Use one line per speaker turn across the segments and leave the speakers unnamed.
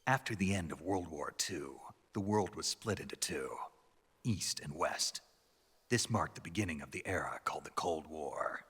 After the end of World War II, the world was split into two, East and West. This marked the beginning of the era called the Cold War.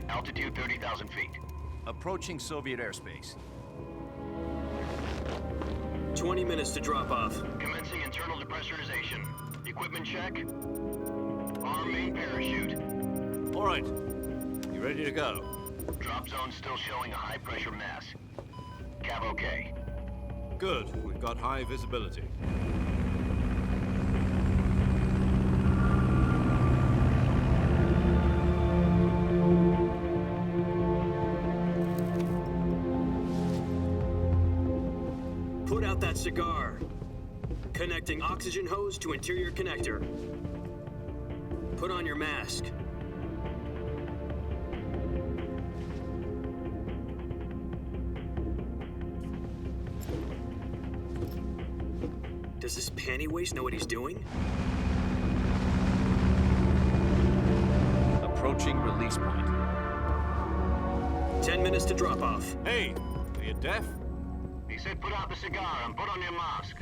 Altitude 30,000 feet.
Approaching Soviet airspace.
20 minutes to drop off.
Commencing internal depressurization. Equipment check. Arm main parachute.
All right. You ready to go?
Drop zone still showing a high pressure mass. Cav okay.
Good. We've got high visibility.
Put out that cigar. Connecting oxygen hose to interior connector. Put on your mask. Does this panty waste know what he's doing?
Approaching release point.
10 minutes to drop off.
Hey, are you deaf?
He said put out the cigar and put on your mask.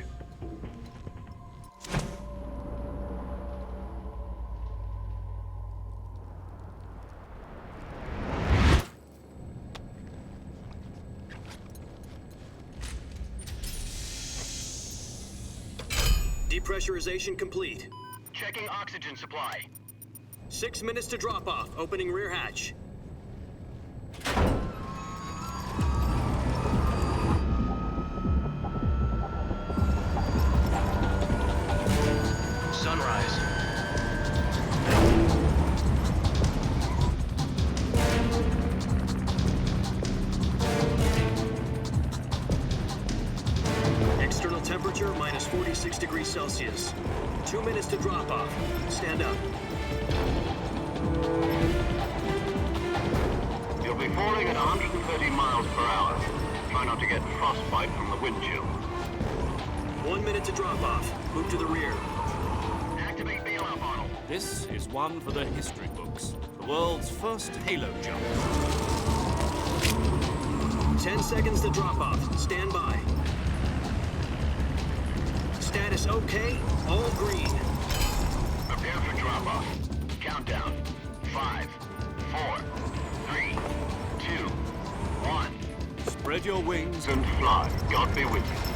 Depressurization complete.
Checking oxygen supply.
6 minutes to drop off. Opening rear hatch.
Sunrise.
External temperature minus 46 degrees Celsius. 2 minutes to drop off. Stand up.
You'll be falling at 130 miles per hour. Try not to get frostbite from the wind chill.
1 minute to drop off. Move to the rear.
Activate bailout model.
This is one for the history books. The world's first halo jump.
10 seconds to drop off. Stand by. Status okay. All green.
Prepare for drop-off. Countdown. 5, 4, 3, 2, 1.
Spread your wings.
And fly. God be with you.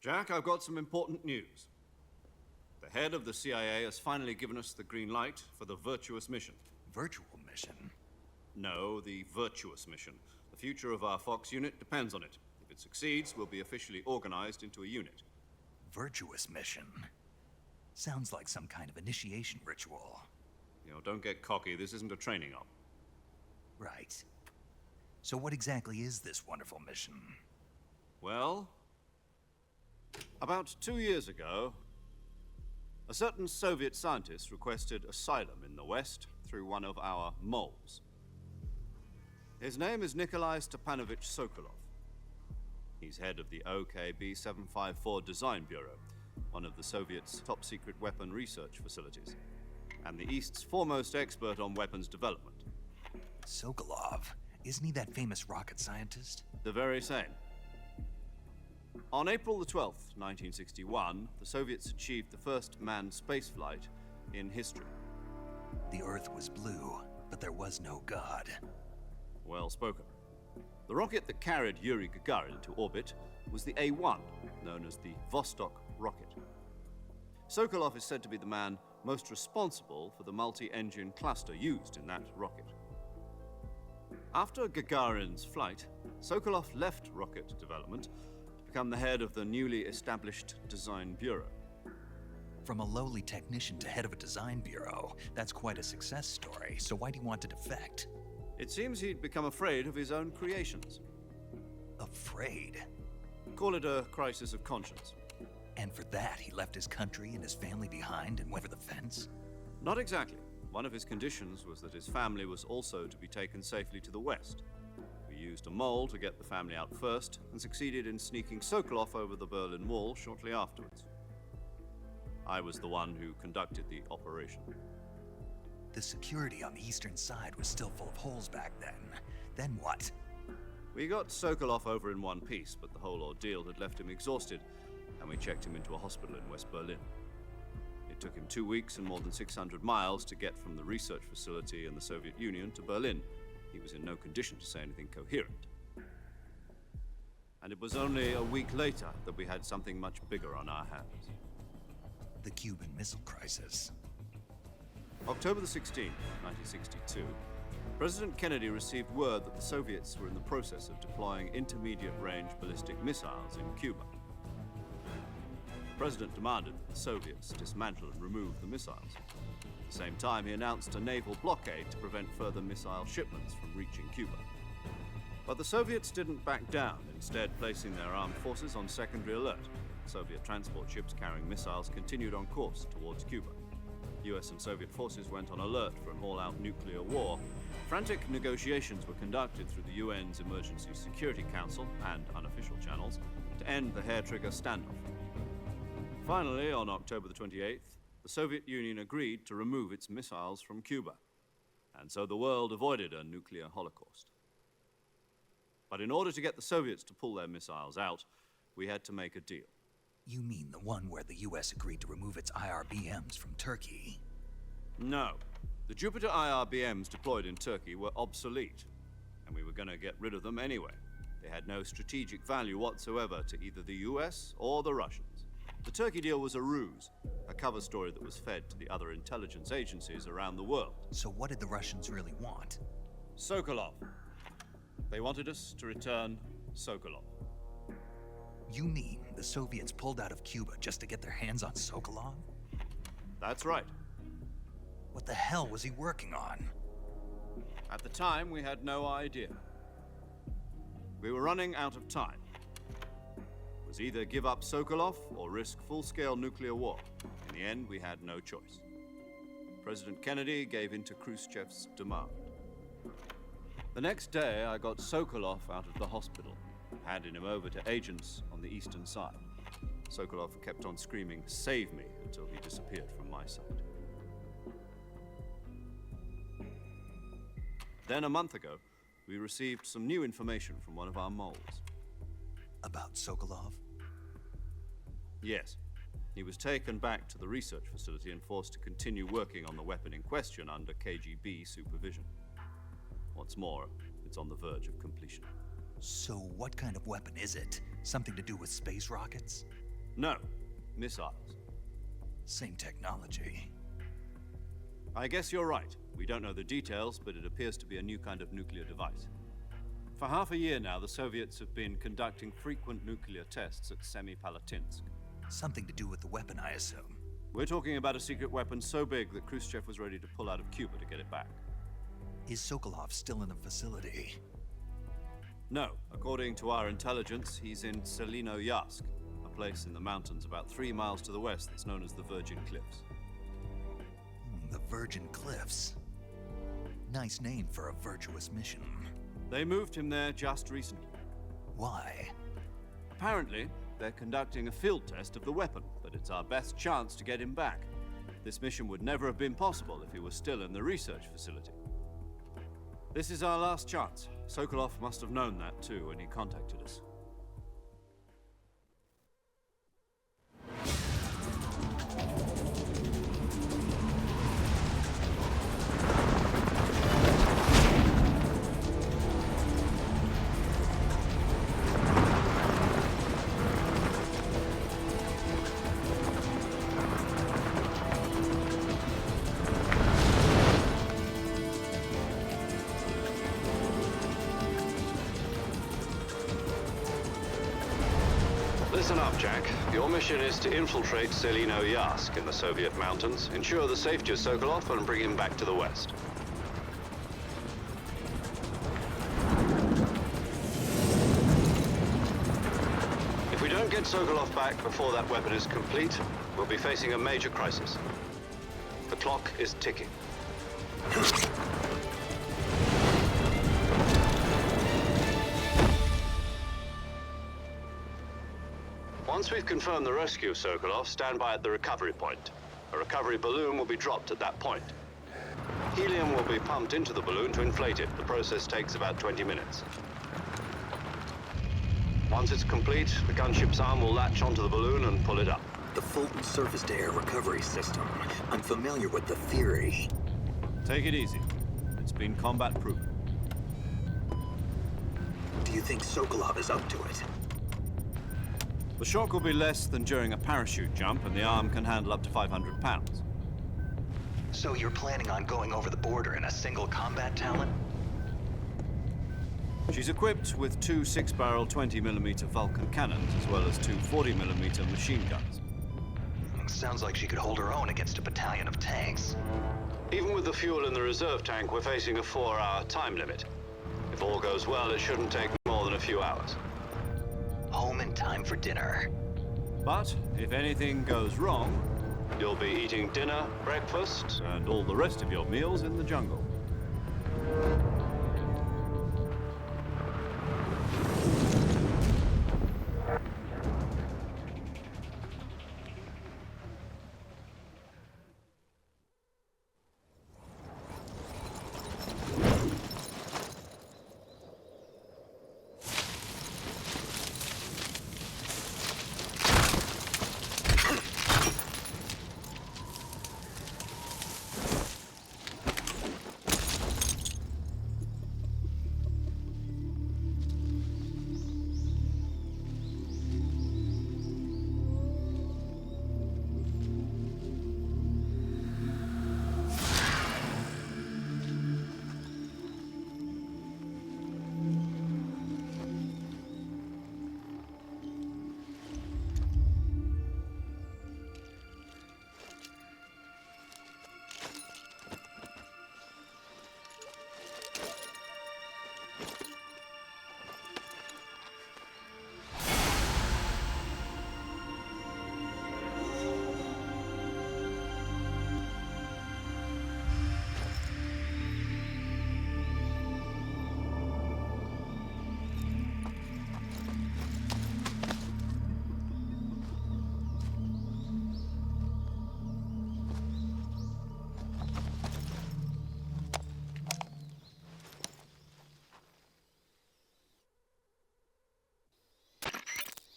Jack, I've got some important news. The head of the CIA has finally given us the green light for the virtuous mission.
Virtual mission?
No, the virtuous mission. The future of our Fox unit depends on it. If it succeeds, we'll be officially organized into a unit.
Virtuous mission? Sounds like some kind of initiation ritual.
You know, don't get cocky. This isn't a training op.
Right. So what exactly is this wonderful mission?
Well, about 2 years ago, a certain Soviet scientist requested asylum in the West through one of our moles. His name is Nikolai Stepanovich Sokolov. He's head of the OKB 754 Design Bureau, one of the Soviets' top-secret weapon research facilities, and the East's foremost expert on weapons development.
Sokolov? Isn't he that famous rocket scientist?
The very same. On April the 12th, 1961, the Soviets achieved the first manned spaceflight in history.
The Earth was blue, but there was no God.
Well spoken. The rocket that carried Yuri Gagarin to orbit was the A-1, known as the Vostok rocket. Sokolov is said to be the man most responsible for the multi-engine cluster used in that rocket. After Gagarin's flight, Sokolov left rocket development to become the head of the newly established Design Bureau.
From a lowly technician to head of a design bureau, that's quite a success story, so why'd he want to defect?
It seems he'd become afraid of his own creations.
Afraid?
Call it a crisis of conscience.
And for that, he left his country and his family behind and went over the fence?
Not exactly. One of his conditions was that his family was also to be taken safely to the west. We used a mole to get the family out first and succeeded in sneaking Sokolov over the Berlin Wall shortly afterwards. I was the one who conducted the operation.
The security on the eastern side was still full of holes back then. Then what?
We got Sokolov over in one piece, but the whole ordeal had left him exhausted, and we checked him into a hospital in West Berlin. It took him 2 weeks and more than 600 miles to get from the research facility in the Soviet Union to Berlin. He was in no condition to say anything coherent. And it was only a week later that we had something much bigger on our hands.
The Cuban Missile Crisis.
October the 16th, 1962, President Kennedy received word that the Soviets were in the process of deploying intermediate-range ballistic missiles in Cuba. The President demanded that the Soviets dismantle and remove the missiles. At the same time, he announced a naval blockade to prevent further missile shipments from reaching Cuba. But the Soviets didn't back down, instead placing their armed forces on secondary alert. Soviet transport ships carrying missiles continued on course towards Cuba. US and Soviet forces went on alert for an all-out nuclear war. Frantic negotiations were conducted through the UN's Emergency Security Council and unofficial channels to end the hair-trigger standoff. Finally, on October the 28th, the Soviet Union agreed to remove its missiles from Cuba, and so the world avoided a nuclear holocaust. But in order to get the Soviets to pull their missiles out, we had to make a deal.
You mean the one where the US agreed to remove its IRBMs from Turkey?
No. The Jupiter IRBMs deployed in Turkey were obsolete, and we were going to get rid of them anyway. They had no strategic value whatsoever to either the US or the Russians. The Turkey deal was a ruse, a cover story that was fed to the other intelligence agencies around the world.
So what did the Russians really want?
Sokolov. They wanted us to return Sokolov.
You mean the Soviets pulled out of Cuba just to get their hands on Sokolov?
That's right.
What the hell was he working on?
At the time, we had no idea. We were running out of time. It was either give up Sokolov or risk full-scale nuclear war. In the end, we had no choice. President Kennedy gave in to Khrushchev's demand. The next day, I got Sokolov out of the hospital, handing him over to agents on the eastern side. Sokolov kept on screaming, "Save me," until he disappeared from my sight. Then a month ago, we received some new information from one of our moles.
About Sokolov?
Yes. He was taken back to the research facility and forced to continue working on the weapon in question under KGB supervision. What's more, it's on the verge of completion.
So what kind of weapon is it? Something to do with space rockets?
No, missiles.
Same technology.
I guess you're right. We don't know the details, but it appears to be a new kind of nuclear device. For half a year now, the Soviets have been conducting frequent nuclear tests at Semipalatinsk.
Something to do with the weapon, I assume.
We're talking about a secret weapon so big that Khrushchev was ready to pull out of Cuba to get it back.
Is Sokolov still in the facility?
No. According to our intelligence, he's in Selinoyarsk, a place in the mountains about 3 miles to the west that's known as the Virgin Cliffs.
The Virgin Cliffs. Nice name for a virtuous mission.
They moved him there just recently.
Why?
Apparently, they're conducting a field test of the weapon, but it's our best chance to get him back. This mission would never have been possible if he was still in the research facility. This is our last chance. Sokolov must have known that too when he contacted us. Jack. Your mission is to infiltrate Selino-Yask in the Soviet mountains, ensure the safety of Sokolov, and bring him back to the West. If we don't get Sokolov back before that weapon is complete, we'll be facing a major crisis. The clock is ticking. Once we've confirmed the rescue of Sokolov, stand by at the recovery point. A recovery balloon will be dropped at that point. Helium will be pumped into the balloon to inflate it. The process takes about 20 minutes. Once it's complete, the gunship's arm will latch onto the balloon and pull it up.
The Fulton surface-to-air recovery system. I'm familiar with the theory.
Take it easy. It's been combat-proven.
Do you think Sokolov is up to it?
The shock will be less than during a parachute jump, and the arm can handle up to 500 pounds.
So you're planning on going over the border in a single combat talent?
She's equipped with two 6-barrel 20mm Vulcan cannons, as well as two 40mm machine guns.
Sounds like she could hold her own against a battalion of tanks.
Even with the fuel in the reserve tank, we're facing a 4-hour time limit. If all goes well, it shouldn't take more than a few hours.
Home in time for dinner.
But if anything goes wrong, you'll be eating dinner, breakfast, and all the rest of your meals in the jungle.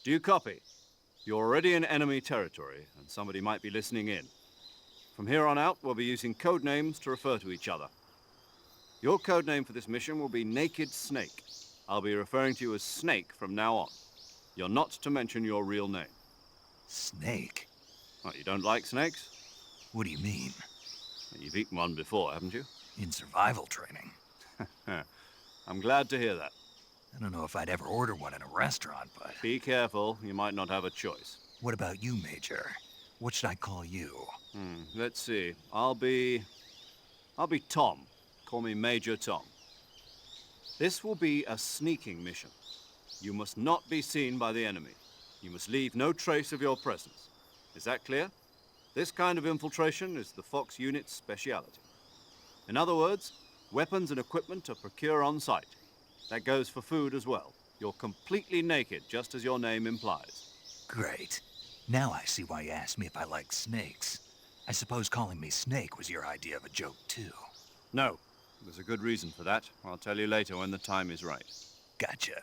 Do you copy? You're already in enemy territory, and somebody might be listening in. From here on out, we'll be using code names to refer to each other. Your code name for this mission will be Naked Snake. I'll be referring to you as Snake from now on. You're not to mention your real name.
Snake?
What, you don't like snakes?
What do you mean?
You've eaten one before, haven't you?
In survival training.
I'm glad to hear that.
I don't know if I'd ever order one in a restaurant, but...
Be careful, you might not have a choice.
What about you, Major? What should I call you?
Let's see. I'll be Tom. Call me Major Tom. This will be a sneaking mission. You must not be seen by the enemy. You must leave no trace of your presence. Is that clear? This kind of infiltration is the Fox unit's speciality. In other words, weapons and equipment are procured on site. That goes for food as well. You're completely naked, just as your name implies.
Great. Now I see why you asked me if I like snakes. I suppose calling me Snake was your idea of a joke, too.
No. There's a good reason for that. I'll tell you later when the time is right.
Gotcha.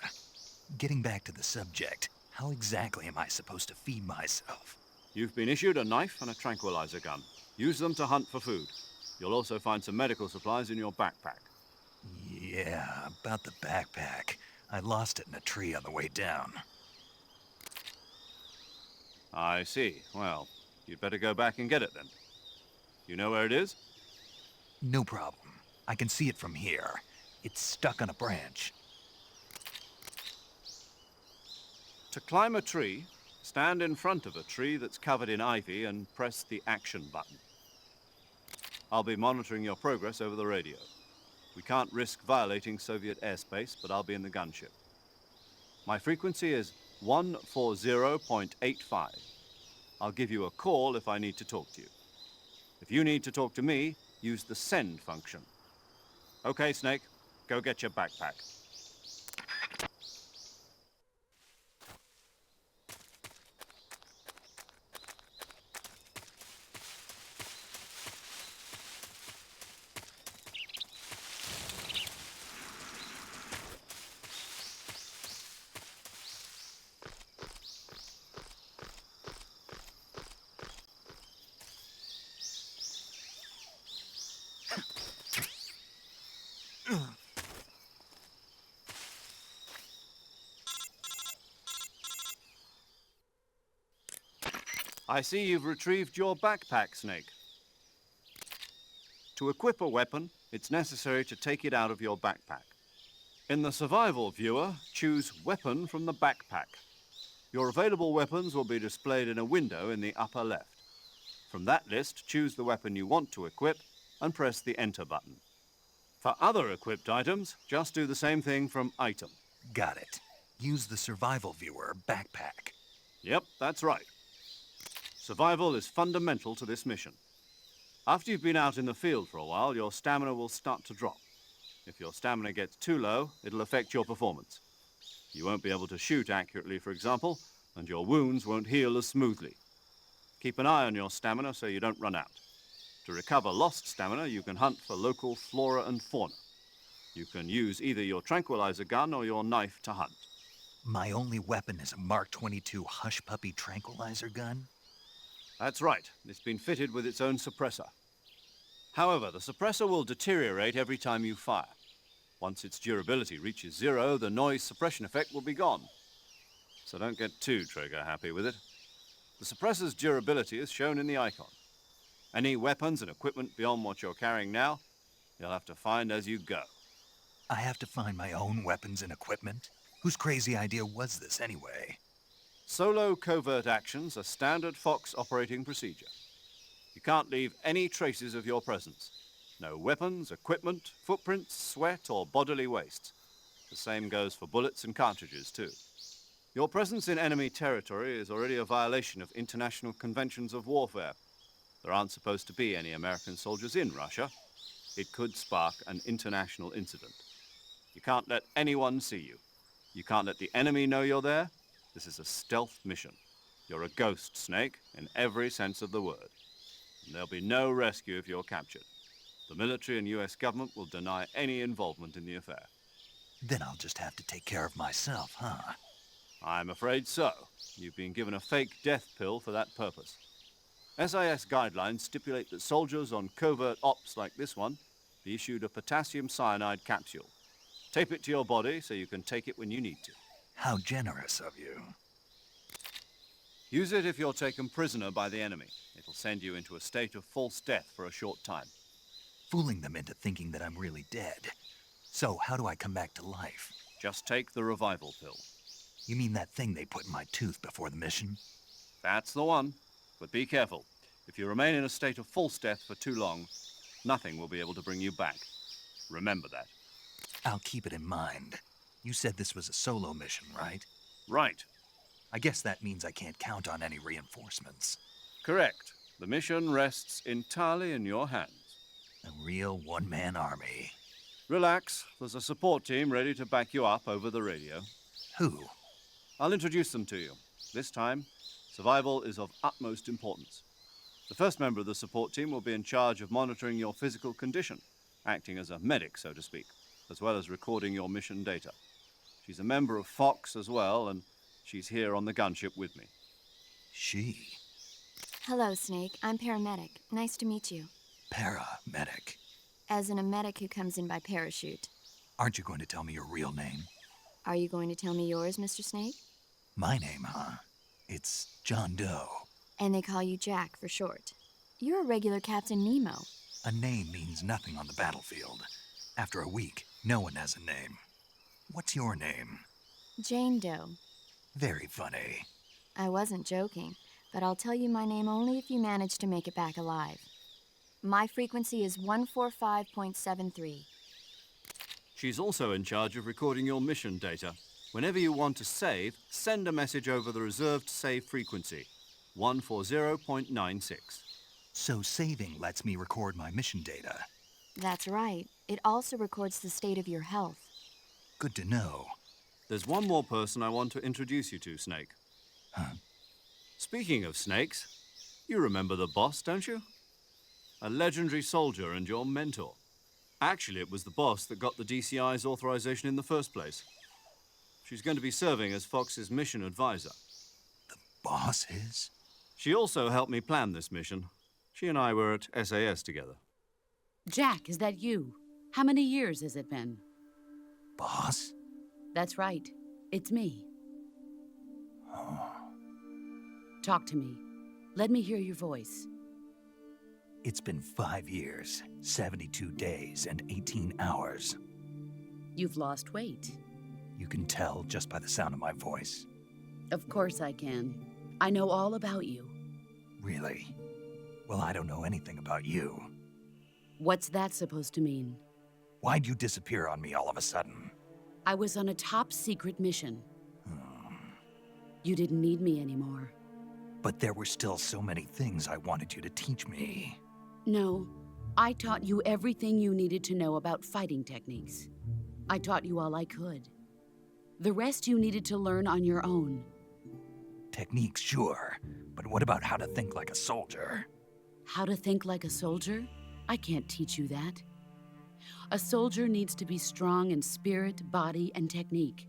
Getting back to the subject, how exactly am I supposed to feed myself?
You've been issued a knife and a tranquilizer gun. Use them to hunt for food. You'll also find some medical supplies in your backpack.
Yeah, about the backpack. I lost it in a tree on the way down.
I see. Well, you'd better go back and get it then. You know where it is?
No problem. I can see it from here. It's stuck on a branch.
To climb a tree, Stand in front of a tree that's covered in ivy and press the action button. I'll be monitoring your progress over the radio. We can't risk violating Soviet airspace, but I'll be in the gunship. My frequency is 140.85. I'll give you a call if I need to talk to you. If you need to talk to me, use the send function. Okay, Snake, go get your backpack. I see you've retrieved your backpack, Snake. To equip a weapon, it's necessary to take it out of your backpack. In the survival viewer, choose Weapon from the backpack. Your available weapons will be displayed in a window in the upper left. From that list, choose the weapon you want to equip and press the Enter button. For other equipped items, just do the same thing from Item.
Got it. Use the survival viewer backpack.
Yep, that's right. Survival is fundamental to this mission. After you've been out in the field for a while, your stamina will start to drop. If your stamina gets too low, it'll affect your performance. You won't be able to shoot accurately, for example, and your wounds won't heal as smoothly. Keep an eye on your stamina so you don't run out. To recover lost stamina, you can hunt for local flora and fauna. You can use either your tranquilizer gun or your knife to hunt.
My only weapon is a Mark 22 Hush Puppy tranquilizer gun?
That's right. It's been fitted with its own suppressor. However, the suppressor will deteriorate every time you fire. Once its durability reaches 0, the noise suppression effect will be gone. So don't get too trigger-happy with it. The suppressor's durability is shown in the icon. Any weapons and equipment beyond what you're carrying now, you'll have to find as you go.
I have to find my own weapons and equipment? Whose crazy idea was this anyway?
Solo covert actions are standard Fox operating procedure. You can't leave any traces of your presence. No weapons, equipment, footprints, sweat, or bodily waste. The same goes for bullets and cartridges, too. Your presence in enemy territory is already a violation of international conventions of warfare. There aren't supposed to be any American soldiers in Russia. It could spark an international incident. You can't let anyone see you. You can't let the enemy know you're there. This is a stealth mission. You're a ghost, Snake, in every sense of the word. And there'll be no rescue if you're captured. The military and US government will deny any involvement in the affair.
Then I'll just have to take care of myself, huh?
I'm afraid so. You've been given a fake death pill for that purpose. SIS guidelines stipulate that soldiers on covert ops like this one be issued a potassium cyanide capsule. Tape it to your body so you can take it when you need to.
How generous of you.
Use it if you're taken prisoner by the enemy. It'll send you into a state of false death for a short time.
Fooling them into thinking that I'm really dead. So, how do I come back to life?
Just take the revival pill.
You mean that thing they put in my tooth before the mission?
That's the one. But be careful. If you remain in a state of false death for too long, nothing will be able to bring you back. Remember that.
I'll keep it in mind. You said this was a solo mission, right?
Right.
I guess that means I can't count on any reinforcements.
Correct. The mission rests entirely in your hands.
A real one-man army.
Relax. There's a support team ready to back you up over the radio.
Who?
I'll introduce them to you. This time, survival is of utmost importance. The first member of the support team will be in charge of monitoring your physical condition, acting as a medic, so to speak, as well as recording your mission data. She's a member of Fox as well, and she's here on the gunship with me.
She?
Hello, Snake. I'm paramedic. Nice to meet you.
Paramedic.
As in a medic who comes in by parachute.
Aren't you going to tell me your real name?
Are you going to tell me yours, Mr. Snake?
My name, huh? It's John Doe.
And they call you Jack for short. You're a regular Captain Nemo.
A name means nothing on the battlefield. After a week, no one has a name. What's your name?
Jane Doe.
Very funny.
I wasn't joking, but I'll tell you my name only if you manage to make it back alive. My frequency is 145.73.
She's also in charge of recording your mission data. Whenever you want to save, send a message over the reserved save frequency, 140.96.
So saving lets me record my mission data.
That's right. It also records the state of your health.
Good to know.
There's one more person I want to introduce you to, Snake.
Huh?
Speaking of snakes, you remember the boss, don't you? A legendary soldier and your mentor. Actually, it was the boss that got the DCI's authorization in the first place. She's going to be serving as Fox's mission advisor.
The boss is?
She also helped me plan this mission. She and I were at SAS together.
Jack, is that you? How many years has it been?
Boss?
That's right. It's me. Talk to me. Let me hear your voice.
It's been 5 years, 72 days, and 18 hours.
You've lost weight.
You can tell just by the sound of my voice.
Of course I can. I know all about you.
Really? Well, I don't know anything about you.
What's that supposed to mean?
Why'd you disappear on me all of a sudden?
I was on a top-secret mission. You didn't need me anymore.
But there were still so many things I wanted you to teach me.
No, I taught you everything you needed to know about fighting techniques. I taught you all I could. The rest you needed to learn on your own.
Techniques, sure. But what about how to think like a soldier?
How to think like a soldier? I can't teach you that. A soldier needs to be strong in spirit, body, and technique.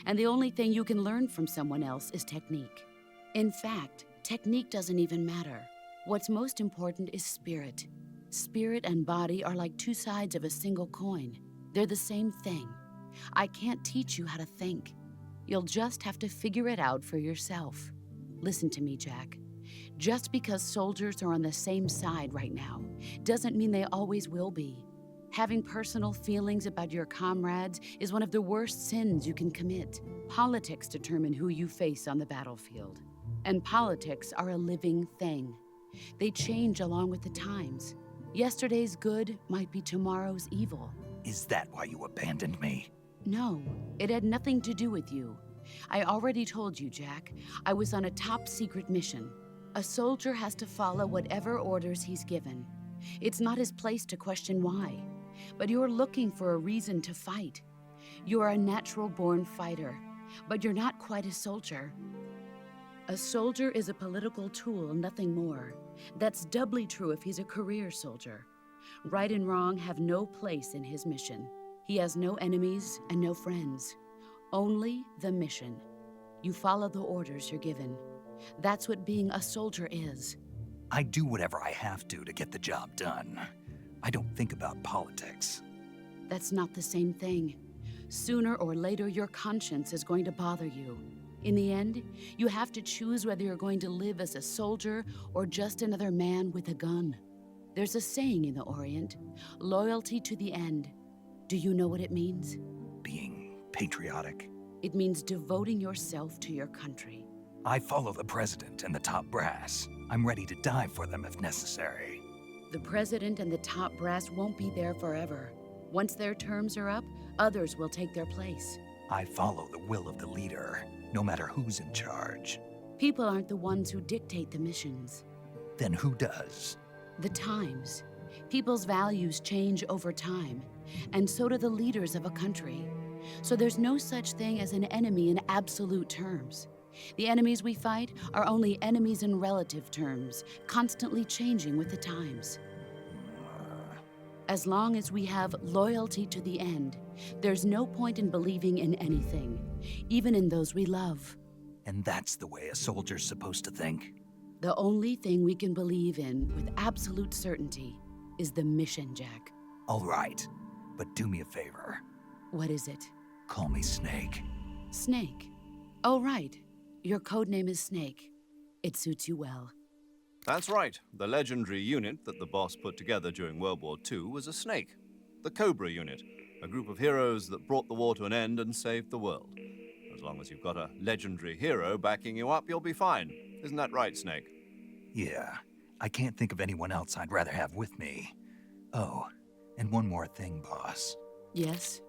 And the only thing you can learn from someone else is technique. In fact, technique doesn't even matter. What's most important is spirit. Spirit and body are like two sides of a single coin. They're the same thing. I can't teach you how to think. You'll just have to figure it out for yourself. Listen to me, Jack. Just because soldiers are on the same side right now doesn't mean they always will be. Having personal feelings about your comrades is one of the worst sins you can commit. Politics determine who you face on the battlefield. And politics are a living thing. They change along with the times. Yesterday's good might be tomorrow's evil.
Is that why you abandoned me?
No, it had nothing to do with you. I already told you, Jack. I was on a top-secret mission. A soldier has to follow whatever orders he's given. It's not his place to question why. But you're looking for a reason to fight. You're a natural-born fighter, but you're not quite a soldier. A soldier is a political tool, nothing more. That's doubly true if he's a career soldier. Right and wrong have no place in his mission. He has no enemies and no friends. Only the mission. You follow the orders you're given. That's what being a soldier is.
I do whatever I have to get the job done. I don't think about politics.
That's not the same thing. Sooner or later, your conscience is going to bother you. In the end, you have to choose whether you're going to live as a soldier or just another man with a gun. There's a saying in the Orient, loyalty to the end. Do you know what it means?
Being patriotic.
It means devoting yourself to your country.
I follow the president and the top brass. I'm ready to die for them if necessary.
The president and the top brass won't be there forever. Once their terms are up, others will take their place.
I follow the will of the leader, no matter who's in charge.
People aren't the ones who dictate the missions.
Then who does?
The times. People's values change over time, and so do the leaders of a country. So there's no such thing as an enemy in absolute terms. The enemies we fight are only enemies in relative terms, constantly changing with the times. As long as we have loyalty to the end, there's no point in believing in anything, even in those we love.
And that's the way a soldier's supposed to think?
The only thing we can believe in with absolute certainty is the mission, Jack.
All right, but do me a favor.
What is it?
Call me Snake.
Snake. Oh, right. Your code name is Snake. It suits you well.
That's right. The legendary unit that the boss put together during World War II was a snake. The Cobra unit, a group of heroes that brought the war to an end and saved the world. As As long as you've got a legendary hero backing you up, you'll be fine. Isn't that right, Snake?
Yeah, I can't think of anyone else I'd rather have with me. Oh, and one more thing, boss.
Yes?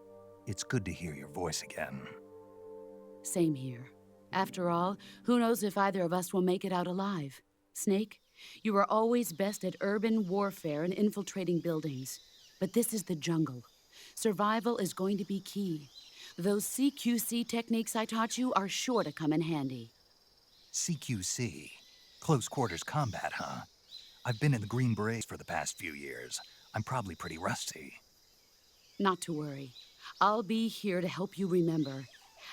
It's good to hear your voice again.
Same here. After all, who knows if either of us will make it out alive? Snake, you are always best at urban warfare and infiltrating buildings. But this is the jungle. Survival is going to be key. Those CQC techniques I taught you are sure to come in handy.
CQC? Close quarters combat, huh? I've been in the Green Berets for the past few years. I'm probably pretty rusty.
Not to worry. I'll be here to help you remember.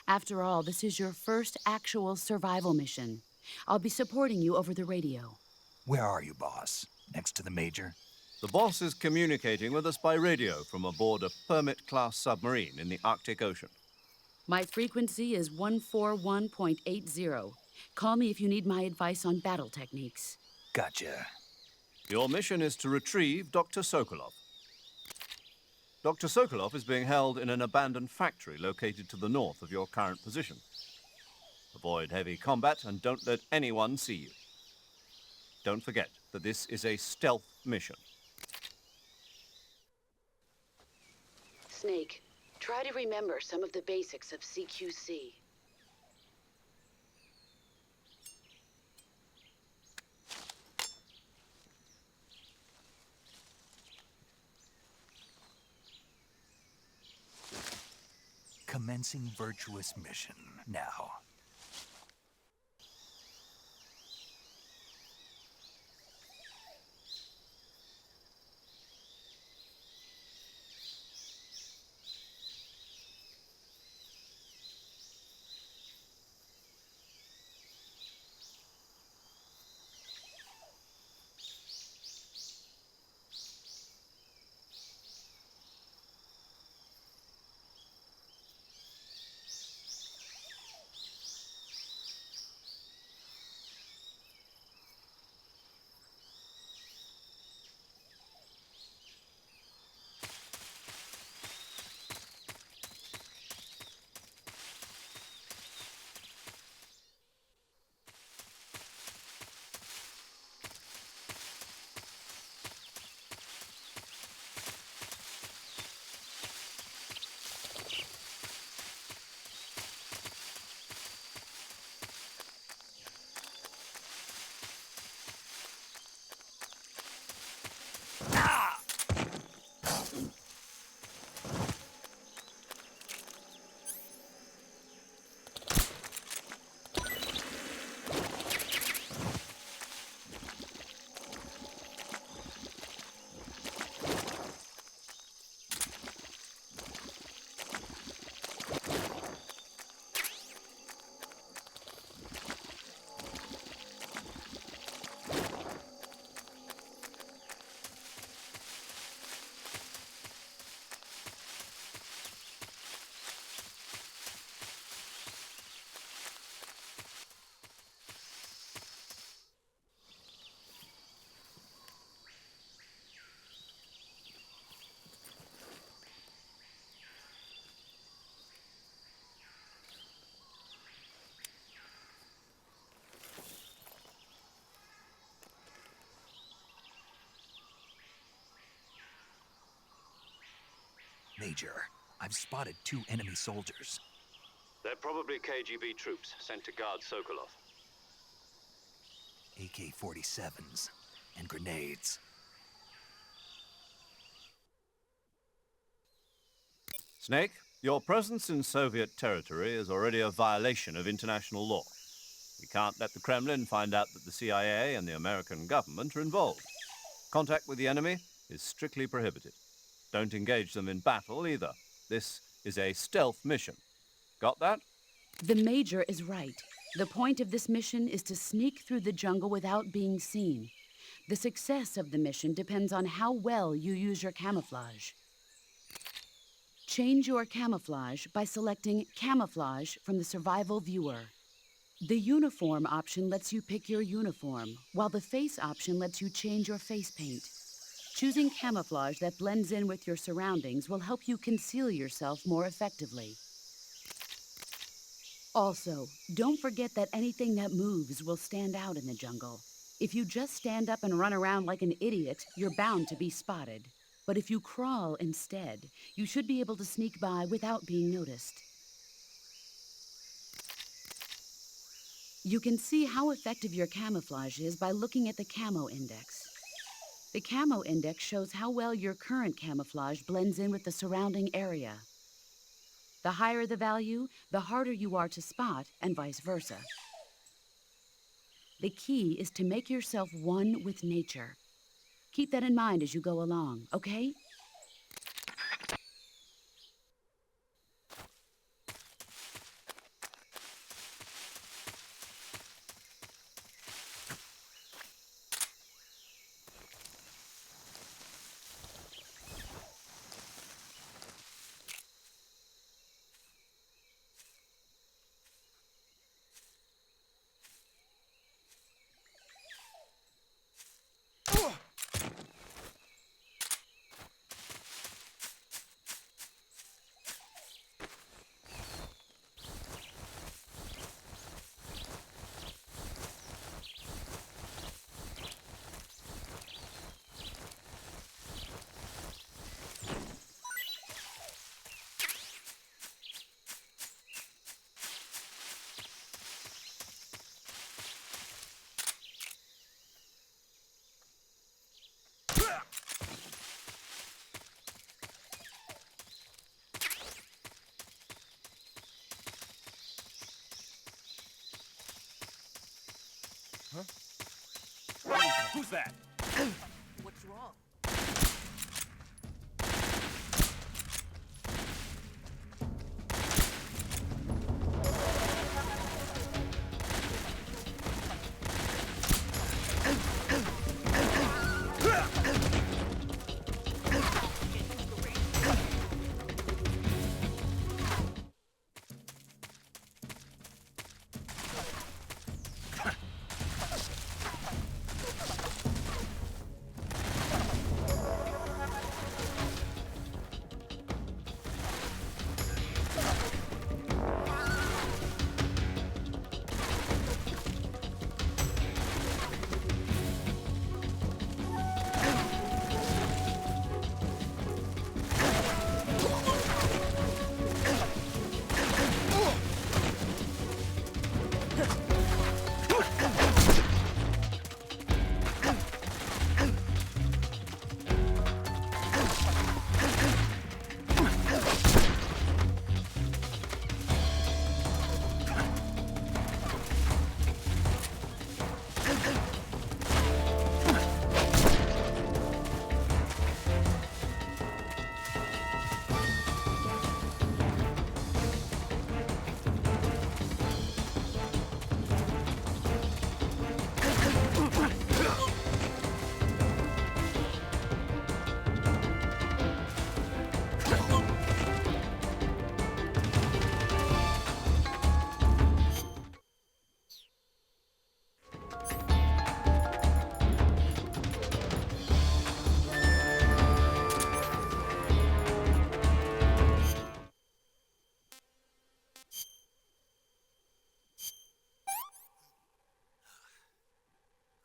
After all, this is your first actual survival mission. I'll be supporting you over the radio.
Where are you, boss? Next to the Major?
The boss is communicating with us by radio from aboard a Permit-class submarine in the Arctic Ocean.
My frequency is 141.80. Call me if you need my advice on battle techniques.
Gotcha.
Your mission is to retrieve Dr. Sokolov. Dr. Sokolov is being held in an abandoned factory located to the north of your current position. Avoid heavy combat and don't let anyone see you. Don't forget that this is a stealth mission.
Snake, try to remember some of the basics of CQC.
Commencing virtuous mission now. Major, I've spotted 2 enemy soldiers.
They're probably KGB troops sent to guard Sokolov.
AK-47s and grenades.
Snake, your presence in Soviet territory is already a violation of international law. We can't let the Kremlin find out that the CIA and the American government are involved. Contact with the enemy is strictly prohibited. Don't engage them in battle either. This is a stealth mission. Got that?
The Major is right. The point of this mission is to sneak through the jungle without being seen. The success of the mission depends on how well you use your camouflage. Change your camouflage by selecting Camouflage from the Survival Viewer. The Uniform option lets you pick your uniform, while the Face option lets you change your face paint. Choosing camouflage that blends in with your surroundings will help you conceal yourself more effectively. Also, don't forget that anything that moves will stand out in the jungle. If you just stand up and run around like an idiot, you're bound to be spotted. But if you crawl instead, you should be able to sneak by without being noticed. You can see how effective your camouflage is by looking at the camo index. The camo index shows how well your current camouflage blends in with the surrounding area. The higher the value, the harder you are to spot, and vice versa. The key is to make yourself one with nature. Keep that in mind as you go along, okay?
Who's that?
What's wrong?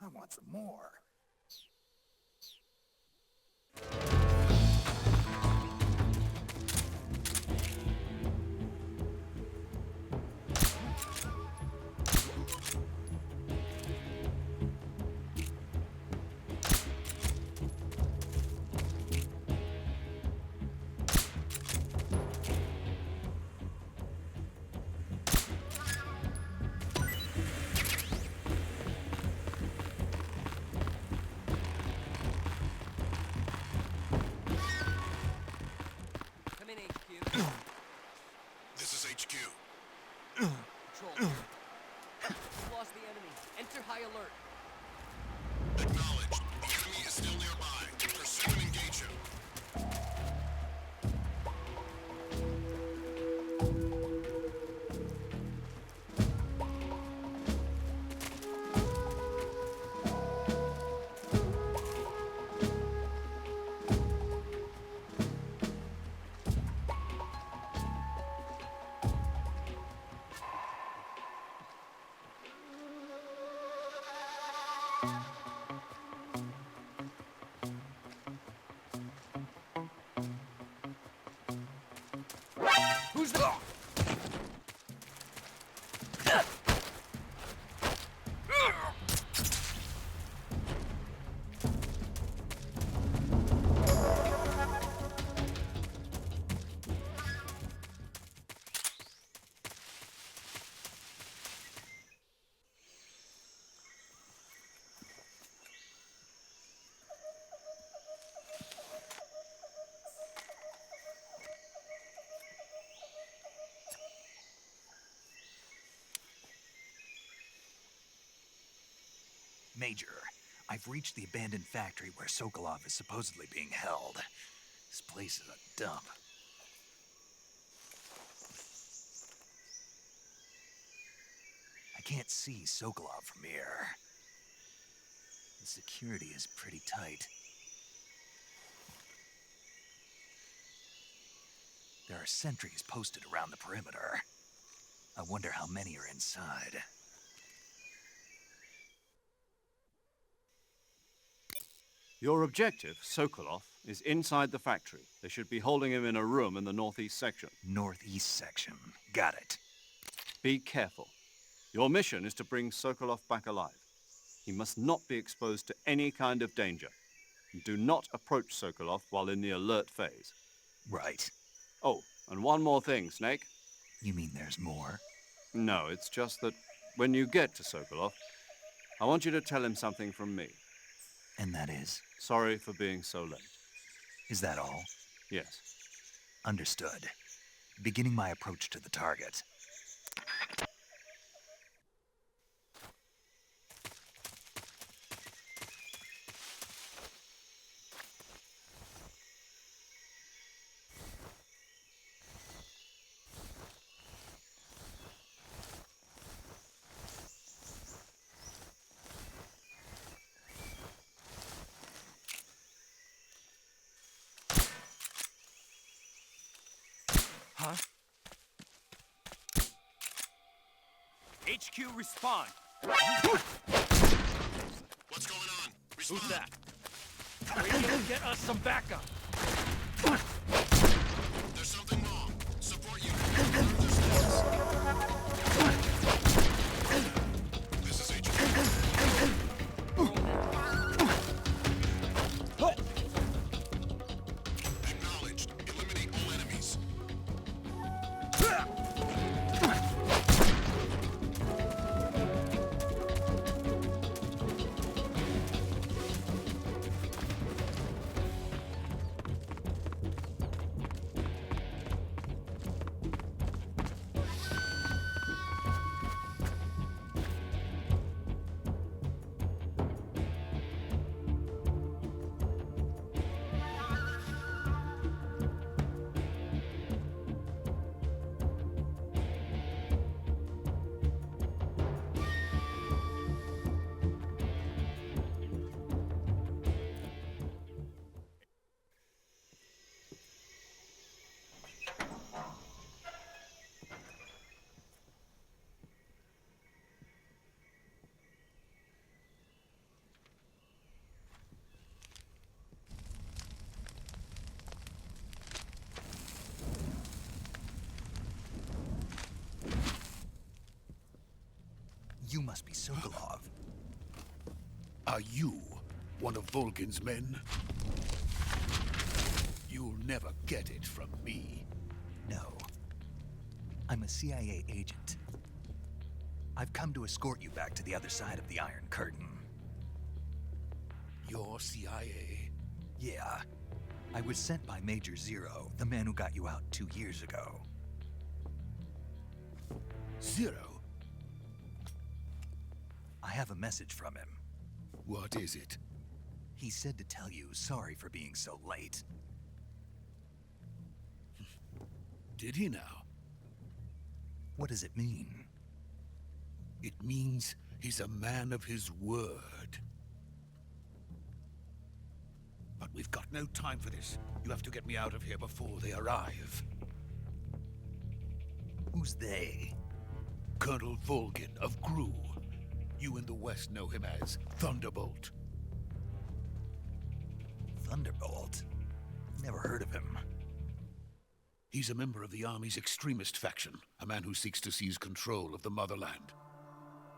I want some more.
Who's that?
Major, I've reached the abandoned factory where Sokolov is supposedly being held. This place is a dump. I can't see Sokolov from here. The security is pretty tight. There are sentries posted around the perimeter. I wonder how many are inside.
Your objective, Sokolov, is inside the factory. They should be holding him in a room in the northeast section.
Northeast section. Got it.
Be careful. Your mission is to bring Sokolov back alive. He must not be exposed to any kind of danger. And do not approach Sokolov while in the alert phase.
Right.
Oh, and one more thing, Snake.
You mean there's more?
No, it's just that when you get to Sokolov, I want you to tell him something from me.
And that is?
Sorry for being so late.
Is that all?
Yes.
Understood. Beginning my approach to the target.
Huh? HQ, respond.
What's going on?
Who's that? Radio, get us some backup.
There's something wrong. Support you. This is HQ. Acknowledged. Eliminate all enemies.
You must be Sokolov.
Are you one of Volgen's men? You'll never get it from me.
No. I'm a CIA agent. I've come to escort you back to the other side of the Iron Curtain.
You're CIA?
Yeah. I was sent by Major Zero, the man who got you out 2 years ago.
Zero?
I have a message from him.
What is it?
He said to tell you sorry for being so late.
Did he now?
What does it mean?
It means he's a man of his word. But we've got no time for this. You have to get me out of here before they arrive.
Who's they?
Corenel Volgen of GRU. You in the West know him as Thunderbolt.
Thunderbolt? Never heard of him.
He's a member of the army's extremist faction, a man who seeks to seize control of the motherland.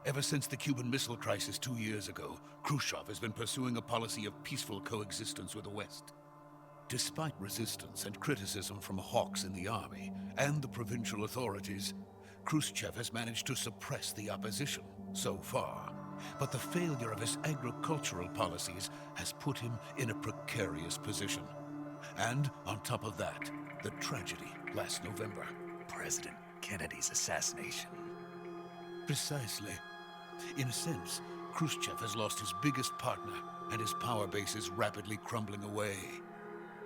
Ever since the Cuban Missile Crisis 2 years ago, Khrushchev has been pursuing a policy of peaceful coexistence with the West. Despite resistance and criticism from hawks in the army and the provincial authorities, Khrushchev has managed to suppress the opposition so far. But the failure of his agricultural policies has put him in a precarious position. And on top of that, the tragedy last November.
President Kennedy's assassination.
Precisely. In a sense, Khrushchev has lost his biggest partner, and his power base is rapidly crumbling away.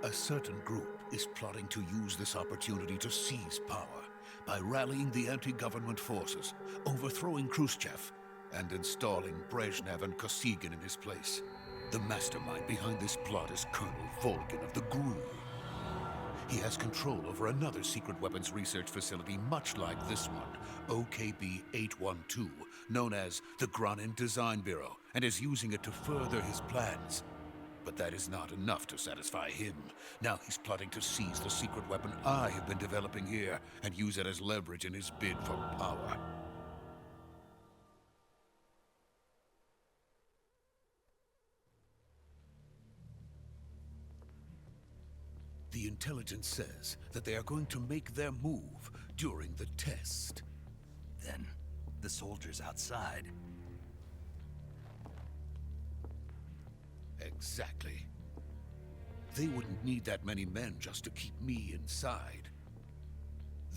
A certain group is plotting to use this opportunity to seize power by rallying the anti-government forces, overthrowing Khrushchev, and installing Brezhnev and Kosygin in his place. The mastermind behind this plot is Colonel Volgen of the GRU. He has control over another secret weapons research facility much like this one, OKB-812, known as the Granin Design Bureau, and is using it to further his plans. But that is not enough to satisfy him. Now he's plotting to seize the secret weapon I have been developing here and use it as leverage in his bid for power. The intelligence says that they are going to make their move during the test.
Then, the soldiers outside.
Exactly. They wouldn't need that many men just to keep me inside.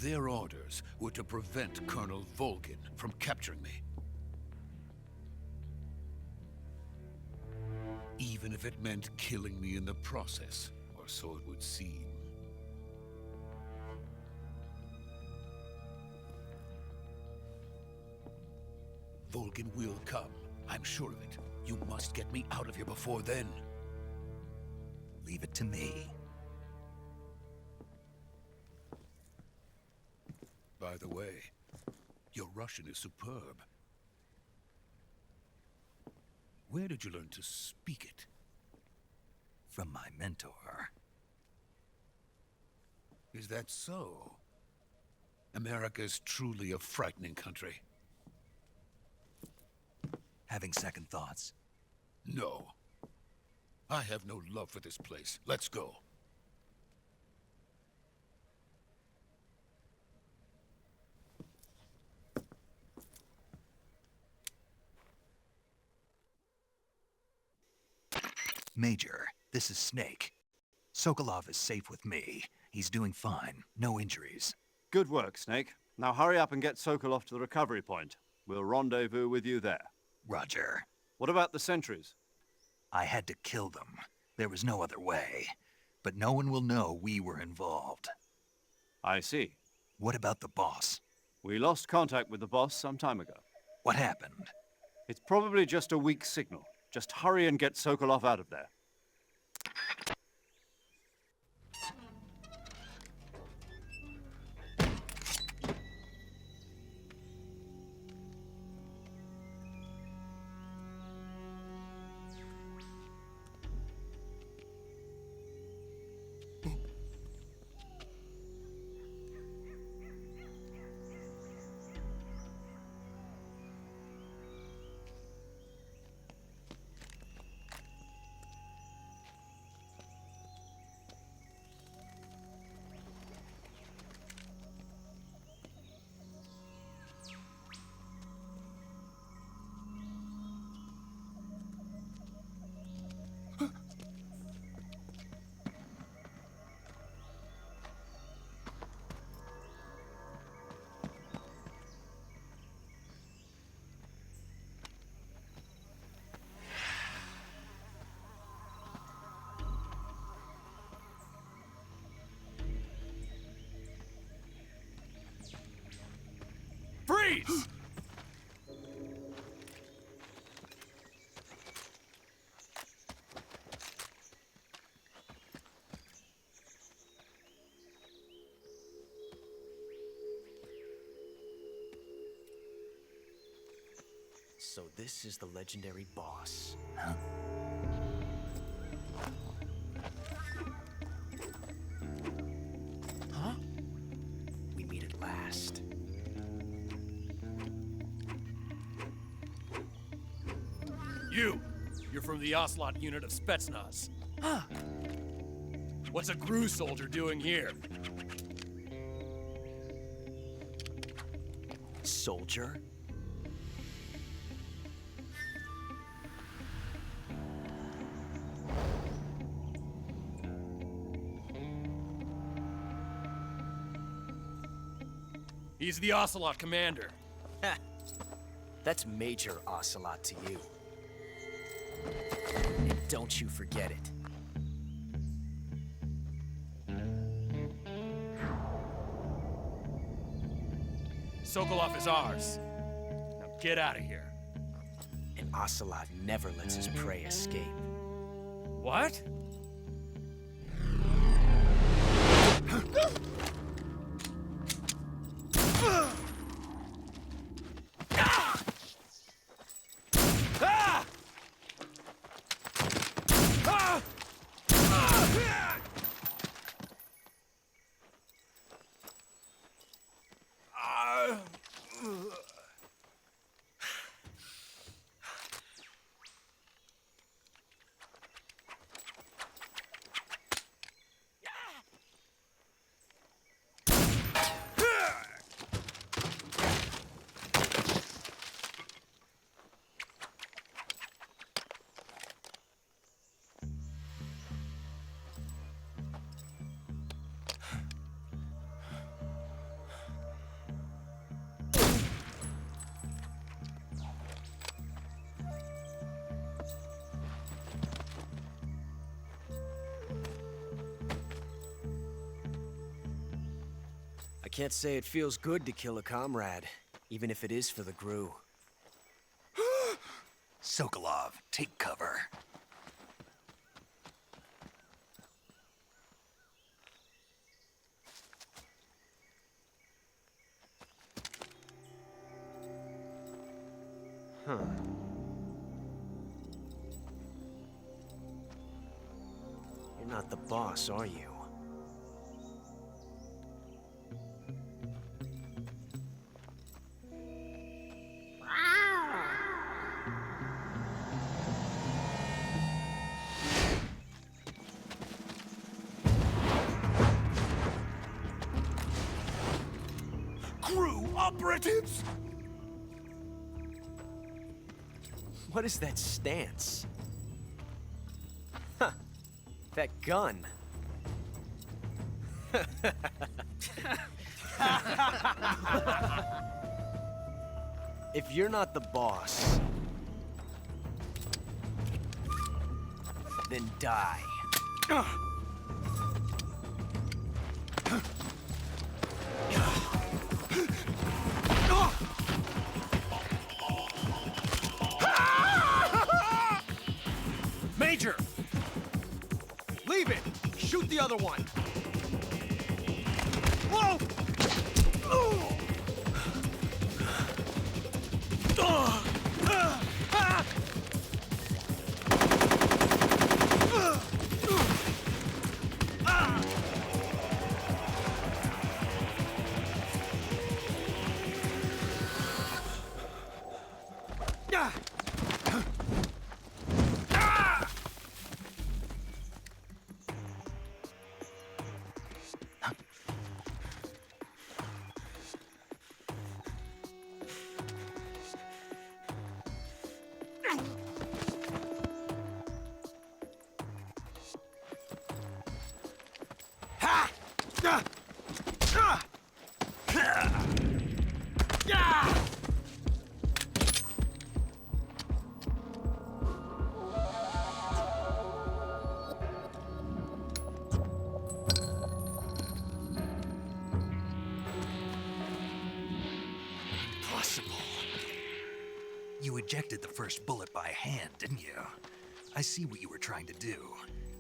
Their orders were to prevent Colonel Volgen from capturing me. Even if it meant killing me in the process, or so it would seem. Volgen will come. I'm sure of it. You must get me out of here before then.
Leave it to me.
By the way, your Russian is superb. Where did you learn to speak it?
From my mentor.
Is that so? America is truly a frightening country.
Having second thoughts?
No. I have no love for this place. Let's go.
Major, this is Snake. Sokolov is safe with me. He's doing fine. No injuries.
Good work, Snake. Now hurry up and get Sokolov to the recovery point. We'll rendezvous with you there.
Roger.
What about the sentries?
I had to kill them. There was no other way. But no one will know we were involved.
I see.
What about the boss?
We lost contact with the boss some time ago.
What happened?
It's probably just a weak signal. Just hurry and get Sokolov out of there.
Freeze!
So this is the legendary boss.
Huh?
Huh? last.
You're from the Ocelot unit of Spetsnaz. Huh. What's a GRU soldier doing here?
Soldier?
He's the Ocelot commander.
Ha! That's Major Ocelot to you. And don't you forget it.
Sokolov is ours. Now get out of here.
And Ocelot never lets his prey escape.
What?
I can't say it feels good to kill a comrade, even if it is for the GRU.
Sokolov, take cover.
Huh. You're not the boss, are you?
GRU operatives!
What is that stance? Huh. That gun. If you're not the boss, then die.
Major!
Leave it! Shoot the other one! Whoa!
You ejected the first bullet by hand, didn't you? I see what you were trying to do,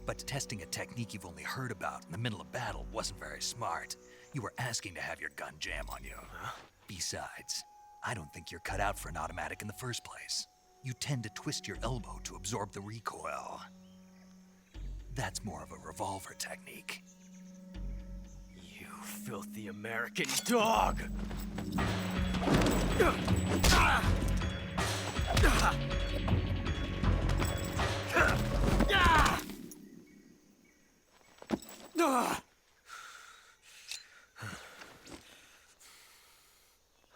but testing a technique you've only heard about in the middle of battle wasn't very smart. You were asking to have your gun jam on you. Huh? Besides, I don't think you're cut out for an automatic in the first place. You tend to twist your elbow to absorb the recoil. That's more of a revolver technique.
You filthy American dog!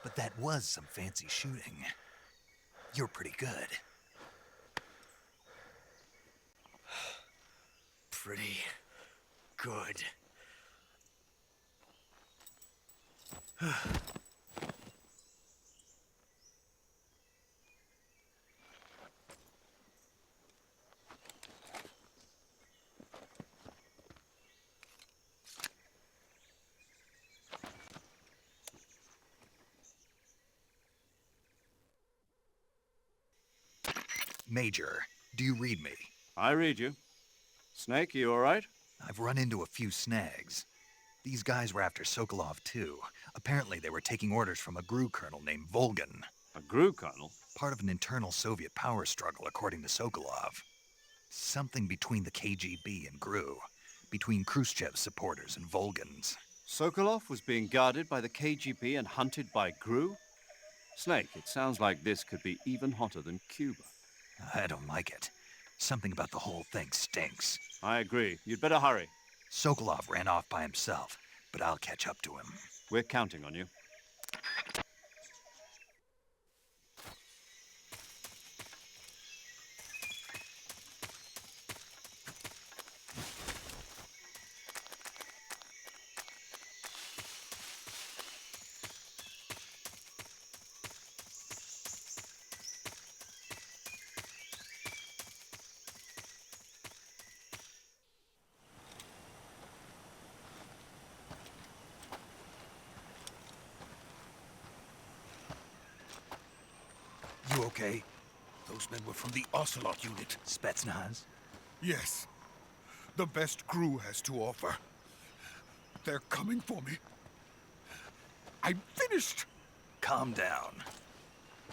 But that was some fancy shooting. You're pretty good.
Pretty good.
Major, do you read me?
I read you. Snake, you all right?
I've run into a few snags. These guys were after Sokolov, too. Apparently they were taking orders from a GRU colonel named Volgen.
A GRU colonel?
Part of an internal Soviet power struggle, according to Sokolov. Something between the KGB and GRU. Between Khrushchev's supporters and Volgen's.
Sokolov was being guarded by the KGB and hunted by GRU? Snake, it sounds like this could be even hotter than Cuba.
I don't like it. Something about the whole thing stinks.
I agree. You'd better hurry.
Sokolov ran off by himself, but I'll catch up to him.
We're counting on you.
You okay?
Those men were from the Ocelot unit.
Spetsnaz?
Yes. The best GRU has to offer. They're coming for me. I'm finished!
Calm down.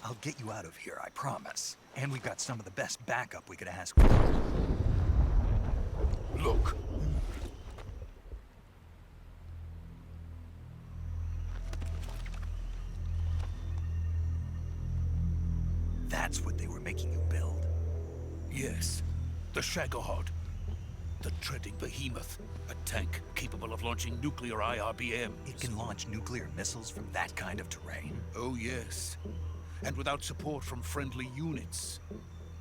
I'll get you out of here, I promise. And we've got some of the best backup we could ask for.
Look.
That's what they were making you build?
Yes. The Shagohod. The treading behemoth. A tank capable of launching nuclear IRBMs.
It can launch nuclear missiles from that kind of terrain?
Oh, yes. And without support from friendly units.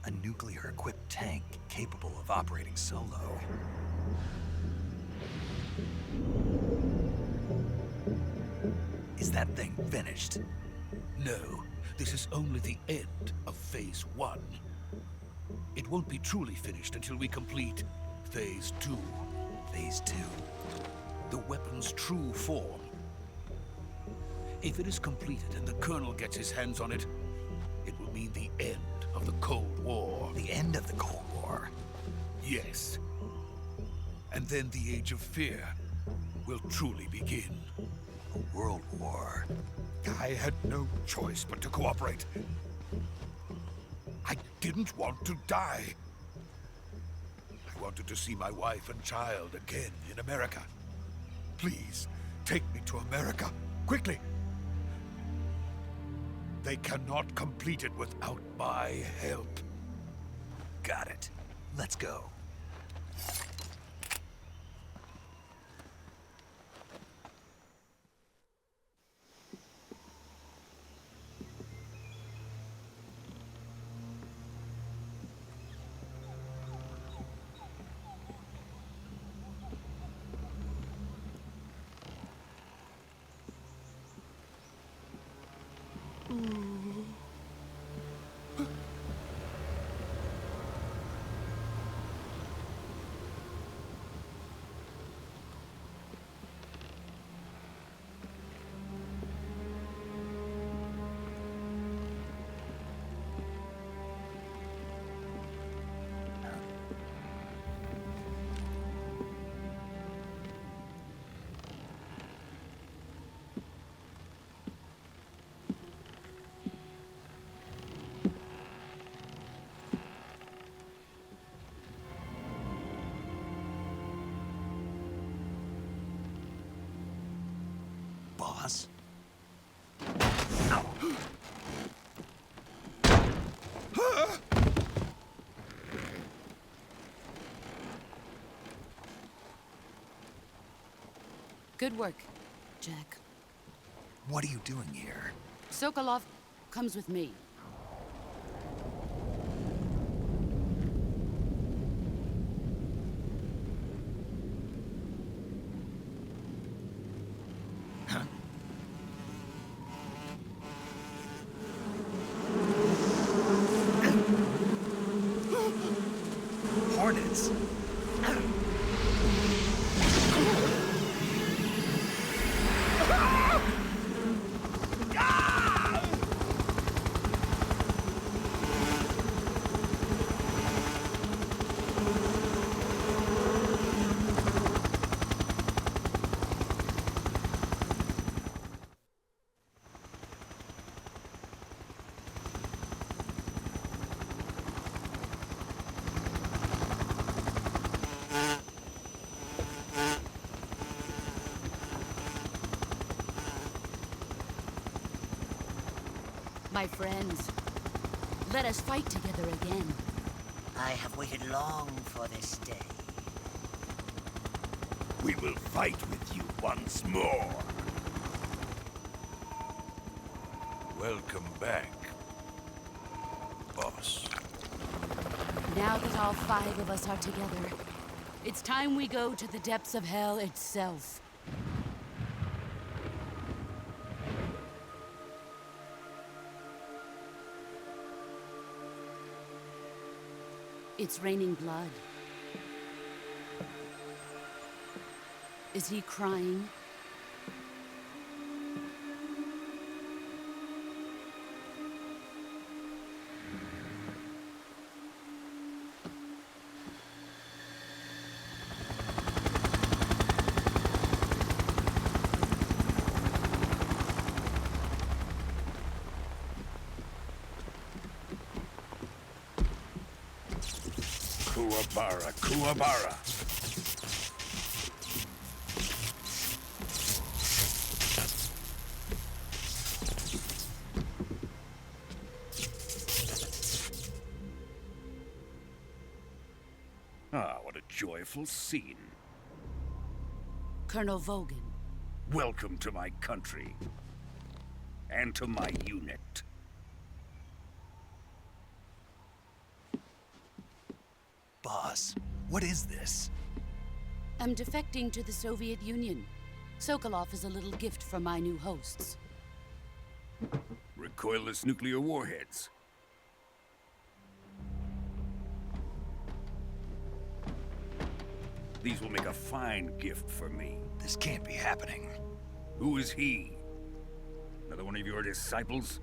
A nuclear-equipped tank capable of operating solo. Is that thing finished?
No. This is only the end of Phase 1. It won't be truly finished until we complete Phase 2.
Phase 2?
The weapon's true form. If it is completed and the Colonel gets his hands on it, it will mean the end of the Cold War.
The end of the Cold War?
Yes. And then the Age of Fear will truly begin.
A world war?
I had no choice but to cooperate. I didn't want to die. I wanted to see my wife and child again in America. Please, take me to America, quickly. They cannot complete it without my help.
Got it. Let's go. boss.
Good work, Jack.
What are you doing here?
Sokolov comes with me.
Hornets.
My friends, let us fight together again.
I have waited long for this day.
We will fight with you once more. Welcome back, boss.
Now that all 5 of us are together, it's time we go to the depths of hell itself. It's raining blood. Is he crying?
Kuwabara, Kuwabara. Ah, what a joyful scene.
Colonel Volgen.
Welcome to my country. And to my unit.
Boss, what is this?
I'm defecting to the Soviet Union. Sokolov is a little gift from my new hosts.
Recoilless nuclear warheads. These will make a fine gift for me.
This can't be happening.
Who is he? Another one of your disciples?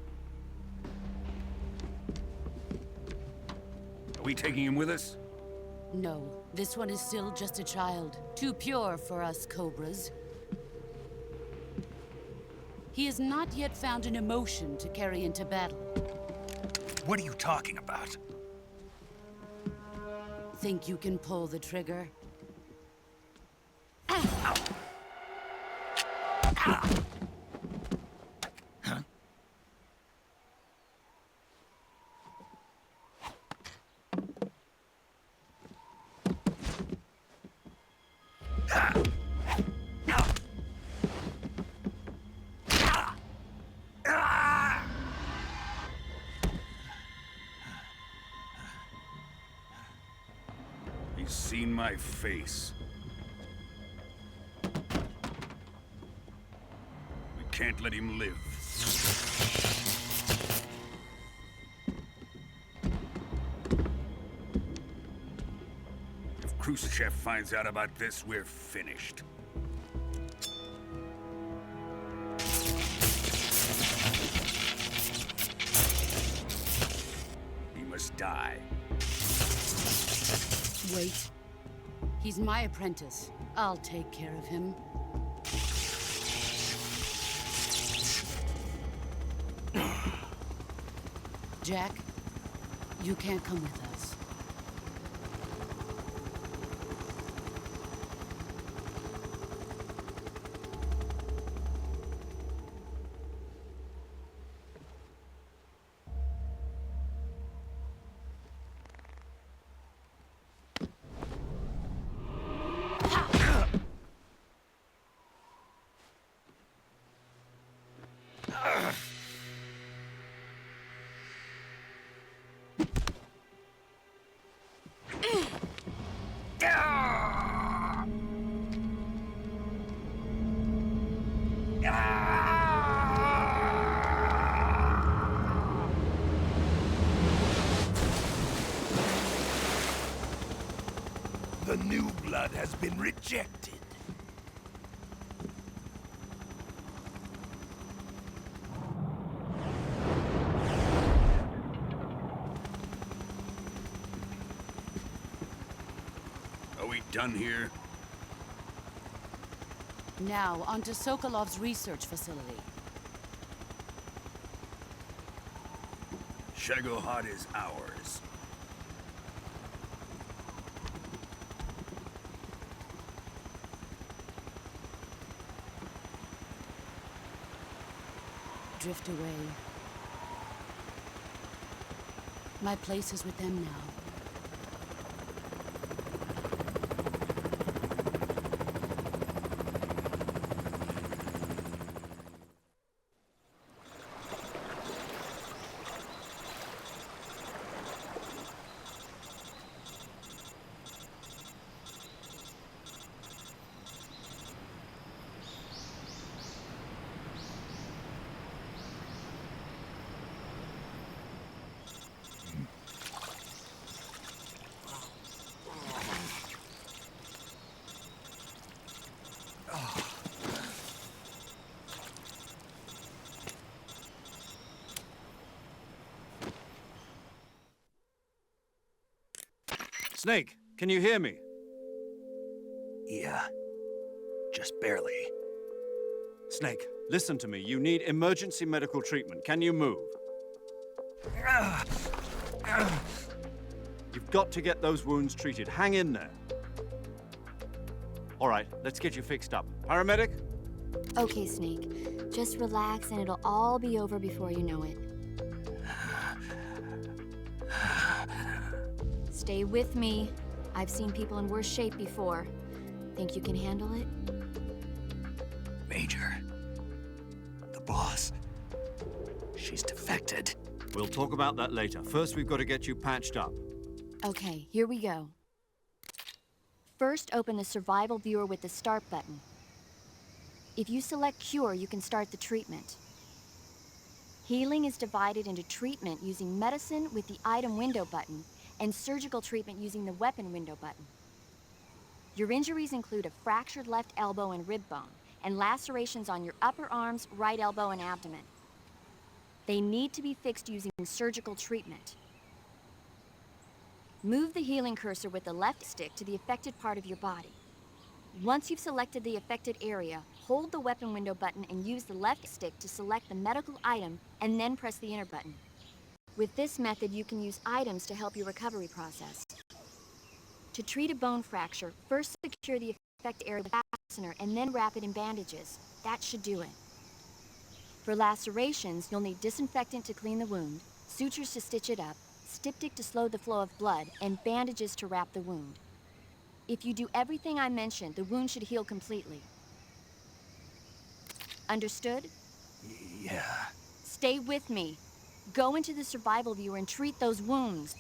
Are we taking him with us?
No, this one is still just a child. Too pure for us Cobras. He has not yet found an emotion to carry into battle.
What are you talking about?
Think you can pull the trigger?
He's seen my face. We can't let him live. If Khrushchev finds out about this, we're finished. He must die.
Wait. He's my apprentice. I'll take care of him. Jack, you can't come with us.
blood has been rejected. Are we done here?
Now, on to Sokolov's research facility.
Shagohod is ours.
Drift away. My place is with them now.
Snake, can you hear me?
Yeah. Just barely.
Snake, listen to me. You need emergency medical treatment. Can you move? You've got to get those wounds treated. Hang in there. All right, let's get you fixed up. Paramedic?
Okay, Snake. Just relax and it'll all be over before you know it. Stay with me. I've seen people in worse shape before. Think you can handle it?
Major. The boss. She's defected.
We'll talk about that later. First, we've got to get you patched up.
Okay, here we go. First, open the survival viewer with the start button. If you select cure, you can start the treatment. Healing is divided into treatment using medicine with the item window button and surgical treatment using the weapon window button. Your injuries include a fractured left elbow and rib bone, and lacerations on your upper arms, right elbow, and abdomen. They need to be fixed using surgical treatment. Move the healing cursor with the left stick to the affected part of your body. Once you've selected the affected area, hold the weapon window button and use the left stick to select the medical item, and then press the enter button. With this method, you can use items to help your recovery process. To treat a bone fracture, first secure the affected area with a fastener and then wrap it in bandages. That should do it. For lacerations, you'll need disinfectant to clean the wound, sutures to stitch it up, styptic to slow the flow of blood, and bandages to wrap the wound. If you do everything I mentioned, the wound should heal completely. Understood?
Yeah.
Stay with me. Go into the survival viewer and treat those wounds.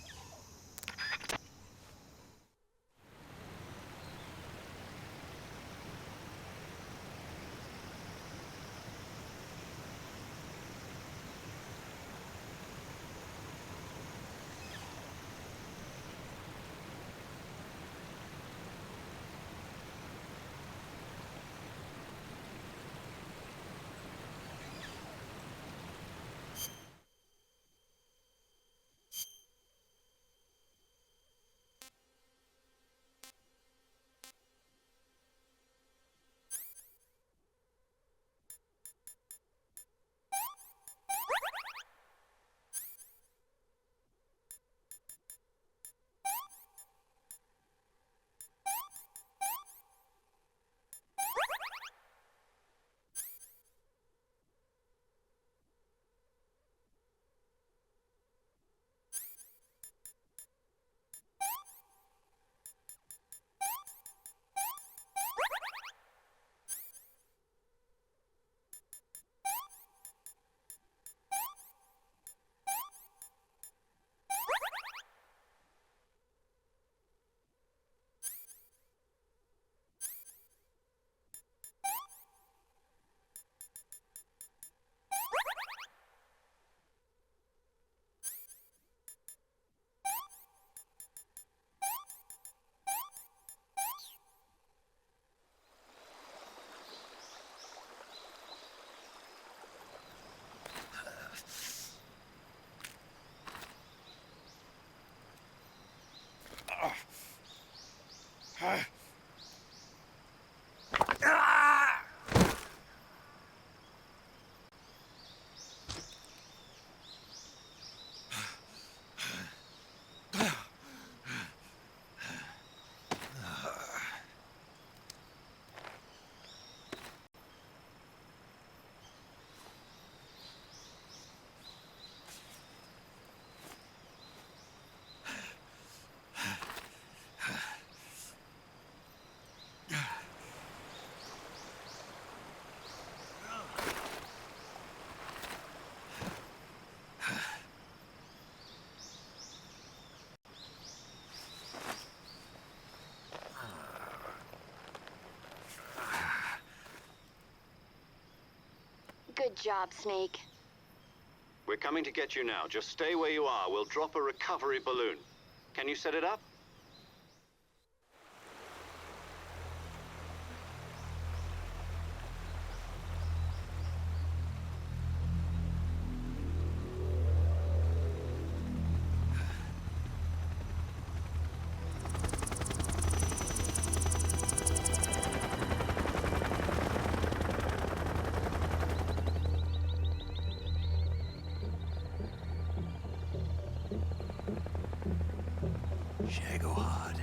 Good job, Snake.
We're coming to get you now. Just stay where you are. We'll drop a recovery balloon. Can you set it up?
Shagohod.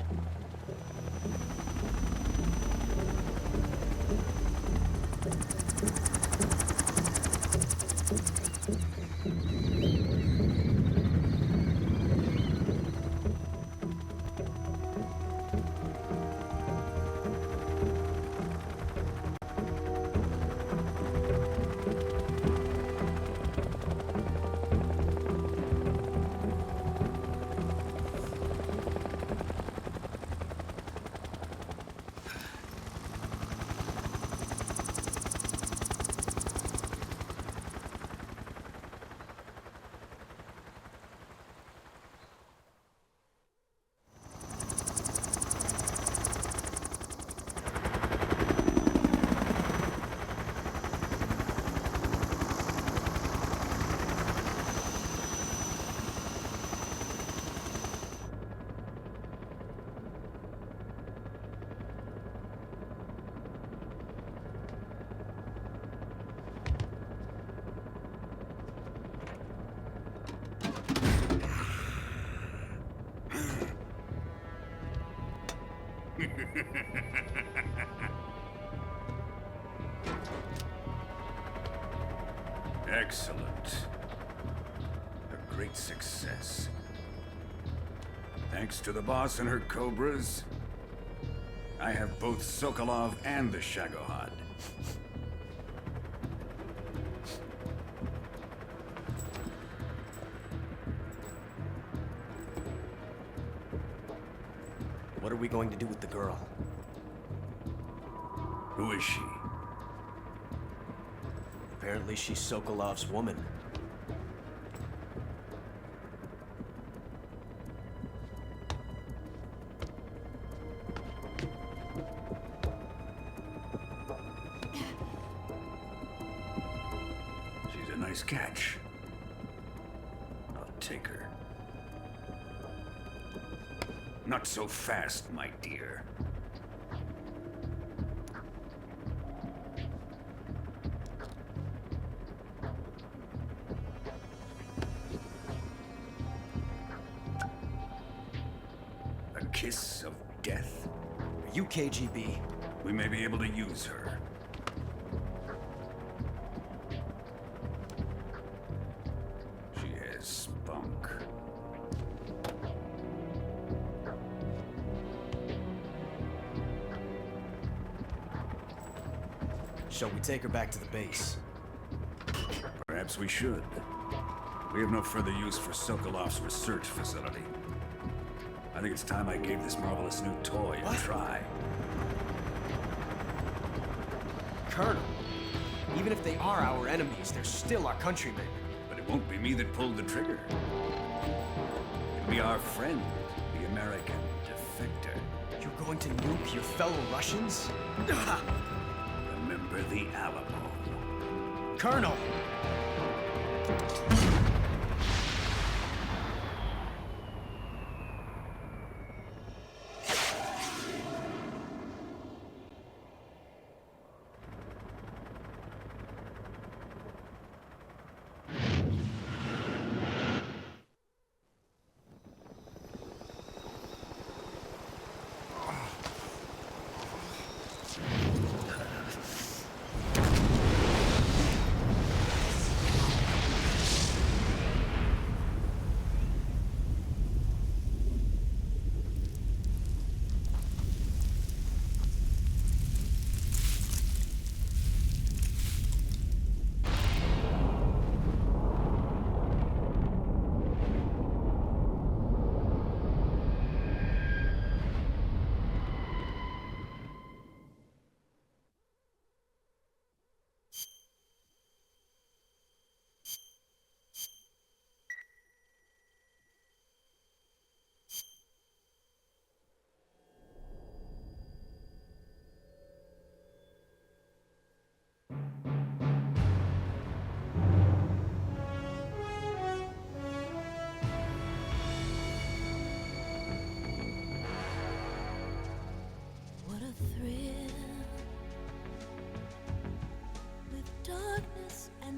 Excellent. A great success. Thanks to the boss and her cobras, I have both Sokolov and the Shagohod.
What are we going to do with the girl?
Who is she?
Apparently she's Sokolov's woman.
She's a nice catch. I'll take her. Not so fast, my dear. A kiss of death.
Are you KGB?
We may be able to use her. She has spunk.
Shall we take her back to the base?
Perhaps we should. We have no further use for Sokolov's research facility. I think it's time I gave this marvelous new toy a try.
Colonel, even if they are our enemies, they're still our countrymen.
But it won't be me that pulled the trigger. It'll be our friend, the American defector.
You're going to nuke your fellow Russians?
Remember the Alamo.
Colonel!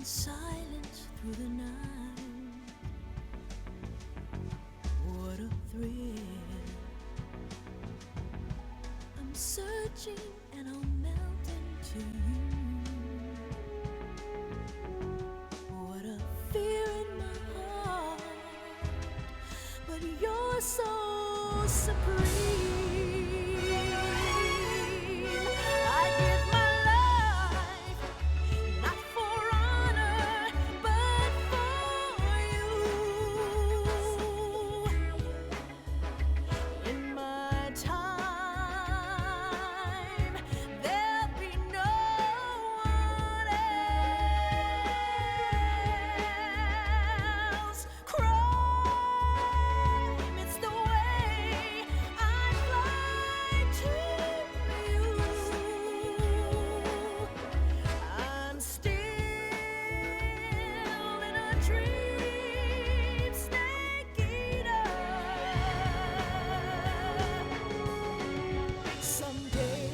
and silence through the night. What a thrill. I'm searching and I'll melt into you. What a fear in my heart, but you're so supreme. I give my life, not for honor, but for you. In my time, there'll be no one else. Crime, it's the way I fly to you. I'm still in a dream, snake eater. Someday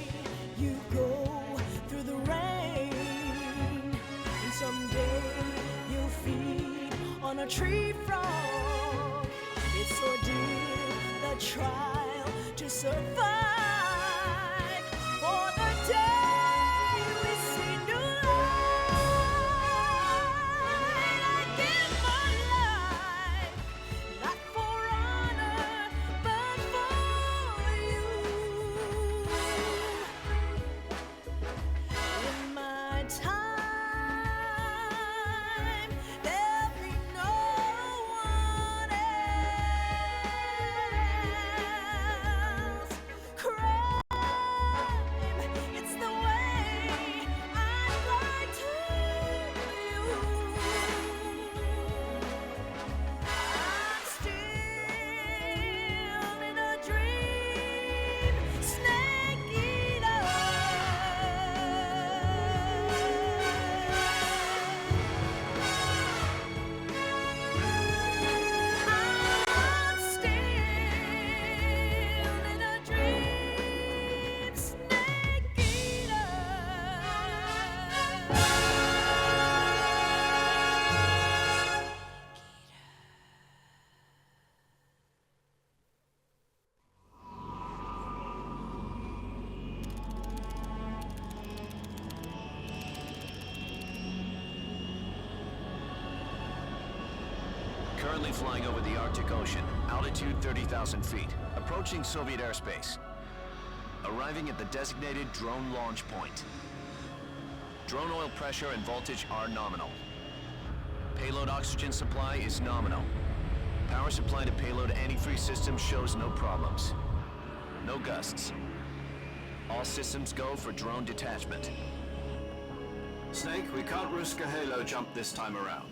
you go through the rain, and someday you'll feed on a tree frog. It's ordeal, the trial to survive for the day we see new light. I give my life, not for honor, but for you. In my time, there'll be no one else. Crime, it's the way I fly to you. I'm still in a dream, snake eater. I'm still in a dream, snake eater.
Currently flying over the Arctic Ocean, altitude 30,000 feet, approaching Soviet airspace. Arriving at the designated drone launch point. Drone oil pressure and voltage are nominal. Payload oxygen supply is nominal. Power supply to payload antifreeze system shows no problems. No gusts. All systems go for drone detachment.
Snake, we can't risk a halo jump this time around.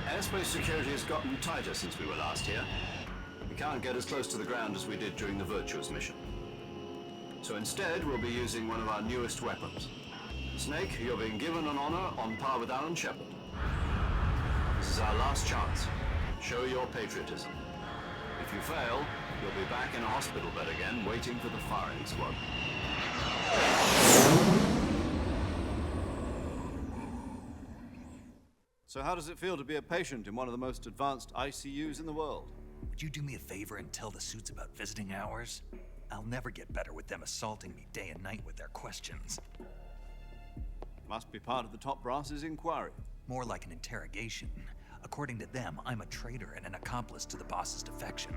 Airspace security has gotten tighter since we were last here. We can't get as close to the ground as we did during the Virtuous mission. So instead, we'll be using one of our newest weapons. Snake, you're being given an honor on par with Alan Shepard. This is our last chance. Show your patriotism. If you fail, you'll be back in a hospital bed again, waiting for the firing squad. So how does it feel to be a patient in one of the most advanced ICUs in the world?
Would you do me a favor and tell the suits about visiting hours? I'll never get better with them assaulting me day and night with their questions.
Must be part of the top brass's inquiry.
More like an interrogation. According to them, I'm a traitor and an accomplice to the boss's defection.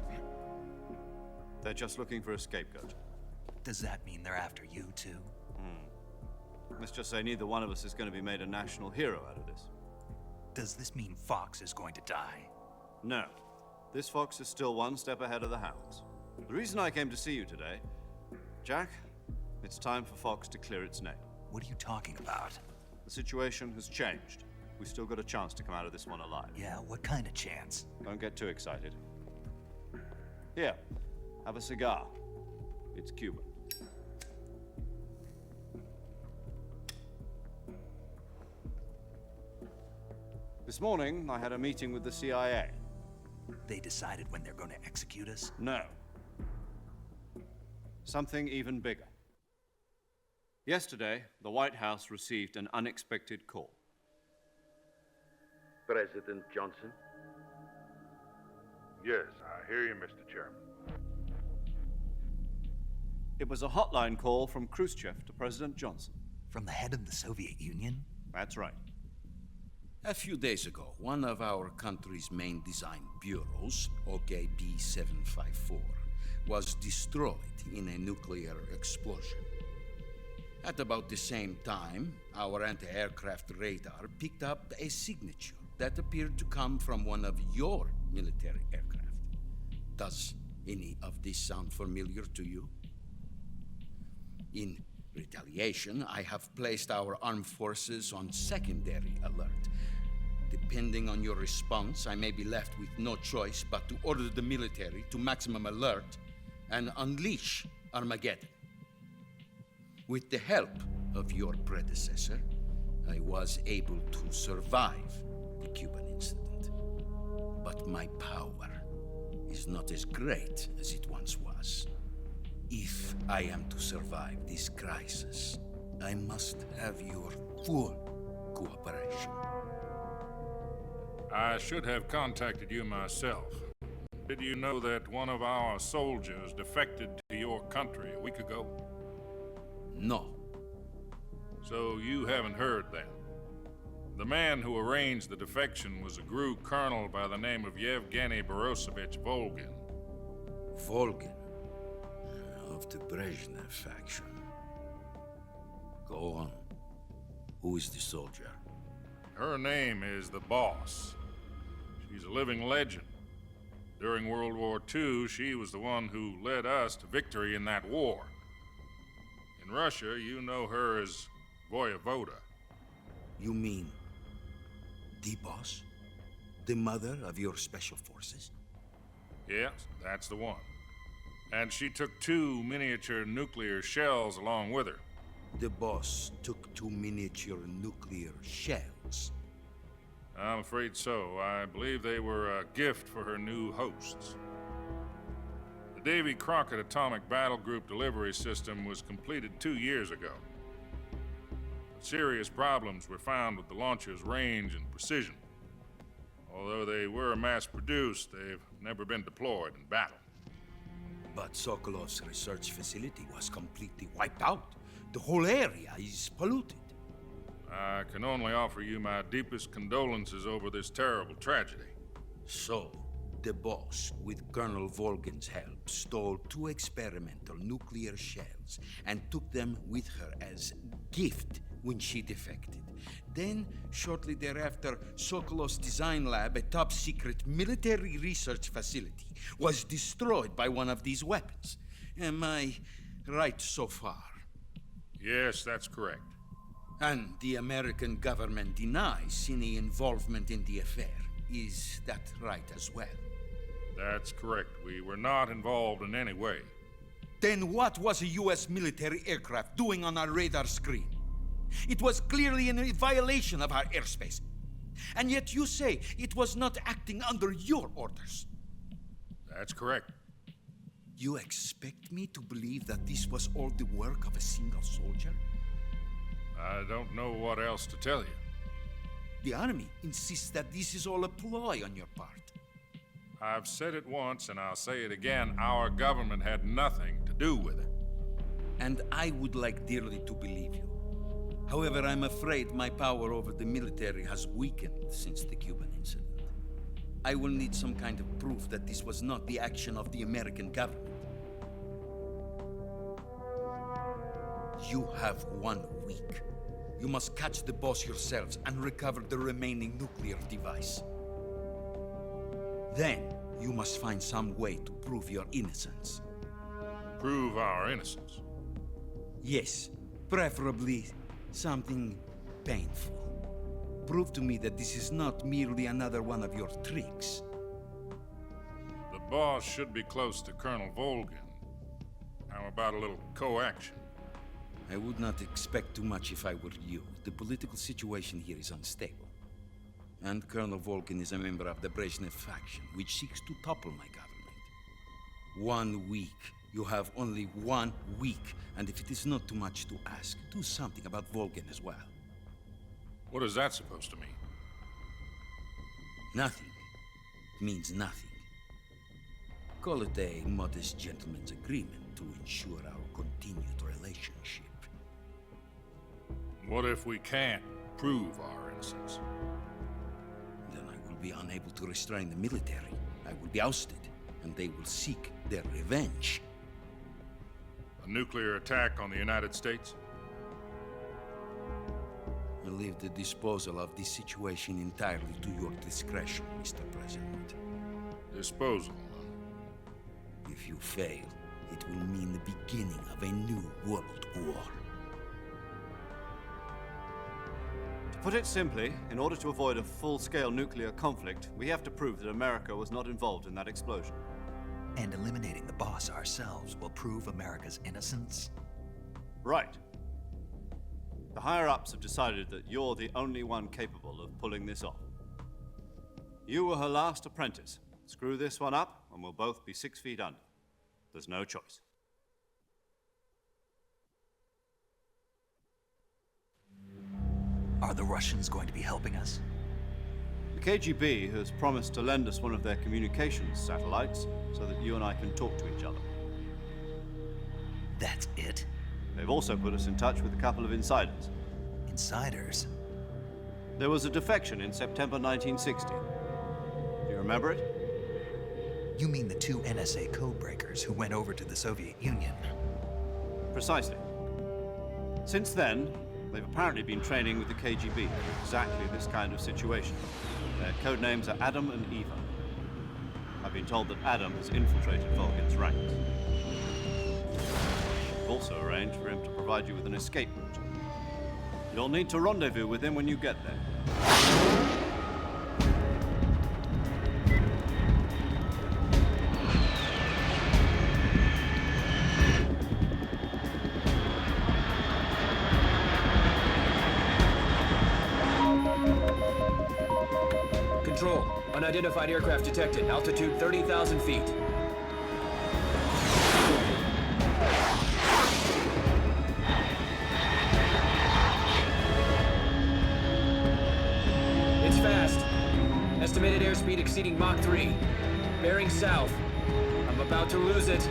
They're just looking for a scapegoat.
Does that mean they're after you, too?
Let's just say neither one of us is going to be made a national hero out of this.
Does this mean Fox is going to die?
No. This fox is still one step ahead of the hounds. The reason I came to see you today, Jack, it's time for Fox to clear its name.
What are you talking about?
The situation has changed. We've still got a chance to come out of this one alive.
Yeah, what kind of chance?
Don't get too excited. Here, have a cigar. It's Cuban. This morning, I had a meeting with the CIA.
They decided when they're going to execute us?
No. Something even bigger. Yesterday, the White House received an unexpected call.
President Johnson?
Yes, I hear you, Mr. Chairman.
It was a hotline call from Khrushchev to President Johnson.
From the head of the Soviet Union?
That's right.
A few days ago, one of our country's main design bureaus, OKB-754, was destroyed in a nuclear explosion. At about the same time, our anti-aircraft radar picked up a signature that appeared to come from one of your military aircraft. Does any of this sound familiar to you? In retaliation, I have placed our armed forces on secondary alert. Depending on your response, I may be left with no choice but to order the military to maximum alert and unleash Armageddon. With the help of your predecessor, I was able to survive the Cuban incident. But my power is not as great as it once was. If I am to survive this crisis, I must have your full cooperation.
I should have contacted you myself. Did you know that one of our soldiers defected to your country a week ago?
No.
So you haven't heard then? The man who arranged the defection was a GRU colonel by the name of Yevgeny Borosovich Volgen.
Volgen? Of the Brezhnev faction. Go on. Who is the soldier?
Her name is the Boss. She's a living legend. During World War II, she was the one who led us to victory in that war. In Russia, you know her as Voyevoda.
You mean the Boss? The mother of your special forces?
Yes, that's the one. And she took 2 miniature nuclear shells along with her.
The Boss took 2 miniature nuclear shells?
I'm afraid so. I believe they were a gift for her new hosts. The Davy Crockett Atomic Battle Group delivery system was completed 2 years ago. But serious problems were found with the launcher's range and precision. Although they were mass-produced, they've never been deployed in battle.
But Sokolov's research facility was completely wiped out. The whole area is polluted.
I can only offer you my deepest condolences over this terrible tragedy.
So, the Boss, with Colonel Volgen's help, stole 2 experimental nuclear shells and took them with her as gift when she defected. Then, shortly thereafter, Sokolov's design lab, a top-secret military research facility, was destroyed by one of these weapons. Am I right so far?
Yes, that's correct.
And the American government denies any involvement in the affair. Is that right as well?
That's correct. We were not involved in any way.
Then what was a U.S. military aircraft doing on our radar screen? It was clearly in violation of our airspace. And yet you say it was not acting under your orders.
That's correct.
You expect me to believe that this was all the work of a single soldier?
I don't know what else to tell you.
The army insists that this is all a ploy on your part.
I've said it once and I'll say it again. Our government had nothing to do with it.
And I would like dearly to believe you. However, I'm afraid my power over the military has weakened since the Cuban incident. I will need some kind of proof that this was not the action of the American government. You have 1 week. You must catch the Boss yourselves and recover the remaining nuclear device. Then, you must find some way to prove your innocence.
Prove our innocence?
Yes, preferably something painful. Prove to me that this is not merely another one of your tricks.
The Boss should be close to Colonel Volgen. How about a little co-action?
I would not expect too much if I were you. The political situation here is unstable. And Colonel Volgen is a member of the Brezhnev faction, which seeks to topple my government. 1 week. You have only 1 week. And if it is not too much to ask, do something about Volgen as well.
What is that supposed to mean?
Nothing means nothing. Call it a modest gentleman's agreement to ensure our continued relationship.
What if we can't prove our innocence?
Then I will be unable to restrain the military. I will be ousted, and they will seek their revenge.
A nuclear attack on the United States?
I leave the disposal of this situation entirely to your discretion, Mr. President.
Disposal?
If you fail, it will mean the beginning of a new world war.
To put it simply, in order to avoid a full-scale nuclear conflict, we have to prove that America was not involved in that explosion.
And eliminating the boss ourselves will prove America's innocence?
Right. The higher-ups have decided that you're the only one capable of pulling this off. You were her last apprentice. Screw this one up, and we'll both be 6 feet under. There's no choice.
Are the Russians going to be helping us?
The KGB has promised to lend us one of their communications satellites so that you and I can talk to each other.
That's it?
They've also put us in touch with a couple of insiders.
Insiders?
There was a defection in September 1960. Do you remember it?
You mean the 2 NSA codebreakers who went over to the Soviet Union?
Precisely. Since then, they've apparently been training with the KGB for exactly this kind of situation. Their code names are Adam and Eva. I've been told that Adam has infiltrated Volgen's ranks. We've also arranged for him to provide you with an escape route. You'll need to rendezvous with him when you get there.
Control. Unidentified aircraft detected. Altitude 30,000 feet. It's fast. Estimated airspeed exceeding Mach 3. Bearing south. I'm about to lose it.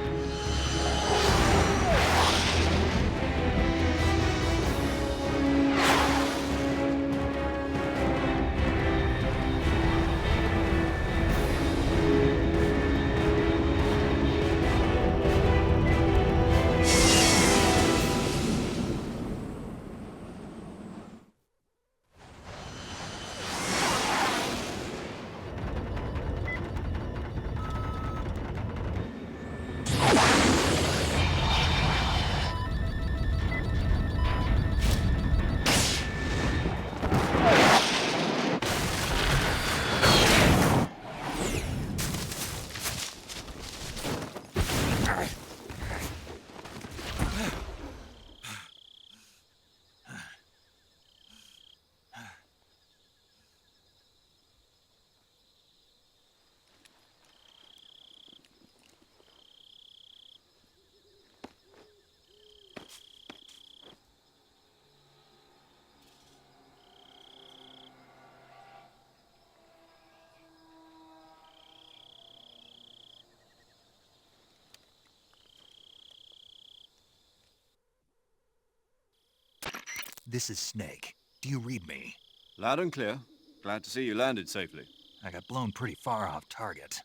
This is Snake. Do you read me?
Loud and clear. Glad to see you landed safely.
I got blown pretty far off target.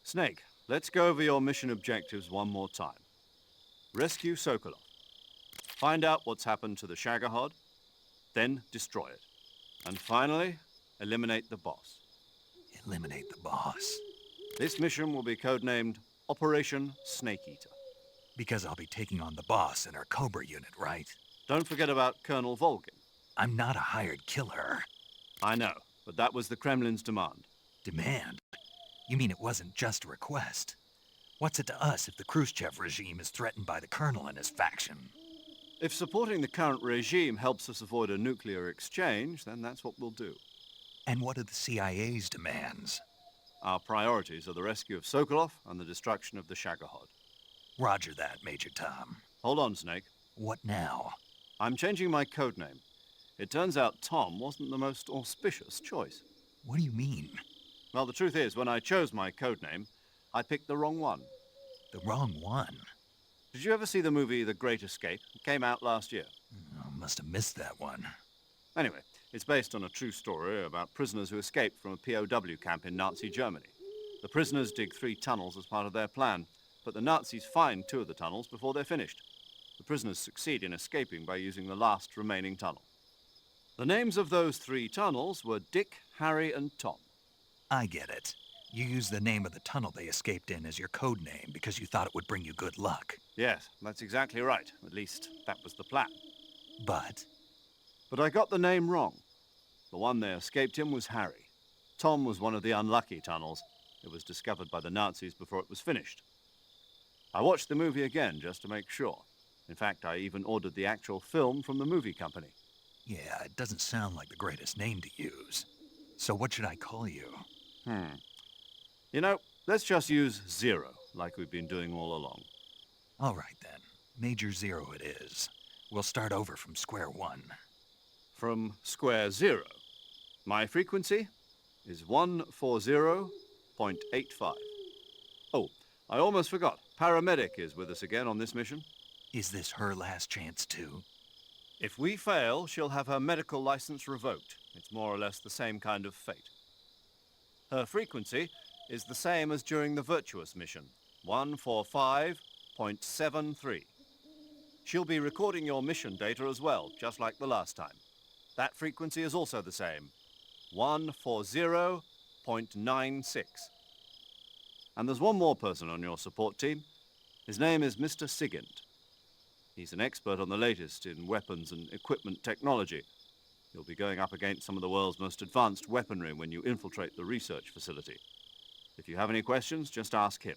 Snake, let's go over your mission objectives one more time. Rescue Sokolov. Find out what's happened to the Shagohod, then destroy it. And finally, eliminate the boss.
Eliminate the boss?
This mission will be codenamed Operation Snake Eater.
Because I'll be taking on the boss in our Cobra unit, right?
Don't forget about Colonel Volgen.
I'm not a hired killer.
I know, but that was the Kremlin's demand.
Demand? You mean it wasn't just a request? What's it to us if the Khrushchev regime is threatened by the Colonel and his faction?
If supporting the current regime helps us avoid a nuclear exchange, then that's what we'll do.
And what are the CIA's demands?
Our priorities are the rescue of Sokolov and the destruction of the Shagohod.
Roger that, Major Tom.
Hold on, Snake.
What now?
I'm changing my codename. It turns out Tom wasn't the most auspicious choice.
What do you mean?
Well, the truth is, when I chose my codename, I picked the wrong one.
The wrong one?
Did you ever see the movie The Great Escape? It came out last year.
Oh, must have missed that one.
Anyway, it's based on a true story about prisoners who escaped from a POW camp in Nazi Germany. The prisoners dig 3 tunnels as part of their plan, but the Nazis find 2 of the tunnels before they're finished. The prisoners succeed in escaping by using the last remaining tunnel. The names of those 3 tunnels were Dick, Harry, and Tom.
I get it. You used the name of the tunnel they escaped in as your code name because you thought it would bring you good luck.
Yes, that's exactly right. At least, that was the plan.
But
I got the name wrong. The one they escaped in was Harry. Tom was one of the unlucky tunnels. It was discovered by the Nazis before it was finished. I watched the movie again just to make sure. In fact, I even ordered the actual film from the movie company.
yeah, it doesn't sound like the greatest name to use. So what should I call you?
You know, let's just use Zero, like we've been doing all along.
All right, then. Major Zero it is. We'll start over from square one.
From square zero. My frequency is 140.85. Oh, I almost forgot. Paramedic is with us again on this mission.
Is this her last chance, too?
If we fail, she'll have her medical license revoked. It's more or less the same kind of fate. Her frequency is the same as during the Virtuous mission, 145.73. She'll be recording your mission data as well, just like the last time. That frequency is also the same, 140.96. And there's one more person on your support team. His name is Mr. Sigint. He's an expert on the latest in weapons and equipment technology. You'll be going up against some of the world's most advanced weaponry when you infiltrate the research facility. If you have any questions, just ask him.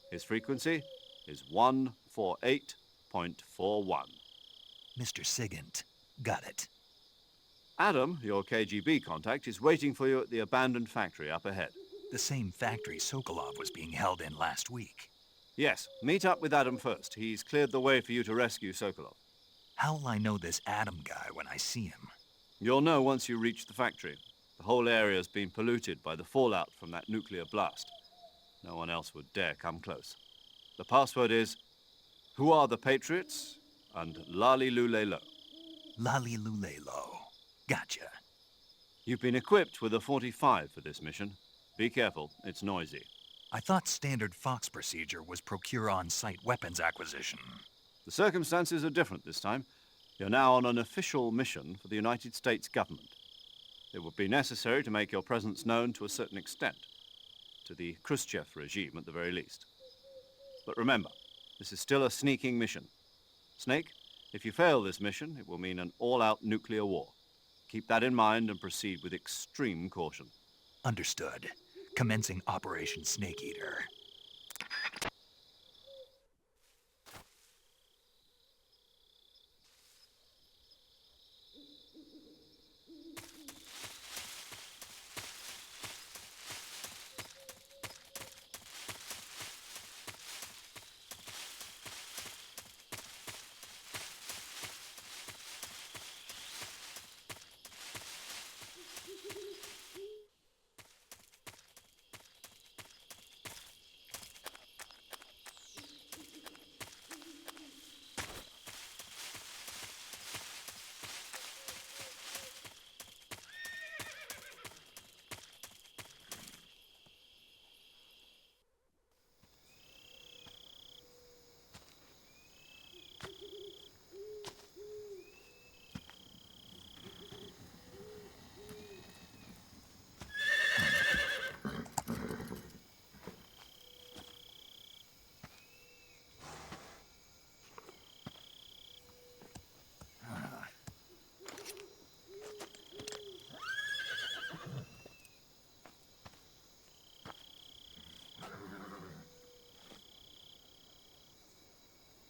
His frequency is 148.41.
Mr. Sigint. Got it.
Adam, your KGB contact, is waiting for you at the abandoned factory up ahead.
The same factory Sokolov was being held in last week.
Yes, meet up with Adam first. He's cleared the way for you to rescue Sokolov.
How will I know this Adam guy when I see him?
You'll know once you reach the factory. The whole area's been polluted by the fallout from that nuclear blast. No one else would dare come close. The password is, "Who are the Patriots?" and Lali Lule Lo.
Lali Lule Lo. Gotcha.
You've been equipped with a 45 for this mission. Be careful, it's noisy.
I thought standard Fox procedure was procure on-site weapons acquisition.
The circumstances are different this time. You're now on an official mission for the United States government. It would be necessary to make your presence known to a certain extent, to the Khrushchev regime at the very least. But remember, this is still a sneaking mission. Snake, if you fail this mission, it will mean an all-out nuclear war. Keep that in mind and proceed with extreme caution.
Understood. Commencing Operation Snake Eater.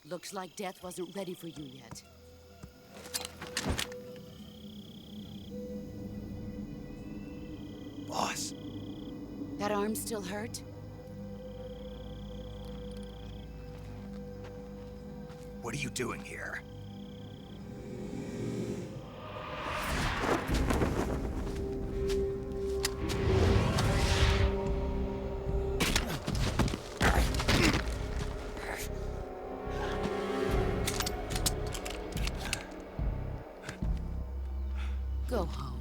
Looks like death wasn't ready for you yet.
Boss.
That arm still hurt?
What are you doing here?
Go home.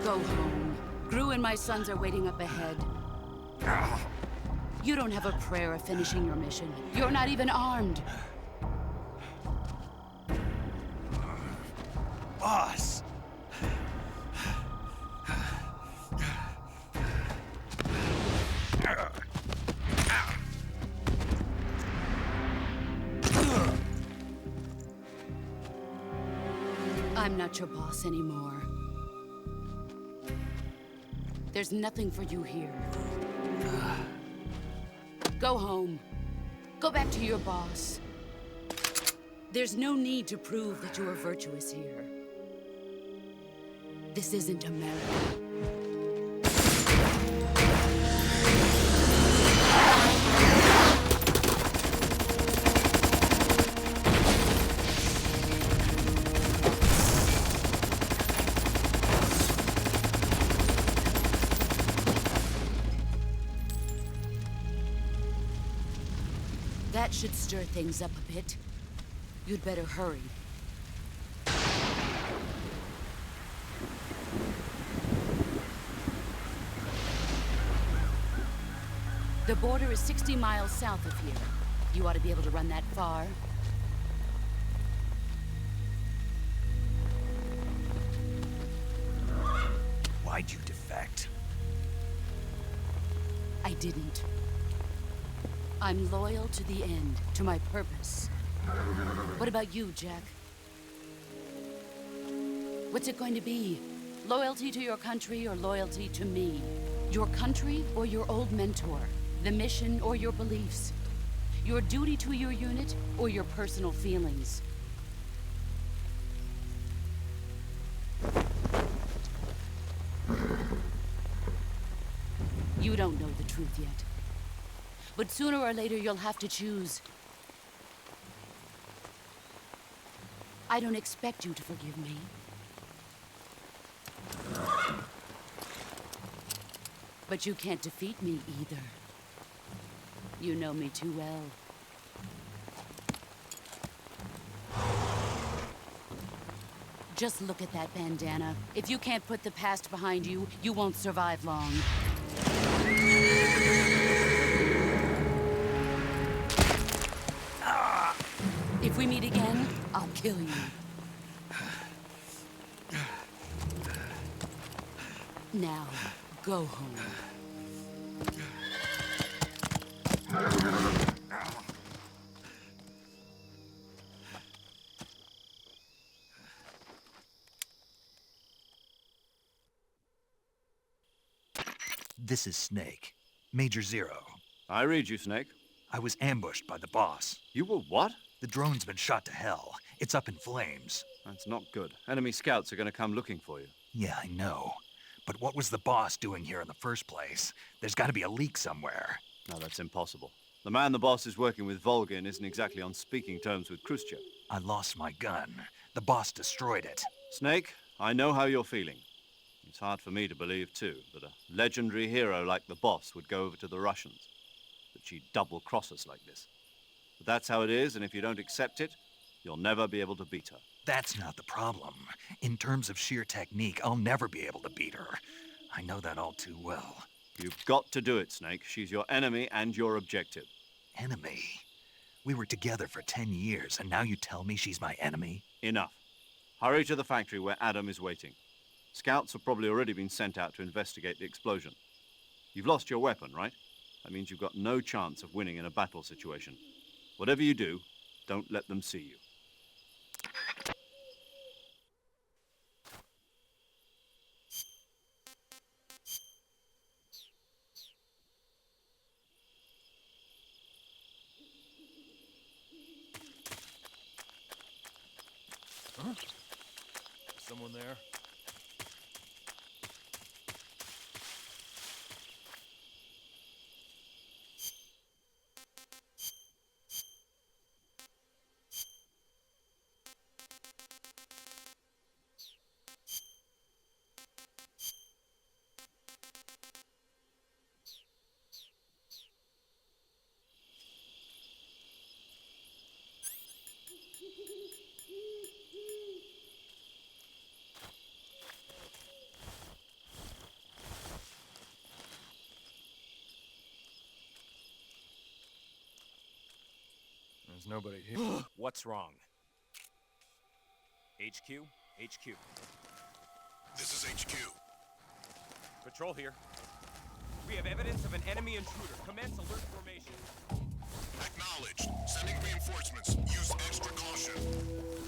Go home. Gru and my sons are waiting up ahead. You don't have a prayer of finishing your mission. You're not even armed.
Boss!
I'm not your boss anymore. There's nothing for you here. Go home. Go back to your boss. There's no need to prove that you are virtuous here. This isn't America. That should stir things up a bit. You'd better hurry. The border is 60 miles south of here. You ought to be able to run that far.
Why'd you defect?
I didn't. I'm loyal to the end, to my purpose. What about you, Jack? What's it going to be? Loyalty to your country or loyalty to me? Your country or your old mentor? The mission or your beliefs? Your duty to your unit or your personal feelings? You don't know the truth yet. But sooner or later, you'll have to choose. I don't expect you to forgive me. But you can't defeat me either. You know me too well. Just look at that bandana. If you can't put the past behind you, you won't survive long. If we meet again, I'll kill you. Now, go home.
This is Snake. Major Zero.
I read you, Snake.
I was ambushed by the boss.
You were what?
The drone's been shot to hell. It's up in flames.
That's not good. Enemy scouts are going to come looking for you.
Yeah, I know. But what was the boss doing here in the first place? There's got to be a leak somewhere.
No, that's impossible. The man the boss is working with, Volgen, isn't exactly on speaking terms with Khrushchev.
I lost my gun. The boss destroyed it.
Snake, I know how you're feeling. It's hard for me to believe, too, that a legendary hero like the boss would go over to the Russians. That she'd double-cross us like this. But that's how it is, and if you don't accept it, you'll never be able to beat her.
That's not the problem. In terms of sheer technique, I'll never be able to beat her. I know that all too well.
You've got to do it, Snake. She's your enemy and your objective.
Enemy? We were together for 10 years, and now you tell me she's my enemy?
Enough. Hurry to the factory where Adam is waiting. Scouts have probably already been sent out to investigate the explosion. You've lost your weapon, right? That means you've got no chance of winning in a battle situation. Whatever you do, don't let them see you.
Huh? Someone there? There's nobody here.
What's wrong? HQ? HQ.
This is HQ.
Patrol here. We have evidence of an enemy intruder. Commence alert formation.
Acknowledged. Sending reinforcements. Use extra caution.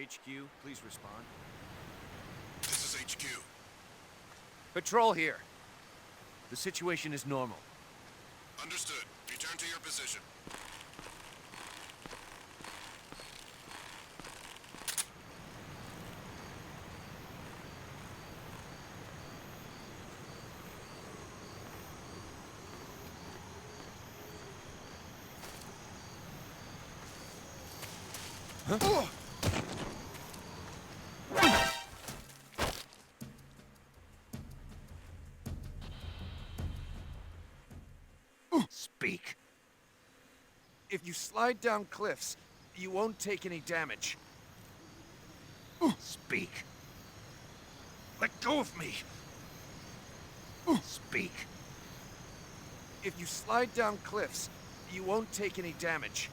HQ, please respond.
This is HQ.
Patrol here. The situation is normal.
Understood. Return to your position.
Huh? Speak.
If you slide down cliffs, you won't take any damage.
Speak. Let go of me. Speak.
If you slide down cliffs, you won't take any damage.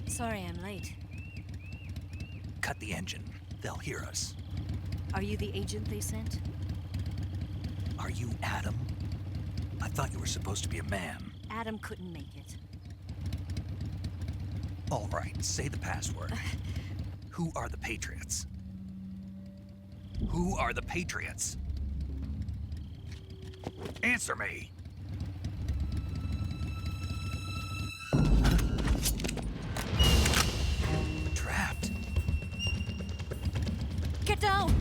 Sorry I'm late.
Cut the engine. They'll hear us.
Are you the agent they sent?
Are you Adam? I thought you were supposed to be a man.
Adam couldn't make it.
All right, say the password. Who are the Patriots? Who are the Patriots? Answer me! Trapped.
Get down!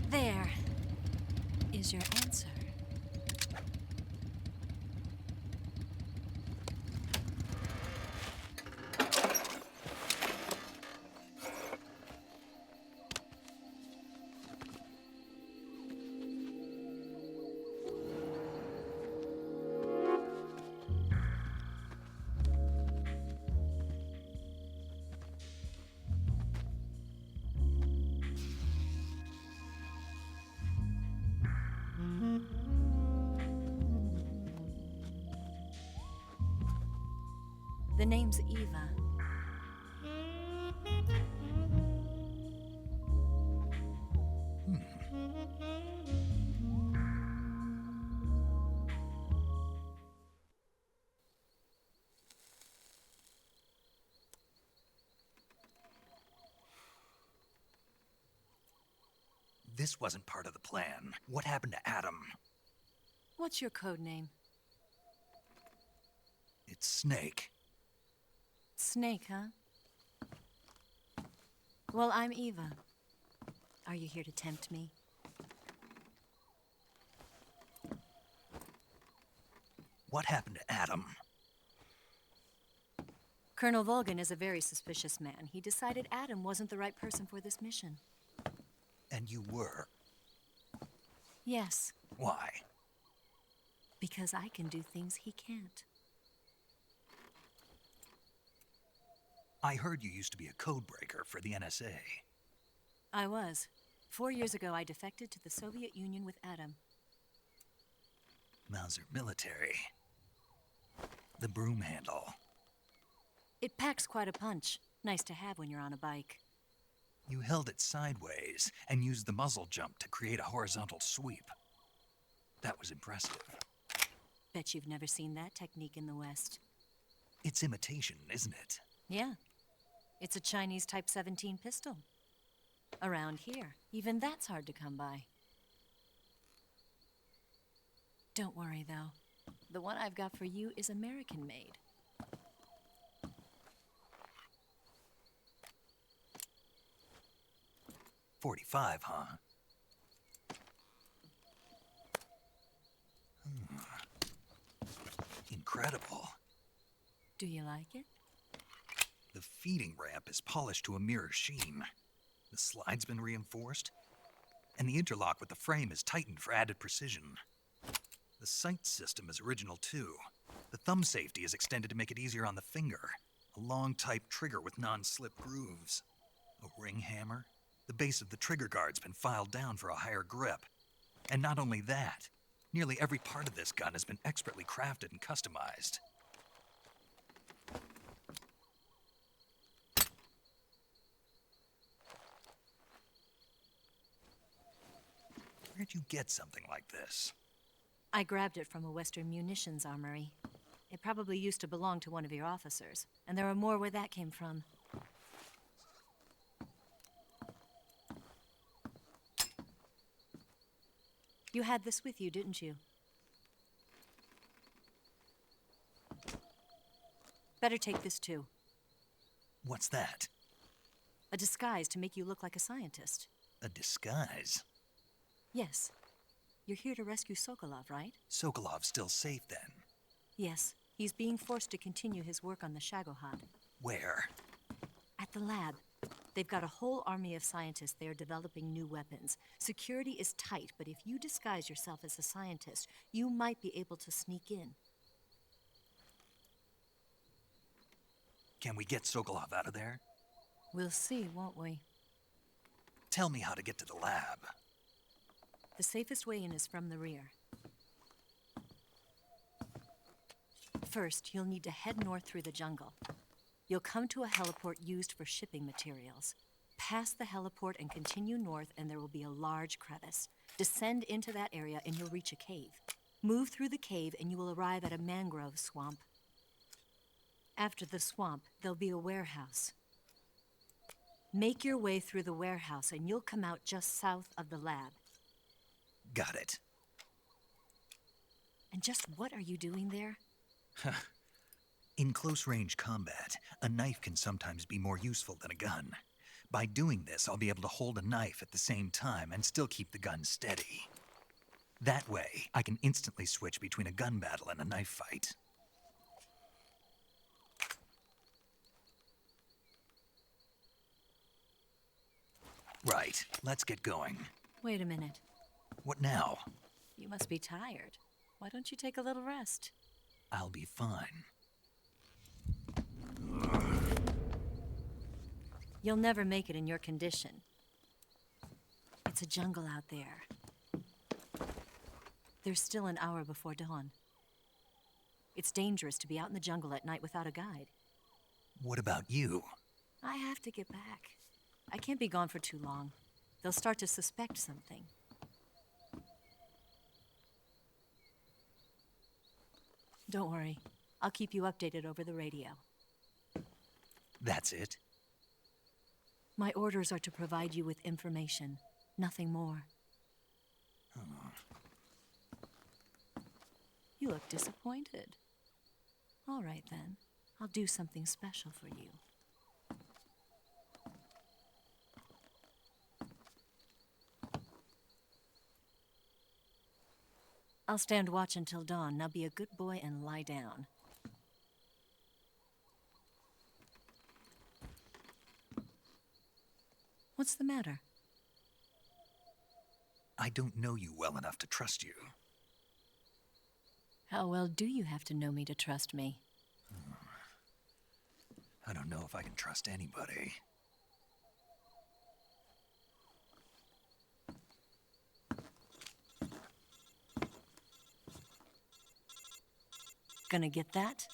There is your answer. The name's Eva.
This wasn't part of the plan. What happened to Adam?
What's your code name?
It's Snake.
Snake, huh? Well, I'm Eva. Are you here to tempt me?
What happened to Adam?
Corenel Volgen is a very suspicious man. He decided Adam wasn't the right person for this mission.
And you were?
Yes.
Why?
Because I can do things he can't.
I heard you used to be a codebreaker for the NSA.
I was. 4 years ago, I defected to the Soviet Union with Adam.
Mauser military. The broom handle.
It packs quite a punch. Nice to have when you're on a bike.
You held it sideways and used the muzzle jump to create a horizontal sweep. That was impressive.
Bet you've never seen that technique in the West.
It's imitation, isn't it?
Yeah. It's a Chinese Type 17 pistol. Around here, even that's hard to come by. Don't worry, though. The one I've got for you is American-made.
.45, huh? Incredible.
Do you like it?
The feeding ramp is polished to a mirror sheen. The slide's been reinforced, and the interlock with the frame is tightened for added precision. The sight system is original too. The thumb safety is extended to make it easier on the finger. A long type trigger with non-slip grooves. A ring hammer. The base of the trigger guard's been filed down for a higher grip. And not only that, nearly every part of this gun has been expertly crafted and customized. Where'd you get something like this?
I grabbed it from a Western munitions armory. It probably used to belong to one of your officers, and there are more where that came from. You had this with you, didn't you? Better take this too.
What's that?
A disguise to make you look like a scientist.
A disguise?
Yes. You're here to rescue Sokolov, right?
Sokolov's still safe then.
Yes. He's being forced to continue his work on the Shagohod.
Where?
At the lab. They've got a whole army of scientists there developing new weapons. Security is tight, but if you disguise yourself as a scientist, you might be able to sneak in.
Can we get Sokolov out of there?
We'll see, won't we?
Tell me how to get to the lab.
The safest way in is from the rear. First, you'll need to head north through the jungle. You'll come to a heliport used for shipping materials. Pass the heliport and continue north, and there will be a large crevice. Descend into that area, and you'll reach a cave. Move through the cave, and you will arrive at a mangrove swamp. After the swamp, there'll be a warehouse. Make your way through the warehouse, and you'll come out just south of the lab.
Got it.
And just what are you doing there?
In close-range combat, a knife can sometimes be more useful than a gun. By doing this, I'll be able to hold a knife at the same time and still keep the gun steady. That way, I can instantly switch between a gun battle and a knife fight. Right, let's get going.
Wait a minute.
What now?
You must be tired. Why don't you take a little rest?
I'll be fine.
You'll never make it in your condition. It's a jungle out there. There's still an hour before dawn. It's dangerous to be out in the jungle at night without a guide.
What about you?
I have to get back. I can't be gone for too long. They'll start to suspect something. Don't worry. I'll keep you updated over the radio.
That's it?
My orders are to provide you with information, nothing more. You look disappointed. All right, then. I'll do something special for you. I'll stand watch until dawn. Now be a good boy and lie down. What's the matter?
I don't know you well enough to trust you.
How well do you have to know me to trust me?
I don't know if I can trust anybody.
Gonna get that?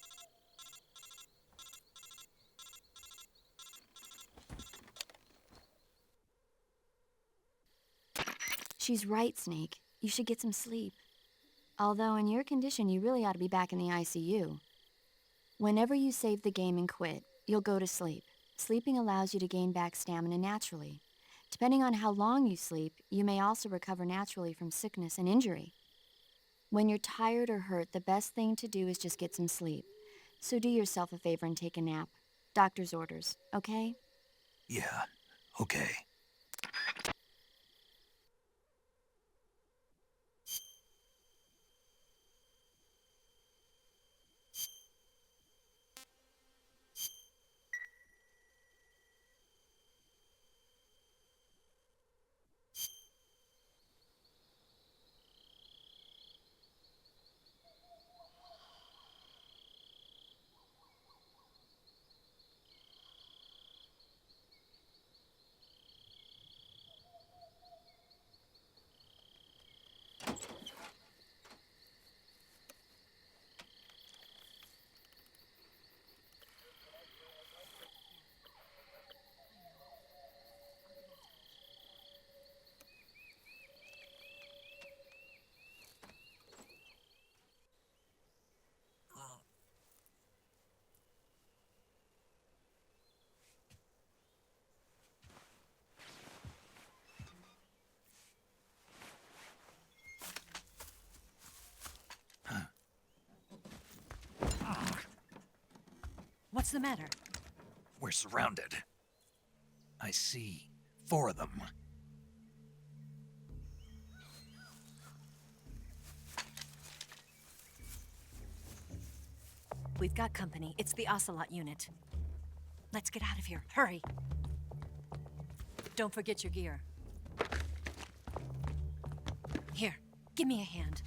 She's right, Snake. You should get some sleep. Although in your condition, you really ought to be back in the ICU. Whenever you save the game and quit, you'll go to sleep. Sleeping allows you to gain back stamina naturally. Depending on how long you sleep, you may also recover naturally from sickness and injury. When you're tired or hurt, the best thing to do is just get some sleep. So do yourself a favor and take a nap. Doctor's orders, okay?
Yeah, okay.
What's the matter?
We're surrounded. I see 4 of them.
we've got company. It's the Ocelot unit. Let's get out of here. Hurry! Don't forget your gear. Here, give me a hand.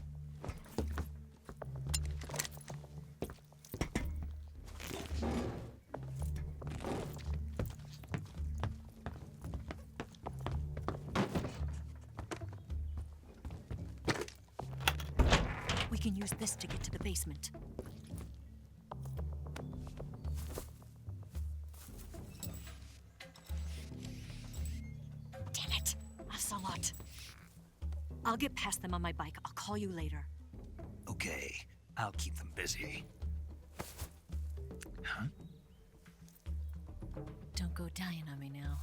We can use this to get to the basement. Damn it! Ocelot. I'll get past them on my bike. I'll call you later.
Okay, I'll keep them busy. Huh?
Don't go dying on me now.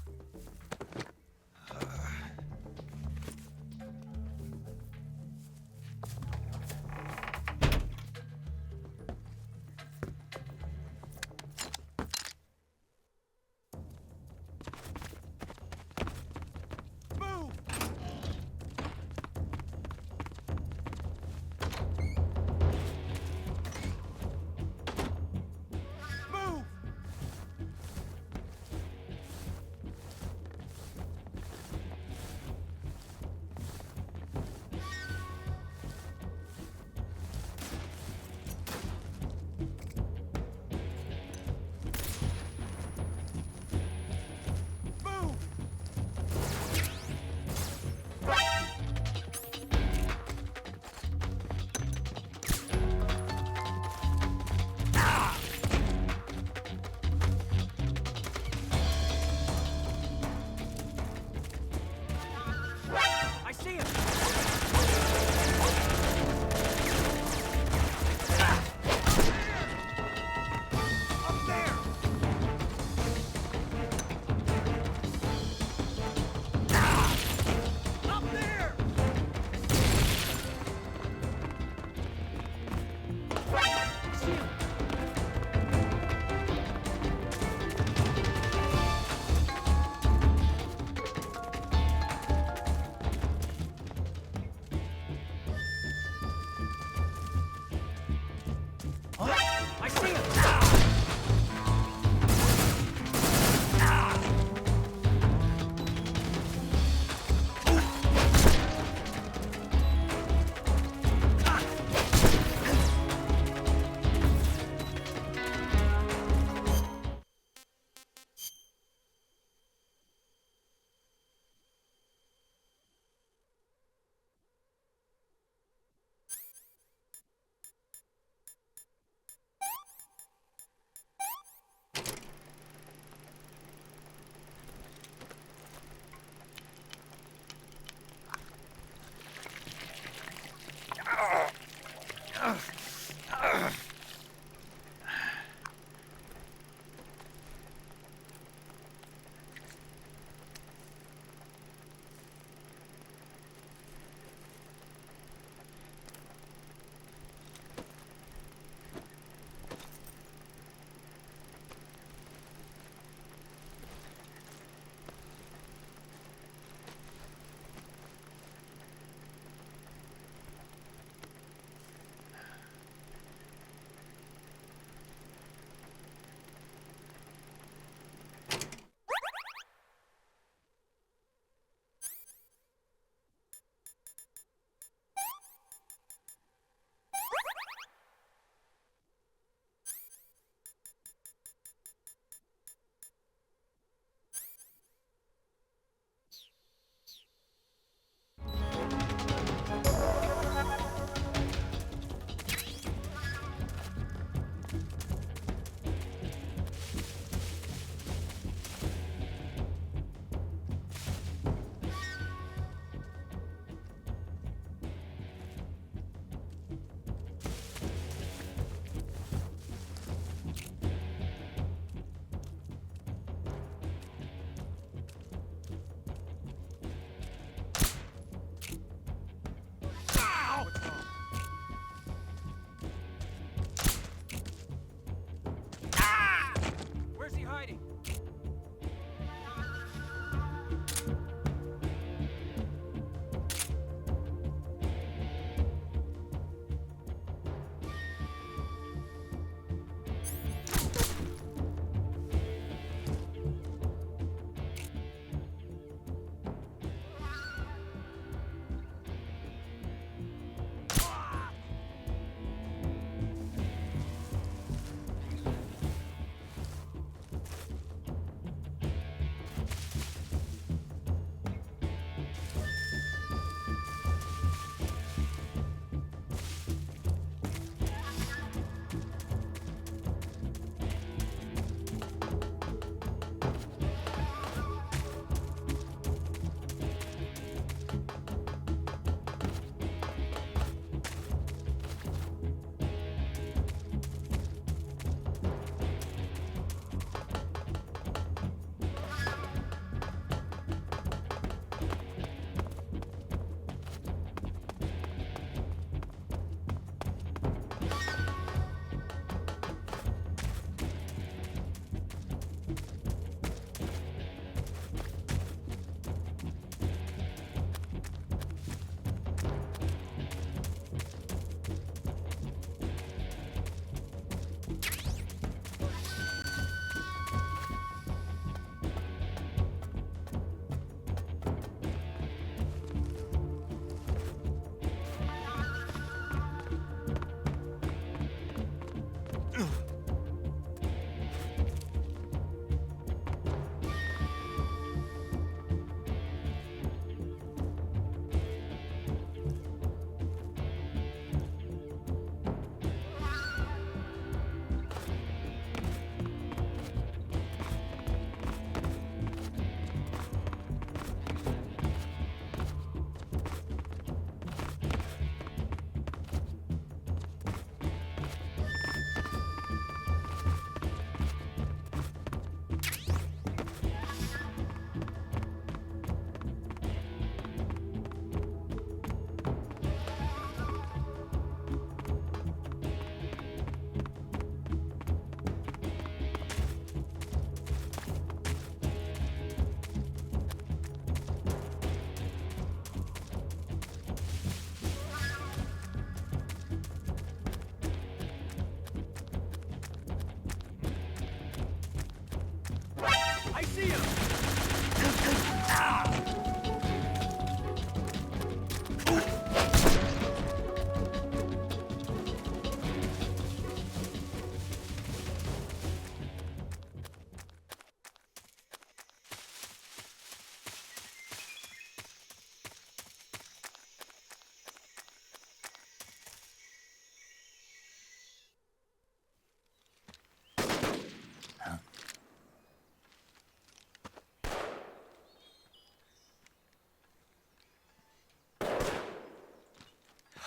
see him!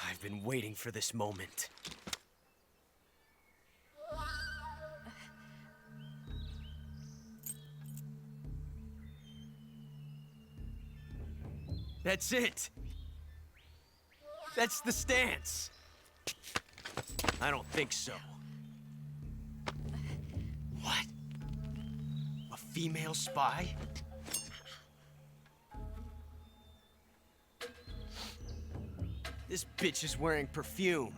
I've been waiting for this moment. That's it! That's the stance! I don't think so. What? A female spy? This bitch is wearing perfume.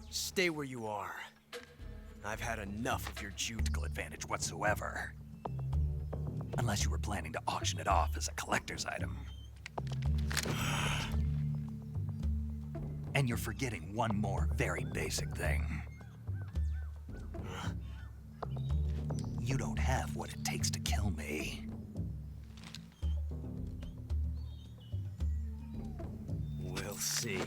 Stay where you are. I've had enough of your
Judical advantage whatsoever. Unless you were planning to auction it off as a collector's item. And you're forgetting one more very basic thing. You don't have what it takes to kill me.
We'll see.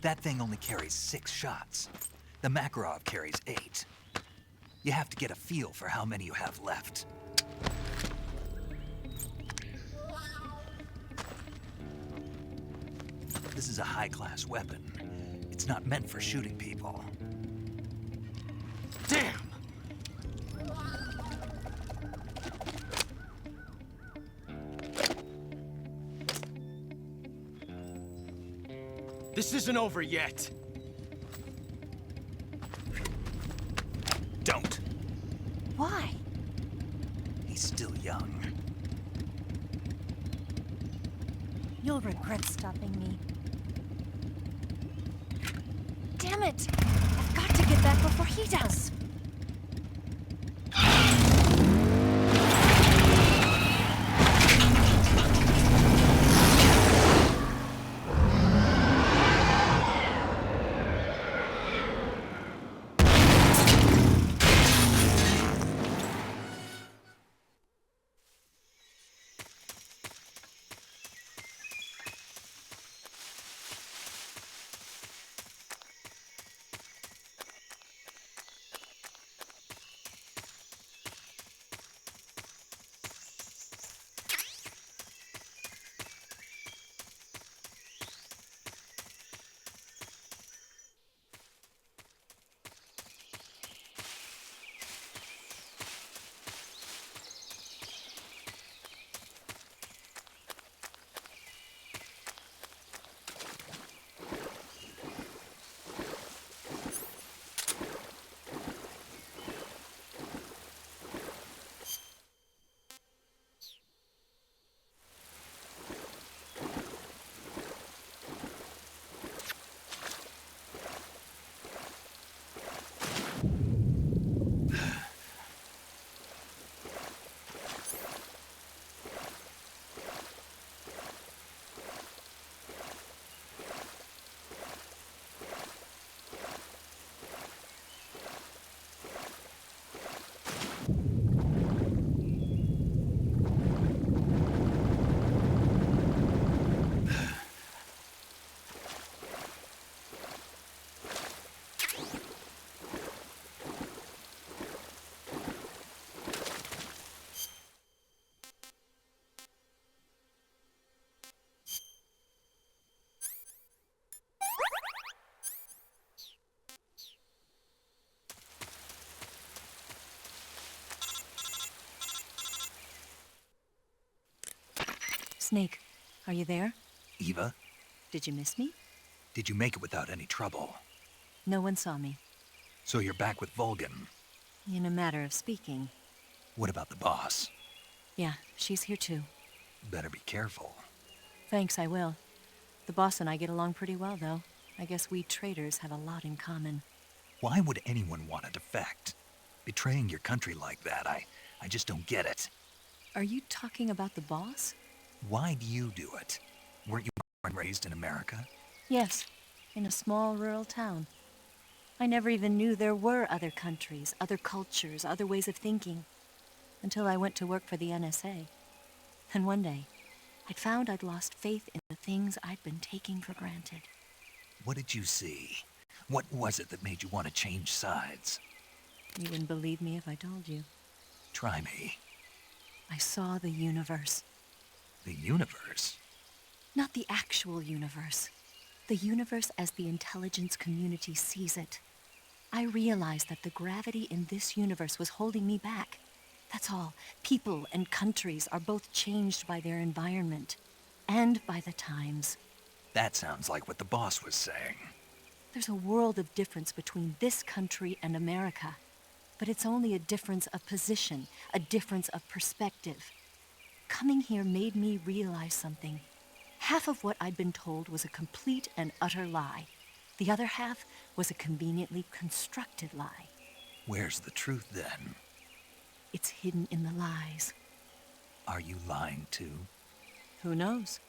That thing only carries 6 shots. The Makarov carries 8. You have to get a feel for how many you have left. This is a high-class weapon. It's not meant for shooting people.
Damn! This isn't over yet.
Don't.
Why?
He's still young.
You'll regret stopping me. Damn it! I've got to get back before he does. Snake, are you there?
Eva,
Did you miss me?
did you make it without any trouble?
No one saw me.
So you're back with Volgen.
In a matter of speaking.
What about the boss?
Yeah, she's here too.
Better be careful.
Thanks, I will. The boss and I get along pretty well, though. I guess we traitors have a lot in common.
Why would anyone want to defect? Betraying your country like that, I just don't get it.
Are you talking about the boss?
Why do you do it? Weren't you born and raised in America?
Yes, in a small rural town. I never even knew there were other countries, other cultures, other ways of thinking, until I went to work for the NSA. And one day, I'd found I'd lost faith in the things I'd been taking for granted.
What did you see? What was it that made you want to change sides?
You wouldn't believe me if I told you.
Try me.
I saw the universe.
The universe?
Not the actual universe. The universe as the intelligence community sees it. I realized that the gravity in this universe was holding me back. That's all. People and countries are both changed by their environment and by the times.
That sounds like what the boss was saying.
There's a world of difference between this country and America. But it's only a difference of position, a difference of perspective. Coming here made me realize something. Half of what I'd been told was a complete and utter lie. The other half was a conveniently constructed lie.
Where's the truth, then?
It's hidden in the lies.
Are you lying, too?
Who knows?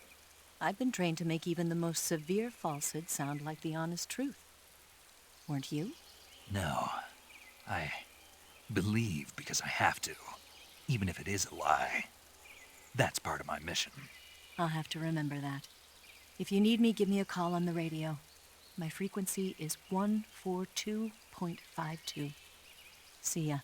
I've been trained to make even the most severe falsehood sound like the honest truth. Weren't you?
No. I believe because I have to, even if it is a lie. That's part of my mission.
I'll have to remember that. If you need me, give me a call on the radio. My frequency is 142.52. See ya.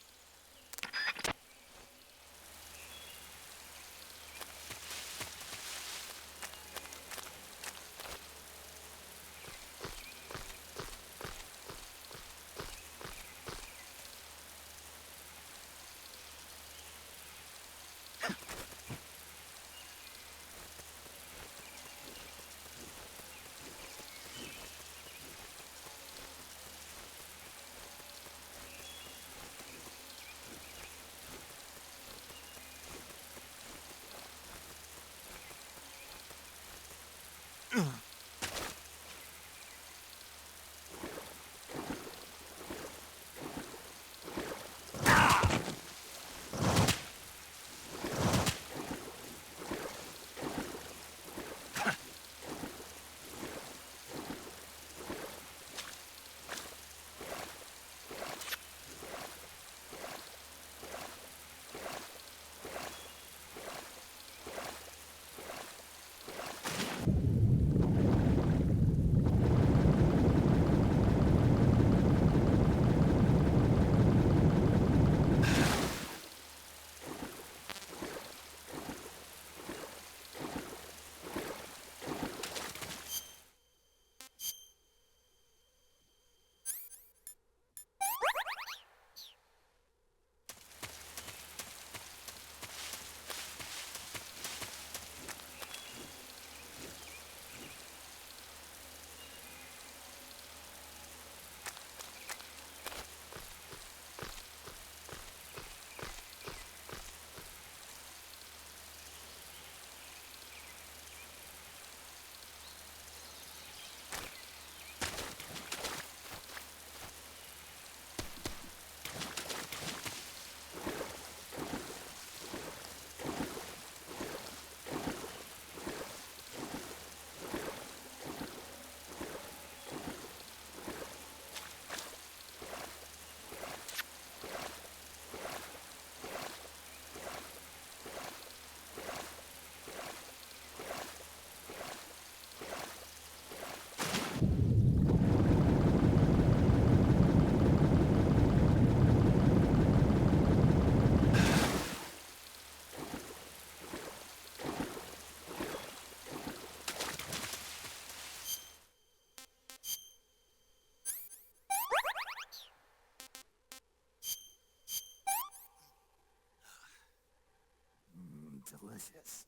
Delicious.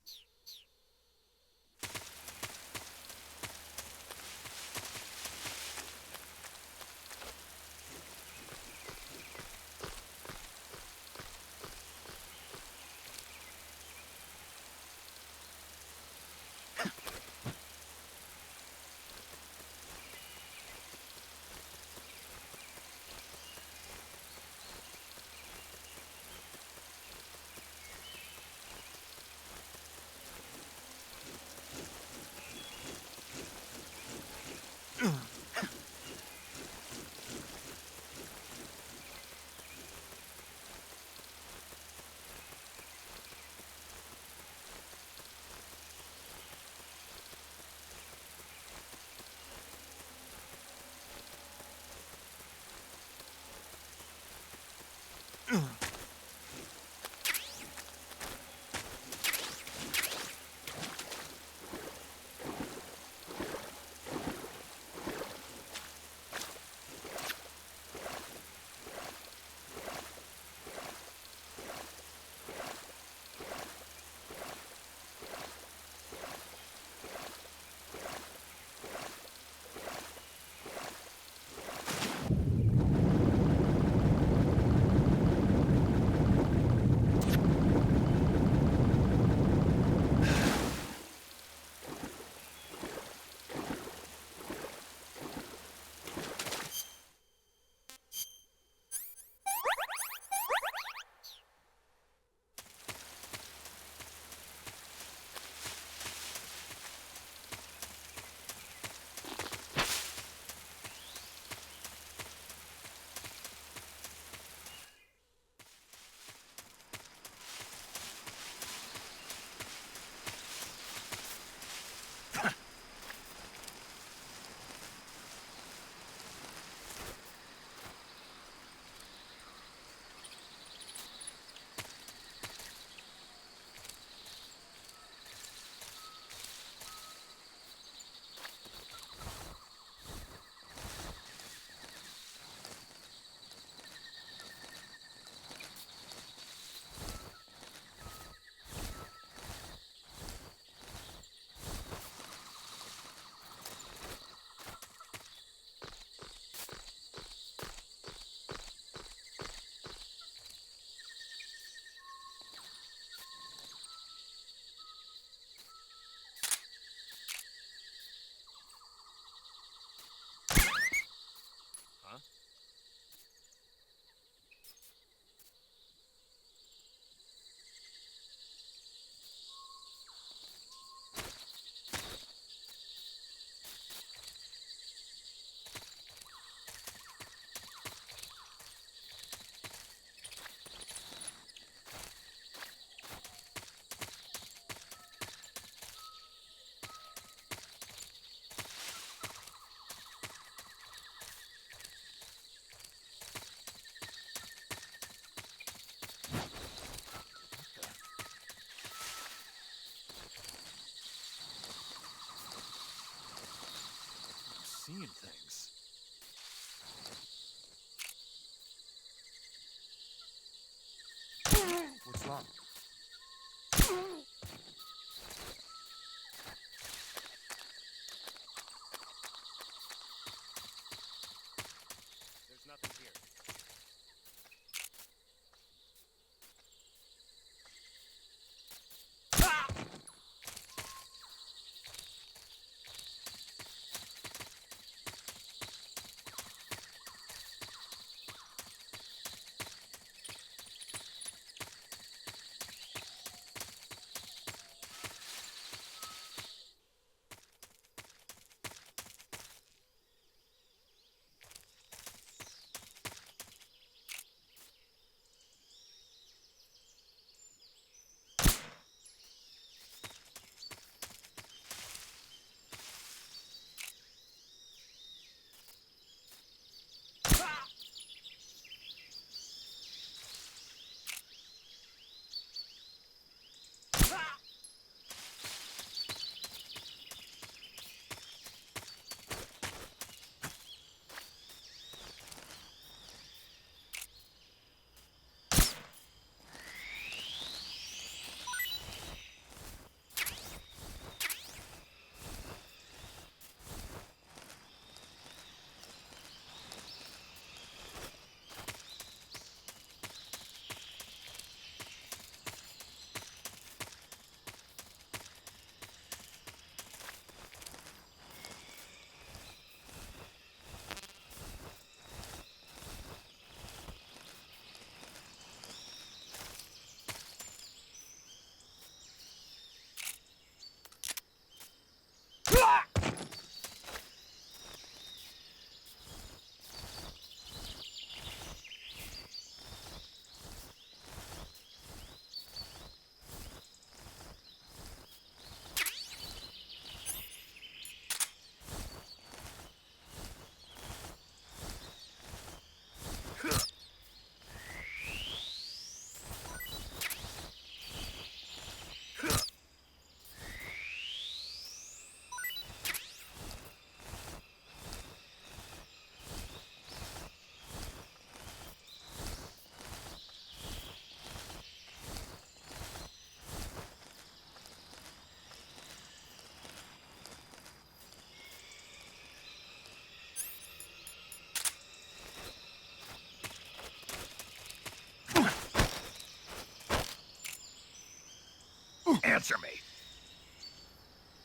Answer me.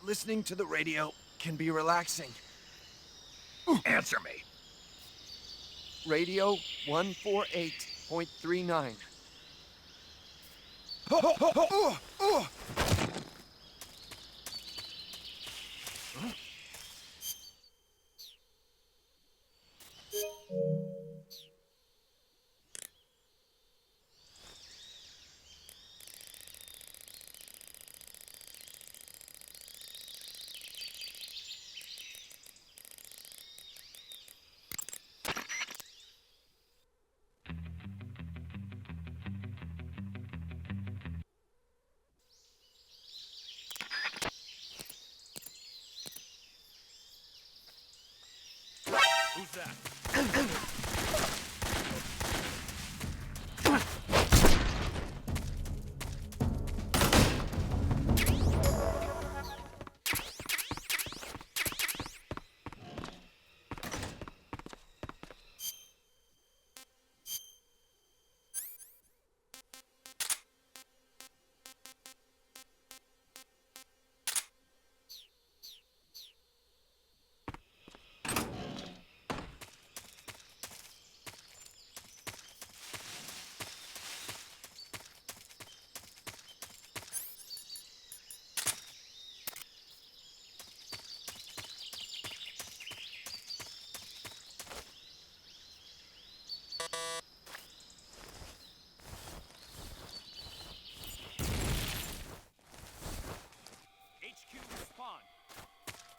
Listening to the radio can be relaxing.
Answer me.
Radio 148.39.
Who's that?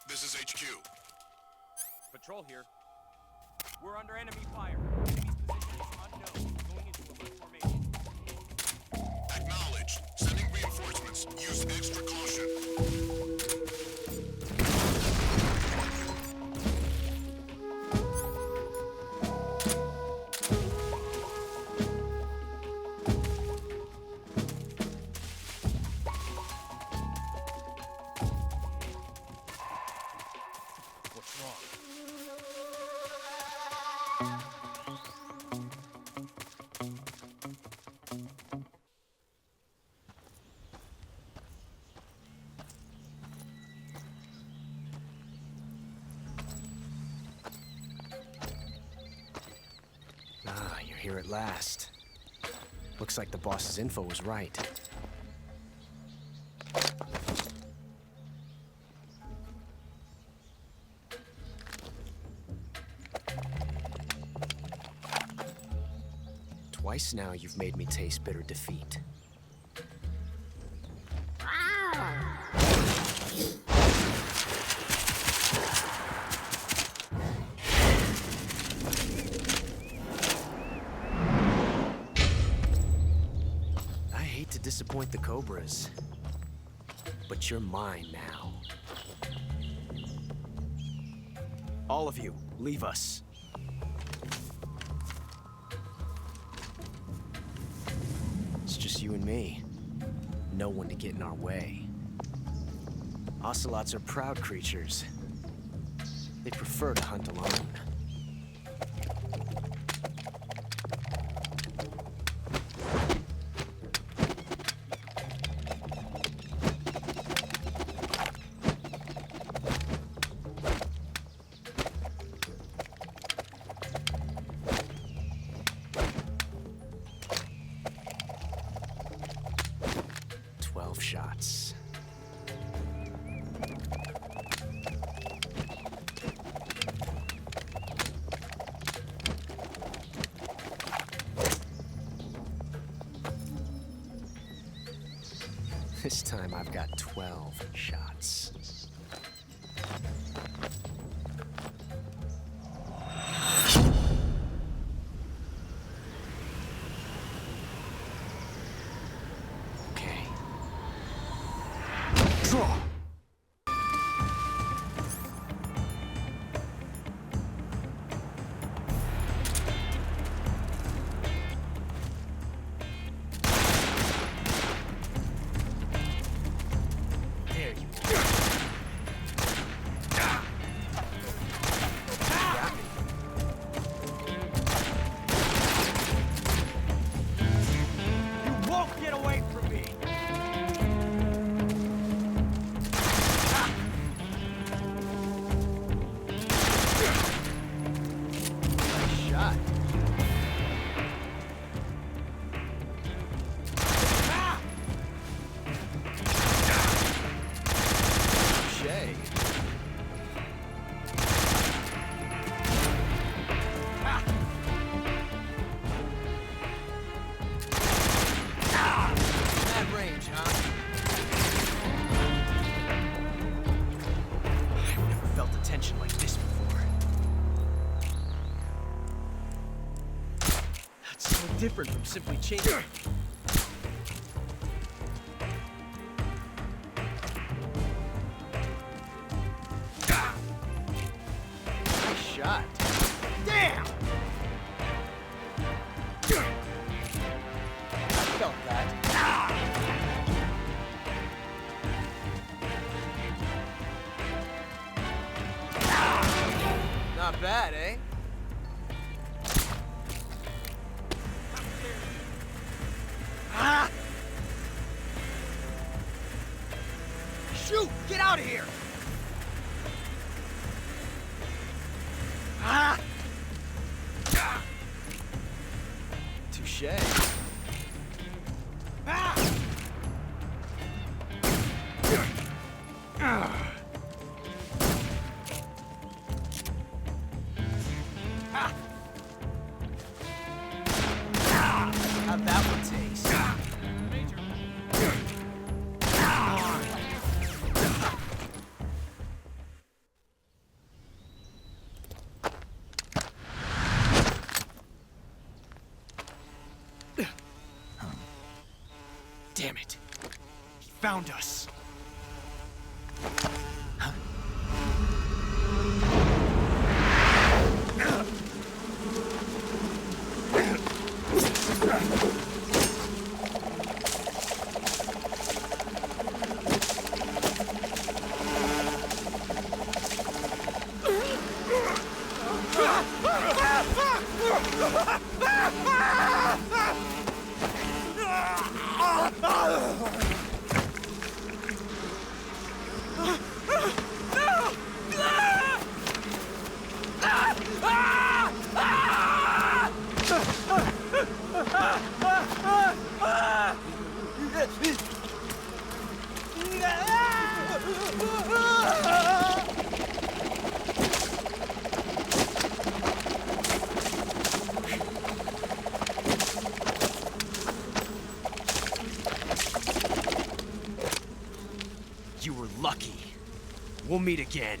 This is HQ.
Patrol here. We're under enemy fire. Enemy's position is unknown. Going into alert formation.
Acknowledged. Sending reinforcements. Use extra caution.
Ah, you're here at last. Looks like the boss's info was right. Twice now you've made me taste bitter defeat. I hate to disappoint the Cobras, but you're mine now. All of you, leave us. It's just you and me. No one to get in our way. Ocelots are proud creatures. They prefer to hunt alone. Shots. This time I've got 12 shots.
There you go. so different from simply changing. Nice shot. Damn! I felt that. Not bad, eh? Ah! Shoot! Get out of here! Ah! Touché. Ah! Ah! How'd that one taste? Damn it. He found us. You were lucky. We'll meet again.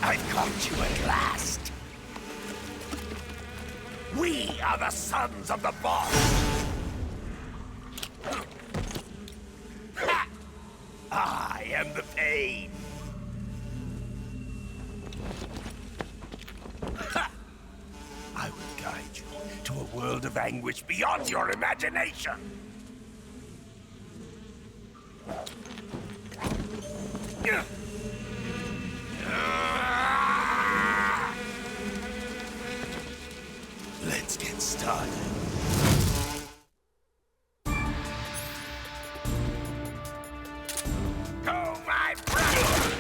I've caught you at last. We are the sons of the boss. I am the pain. I will guide you to a world of anguish beyond your imagination. Let's get started. Go, my brother!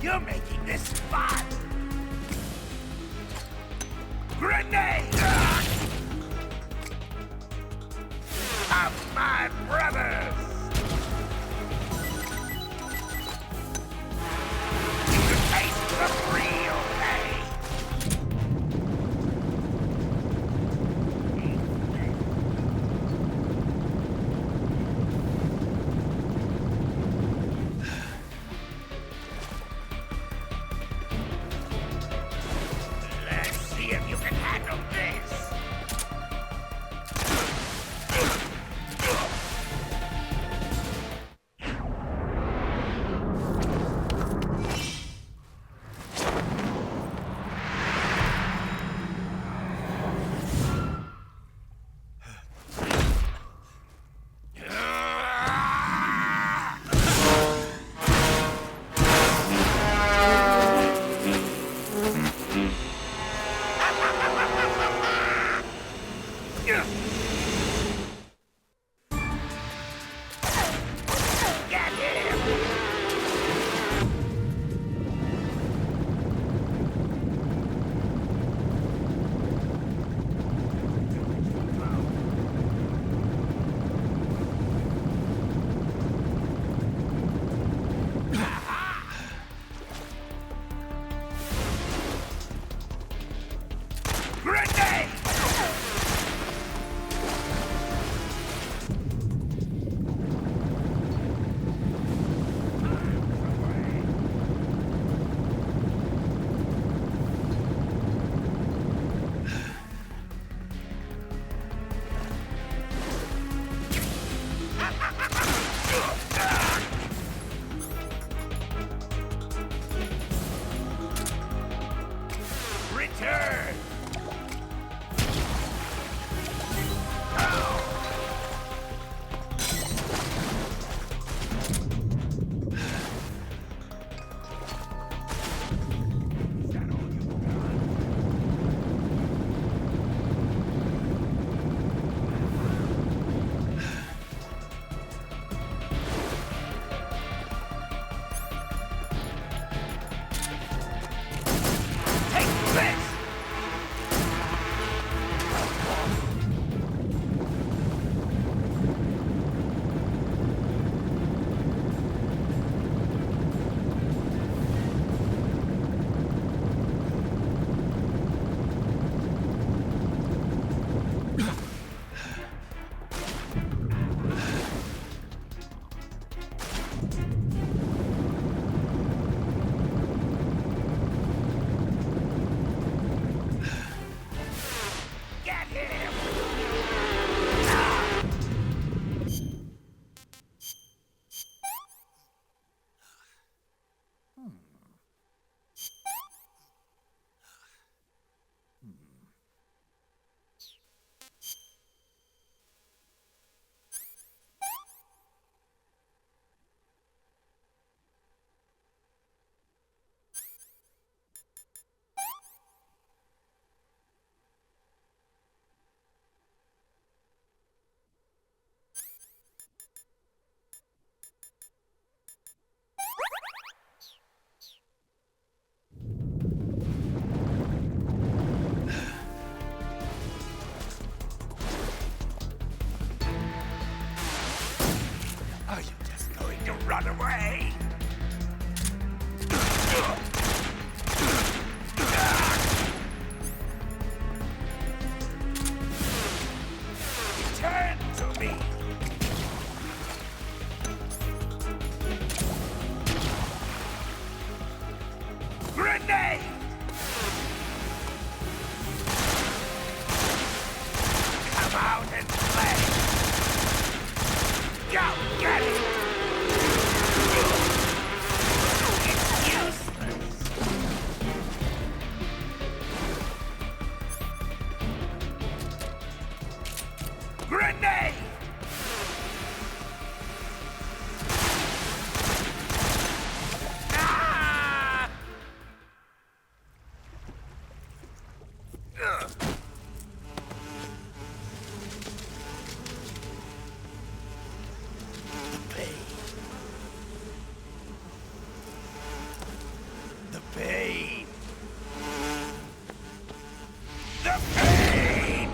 You're making this fun! Grenade! Of my brothers! You taste the real pain! Let's see if you can handle this! Get him! Grenade! Return! Take this! The pain. The pain. The pain.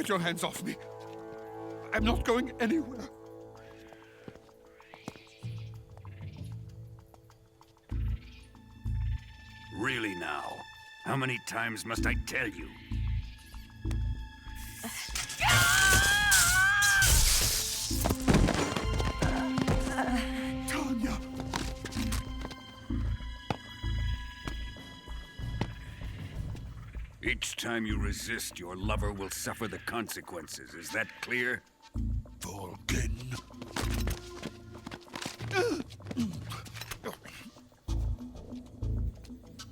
Get your hands off me. I'm not going anywhere.
Really now? How many times must I tell you?
Tanya!
Each time you resist, your lover will suffer the consequences. Is that clear?
Volgen.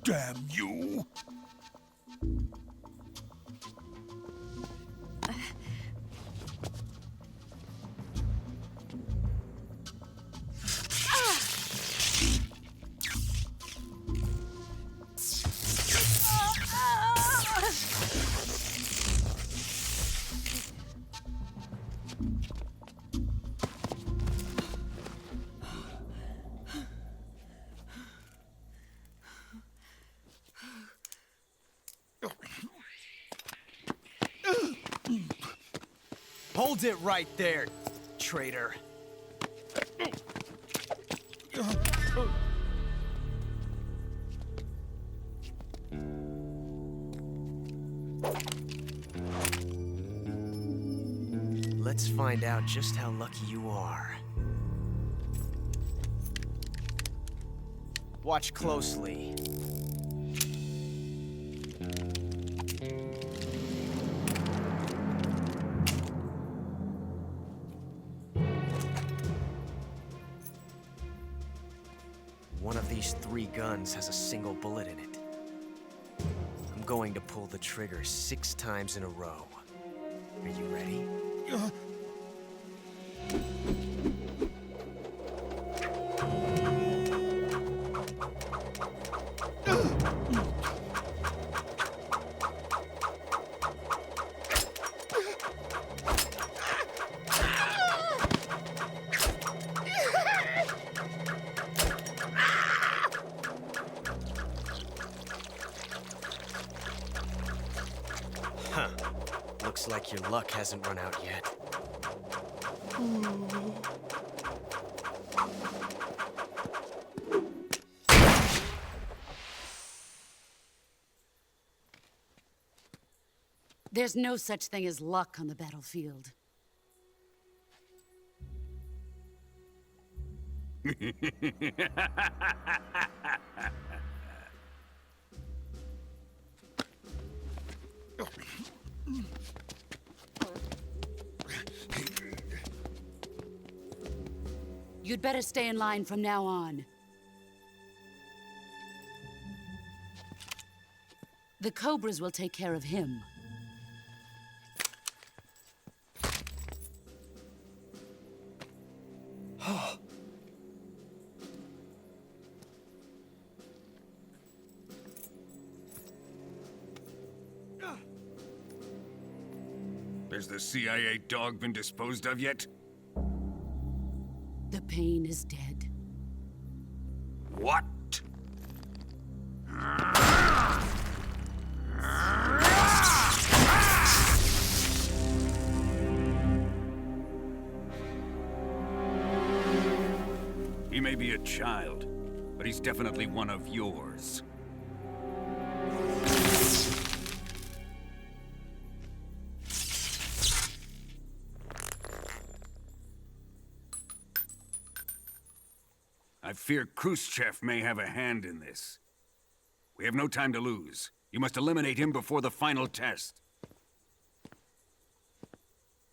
Damn you!
Hold it right there, traitor.
Let's find out just how lucky you are. Watch closely. One of these 3 guns has a single bullet in it. I'm going to pull the trigger 6 times in a row. Are you ready? Huh. Looks like your luck hasn't run out yet.
There's no such thing as luck on the battlefield. You'd better stay in line from now on. The Cobras will take care of him.
Has the CIA dog been disposed of yet?
The pain is dead.
What? He may be a child, but he's definitely one of yours. I fear Khrushchev may have a hand in this. We have no time to lose. You must eliminate him before the final test.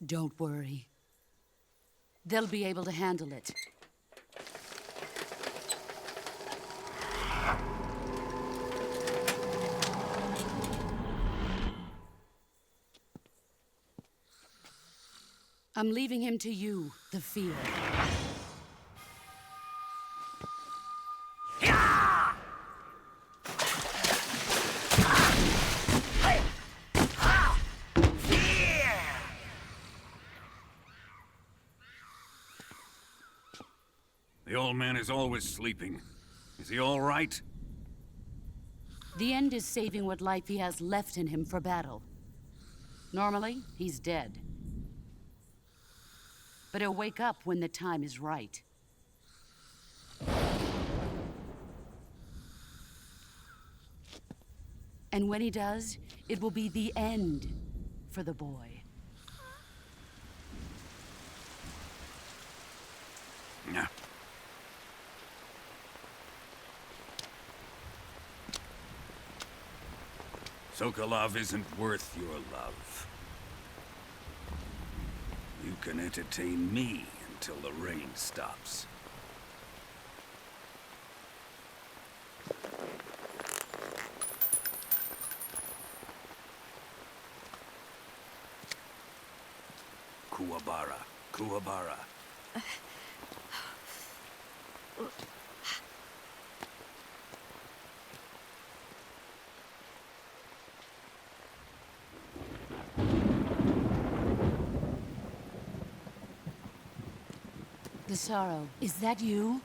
Don't worry. They'll be able to handle it. I'm leaving him to you, the field.
The old man is always sleeping. Is he all right?
The end is saving what life he has left in him for battle. Normally, he's dead. But he'll wake up when the time is right. And when he does, it will be the end for the boy.
Yeah. Sokolov isn't worth your love. You can entertain me until the rain stops. Kuwabara, Kuwabara.
The sorrow, is that you?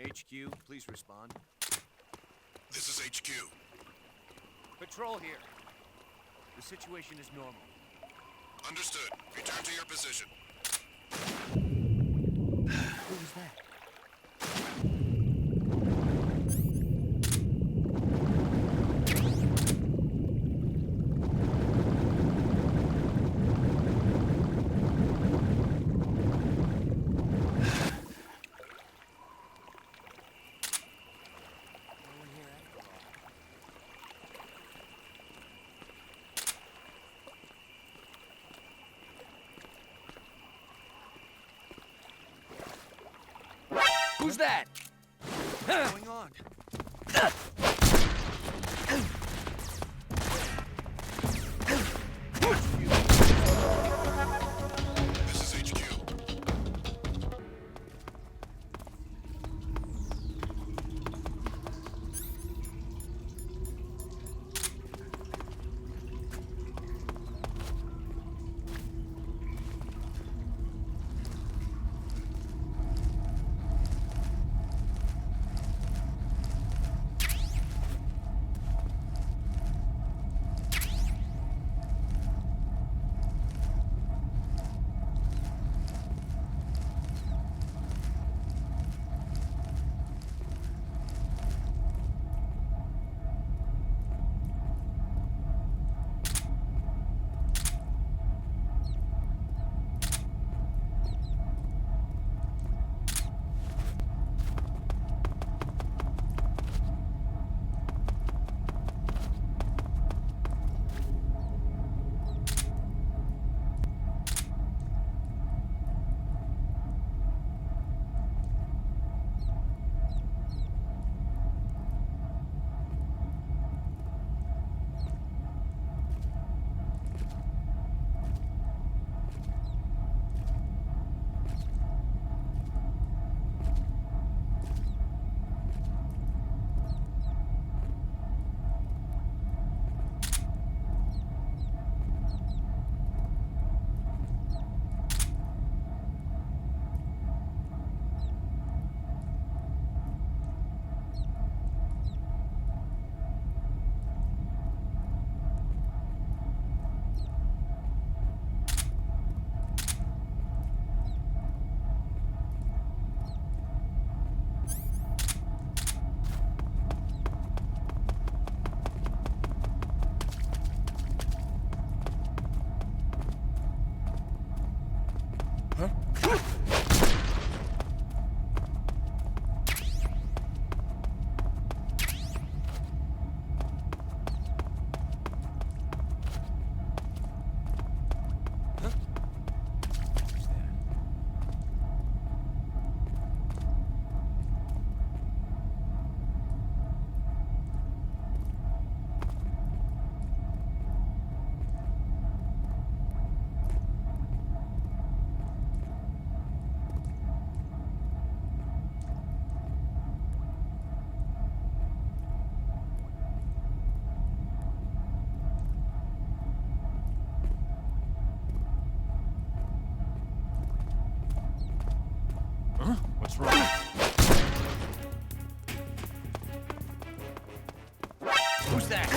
HQ, please respond.
This is HQ.
Patrol here. The situation is normal.
Understood. Return to your position.
Who was that?
Who's that?
What's going on?
This is HQ.
Who's that?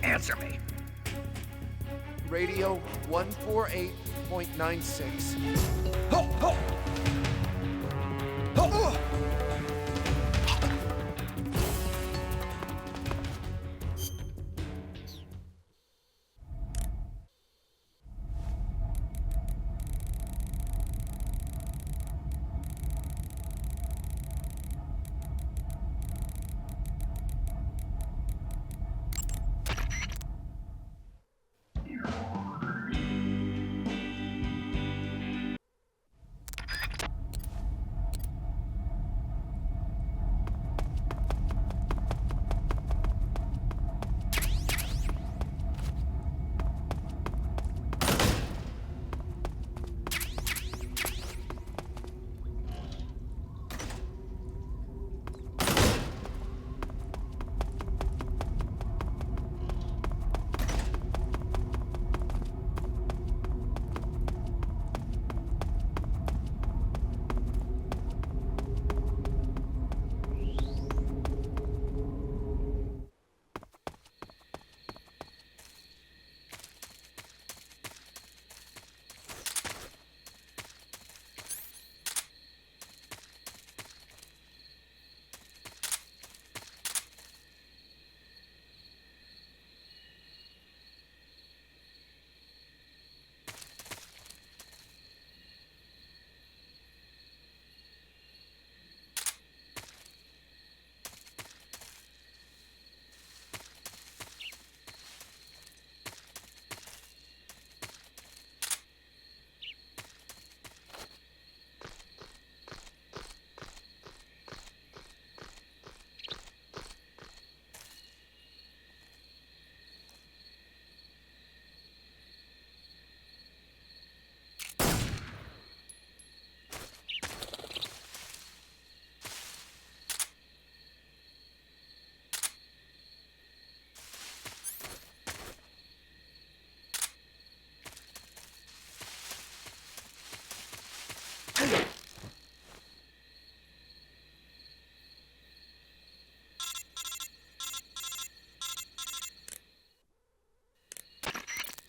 Answer me.
Radio 148.96.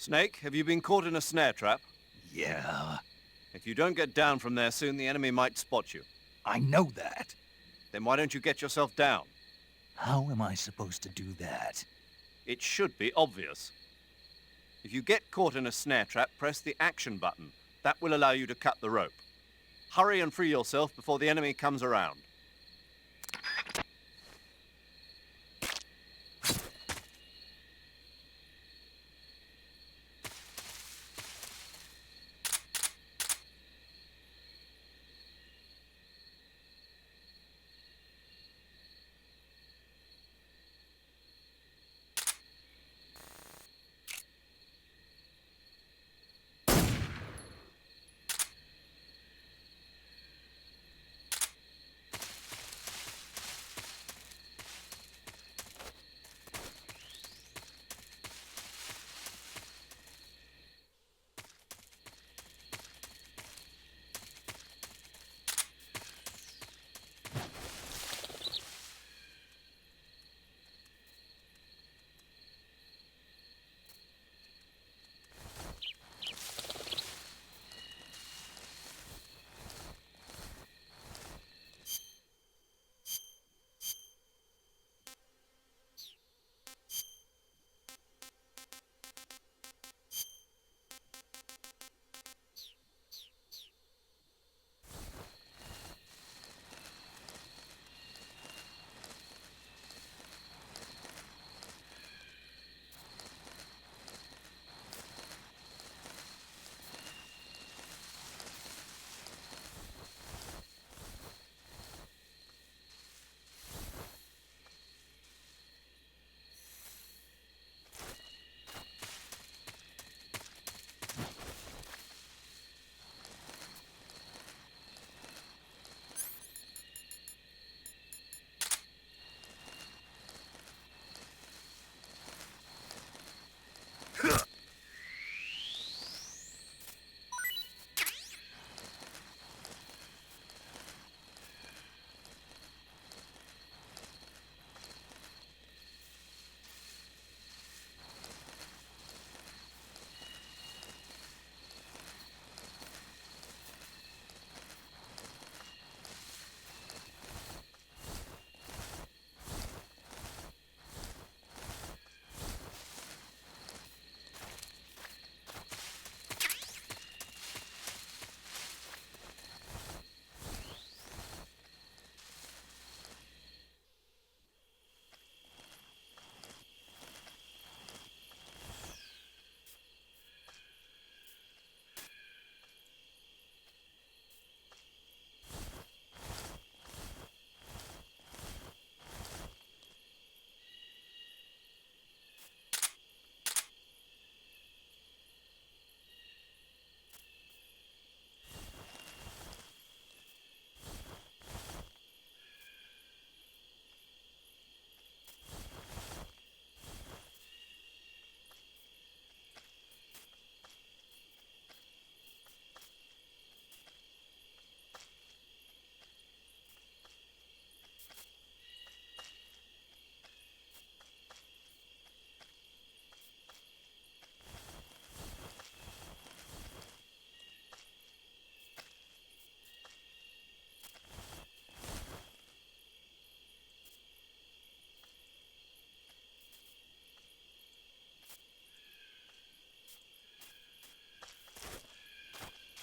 Snake, have you been caught in a snare trap?
Yeah.
If you don't get down from there soon, the enemy might spot you.
I know that.
Then why don't you get yourself down?
How am I supposed to do that?
It should be obvious. If you get caught in a snare trap, press the action button. That will allow you to cut the rope. Hurry and free yourself before the enemy comes around.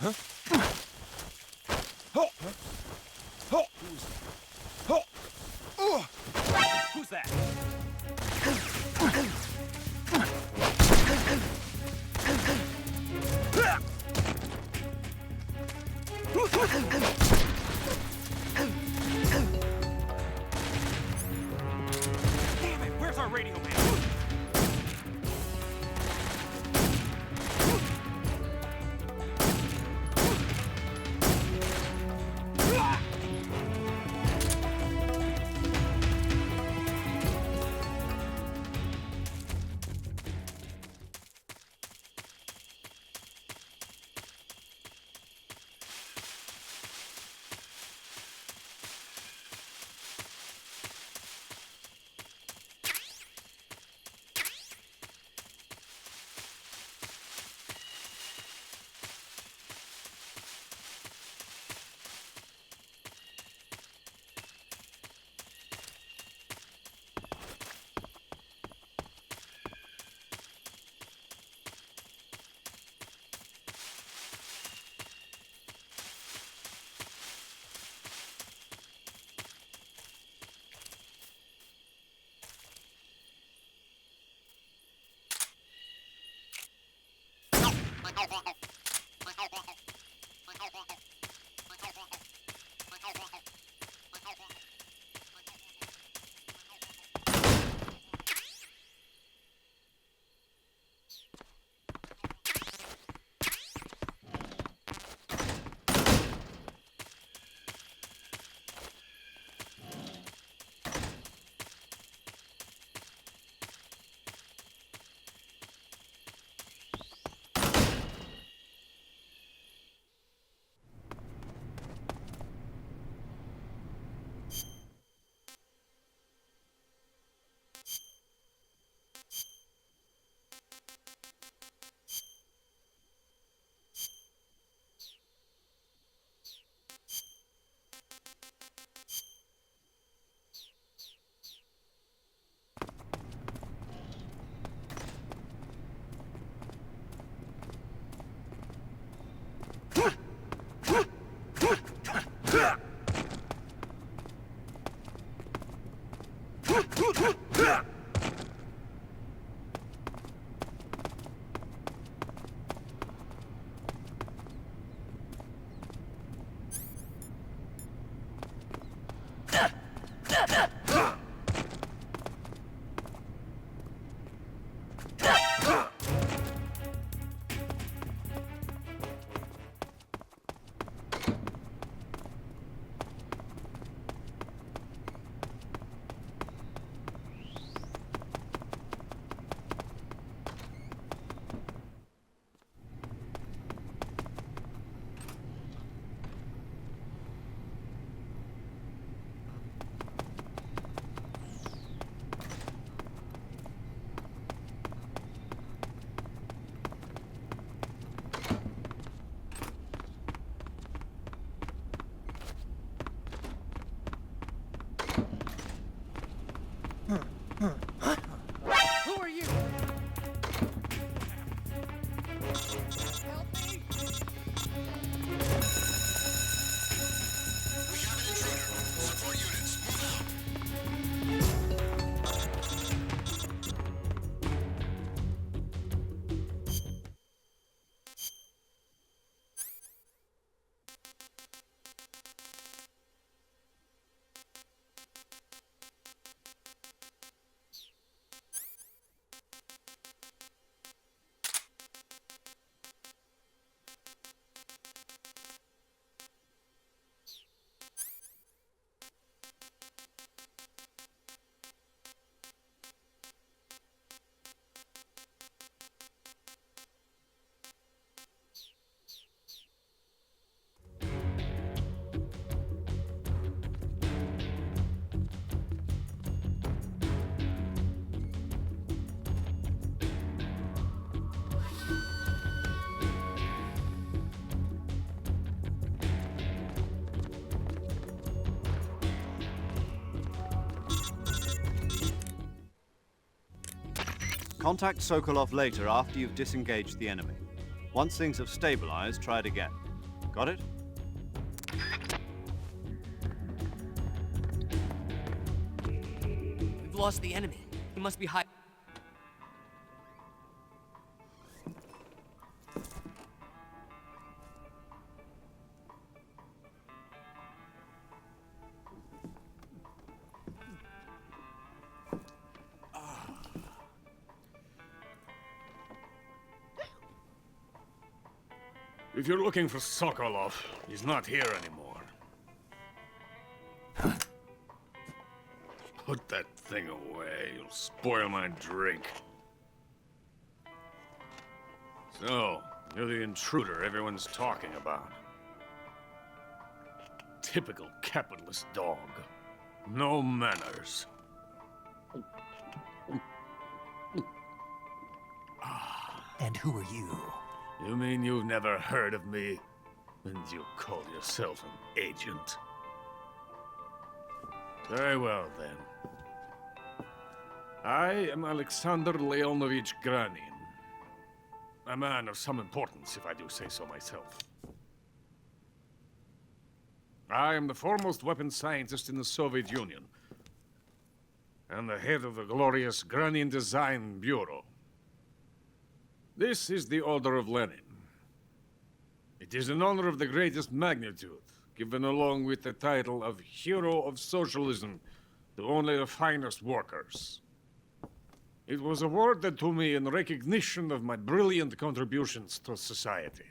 Who's that? Damn it, where's our radio man? Who are you? Help me!
We have an intruder. Support units, move out.
Contact Sokolov later after you've disengaged the enemy. Once things have stabilized, try it again. Got it?
We've lost the enemy. He must be high.
If you're looking for Sokolov, he's not here anymore. Put that thing away. You'll spoil my drink. So, you're the intruder everyone's talking about. Typical capitalist dog. No manners.
And who are you?
You mean you've never heard of me? And you call yourself an agent? Very well, then. I am Alexander Leonovich Granin. A man of some importance, if I do say so myself. I am the foremost weapons scientist in the Soviet Union, and the head of the glorious Granin Design Bureau. This is the Order of Lenin. It is an honor of the greatest magnitude, given along with the title of Hero of Socialism to only the finest workers. It was awarded to me in recognition of my brilliant contributions to society.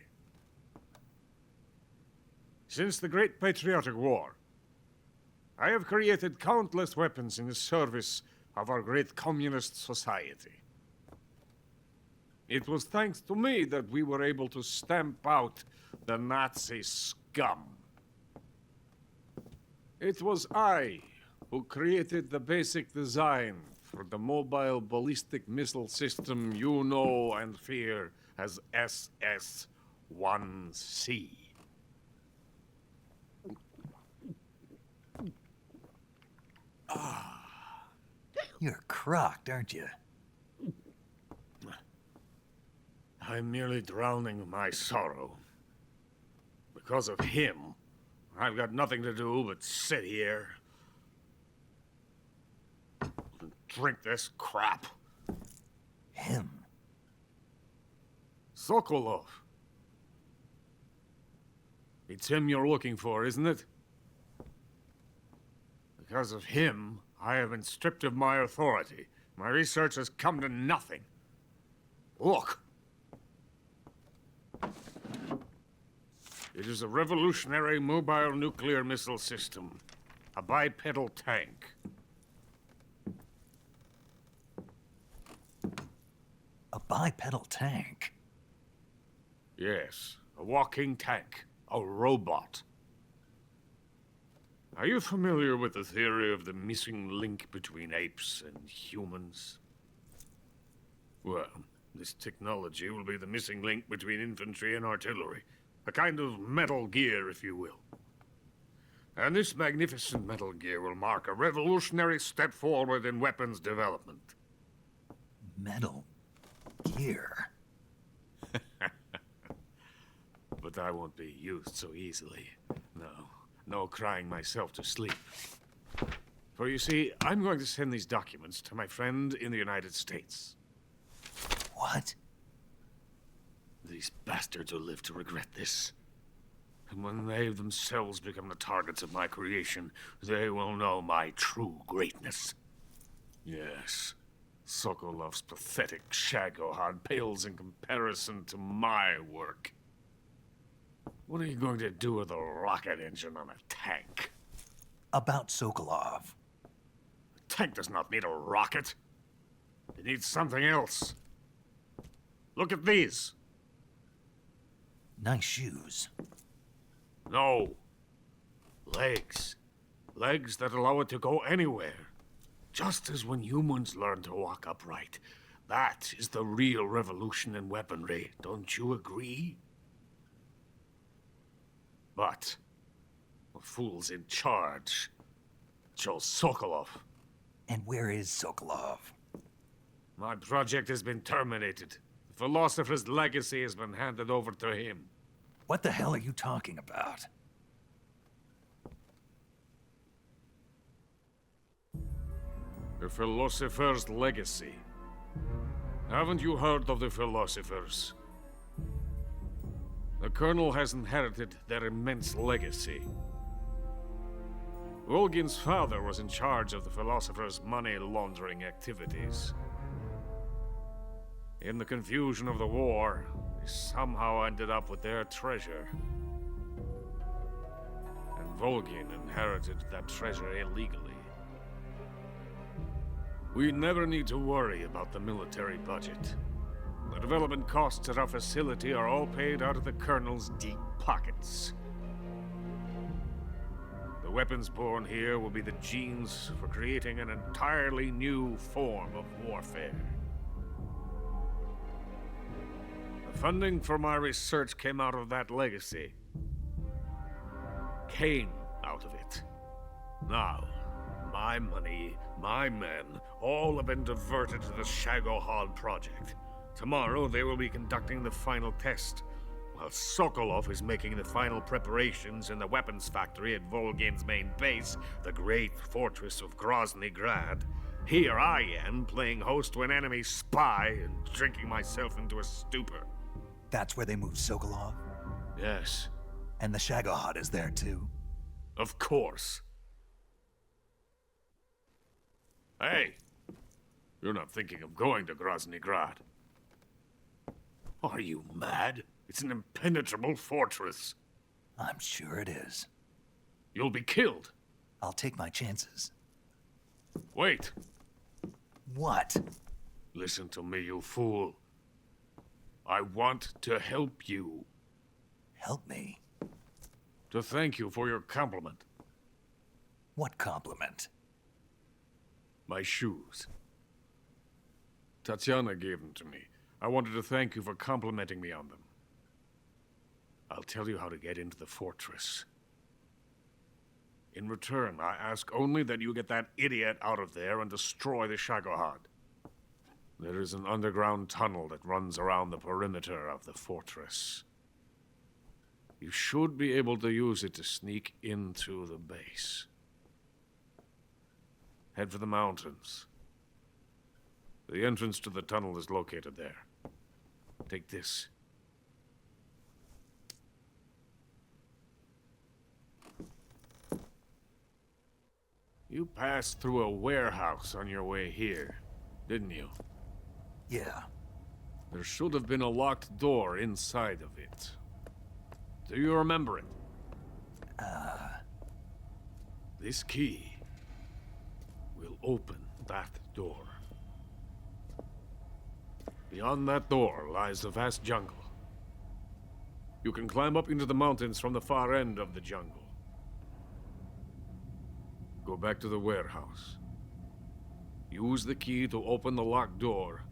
Since the Great Patriotic War, I have created countless weapons in the service of our great communist society. It was thanks to me that we were able to stamp out the Nazi scum. It was I who created the basic design for the mobile ballistic missile system you know and fear as SS-1C.
You're crocked, aren't you?
I'm merely drowning my sorrow. Because of him, I've got nothing to do but sit here and drink this crap.
Him?
Sokolov. It's him you're looking for, isn't it? Because of him, I have been stripped of my authority. My research has come to nothing. Look. It is a revolutionary mobile nuclear missile system. A bipedal tank.
A bipedal tank?
Yes, a walking tank. A robot. Are you familiar with the theory of the missing link between apes and humans? Well, this technology will be the missing link between infantry and artillery. A kind of Metal Gear, if you will. And this magnificent Metal Gear will mark a revolutionary step forward in weapons development.
Metal Gear?
But I won't be used so easily. No crying myself to sleep. For you see, I'm going to send these documents to my friend in the United States.
What?
These bastards will live to regret this. And when they themselves become the targets of my creation, they will know my true greatness. Yes, Sokolov's pathetic shagohod pales in comparison to my work. What are you going to do with a rocket engine on a tank?
About Sokolov.
A tank does not need a rocket. It needs something else. Look at these.
Nice shoes.
No. Legs. Legs that allow it to go anywhere. Just as when humans learn to walk upright. That is the real revolution in weaponry. Don't you agree? But the fool's in charge. Joe Sokolov.
And where is Sokolov?
My project has been terminated. The philosopher's legacy has been handed over to him.
What the hell are you talking about?
The philosopher's legacy. Haven't you heard of the philosophers? The Colonel has inherited their immense legacy. Volgen's father was in charge of the philosophers' money laundering activities. In the confusion of the war, they somehow ended up with their treasure. And Volgen inherited that treasure illegally. We never need to worry about the military budget. The development costs at our facility are all paid out of the Colonel's deep pockets. The weapons born here will be the genes for creating an entirely new form of warfare. The funding for my research came out of that legacy. Came out of it. Now, my money, my men, all have been diverted to the Shagohod project. Tomorrow they will be conducting the final test, while Sokolov is making the final preparations in the weapons factory at Volgen's main base, the great fortress of Grozny Grad. Here I am, playing host to an enemy spy and drinking myself into a stupor.
That's where they moved Sokolov?
Yes.
And the Shagohod is there too?
Of course. Hey! You're not thinking of going to Grozny Grad. Are you mad? It's an impenetrable fortress.
I'm sure it is.
You'll be killed.
I'll take my chances.
Wait.
What?
Listen to me, you fool. I want to help you.
Help me?
To thank you for your compliment.
What compliment?
My shoes. Tatiana gave them to me. I wanted to thank you for complimenting me on them. I'll tell you how to get into the fortress. In return, I ask only that you get that idiot out of there and destroy the Shagohod. There is an underground tunnel that runs around the perimeter of the fortress. You should be able to use it to sneak into the base. Head for the mountains. The entrance to the tunnel is located there. Take this. You passed through a warehouse on your way here, didn't you?
Yeah.
There should have been a locked door inside of it. Do you remember it? This key will open that door. Beyond that door lies the vast jungle. You can climb up into the mountains from the far end of the jungle. Go back to the warehouse. Use the key to open the locked door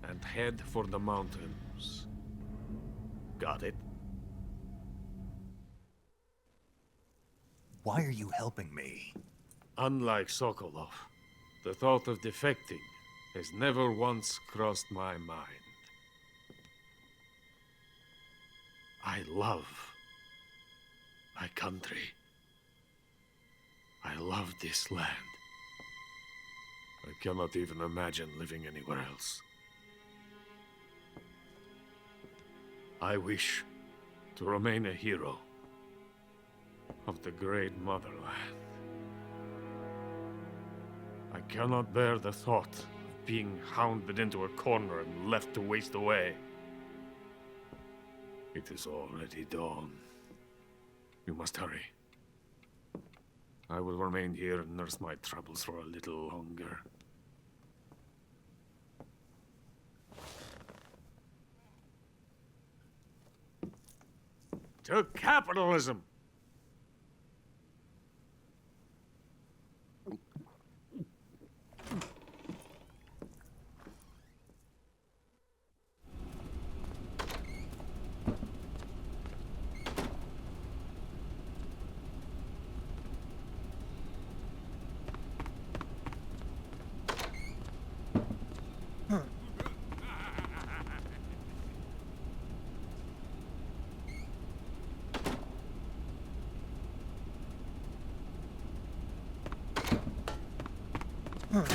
and head for the mountains. Got it?
Why are you helping me?
Unlike Sokolov, the thought of defecting has never once crossed my mind. I love my country. I love this land. I cannot even imagine living anywhere else. I wish to remain a hero of the great motherland. I cannot bear the thought of being hounded into a corner and left to waste away. It is already dawn. You must hurry. I will remain here and nurse my troubles for a little longer. To capitalism! Someone's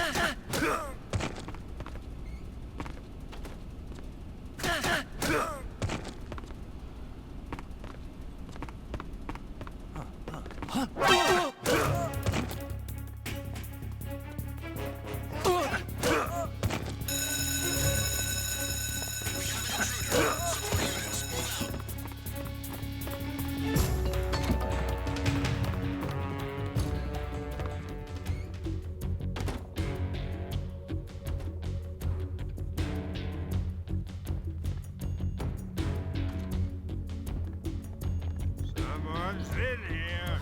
in here.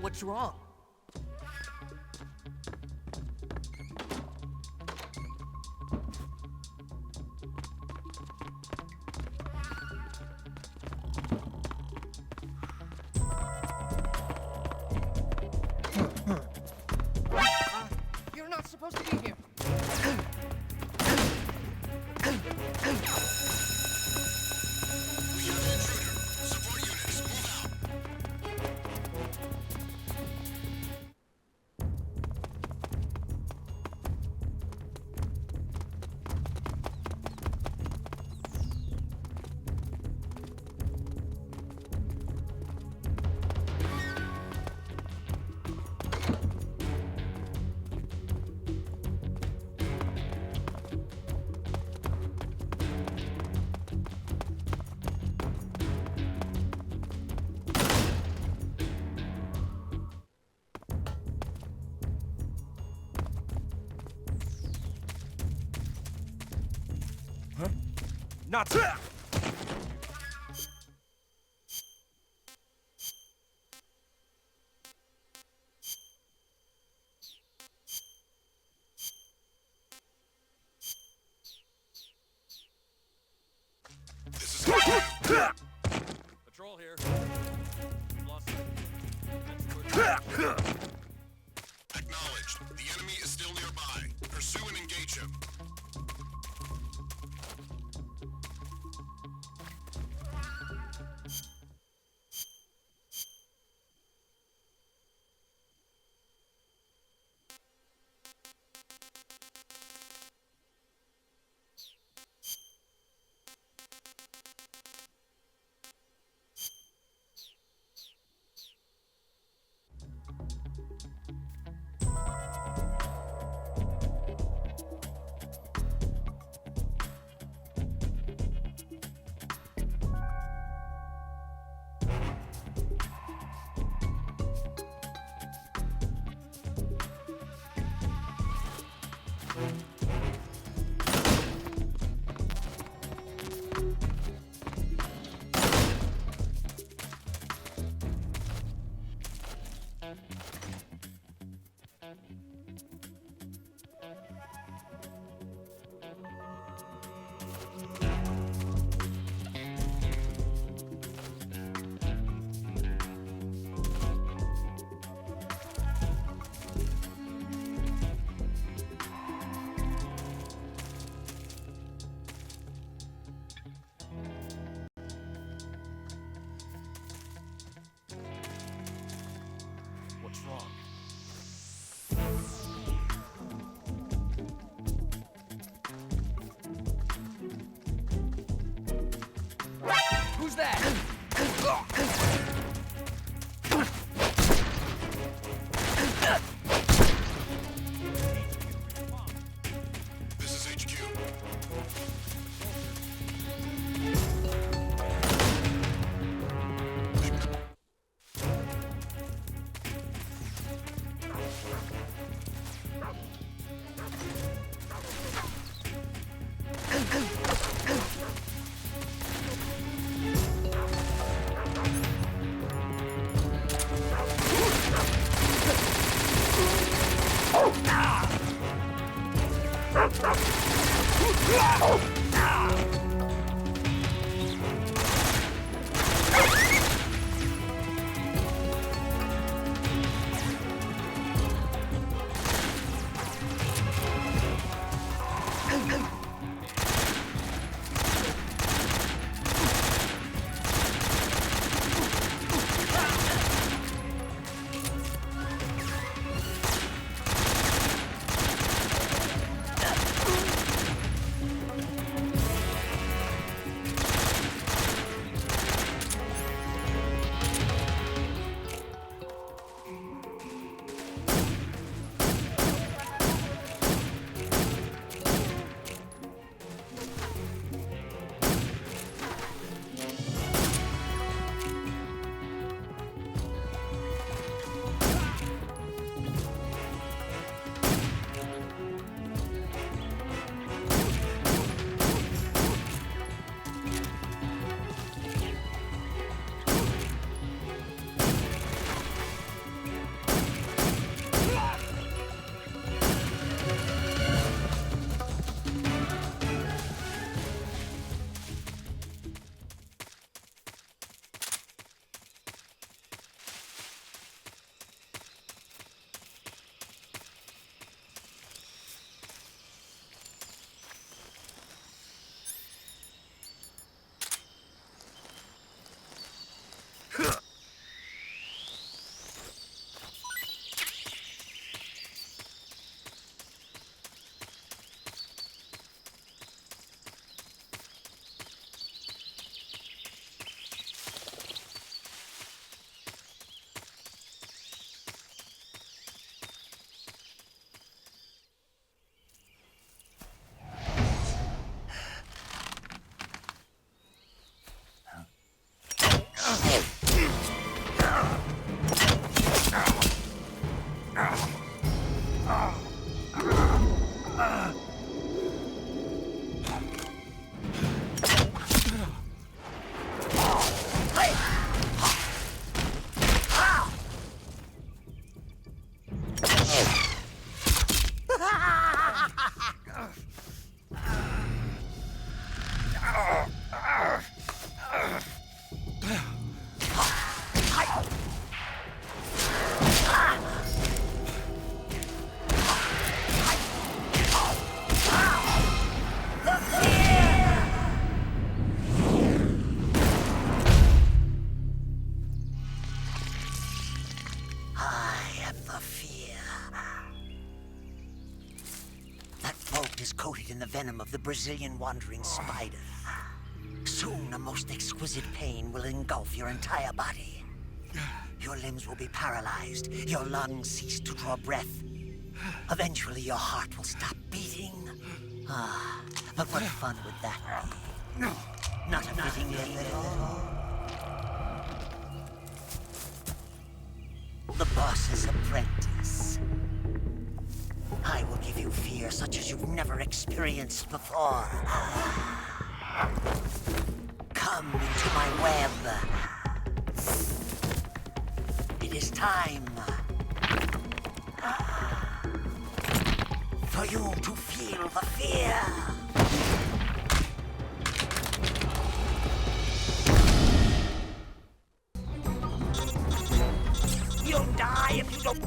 What's wrong?
You're not supposed to be here.
We have an intruder. Support units, move out.
Not.
This is
Patrol here. Lost sight.
acknowledged. The enemy is still nearby. Pursue and engage him.
is coated in the venom of the Brazilian wandering spider. Soon, a most exquisite pain will engulf your entire body. Your limbs will be paralyzed, your lungs cease to draw breath. Eventually, your heart will stop beating. Ah, but what fun would that be? Not a fitting name at all. The boss's apprentice. I will give you fear such as you've never experienced before. Come into my web. It is time for you to feel the fear. You'll die if you don't...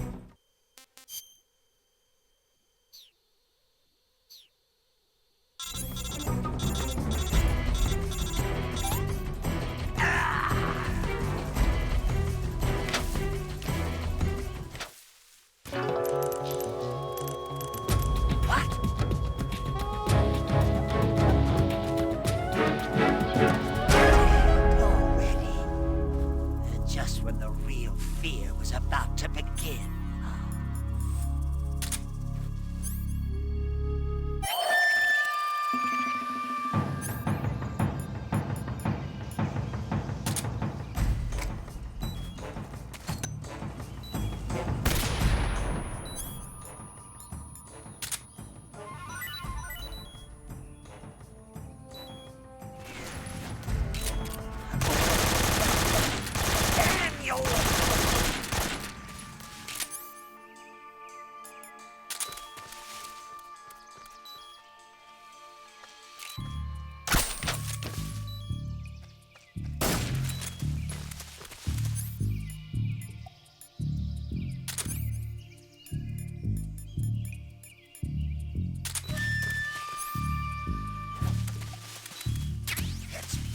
Just when the real fear was about to begin.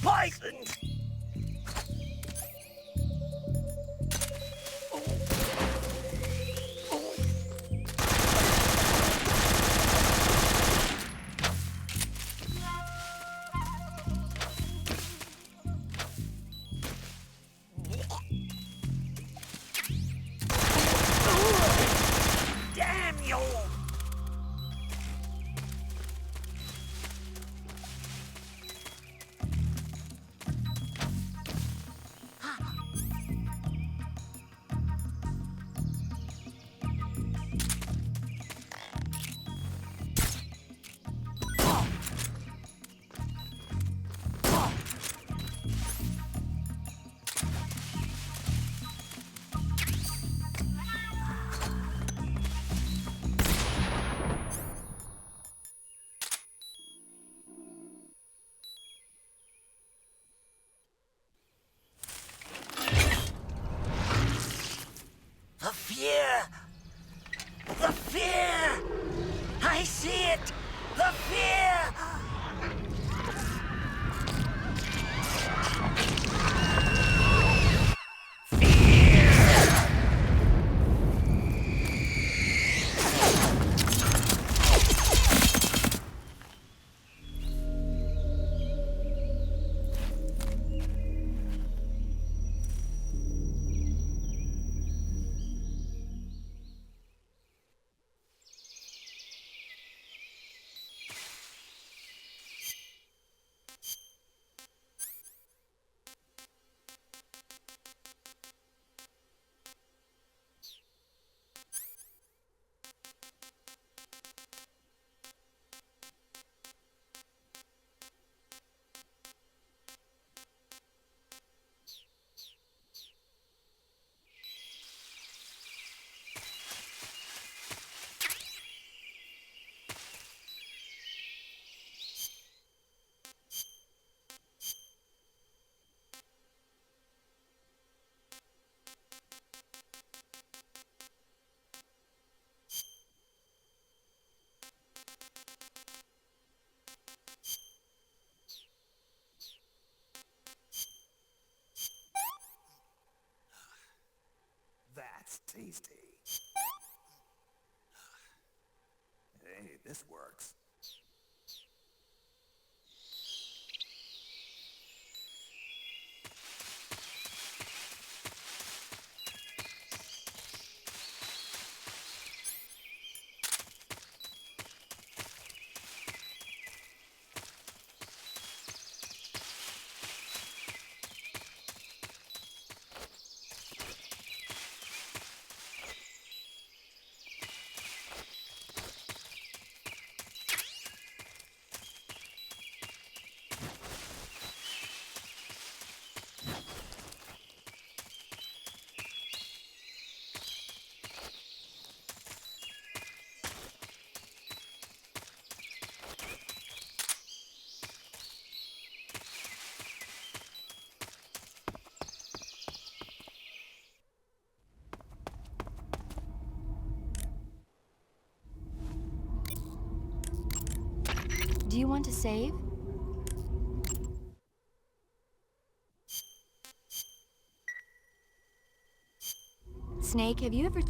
Poisoned! Damn you! The fear! The fear! I see it! The fear!
That's tasty. Hey, this works.
Do you want to save? Snake, have you ever...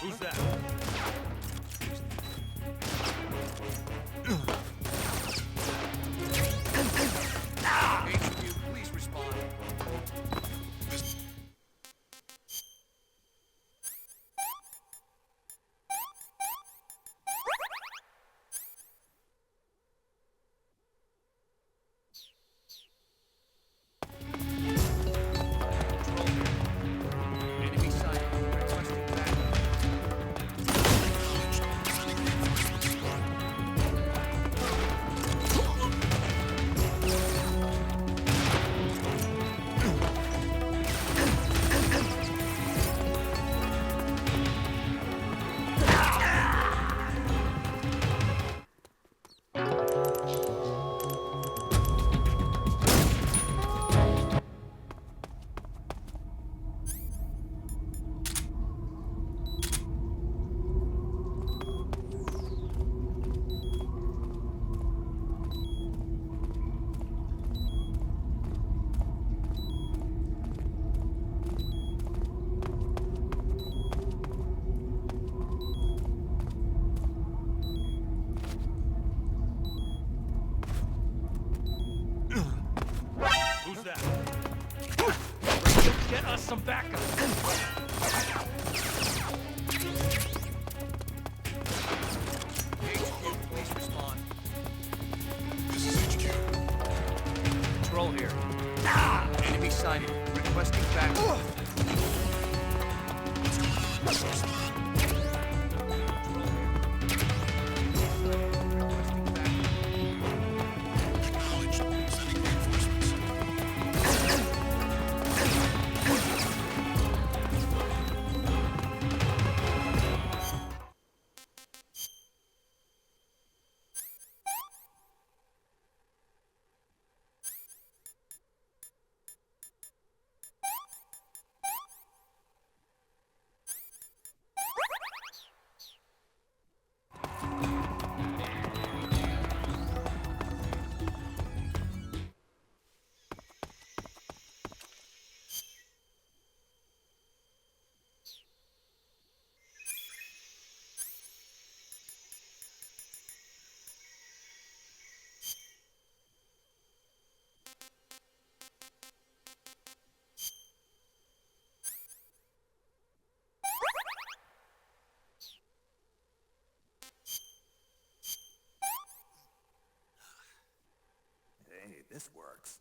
Who's that?
HQ, please respond. Enemy sighted. Requesting backup.
Who's that? Get us some backup.
HQ, please respond.
This is HQ.
Control here. Enemy sighted. Requesting backup.
Acknowledged. Sending reinforcements.
Hey, this works.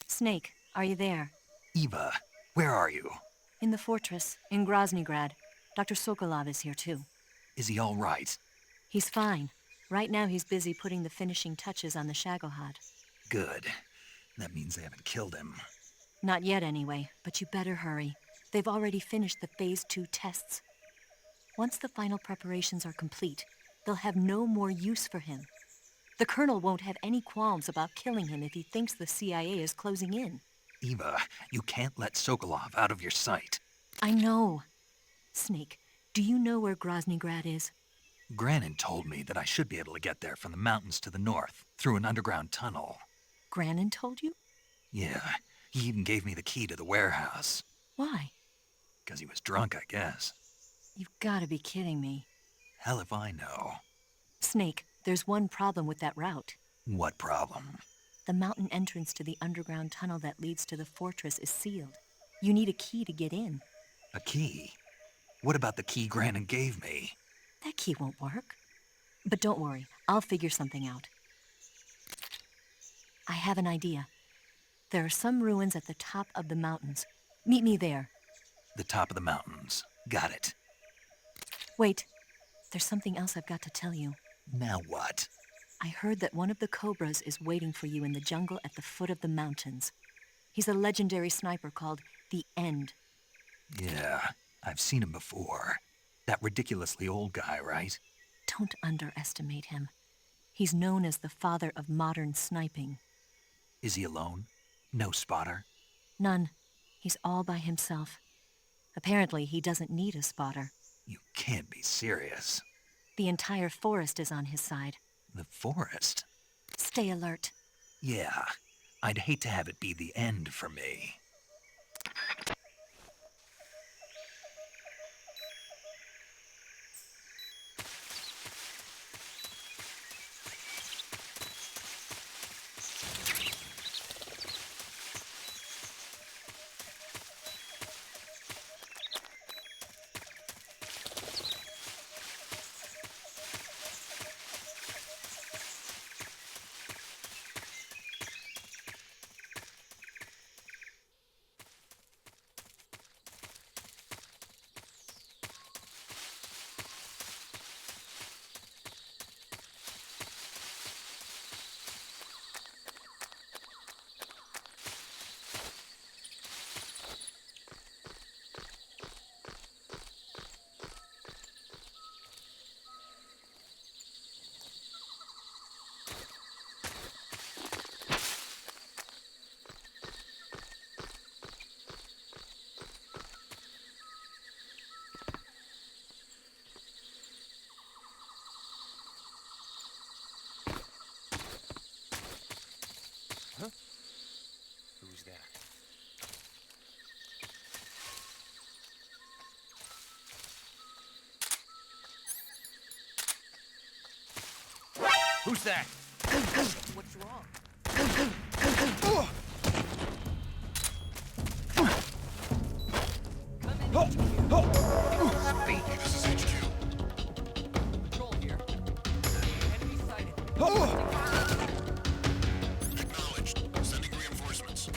Snake, are you there?
Eva, where are you?
In the fortress, in Groznygrad. Dr. Sokolov is here too.
Is he all right?
He's fine. Right now he's busy putting the finishing touches on the Shagohod.
Good. That means they haven't killed him.
Not yet anyway, but you better hurry. They've already finished the Phase 2 tests. Once the final preparations are complete, they'll have no more use for him. The Colonel won't have any qualms about killing him if he thinks the CIA is closing in.
Eva, you can't let Sokolov out of your sight.
I know. Snake, do you know where Groznygrad is?
Granin told me that I should be able to get there from the mountains to the north, through an underground tunnel.
Grannon told you?
Yeah, he even gave me the key to the warehouse.
Why?
Because he was drunk, I guess.
You've got to be kidding me.
Hell if I know.
Snake, there's one problem with that route.
What problem?
The mountain entrance to the underground tunnel that leads to the fortress is sealed. You need a key to get in.
A key? What about the key Grannon gave me?
That key won't work. But don't worry, I'll figure something out. I have an idea. There are some ruins at the top of the mountains. Meet me there.
The top of the mountains. Got it.
Wait, there's something else I've got to tell you.
Now what?
I heard that one of the Cobras is waiting for you in the jungle at the foot of the mountains. He's a legendary sniper called the End.
Yeah, I've seen him before. That ridiculously old guy, right?
Don't underestimate him. He's known as the father of modern sniping.
Is he alone? No spotter?
None. He's all by himself. Apparently, he doesn't need a spotter.
You can't be serious.
The entire forest is on his side.
The forest?
Stay alert.
Yeah, I'd hate to have it be the end for me.
Huh? Who's that? Who's that? What's wrong?
Speak. This is HQ.
Control here. Enemy sighted.
Acknowledged. Sending reinforcements.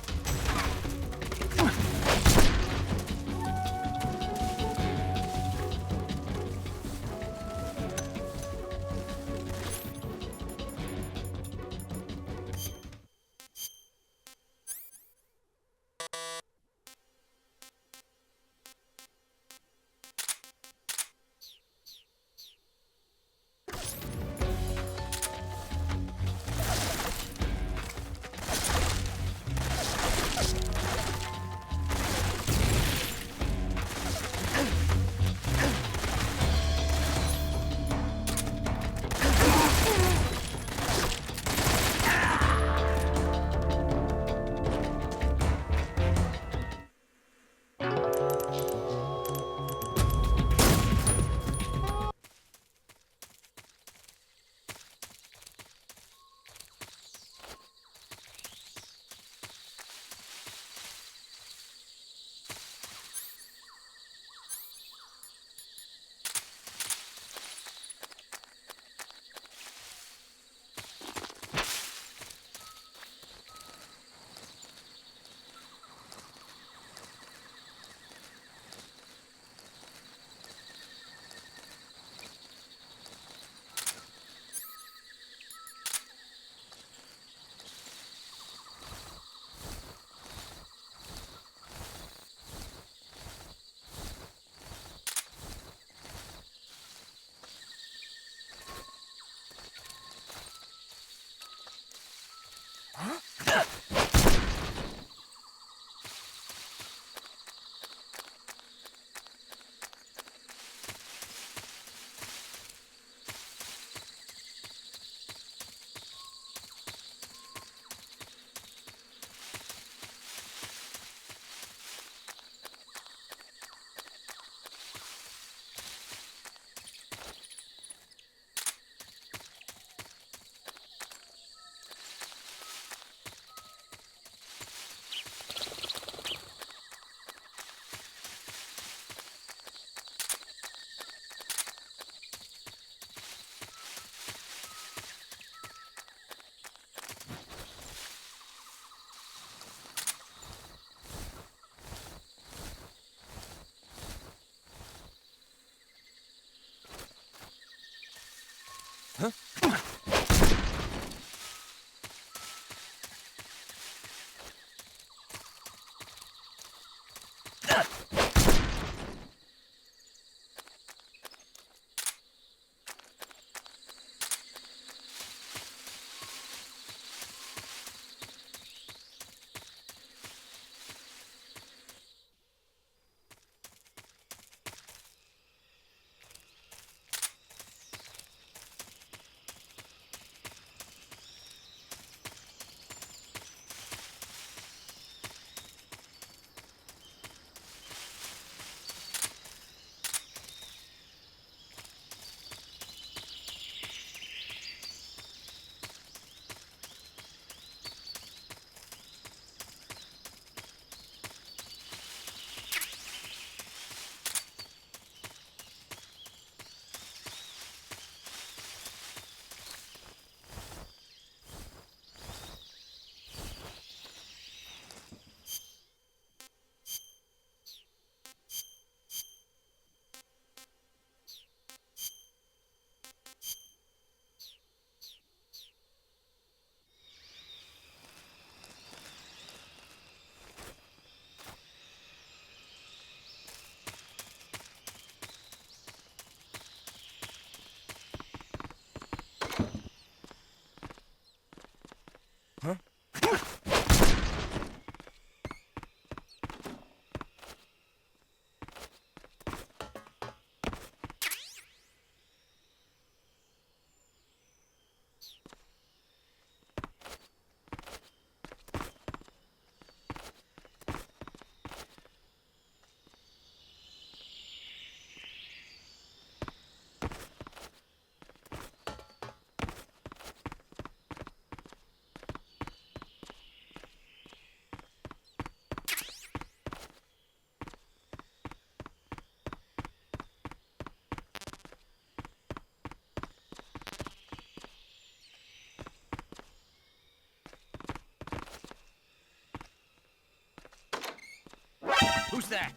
Who's that?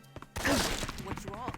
What's wrong?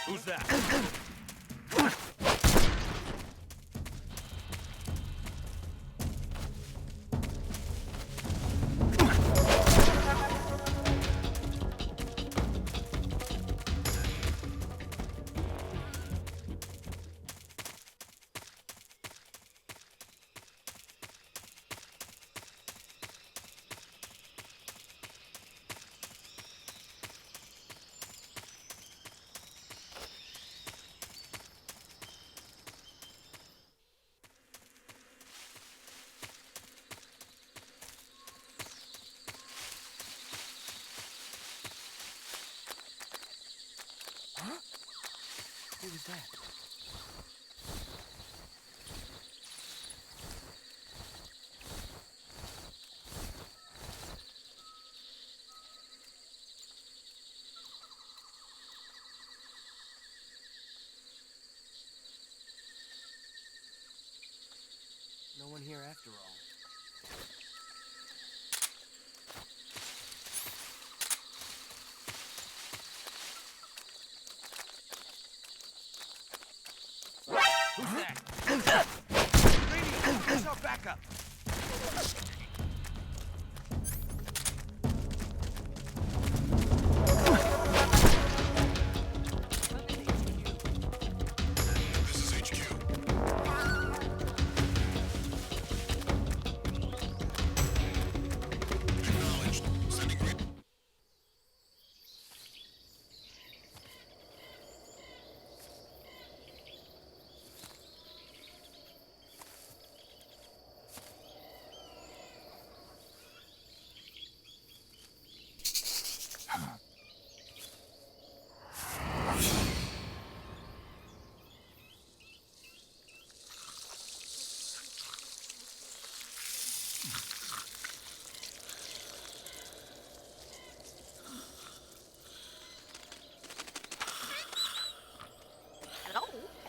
Who's that? Huh? Who was that? No one here after all. Who's that? Radio, where's our backup?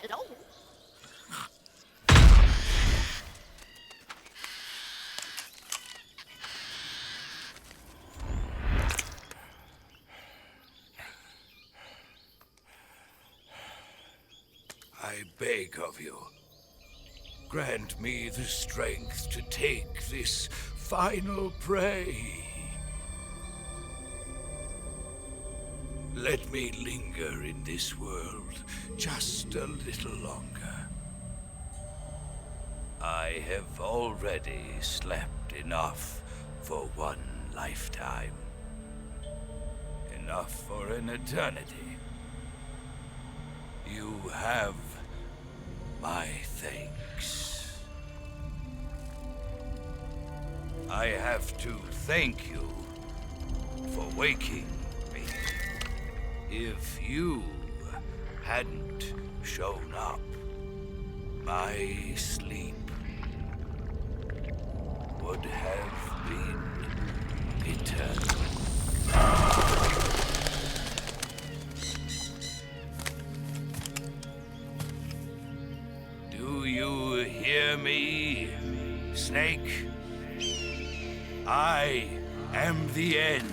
Hello?
I beg of you, grant me the strength to take this final prey. Let me linger in this world just a little longer. I have already slept enough for one lifetime. Enough for an eternity. You have my thanks. I have to thank you for waking me. If you hadn't shown up, my sleep would have been eternal. Do you hear me, Snake? I am the end.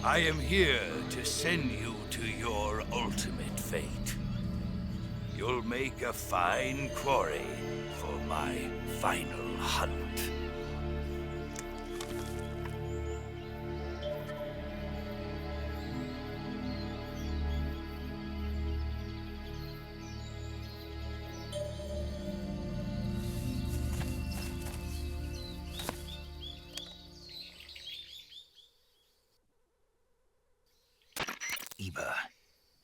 I am here to send you to your ultimate fate. You'll make a fine quarry for my final hunt.
Eva,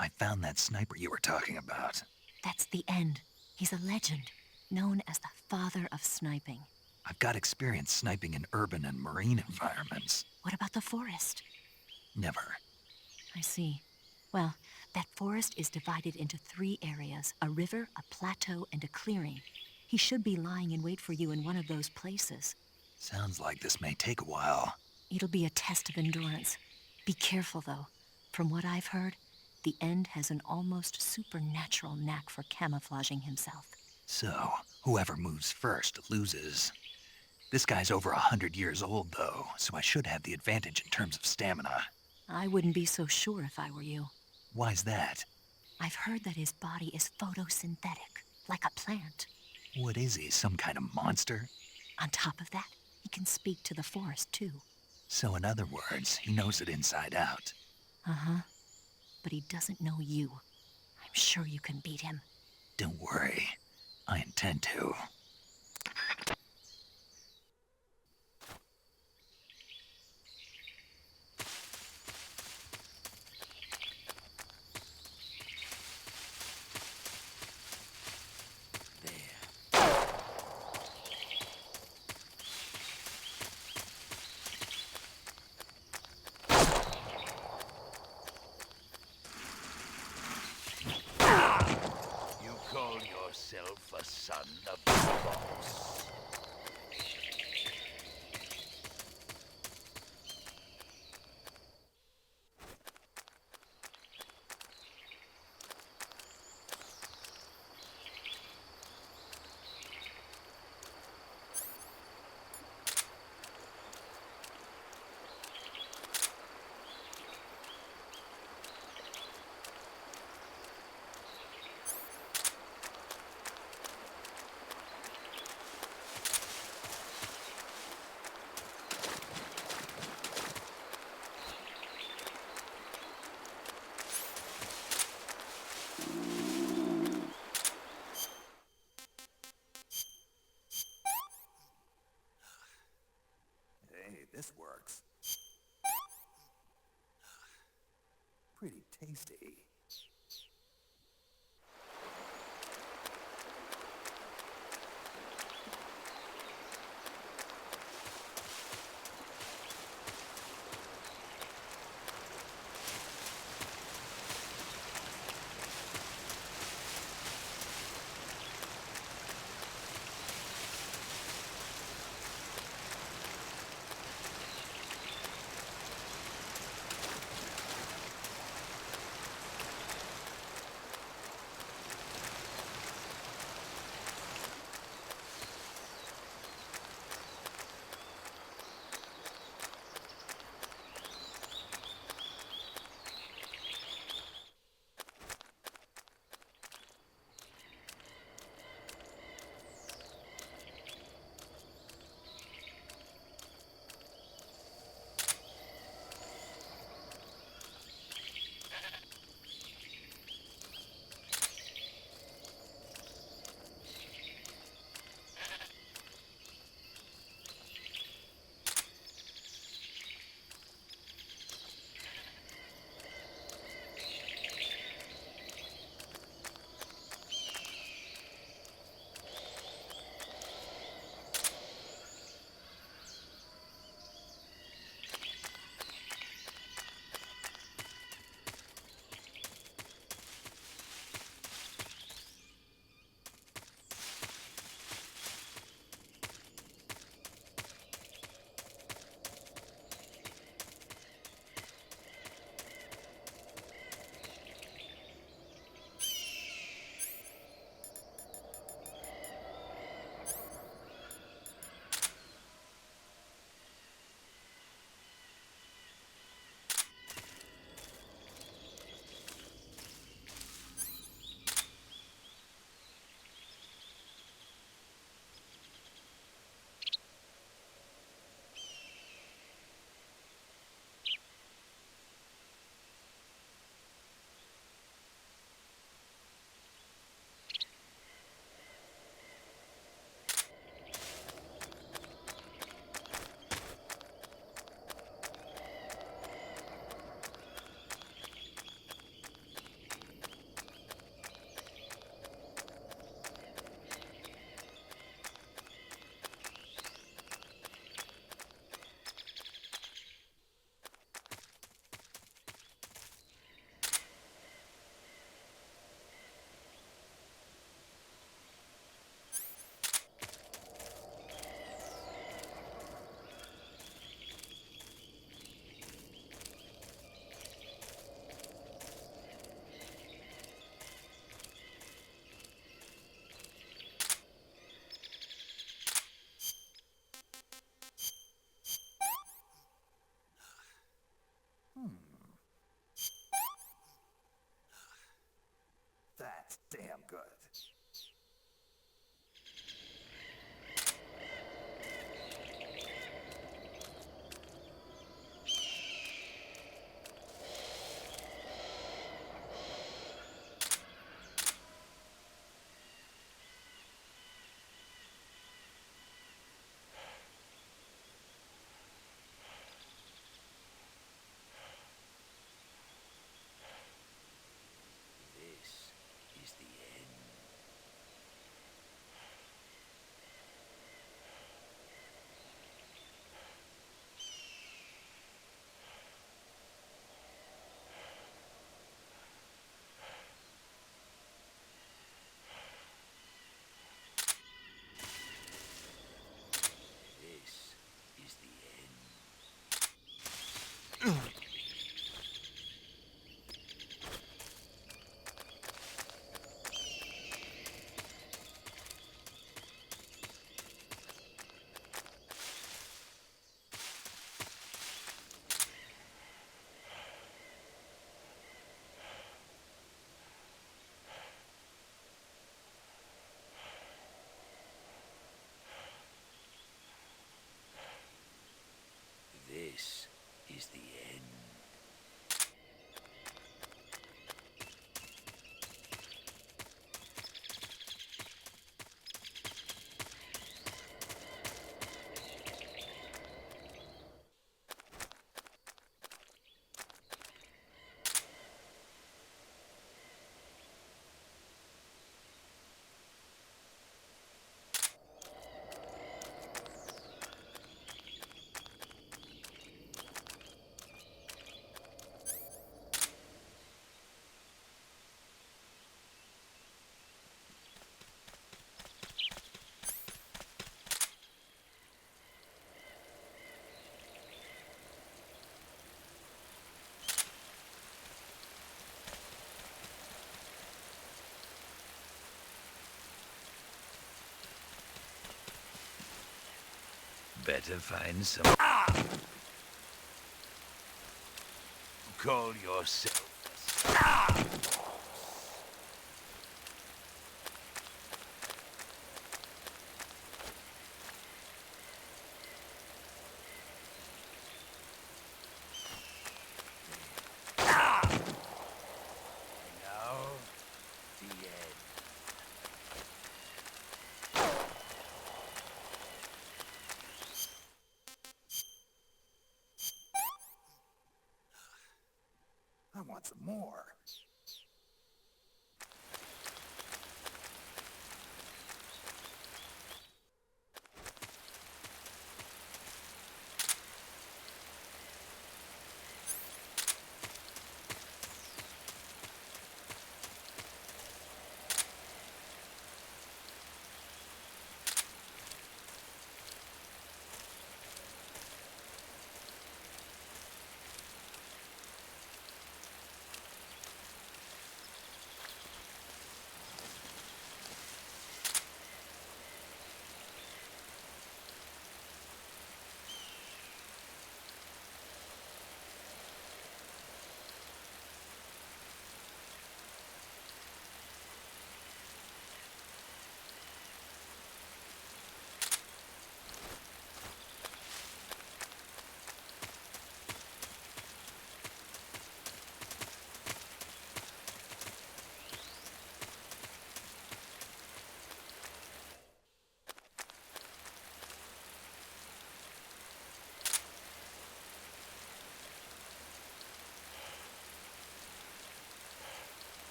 I found that sniper you were talking about.
That's the end. He's a legend, known as the father of sniping.
I've got experience sniping in urban and marine environments.
What about the forest?
Never.
I see. Well, that forest is divided into 3 areas, a river, a plateau, and a clearing. He should be lying in wait for you in one of those places.
Sounds like this may take a while.
It'll be a test of endurance. Be careful, though. From what I've heard, the End has an almost supernatural knack for camouflaging himself.
So, whoever moves first loses. This guy's over 100 years old, though, so I should have the advantage in terms of stamina.
I wouldn't be so sure if I were you.
Why's that?
I've heard that his body is photosynthetic, like a plant.
What is he, some kind of monster?
On top of that, he can speak to the forest, too.
So in other words, he knows it inside out.
Uh-huh. But he doesn't know you. I'm sure you can beat him.
Don't worry. I intend to.
call yourself a son of the boss?
Hey, this works. Pretty tasty. That's damn good.
This is the end. better find some. Call yourself.
I want some more.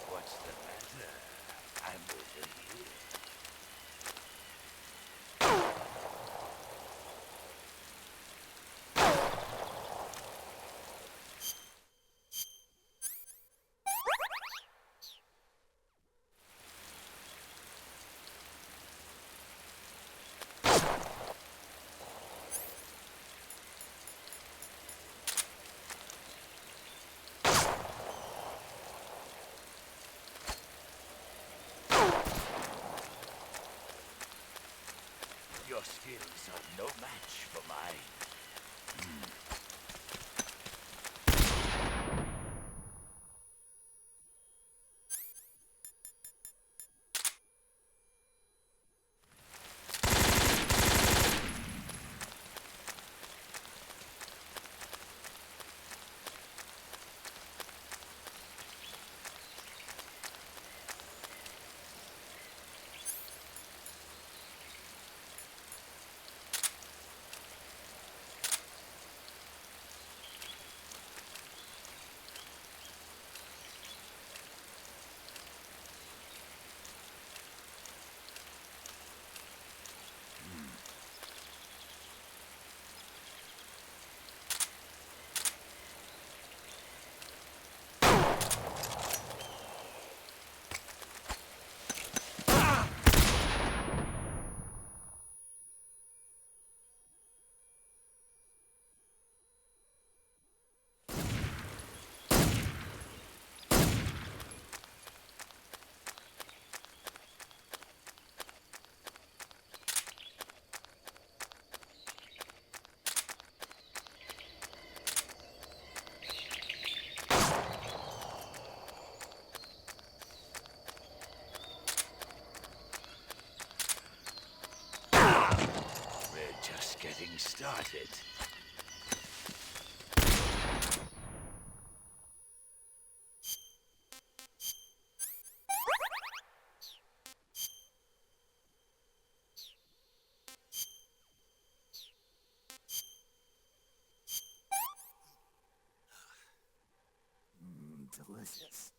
What's the matter? I'm over here. Your skills are no match for mine. Getting started.
Delicious.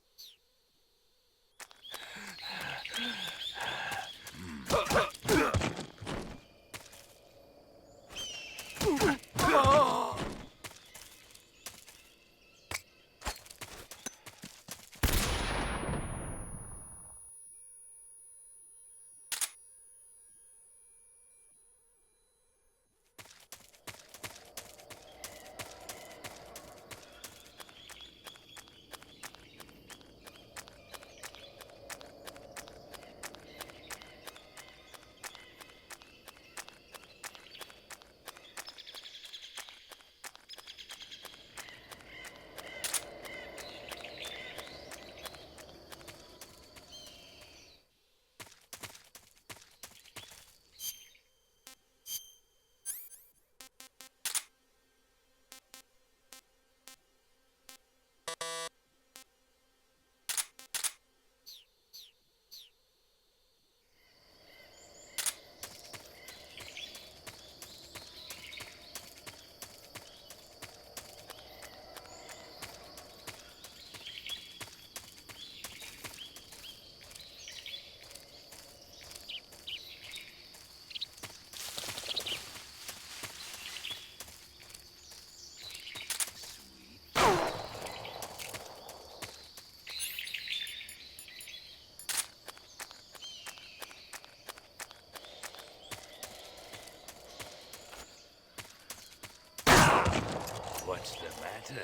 What's the matter?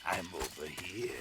I'm over here.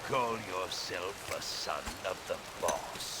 Call yourself a son of the boss.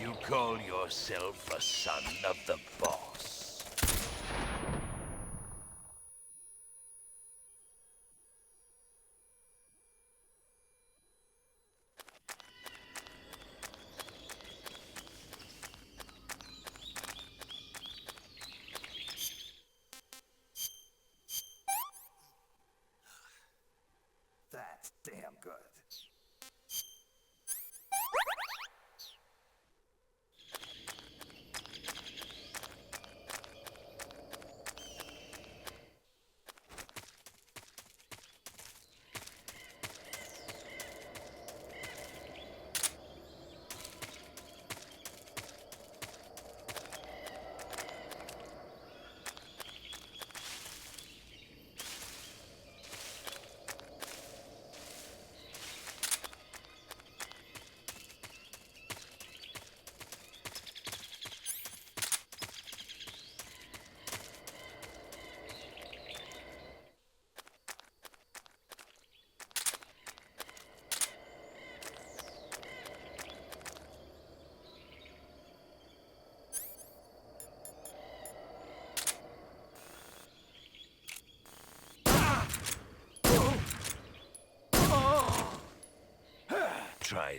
You call yourself a son of the boss. That's damn good.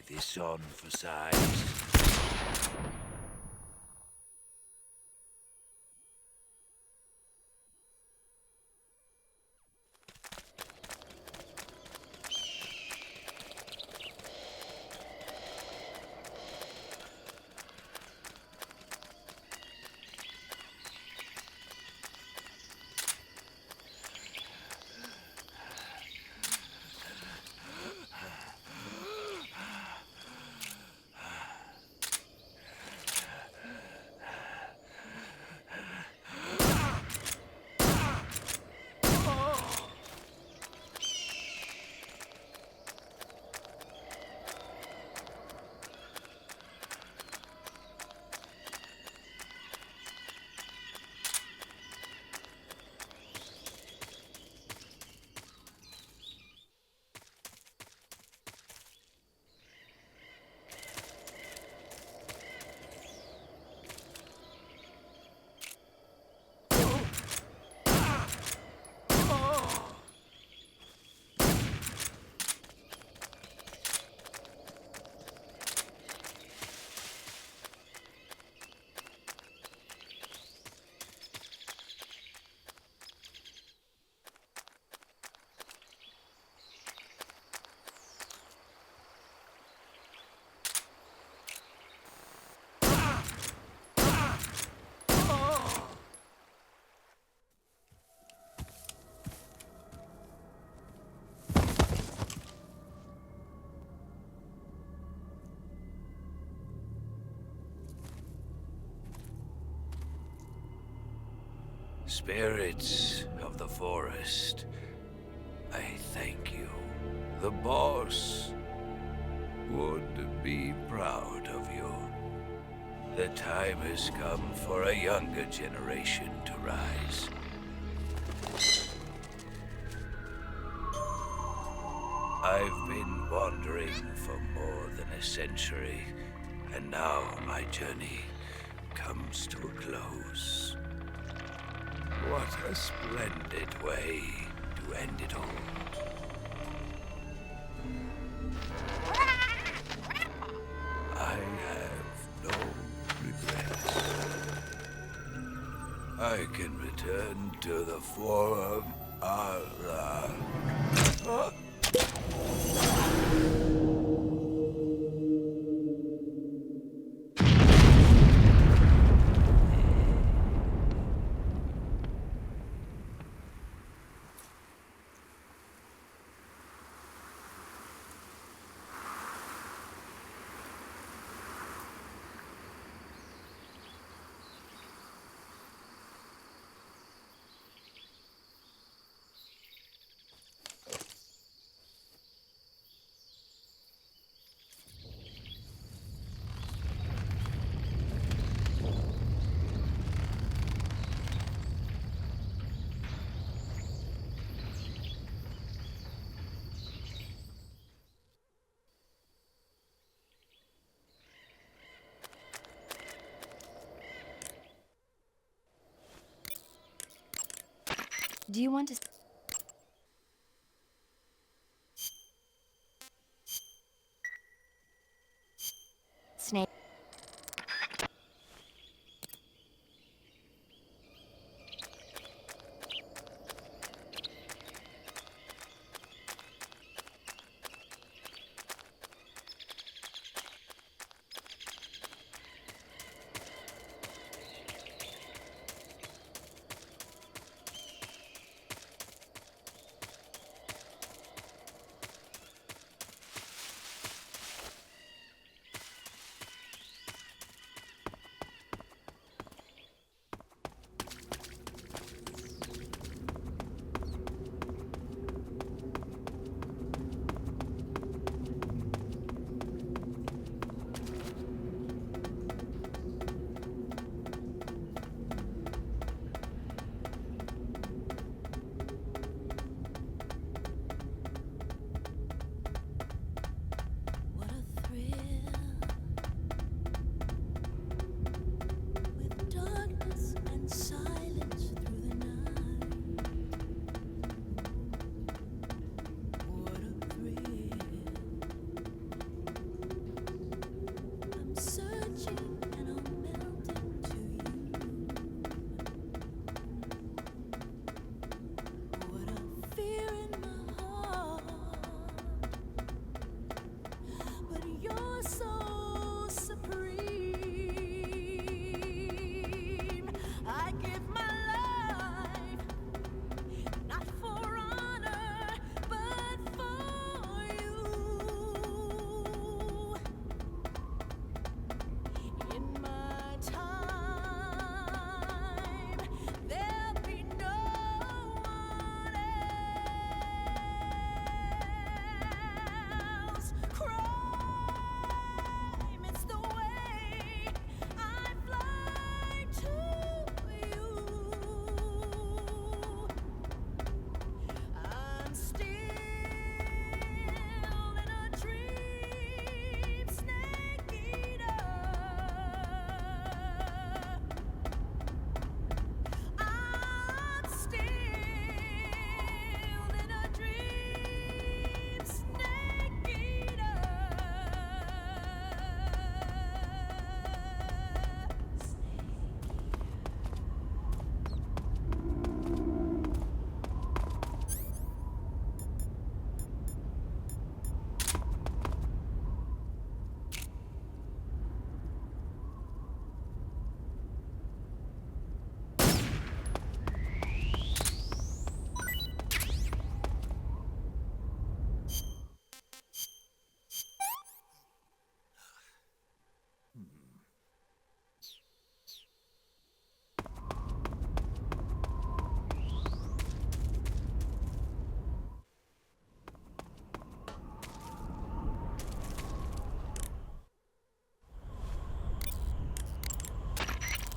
this on for size. Spirits of the forest, I thank you. The boss would be proud of you. The time has come for a younger generation to rise. I've been wandering for more than a century, and now my journey comes to a close. What a splendid way to end it all. I have no regrets. I can return to the Forum Allah.
Do you want to... Snake.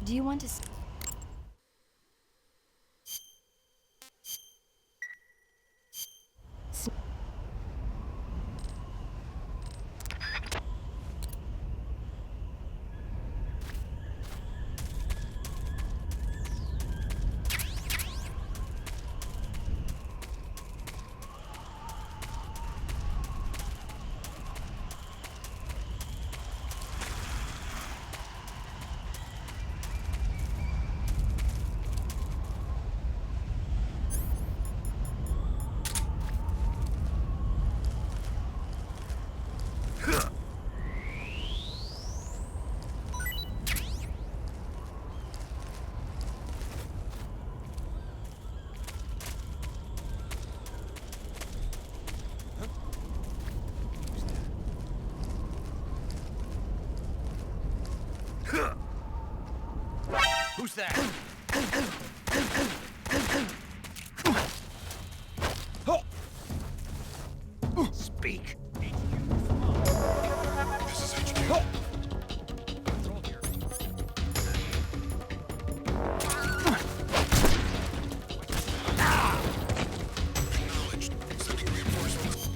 Do you want to...
Who's that?
Speak.
This is HQ.
Control here.
Acknowledged. Sending reinforcements.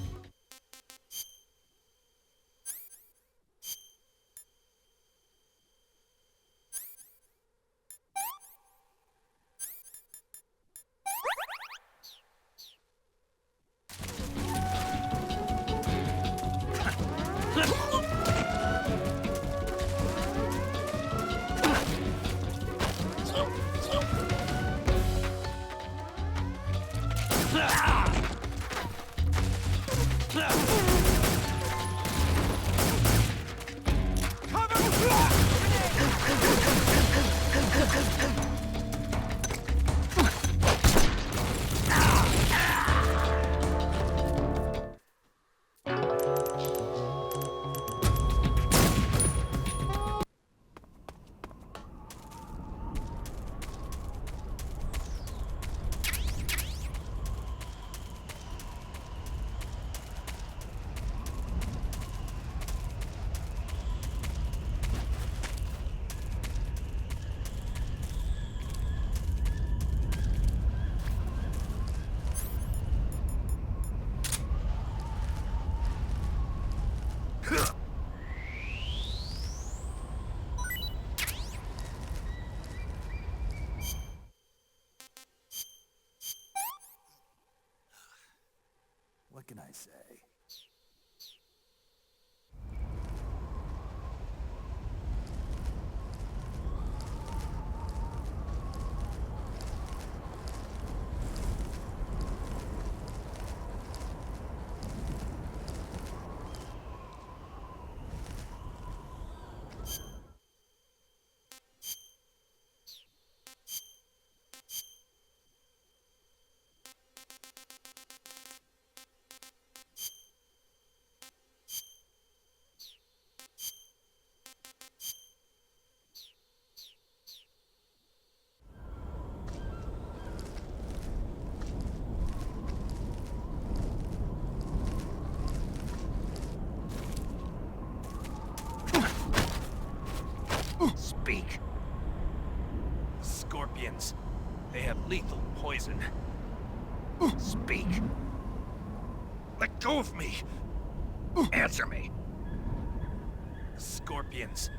What can I say?
Speak.
Scorpions. They have lethal poison.
Speak. Let go of me. Answer me.
Scorpions.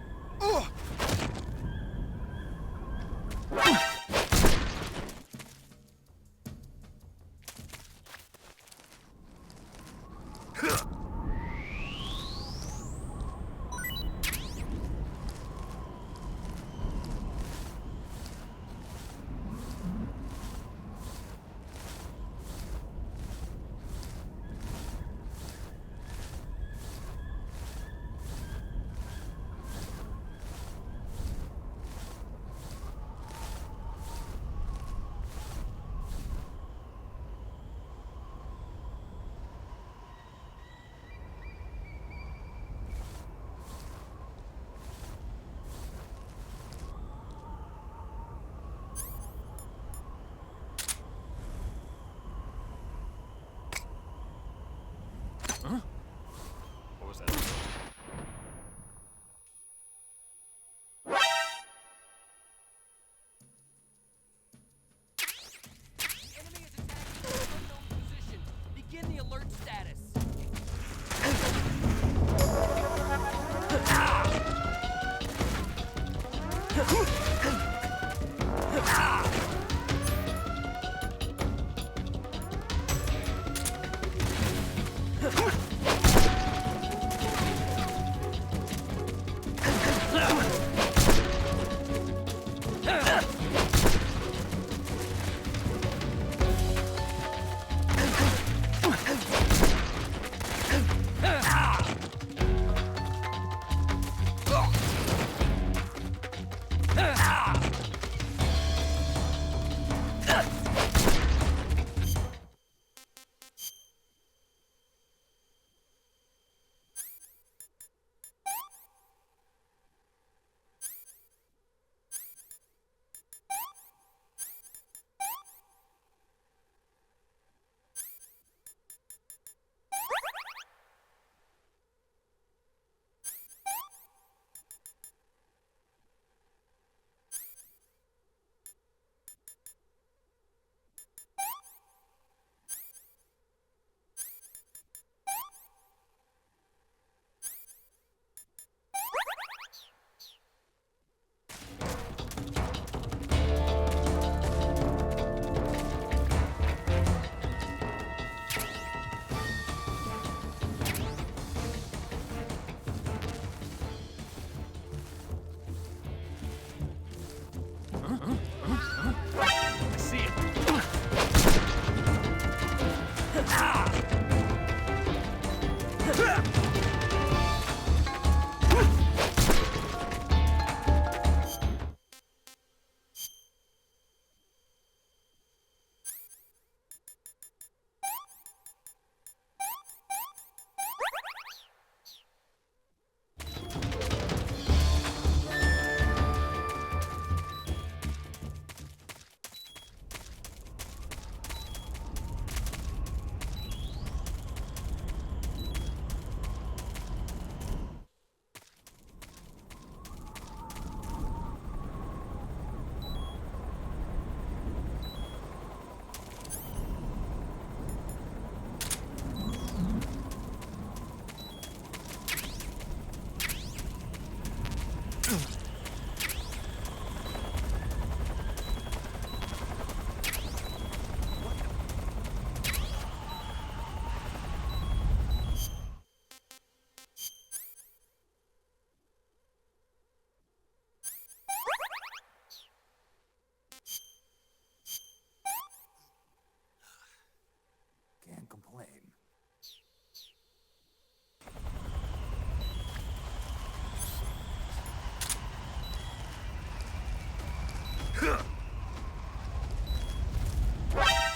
Can't complain.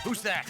Who's that?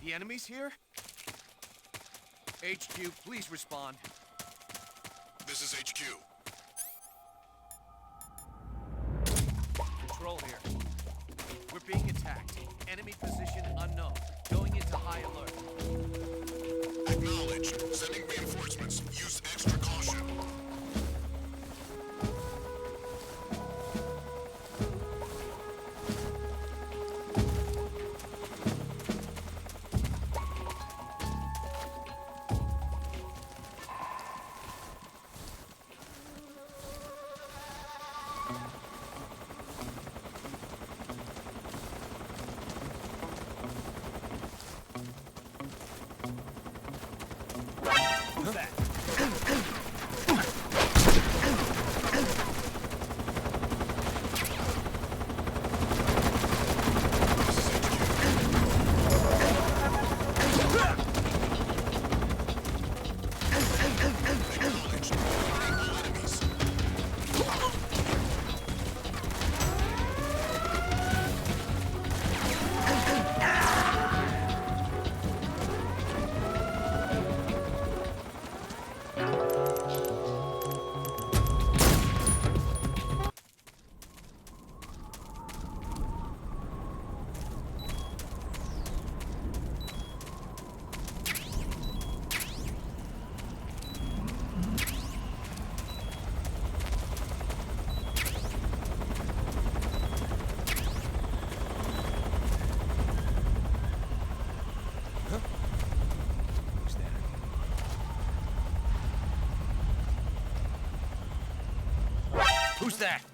The enemies here? HQ, please respond.
This is HQ.
Control here. We're being attacked. Enemy position unknown. Going into high alert.
Acknowledge. Sending reinforcements. Use extra caution.
Who's that?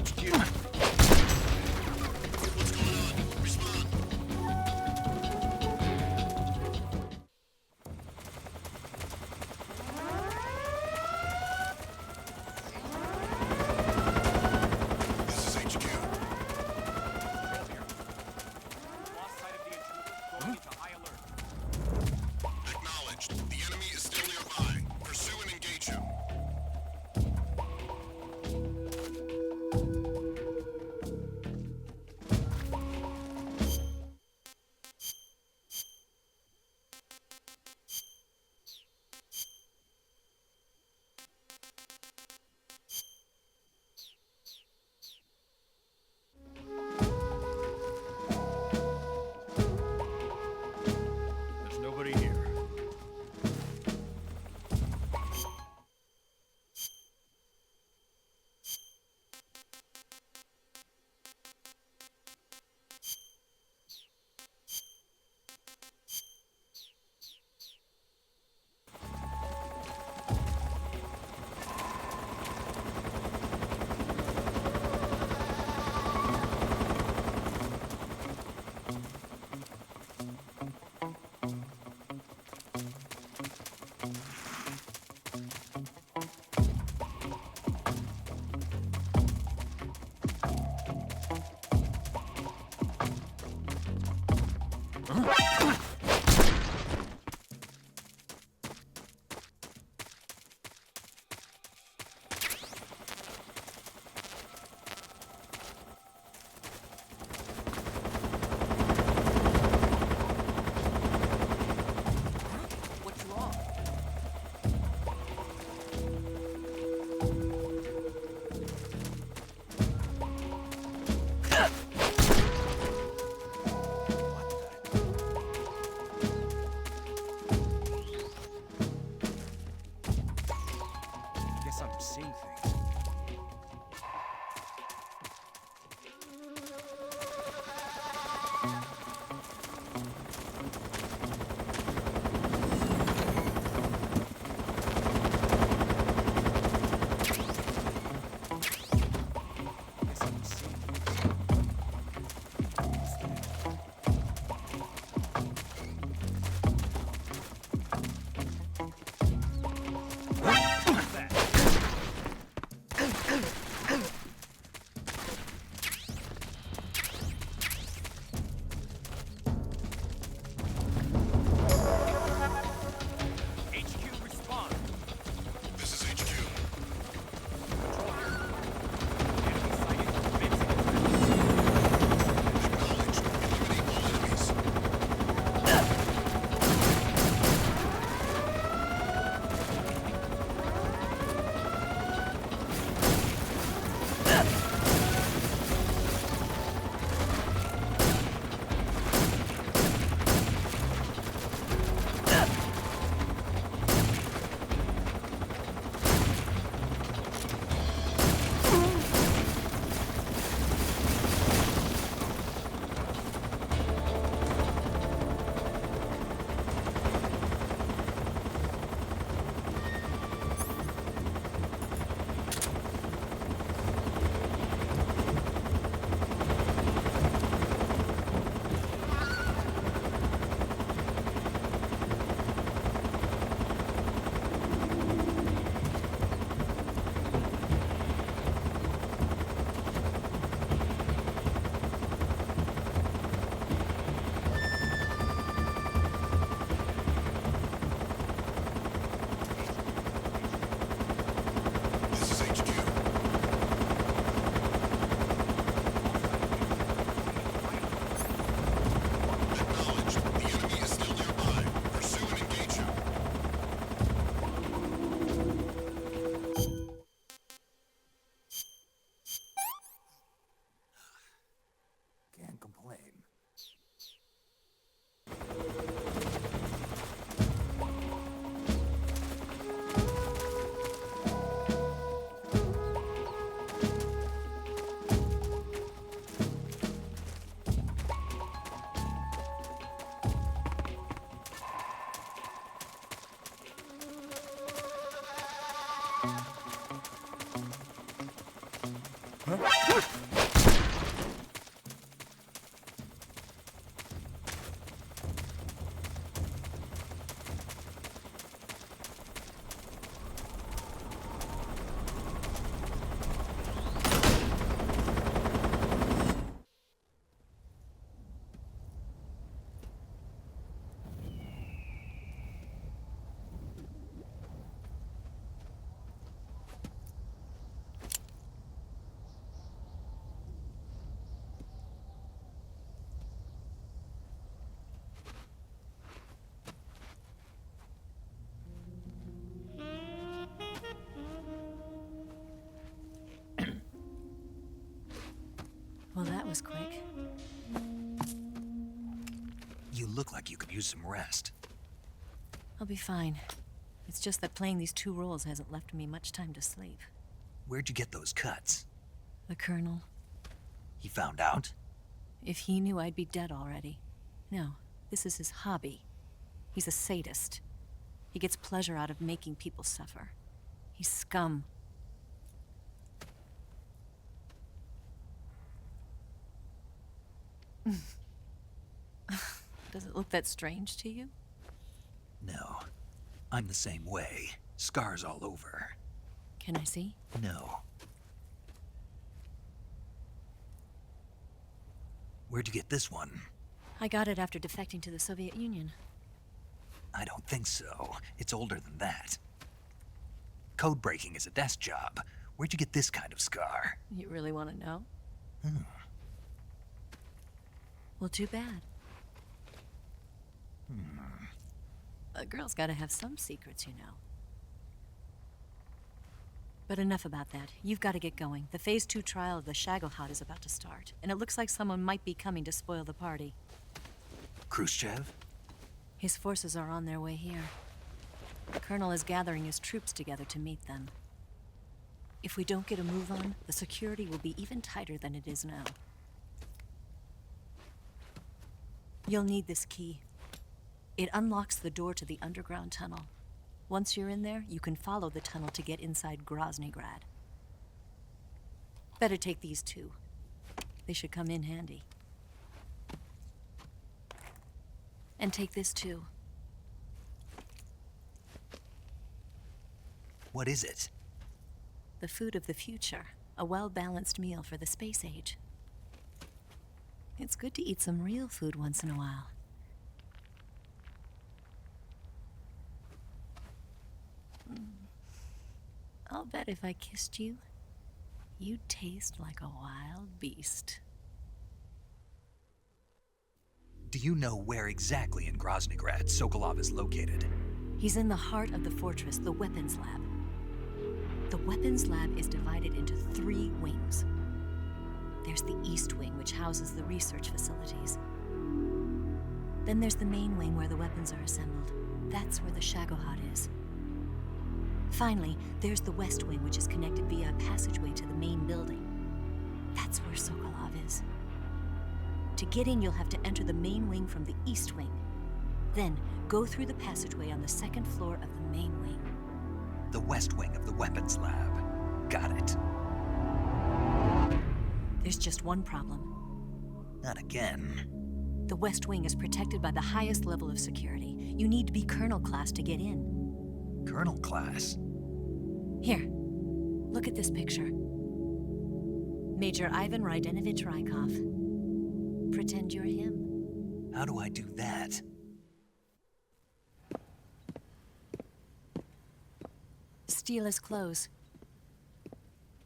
HQ. What's going on? Respond. This is HQ.
Lost sight of the intruder. Going into high alert.
Acknowledged. The enemy is still nearby. Pursue and engage him.
Well, that was quick.
You look like you could use some rest.
I'll be fine. It's just that playing these two roles hasn't left me much time to sleep.
Where'd you get those cuts?
The Colonel.
He found out?
If he knew, I'd be dead already. No, this is his hobby. He's a sadist. He gets pleasure out of making people suffer. He's scum. Does it look that strange to you?
No. I'm the same way. Scars all over.
Can I see?
No. Where'd you get this one?
I got it after defecting to the Soviet Union.
I don't think so. It's older than that. Code breaking is a desk job. Where'd you get this kind of scar?
You really want to know?
Hmm.
Well, too bad. A girl's gotta have some secrets, you know. But enough about that. You've got to get going. The Phase 2 trial of the Shagohod is about to start, and it looks like someone might be coming to spoil the party.
Khrushchev?
His forces are on their way here. The Colonel is gathering his troops together to meet them. If we don't get a move on, the security will be even tighter than it is now. You'll need this key. It unlocks the door to the underground tunnel. Once you're in there, you can follow the tunnel to get inside Groznygrad. Better take these two. They should come in handy. And take this too.
What is it?
The food of the future. A well-balanced meal for the space age. It's good to eat some real food once in a while. I'll bet if I kissed you, you'd taste like a wild beast.
Do you know where exactly in Groznygrad Sokolov is located?
He's in the heart of the fortress, the weapons lab. The weapons lab is divided into 3 wings. There's the East Wing, which houses the research facilities. Then there's the main wing where the weapons are assembled. That's where the Shagohod is. Finally, there's the West Wing, which is connected via a passageway to the main building. That's where Sokolov is. To get in, you'll have to enter the main wing from the East Wing. Then, go through the passageway on the 2nd floor of the main wing.
The West Wing of the weapons lab. Got it.
There's just one problem.
Not again.
The West Wing is protected by the highest level of security. You need to be Colonel class to get in.
Colonel class?
Here, look at this picture. Major Ivan Rydenovich Rykov. Pretend you're him.
How do I do that?
Steal his clothes.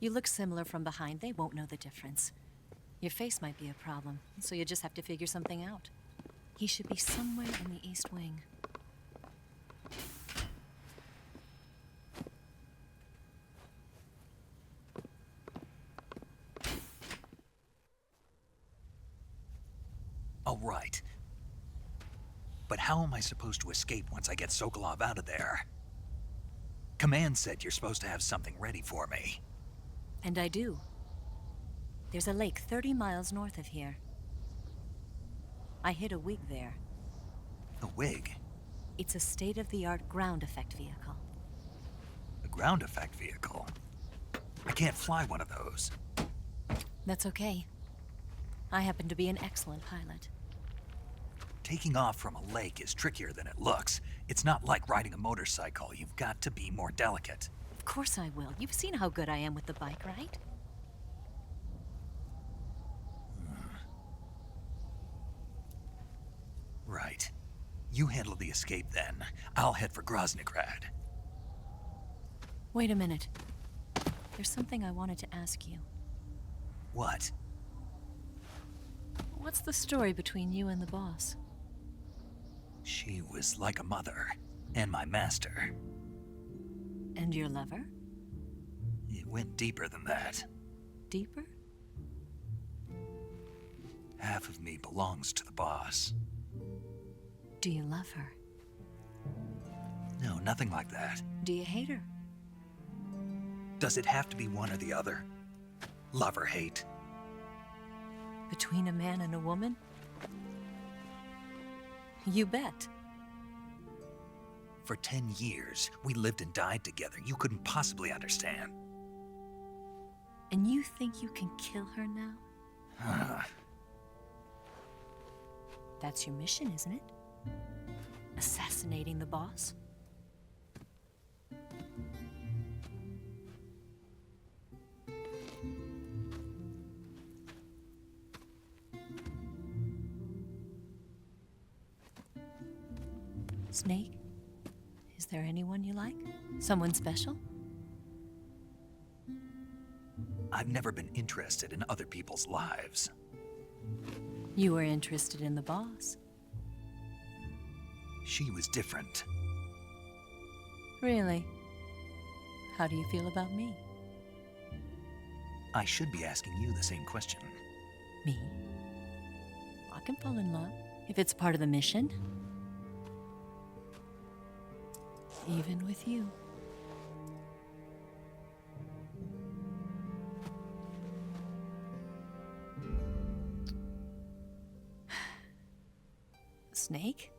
You look similar from behind. They won't know the difference. Your face might be a problem, so you just have to figure something out. He should be somewhere in the East Wing.
All right. But how am I supposed to escape once I get Sokolov out of there? Command said you're supposed to have something ready for me.
And I do. There's a lake 30 miles north of here. I hid a wig there.
A wig?
It's a state-of-the-art ground effect vehicle.
A ground effect vehicle? I can't fly one of those.
That's okay. I happen to be an excellent pilot.
Taking off from a lake is trickier than it looks. It's not like riding a motorcycle. You've got to be more delicate.
Of course I will. You've seen how good I am with the bike, right?
Right. You handle the escape then. I'll head for Groznygrad.
Wait a minute. There's something I wanted to ask you.
What?
What's the story between you and the boss?
She was like a mother, and my master.
And your lover?
It went deeper than that.
Deeper?
Half of me belongs to the boss.
Do you love her?
No, nothing like that.
Do you hate her?
Does it have to be one or the other? Love or hate?
Between a man and a woman? You bet.
For 10 years, we lived and died together. You couldn't possibly understand.
And you think you can kill her now? That's your mission, isn't it? Assassinating the boss? Snake? Is there anyone you like? Someone special?
I've never been interested in other people's lives.
You were interested in the boss.
She was different.
Really? How do you feel about me?
I should be asking you the same question.
Me? I can fall in love if it's part of the mission. Even with you. Snake?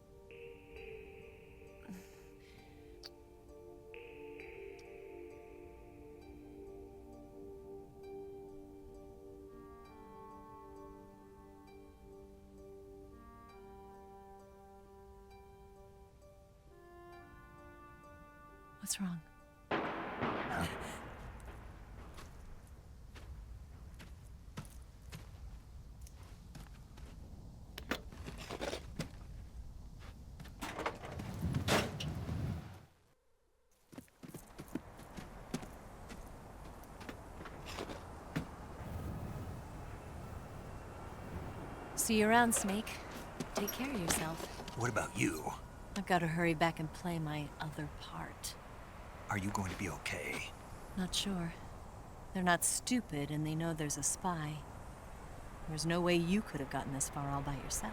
What's wrong? See you around, Snake. Take care of yourself.
What about you?
I've got to hurry back and play my other part.
Are you going to be okay?
Not sure. They're not stupid, and they know there's a spy. There's no way you could have gotten this far all by yourself.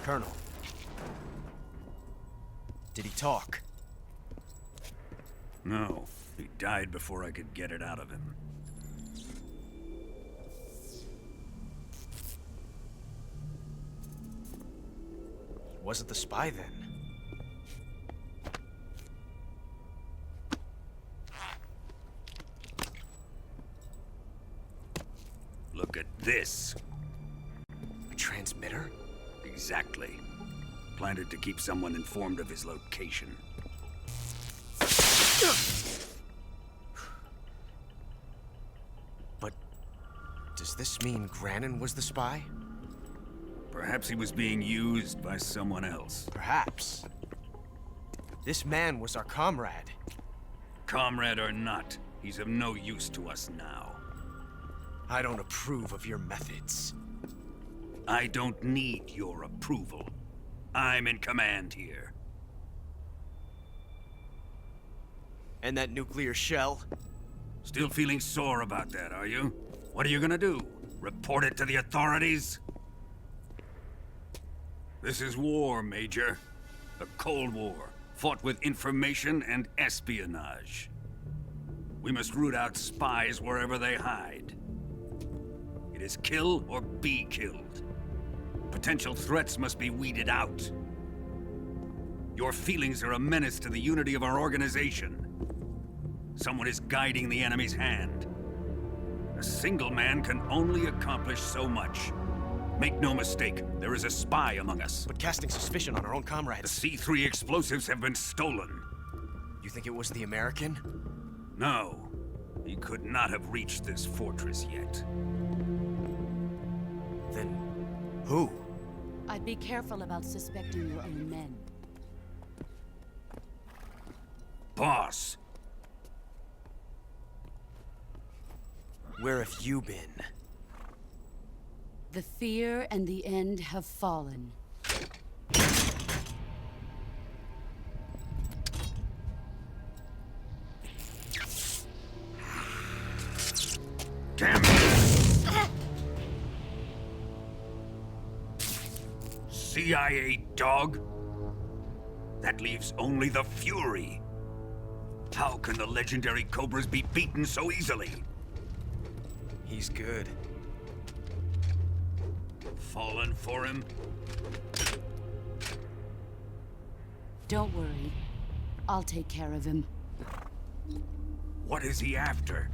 Colonel. Did he talk?
No, he died before I could get it out of him.
Wasn't the spy then?
This.
A transmitter?
Exactly. Planted to keep someone informed of his location.
But does this mean Granin was the spy?
Perhaps he was being used by someone else.
Perhaps. This man was our comrade.
Comrade or not, he's of no use to us now.
I don't approve of your methods.
I don't need your approval. I'm in command here.
And that nuclear shell?
Still feeling sore about that, are you? What are you gonna do? Report it to the authorities? This is war, Major. A Cold War, fought with information and espionage. We must root out spies wherever they hide. It is kill or be killed. Potential threats must be weeded out. Your feelings are a menace to the unity of our organization. Someone is guiding the enemy's hand. A single man can only accomplish so much. Make no mistake, there is a spy among us.
But casting suspicion on our own comrades.
The C3 explosives have been stolen.
You think it was the American?
No. He could not have reached this fortress yet.
Then who?
I'd be careful about suspecting your own men.
Boss!
Where have you been?
The fear and the end have fallen.
Damn it! CIA dog? That leaves only the Fury. How can the legendary Cobras be beaten so easily?
He's good.
Fallen for him?
Don't worry. I'll take care of him.
What is he after?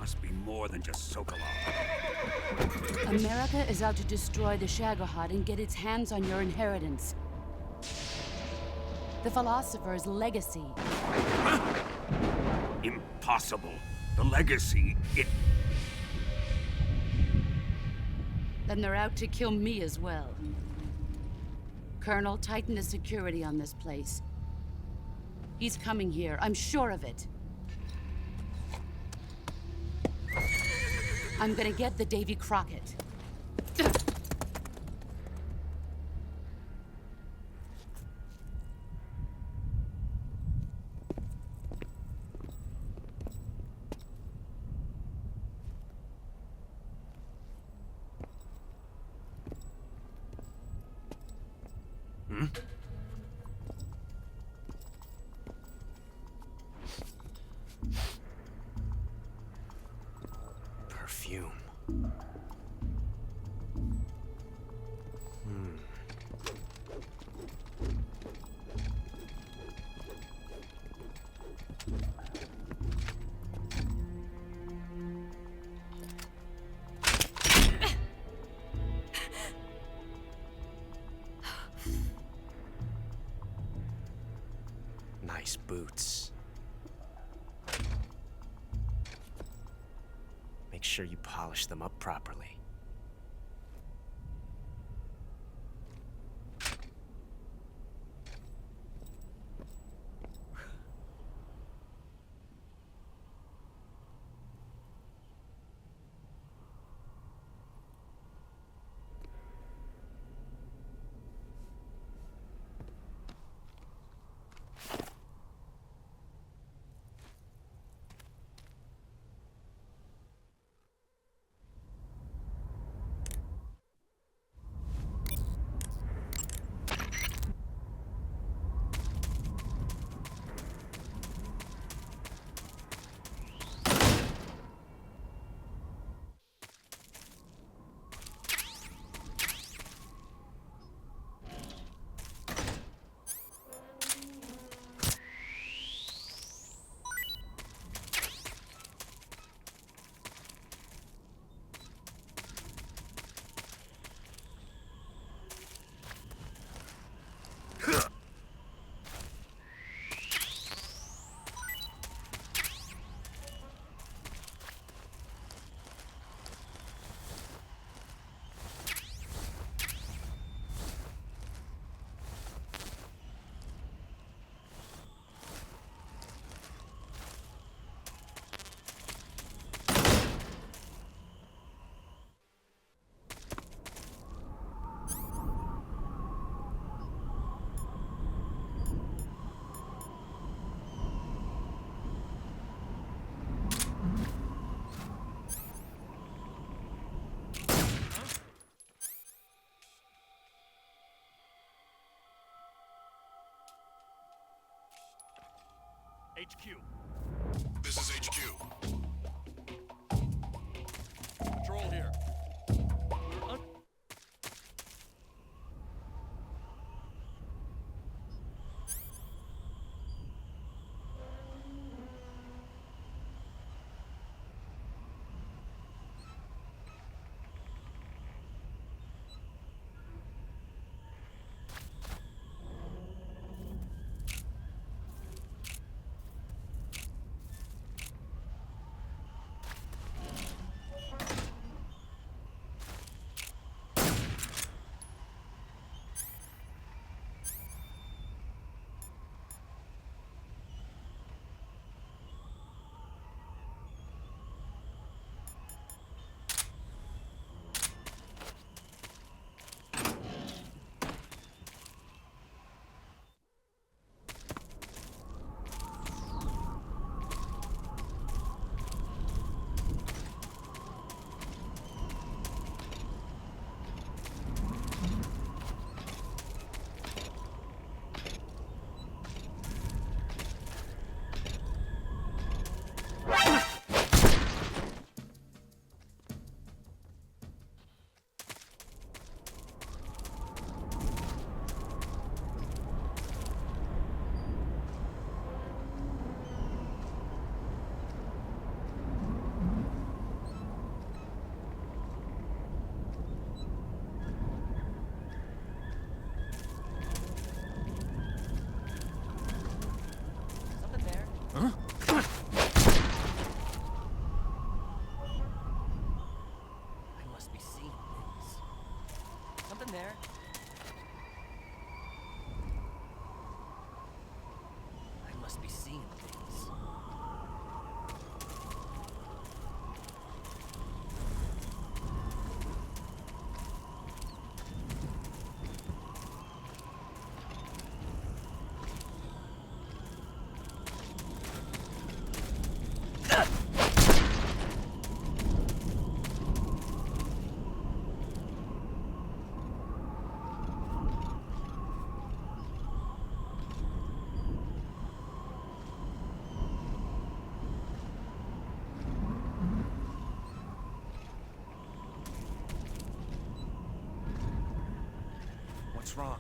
Must be more than just Sokolov.
America is out to destroy the Shagohod and get its hands on your inheritance. The philosopher's legacy.
Huh? Impossible. The legacy, it...
Then they're out to kill me as well. Colonel, tighten the security on this place. He's coming here, I'm sure of it. I'm gonna get the Davy Crockett.
Perfume. Nice boots. Make sure you polish them up properly.
HQ.
This is HQ.
Patrol here.
There. I must be seeing things.
What's wrong?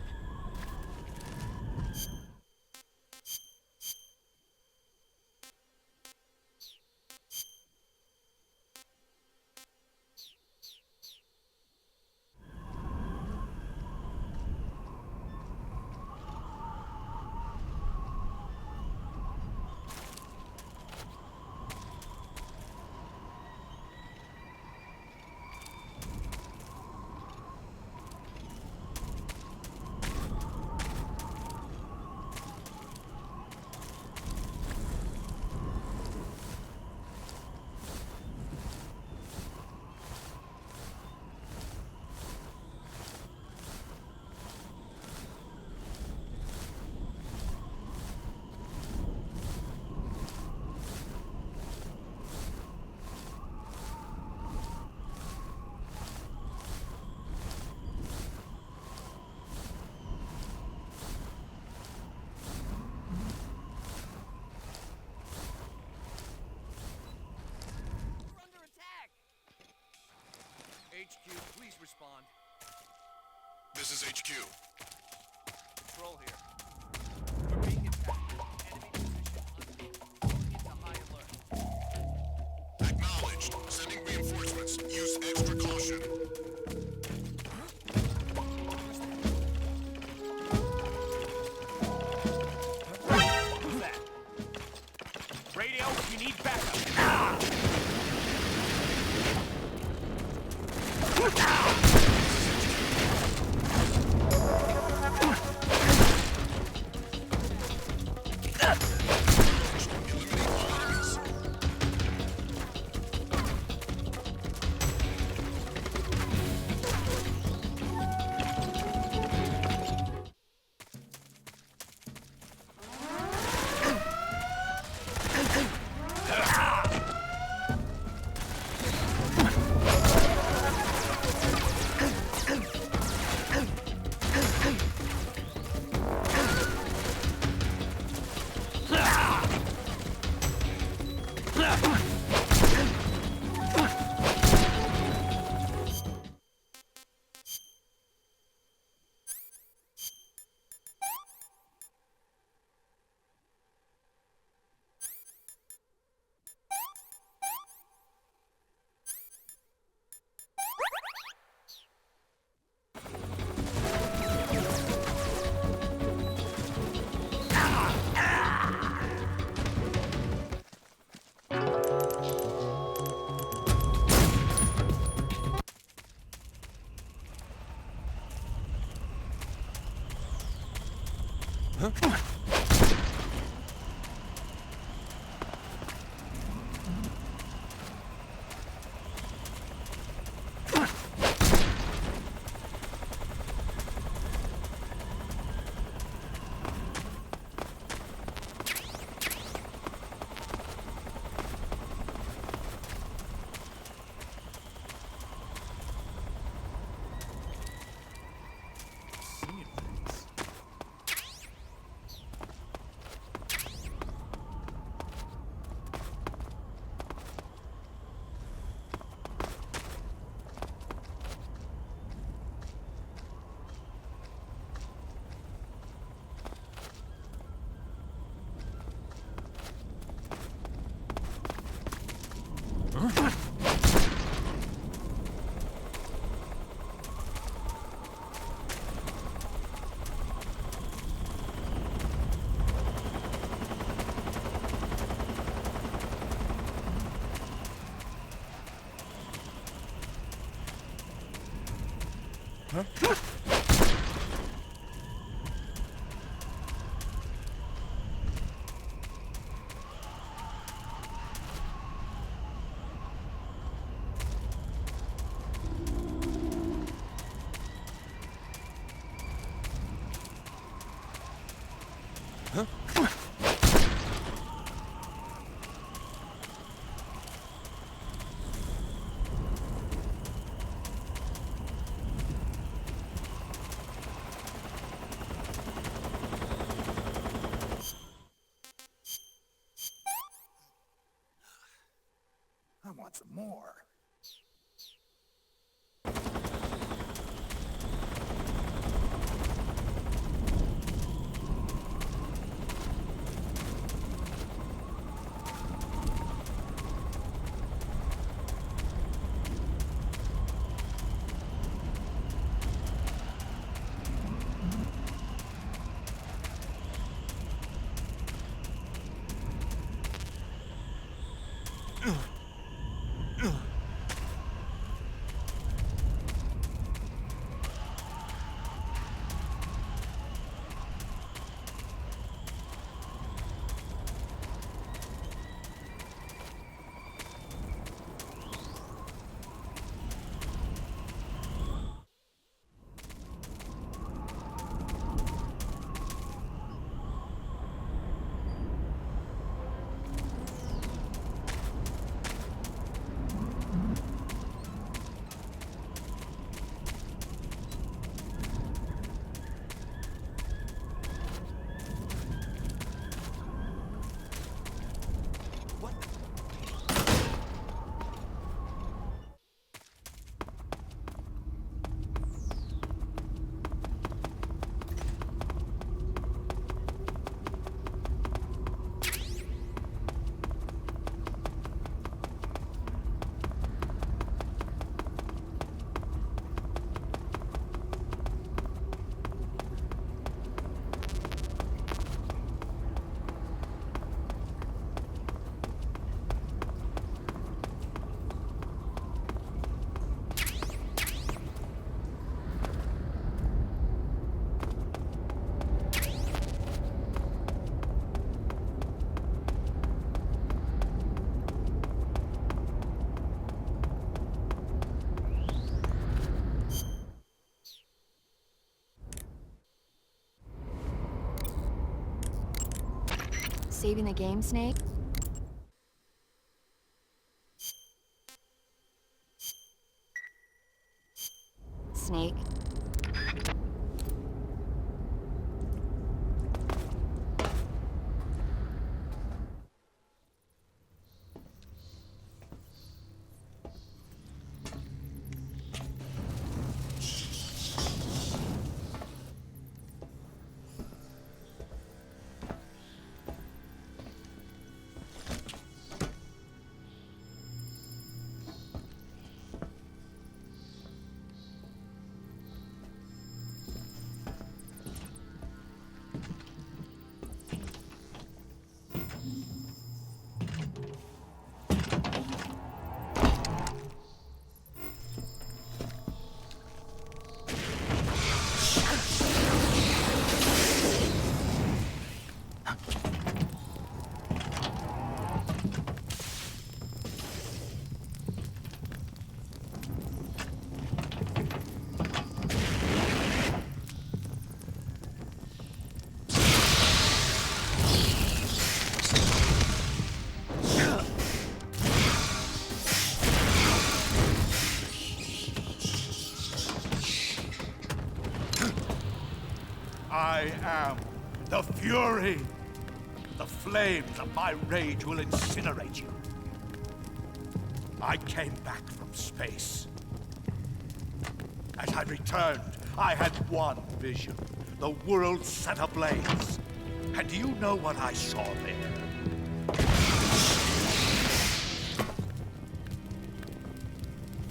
HQ, please respond.
This is HQ.
Patrol here. We're being attacked. Enemy position going into high alert.
Acknowledged. Sending reinforcements. Use extra caution.
Who's that? Radio, you need backup.
I want some more.
Saving the game, Snake? Snake?
I am the Fury. The flames of my rage will incinerate you. I came back from space. As I returned, I had one vision. The world set ablaze. And do you know what I saw there?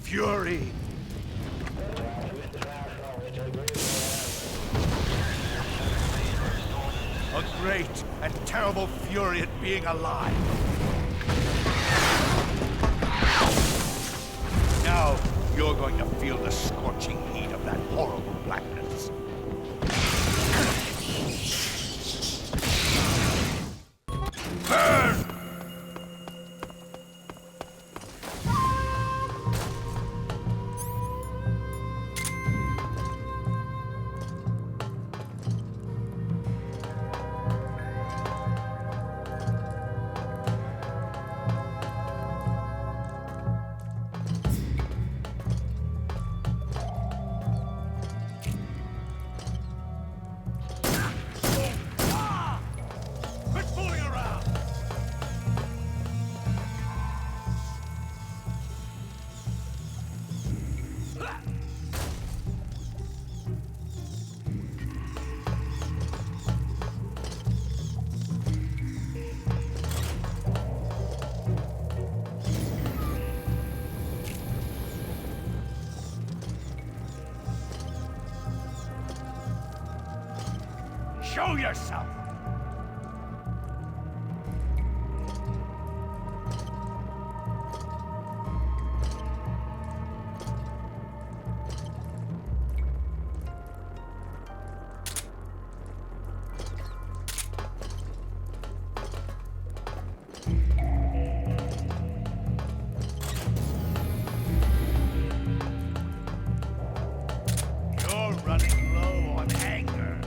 Fury. A great and terrible fury at being alive. Now, you're going to feel the scorching heat of that horrible blackness. Burn! Show yourself! You're running low on anger.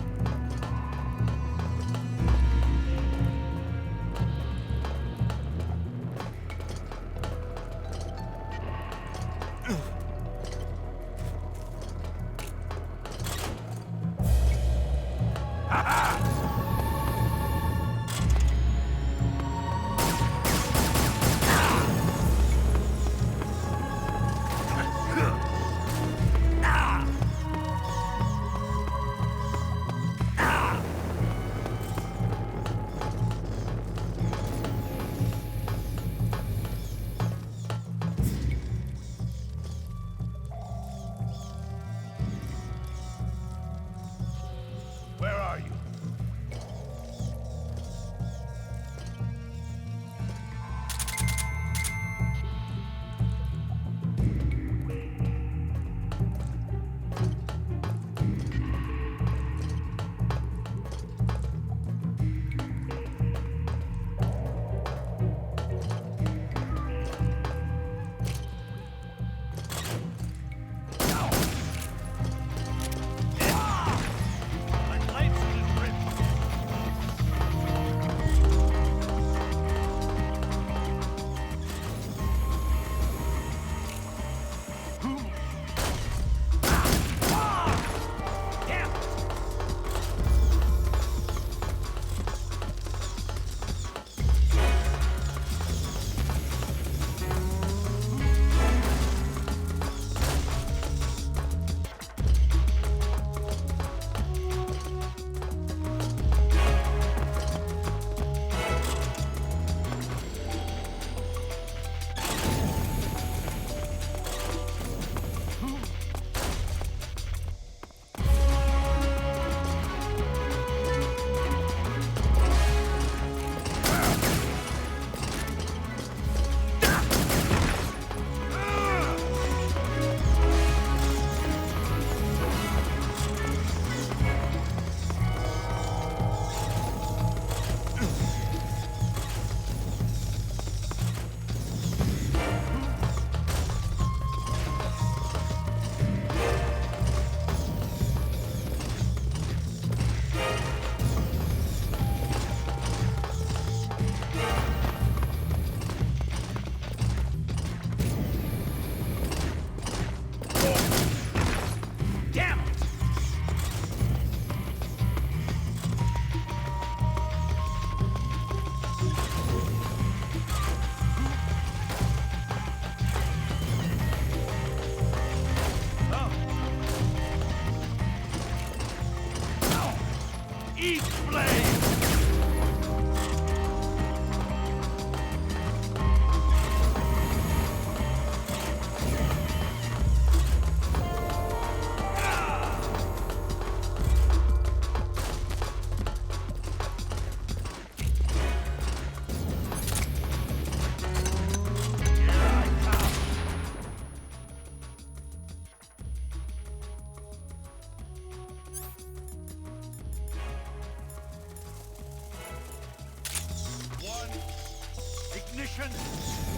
Attention!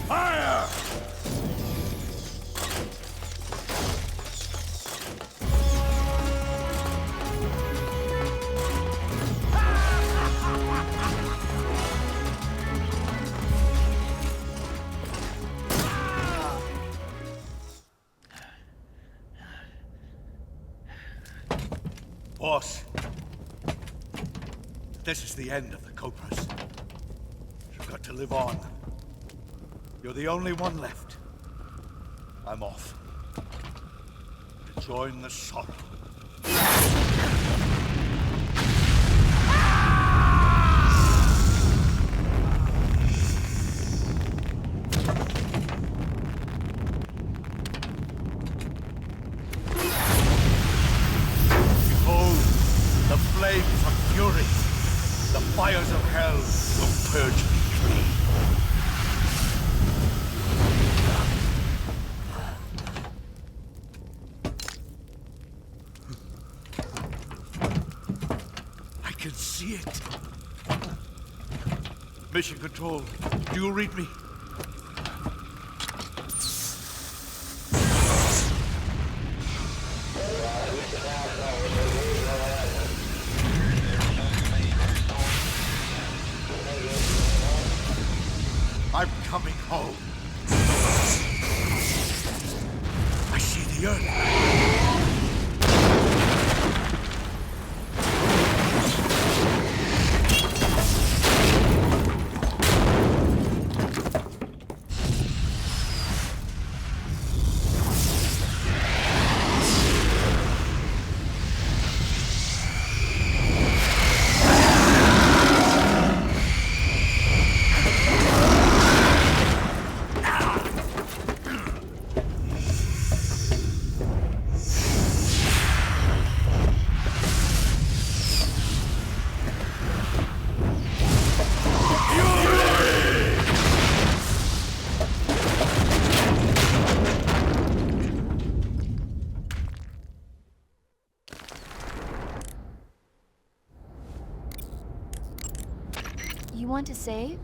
Fire! Boss, this is the end of the Cobras. You've got to live on. You're the only one left. I'm off. To join the sorrow. Behold, the flames of fury. The fires of hell will purge me clean. I can see it. Mission Control, do you read me? I'm coming home. I see the earth.
You want to save?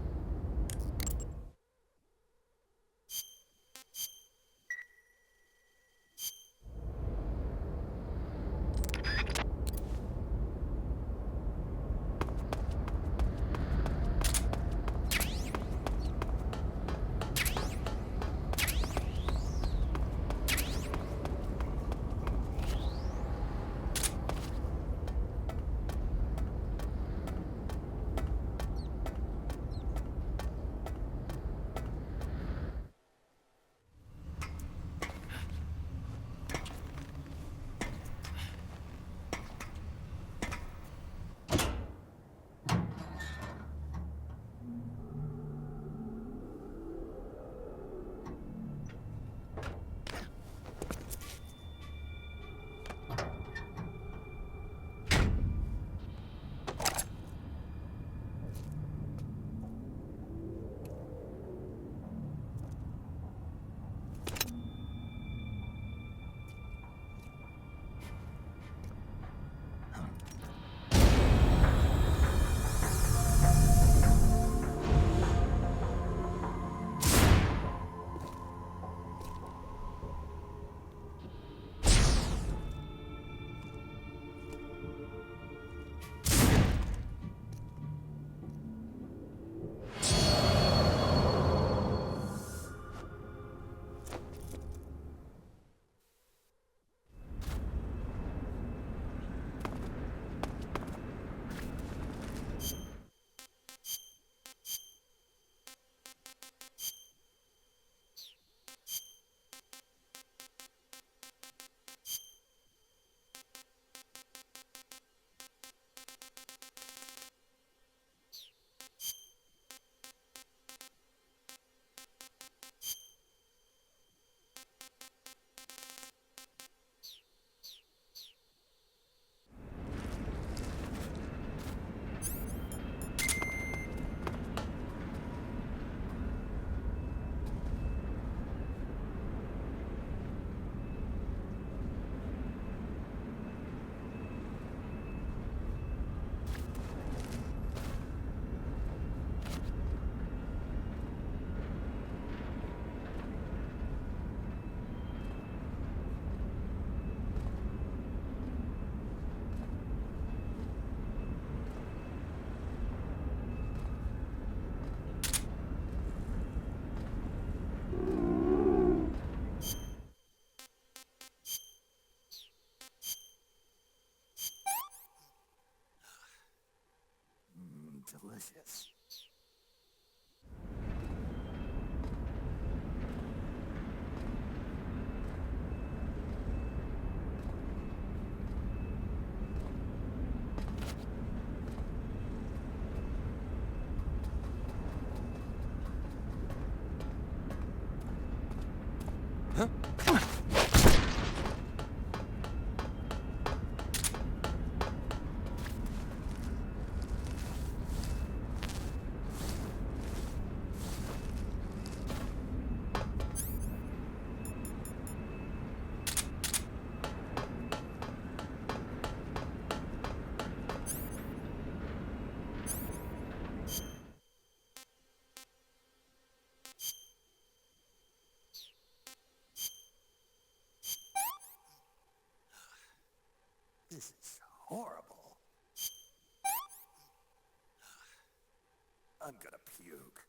delicious. This is horrible. I'm gonna puke.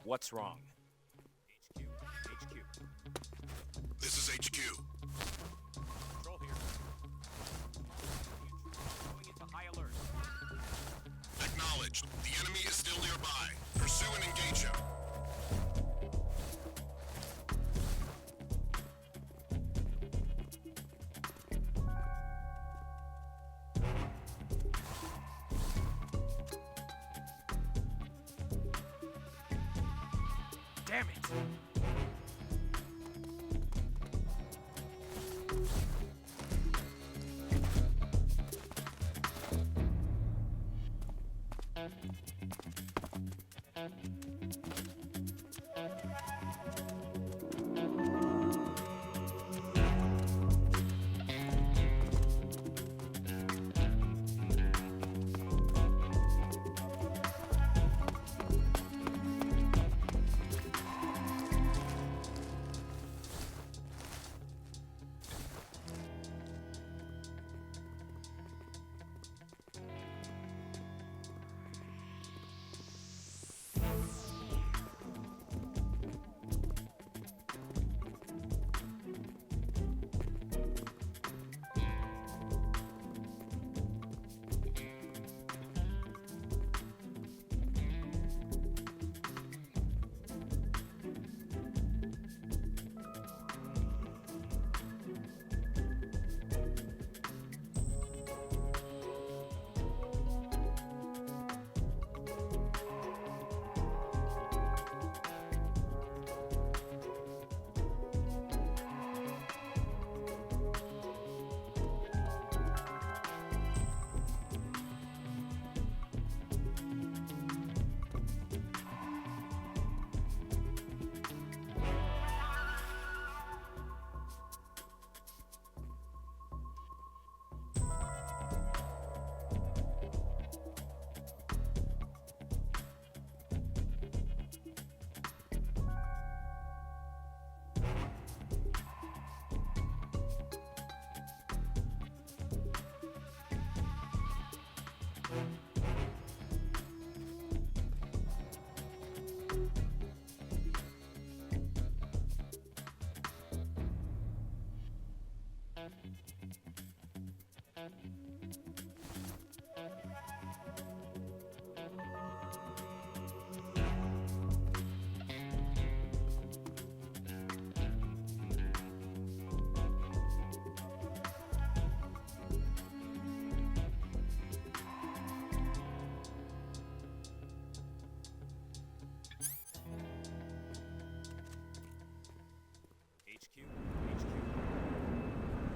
What's wrong? HQ.
This is HQ.
Control here. Going into high alert.
Acknowledged. The enemy is still nearby. Pursue and engage him.
Damn it!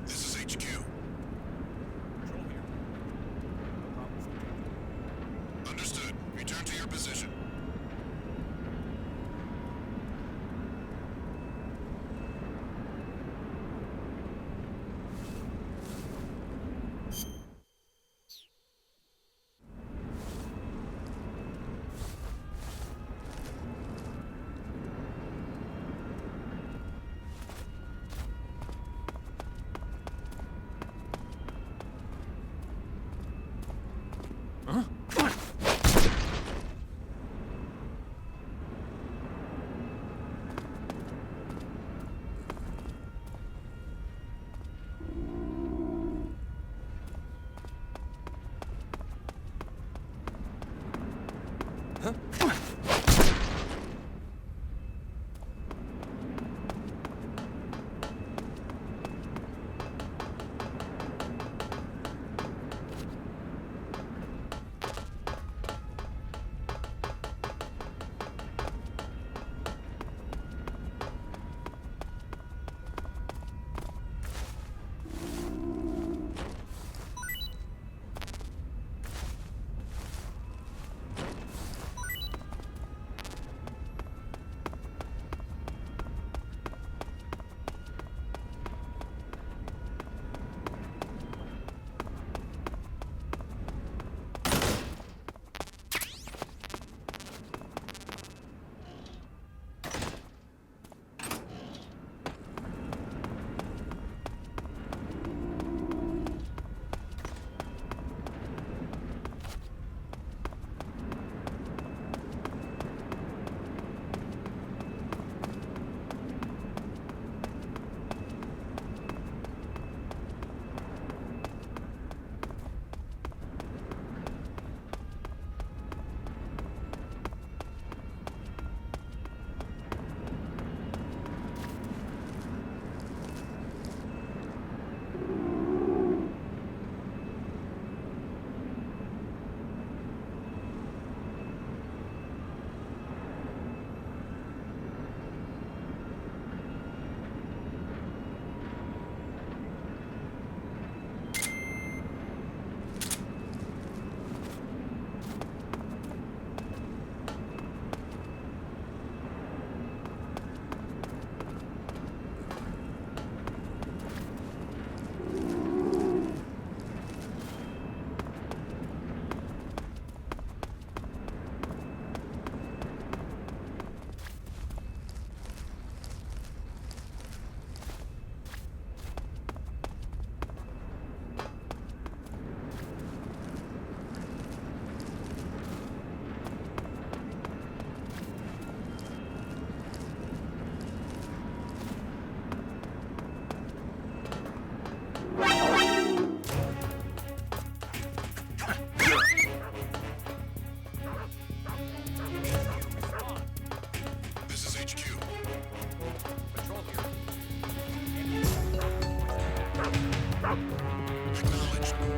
This is HQ.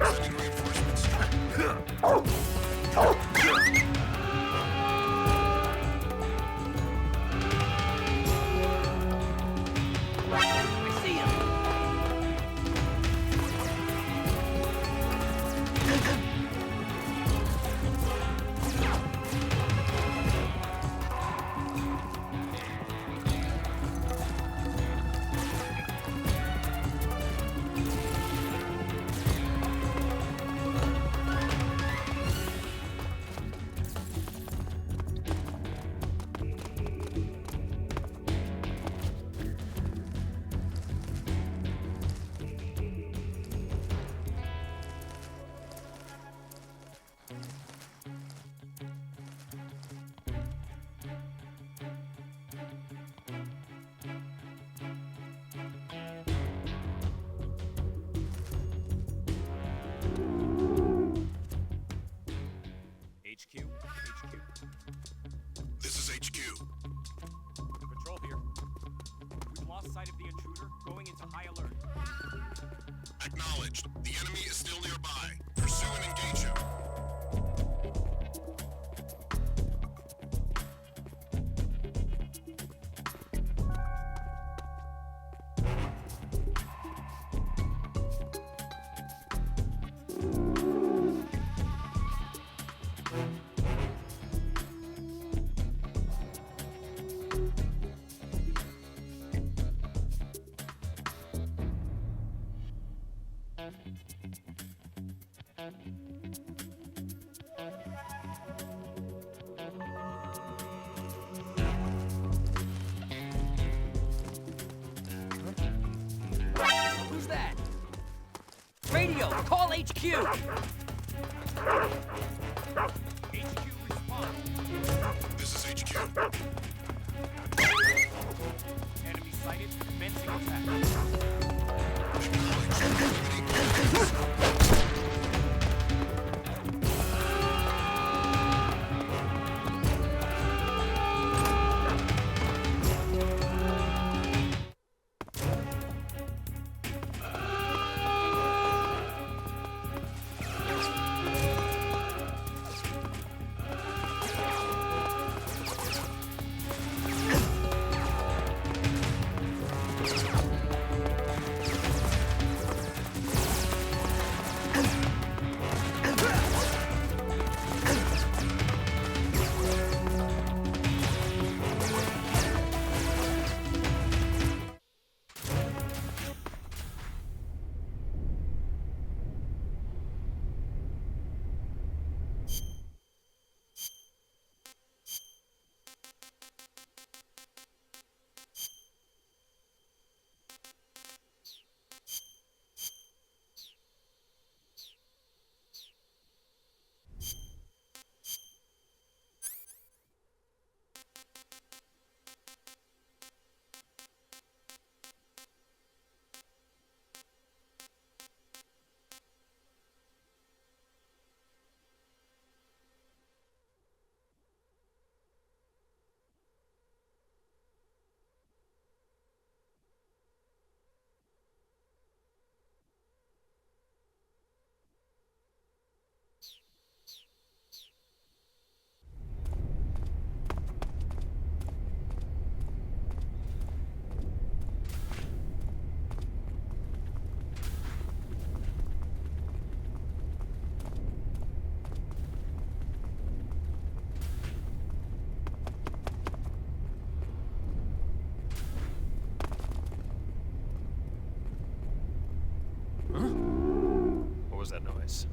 Sending reinforcements.
I see him. HQ.
This is HQ.
Control here. We've lost sight of the intruder, going into high alert.
Acknowledged. The enemy is still nearby. Pursue and engage him.
Who's that? Radio, call HQ! HQ, respond.
This is HQ.
Enemy sighted, commencing attack.
What was that noise?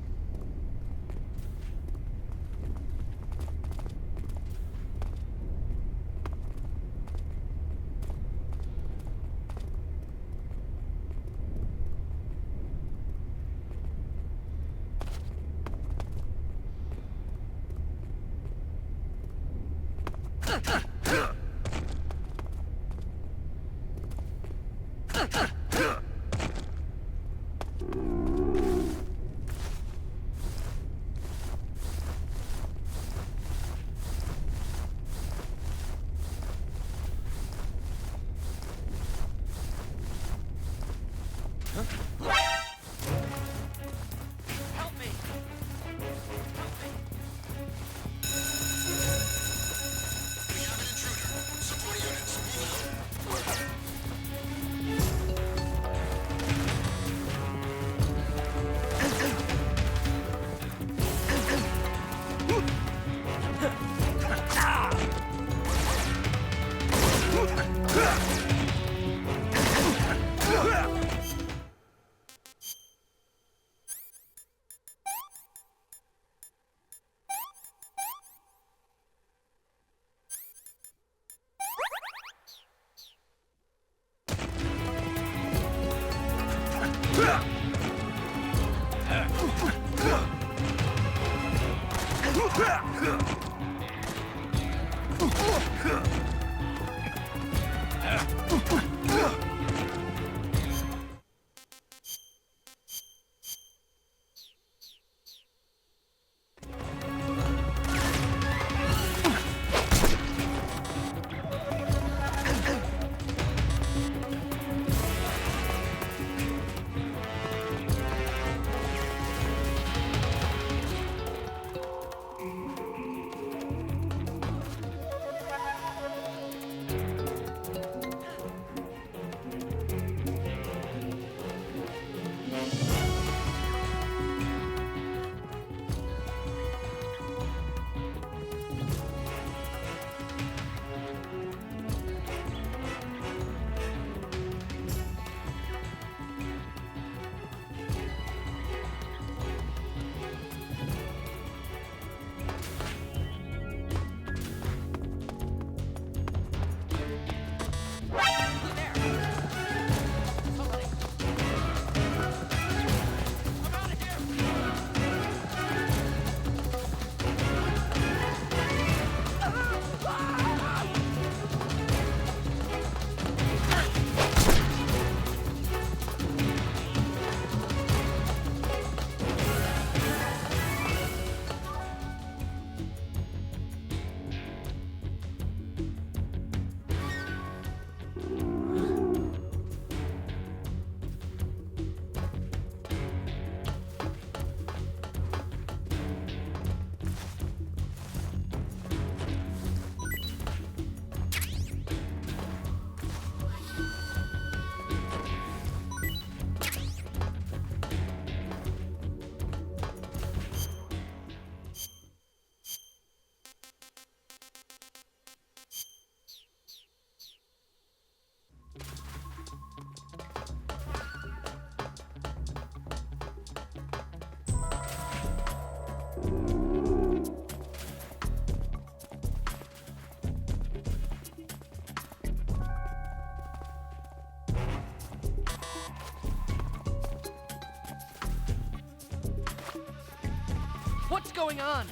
What's going on?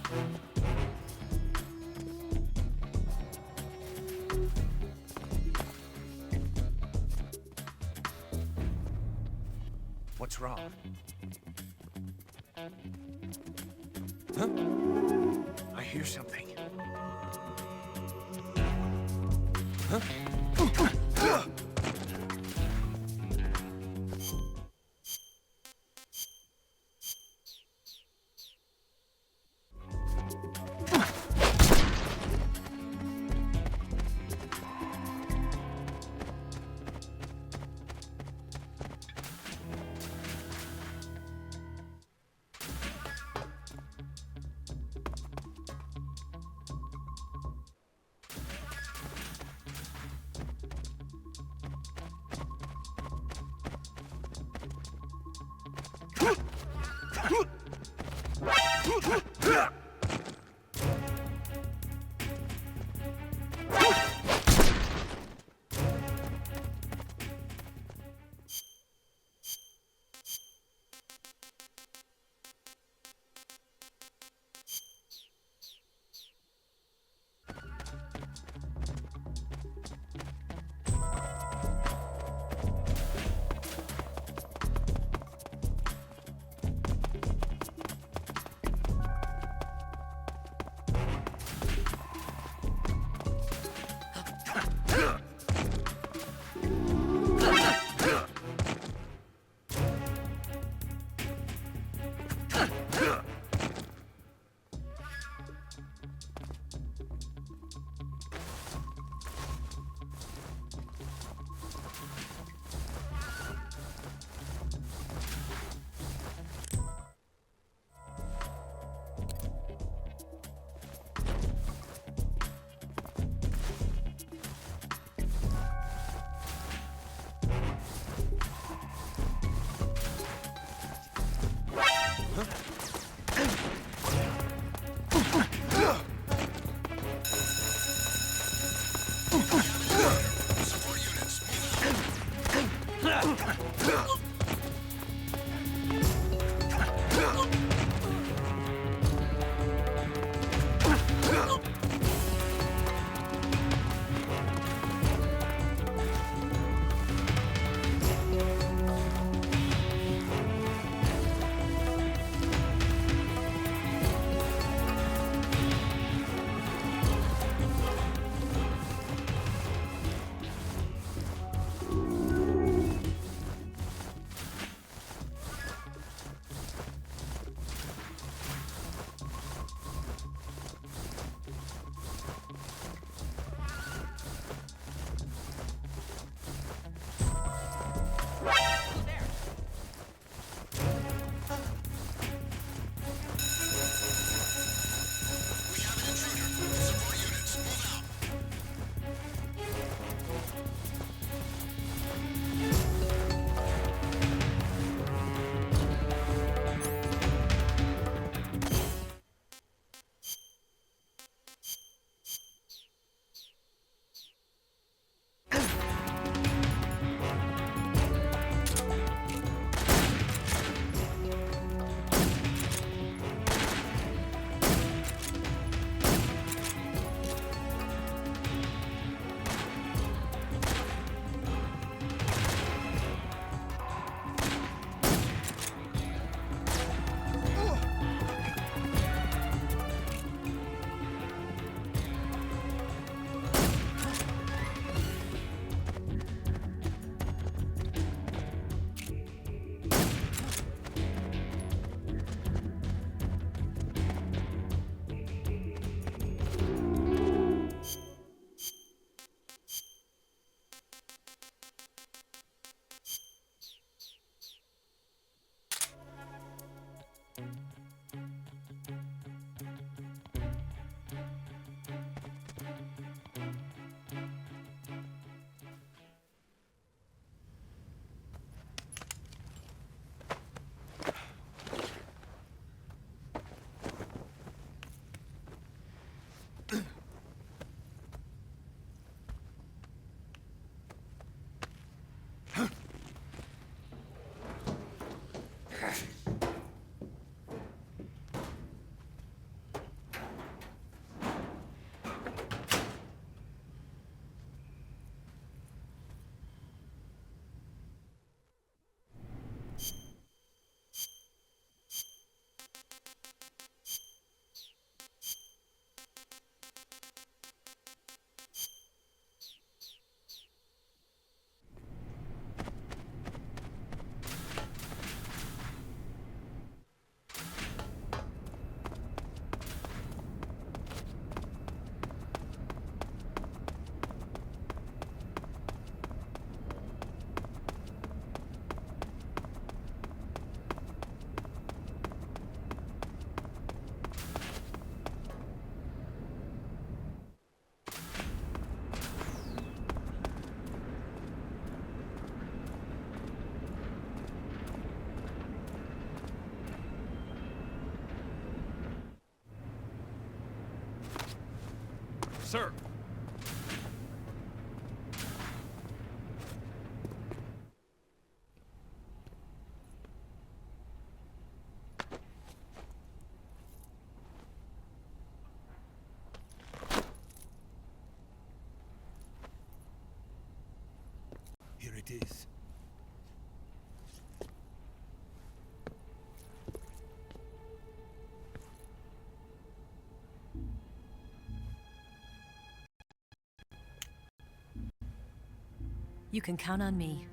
What's wrong? Huh? I hear something. Huh?
Sir!
Here it is.
You can count on me.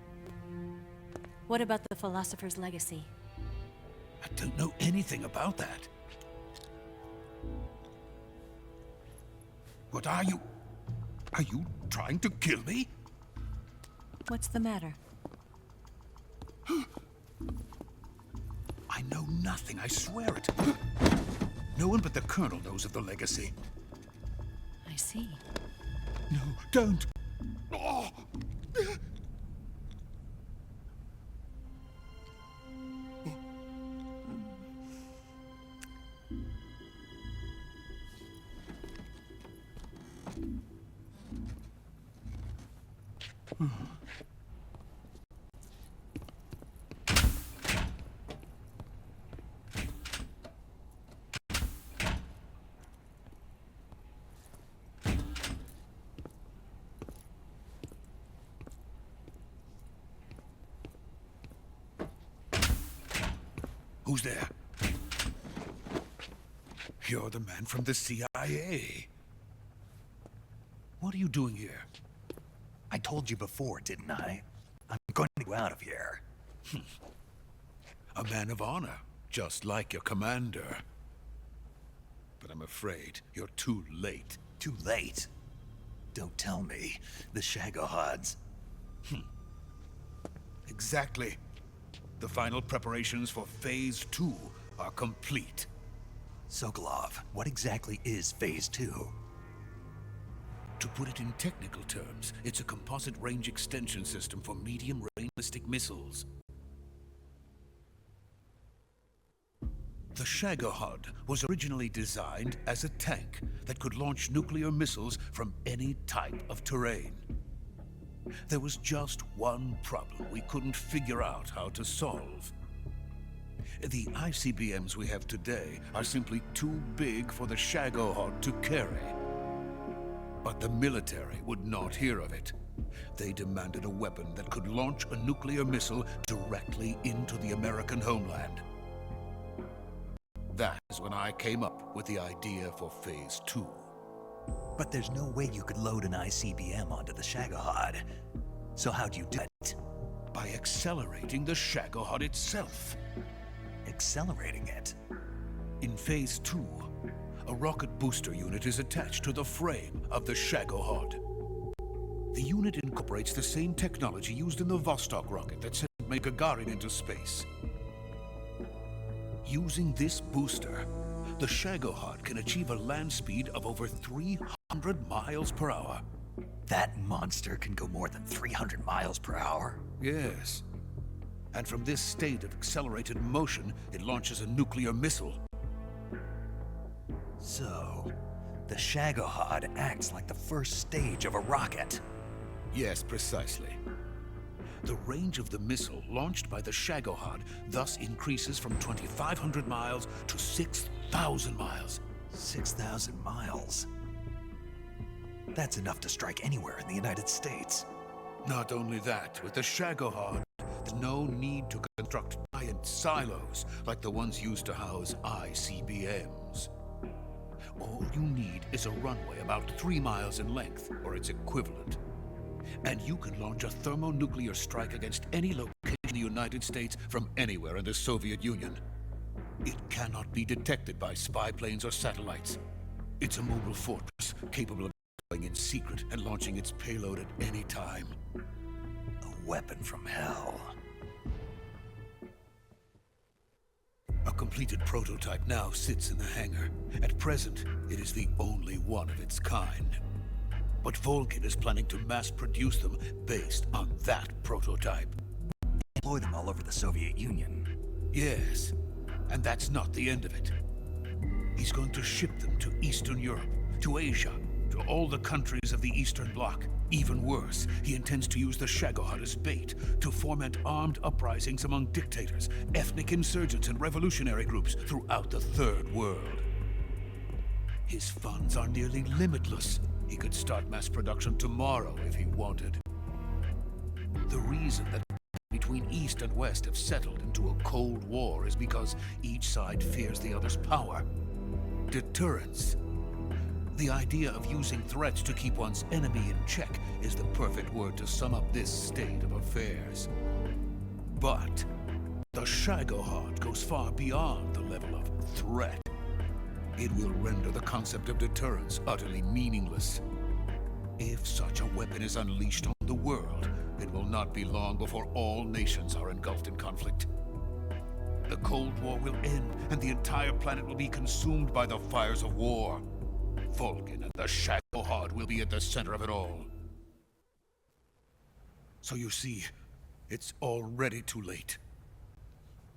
What about the philosopher's legacy?
I don't know anything about that. What are you? Are you trying to kill me?
What's the matter?
I know nothing, I swear it. No one but the Colonel knows of the legacy.
I see.
No, don't! Oh. Who's there? You're the man from the CIA. What are you doing here?
I told you before, didn't I? I'm going to go out of here.
A man of honor, just like your commander. But I'm afraid you're too late.
Too late? Don't tell me. The Shagohods.
Exactly. The final preparations for Phase 2 are complete.
Sokolov, what exactly is Phase 2?
To put it in technical terms, it's a composite range extension system for medium-range ballistic missiles. The Shagohod was originally designed as a tank that could launch nuclear missiles from any type of terrain. There was just one problem we couldn't figure out how to solve. The ICBMs we have today are simply too big for the Shagohod to carry. But the military would not hear of it. They demanded a weapon that could launch a nuclear missile directly into the American homeland. That is when I came up with the idea for Phase 2.
But there's no way you could load an ICBM onto the Shagohod. So how'd you do it?
By accelerating the Shagohod itself.
Accelerating it?
In Phase 2, a rocket booster unit is attached to the frame of the Shagohod. The unit incorporates the same technology used in the Vostok rocket that sent Gagarin into space. Using this booster, the Shagohod can achieve a land speed of over 300 miles per hour.
That monster can go more than 300 miles per hour?
Yes. And from this state of accelerated motion, it launches a nuclear missile.
So, the Shagohod acts like the first stage of a rocket.
Yes, precisely. The range of the missile launched by the Shagohod thus increases from 2,500 miles to 6,000 miles.
6,000 miles? That's enough to strike anywhere in the United States.
Not only that, with the Shagohod, there's no need to construct giant silos like the ones used to house ICBMs. All you need is a runway about 3 miles in length, or its equivalent. And you can launch a thermonuclear strike against any location in the United States from anywhere in the Soviet Union. It cannot be detected by spy planes or satellites. It's a mobile fortress capable of going in secret and launching its payload at any time.
A weapon from hell.
A completed prototype now sits in the hangar. At present, it is the only one of its kind. But Volgen is planning to mass produce them based on that prototype.
Deploy them all over the Soviet Union.
Yes, and that's not the end of it. He's going to ship them to Eastern Europe, to Asia, to all the countries of the Eastern Bloc. Even worse, he intends to use the Shagohod as bait to foment armed uprisings among dictators, ethnic insurgents, and revolutionary groups throughout the Third World. His funds are nearly limitless. He could start mass production tomorrow if he wanted. The reason that between East and West have settled into a Cold War is because each side fears the other's power. Deterrence. The idea of using threats to keep one's enemy in check is the perfect word to sum up this state of affairs. But the Shagohod goes far beyond the level of threat. It will render the concept of deterrence utterly meaningless. If such a weapon is unleashed on the world, it will not be long before all nations are engulfed in conflict. The Cold War will end, and the entire planet will be consumed by the fires of war. Volgen and the Shagohod will be at the center of it all. So you see, it's already too late.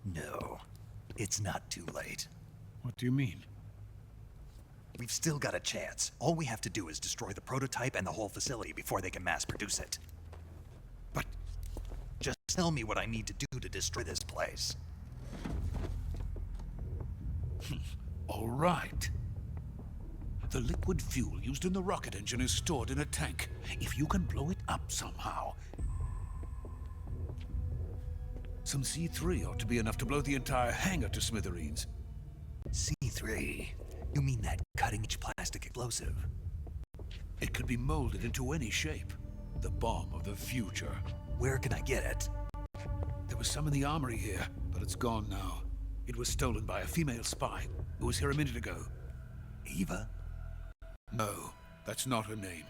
No, it's not too late.
What do you mean?
We've still got a chance. All we have to do is destroy the prototype and the whole facility before they can mass produce it.
But
just tell me what I need to do to destroy this place.
All right. The liquid fuel used in the rocket engine is stored in a tank. If you can blow it up somehow. Some C3 ought to be enough to blow the entire hangar to smithereens.
C3? You mean that cutting-edge plastic explosive?
It could be molded into any shape. The bomb of the future.
Where can I get it?
There was some in the armory here, but it's gone now. It was stolen by a female spy who was here a minute ago.
Eva?
No, that's not her name.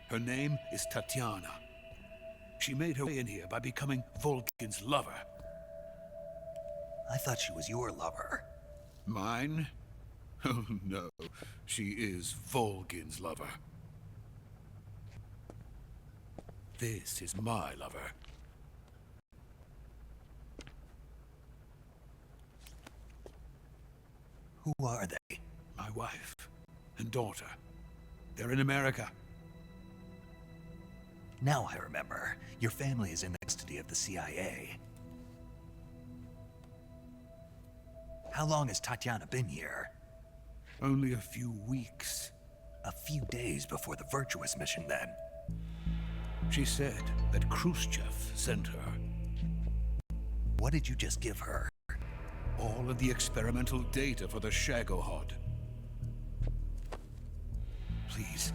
Her name is Tatiana. She made her way in here by becoming Volgen's lover.
I thought she was your lover.
Mine? Oh no, she is Volgen's lover. This is my lover.
Who are they?
My wife and daughter. They're in America.
Now I remember. Your family is in the custody of the CIA. How long has Tatiana been here?
Only a few weeks.
A few days before the Virtuous mission, then.
She said that Khrushchev sent her.
What did you just give her?
All of the experimental data for the Shagohod. Please,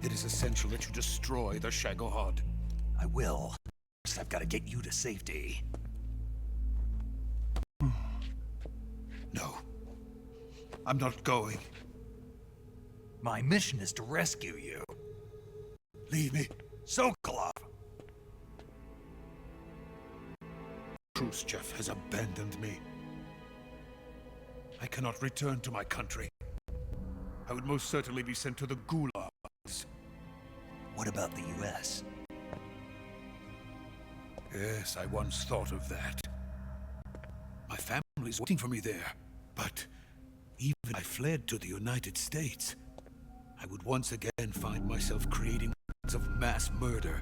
it is essential that you destroy the Shagohod.
I will. First, I've got to get you to safety.
No. I'm not going.
My mission is to rescue you.
Leave me.
Sokolov!
Khrushchev has abandoned me. I cannot return to my country. I would most certainly be sent to the gulags.
What about the US?
Yes, I once thought of that. My family's waiting for me there, but even if I fled to the United States, I would once again find myself creating weapons of mass murder.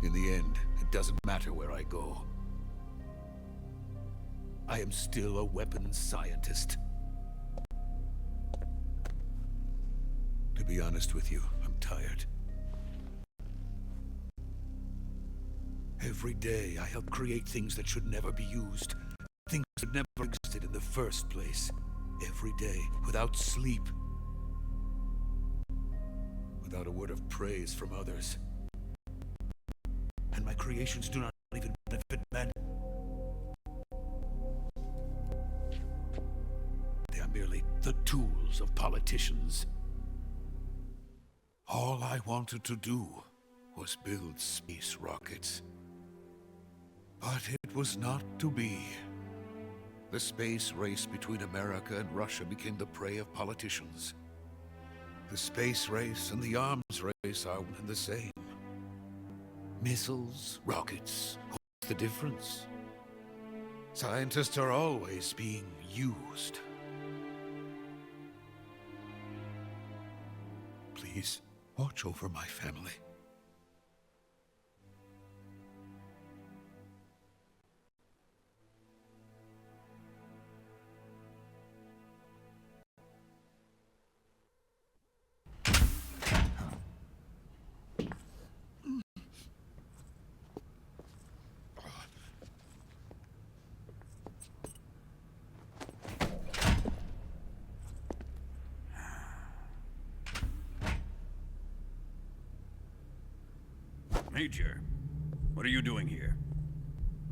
In the end, it doesn't matter where I go. I am still a weapons scientist. To be honest with you, I'm tired. Every day, I help create things that should never be used. Things that never existed in the first place. Every day, without sleep. Without a word of praise from others. And my creations do not even benefit men. They are merely the tools of politicians. All I wanted to do was build space rockets. But it was not to be. The space race between America and Russia became the prey of politicians. The space race and the arms race are one and the same. Missiles, rockets, what's the difference? Scientists are always being used. Please, watch over my family.
Major, what are you doing here?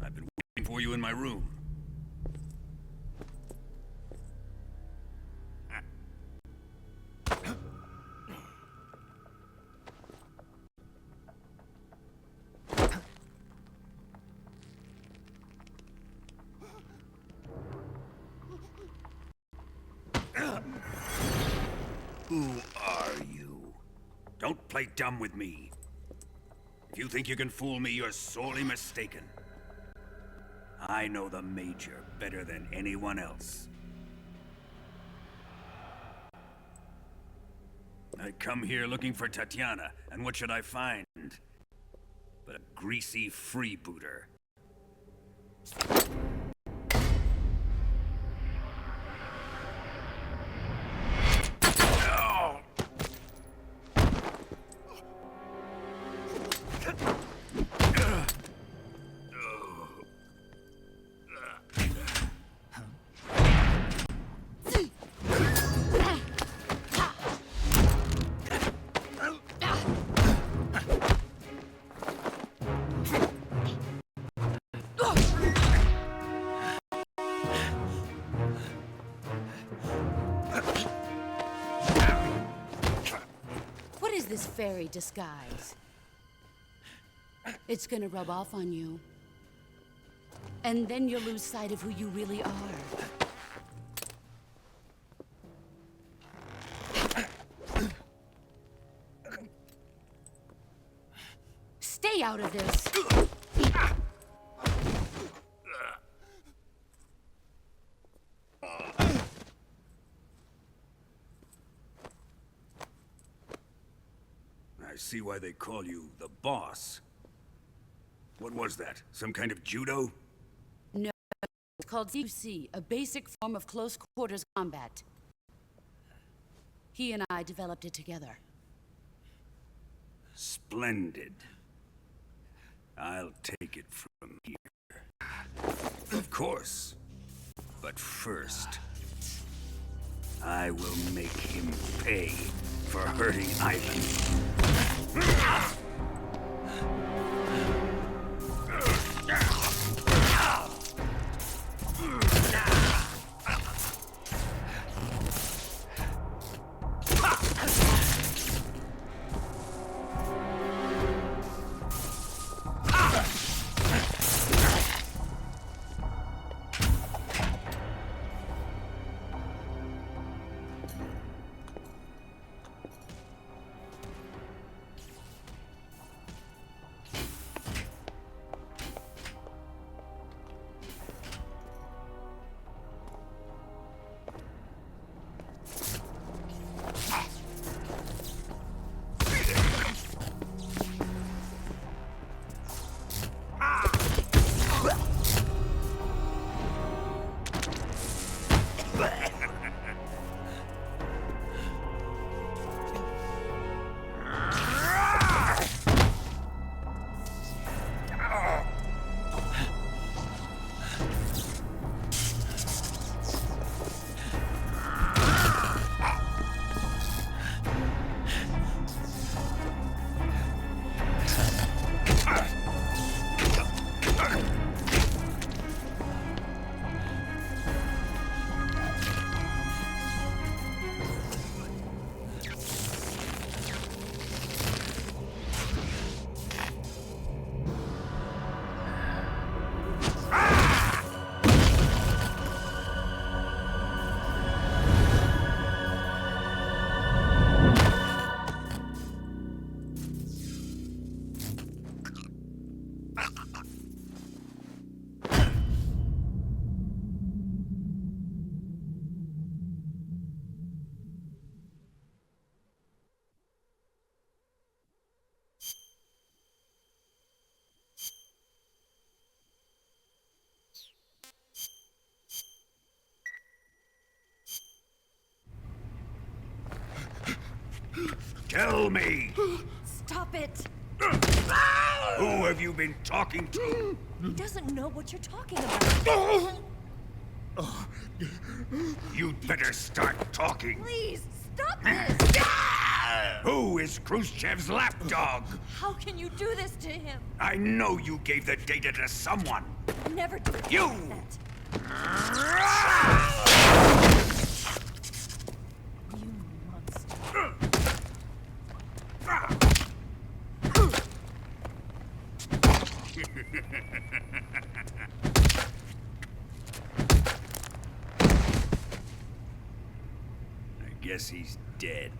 I've been waiting for you in my room. Who are you? Don't play dumb with me. If you think you can fool me, you're sorely mistaken. I know the Major better than anyone else. I come here looking for Tatiana, and what should I find? But a greasy freebooter.
This fairy disguise. It's gonna rub off on you. And then you'll lose sight of who you really are. Stay out of this!
I see why they call you the boss. What was that? Some kind of judo?
No, it's called CUC, a basic form of close quarters combat. He and I developed it together.
Splendid. I'll take it from here. Of course. But first, I will make him pay for hurting Ivan. Tell me!
Stop it!
Who have you been talking to?
He doesn't know what you're talking about.
You'd better start talking.
Please, stop this!
Who is Khrushchev's lapdog?
How can you do this to him?
I know you gave the data to someone.
Never do
You!
that. You monster.
I guess he's dead.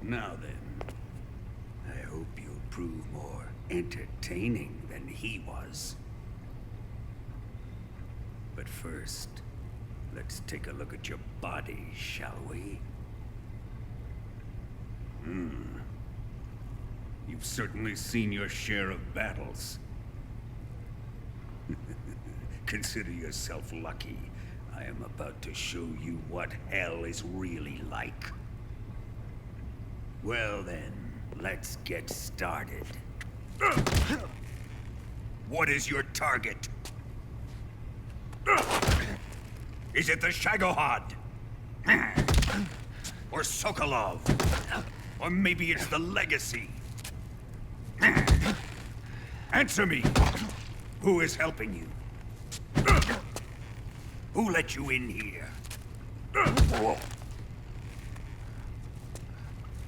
Now then, I hope you'll prove more entertaining than he was. But first, let's take a look at your body, shall we? You've certainly seen your share of battles. Consider yourself lucky. I am about to show you what hell is really like. Well then, let's get started. What is your target? Is it the Shagohod? Or Sokolov? Or maybe it's the Legacy? Answer me! Who is helping you? Who let you in here?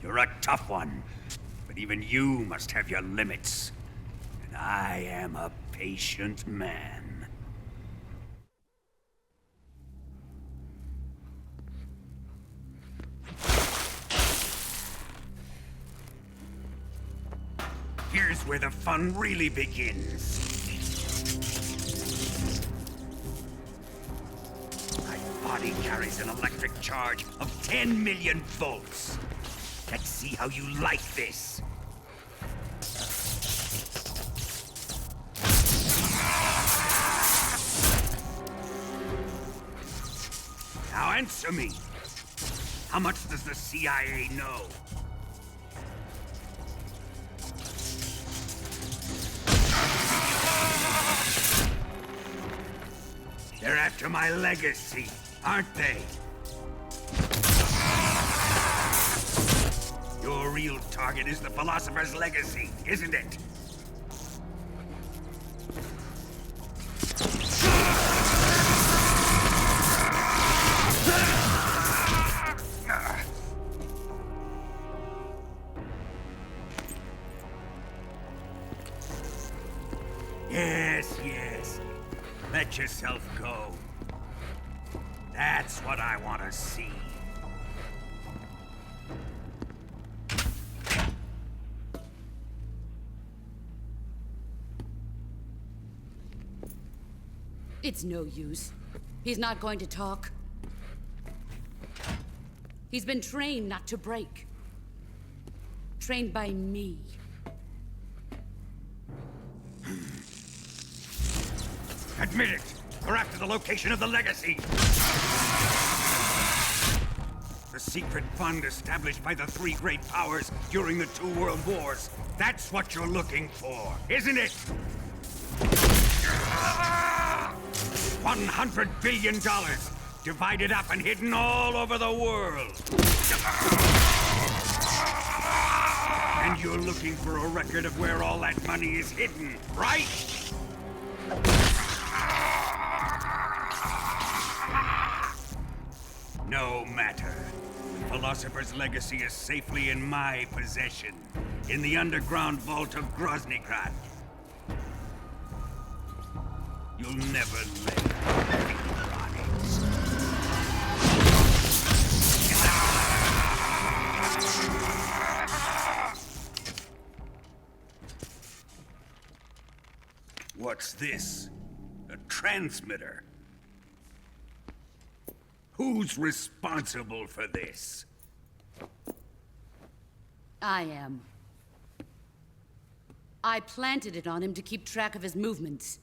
You're a tough one, but even you must have your limits. And I am a patient man. Here's where the fun really begins. My body carries an electric charge of 10 million volts. Let's see how you like this. Now answer me. How much does the CIA know? They're after my legacy, aren't they? Your real target is the Philosopher's Legacy, isn't it? Yes. Let yourself go. That's what I want to see.
It's no use. He's not going to talk. He's been trained not to break. Trained by me.
Admit it! We're after the location of the Legacy! The secret fund established by the three great powers during the 2 world wars. That's what you're looking for, isn't it? $100 billion, divided up and hidden all over the world. And you're looking for a record of where all that money is hidden, right? No matter. The Philosopher's Legacy is safely in my possession, in the underground vault of Groznygrad. You'll never lay finger on it. What's this? A transmitter? Who's responsible for this?
I am. I planted it on him to keep track of his movements.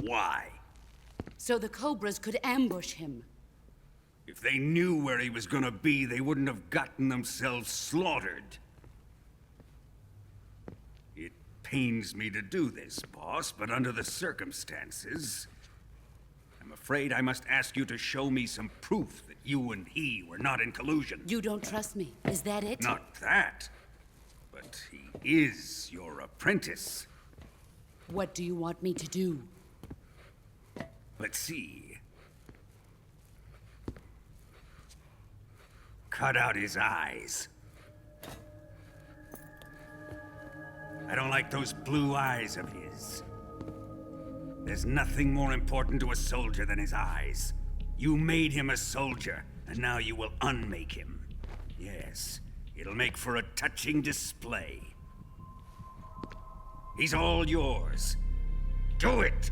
Why?
So the Cobras could ambush him.
If they knew where he was gonna be, they wouldn't have gotten themselves slaughtered. It pains me to do this, boss, but under the circumstances, I'm afraid I must ask you to show me some proof that you and he were not in collusion.
You don't trust me, is that it?
Not that, but he is your apprentice.
What do you want me to do?
Let's see. Cut out his eyes. I don't like those blue eyes of his. There's nothing more important to a soldier than his eyes. You made him a soldier, and now you will unmake him. Yes, it'll make for a touching display. He's all yours. Do it!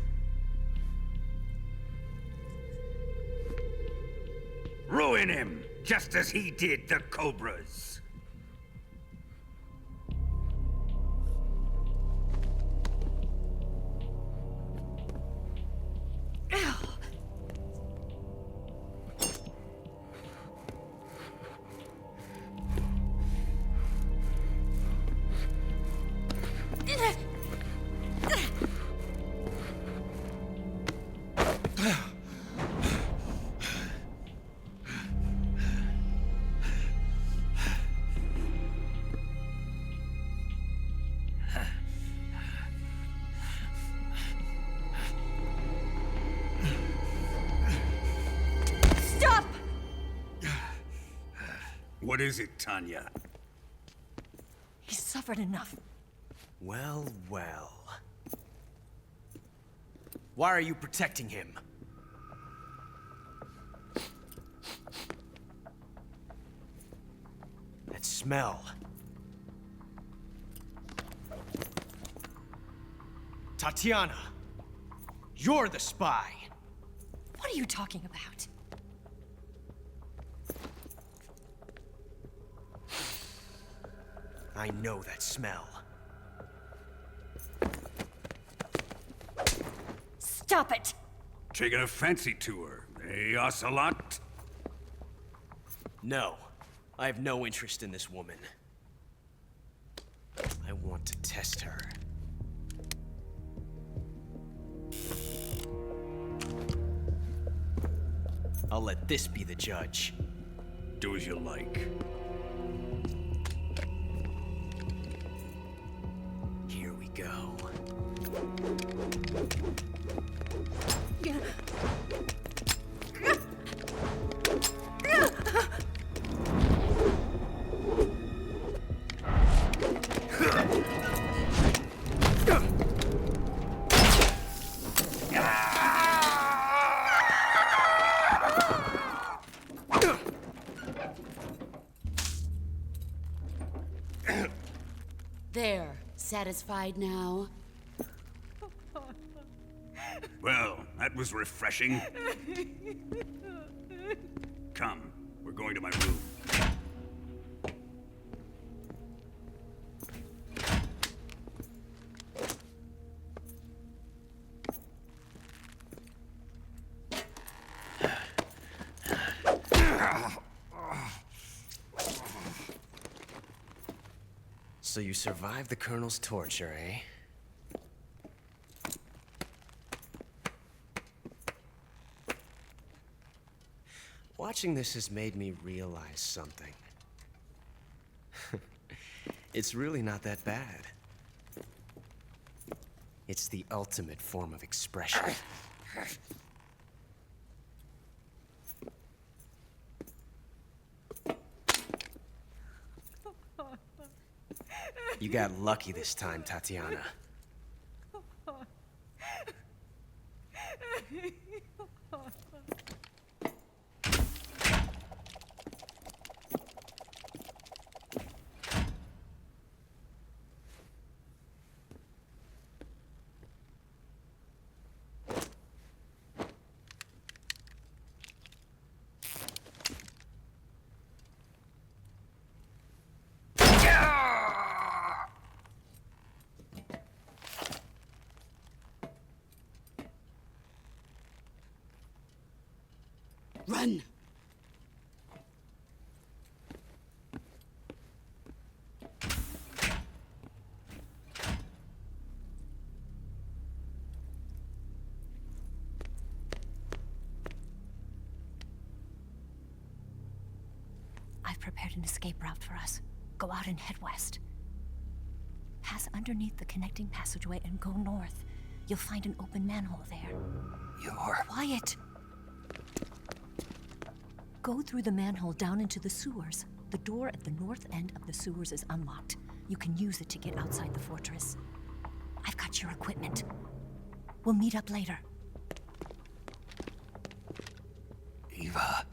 Ruin him, just as he did the Cobras. What is it, Tanya?
He's suffered enough.
Well, well. Why are you protecting him? That smell. Tatiana, you're the spy.
What are you talking about?
I know that smell.
Stop it!
Taking a fancy to her, eh, Ocelot?
No, I have no interest in this woman. I want to test her. I'll let this be the judge.
Do as you like.
Here we go.
There, satisfied now?
Well, that was refreshing. Come, we're going to my room.
So you survived the Colonel's torture, eh? Watching this has made me realize something. It's really not that bad. It's the ultimate form of expression. You got lucky this time, Tatiana.
Run!
I've prepared an escape route for us. Go out and head west. Pass underneath the connecting passageway and go north. You'll find an open manhole there.
You're...
Quiet! Go through the manhole down into the sewers. The door at the north end of the sewers is unlocked. You can use it to get outside the fortress. I've got your equipment. We'll meet up later.
Eva...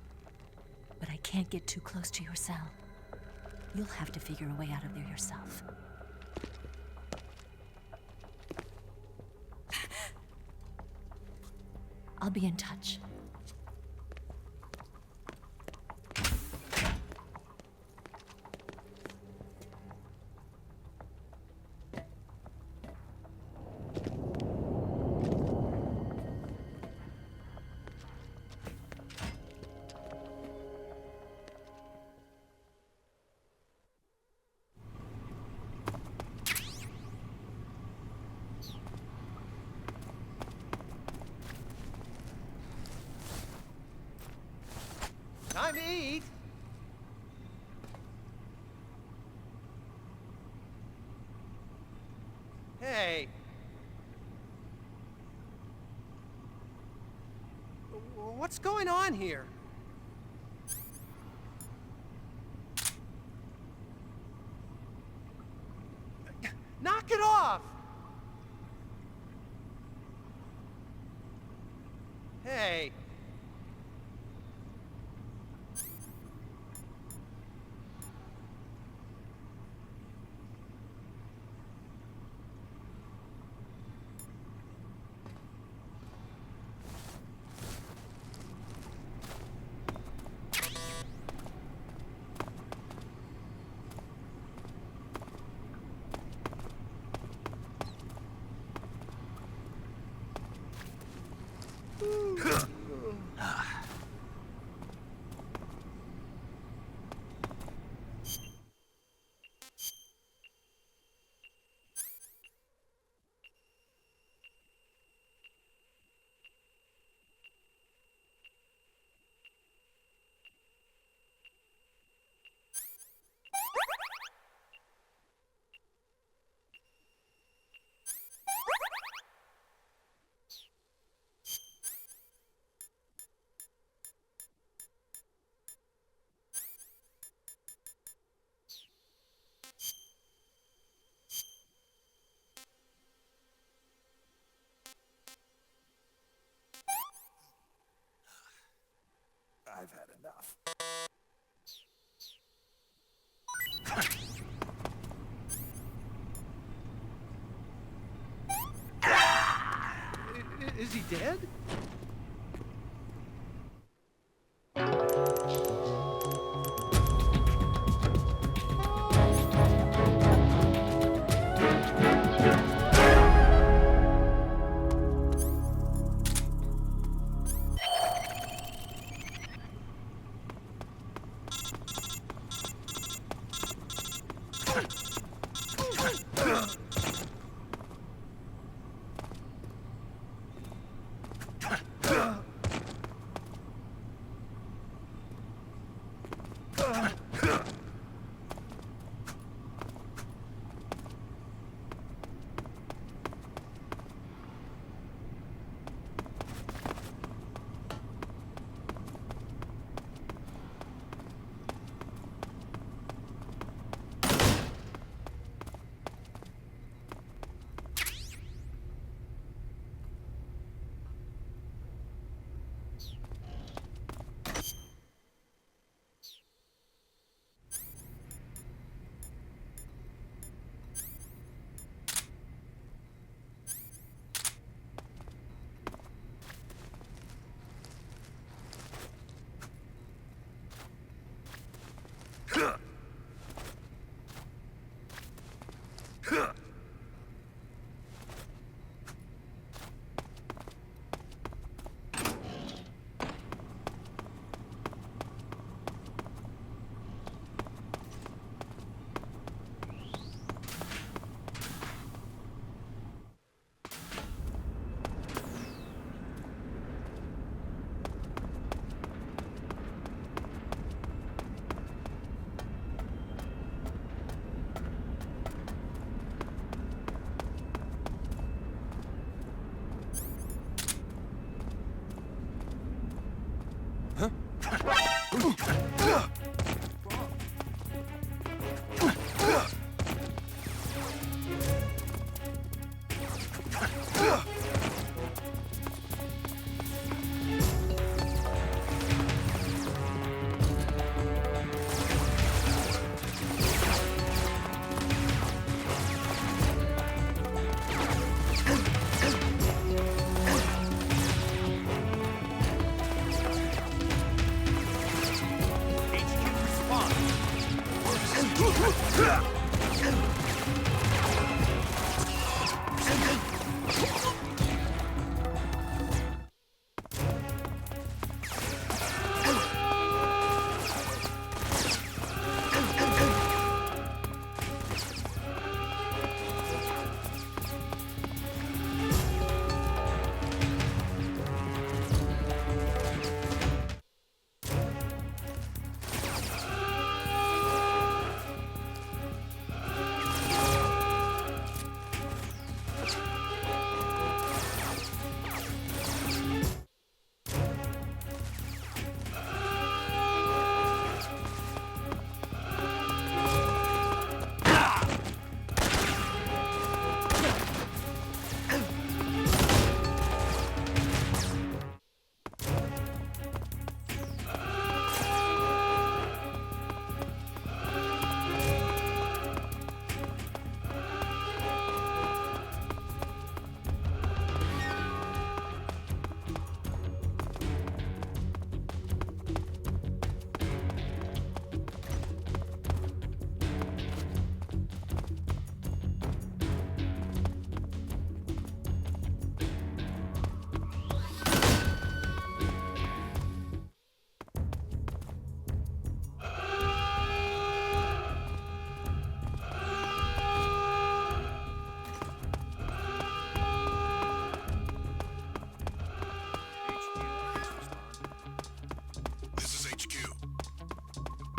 But I can't get too close to your cell. You'll have to figure a way out of there yourself. I'll be in touch.
Time to eat! Hey! What's going on here? Knock it off! Hey!
I've had enough.
Is he dead?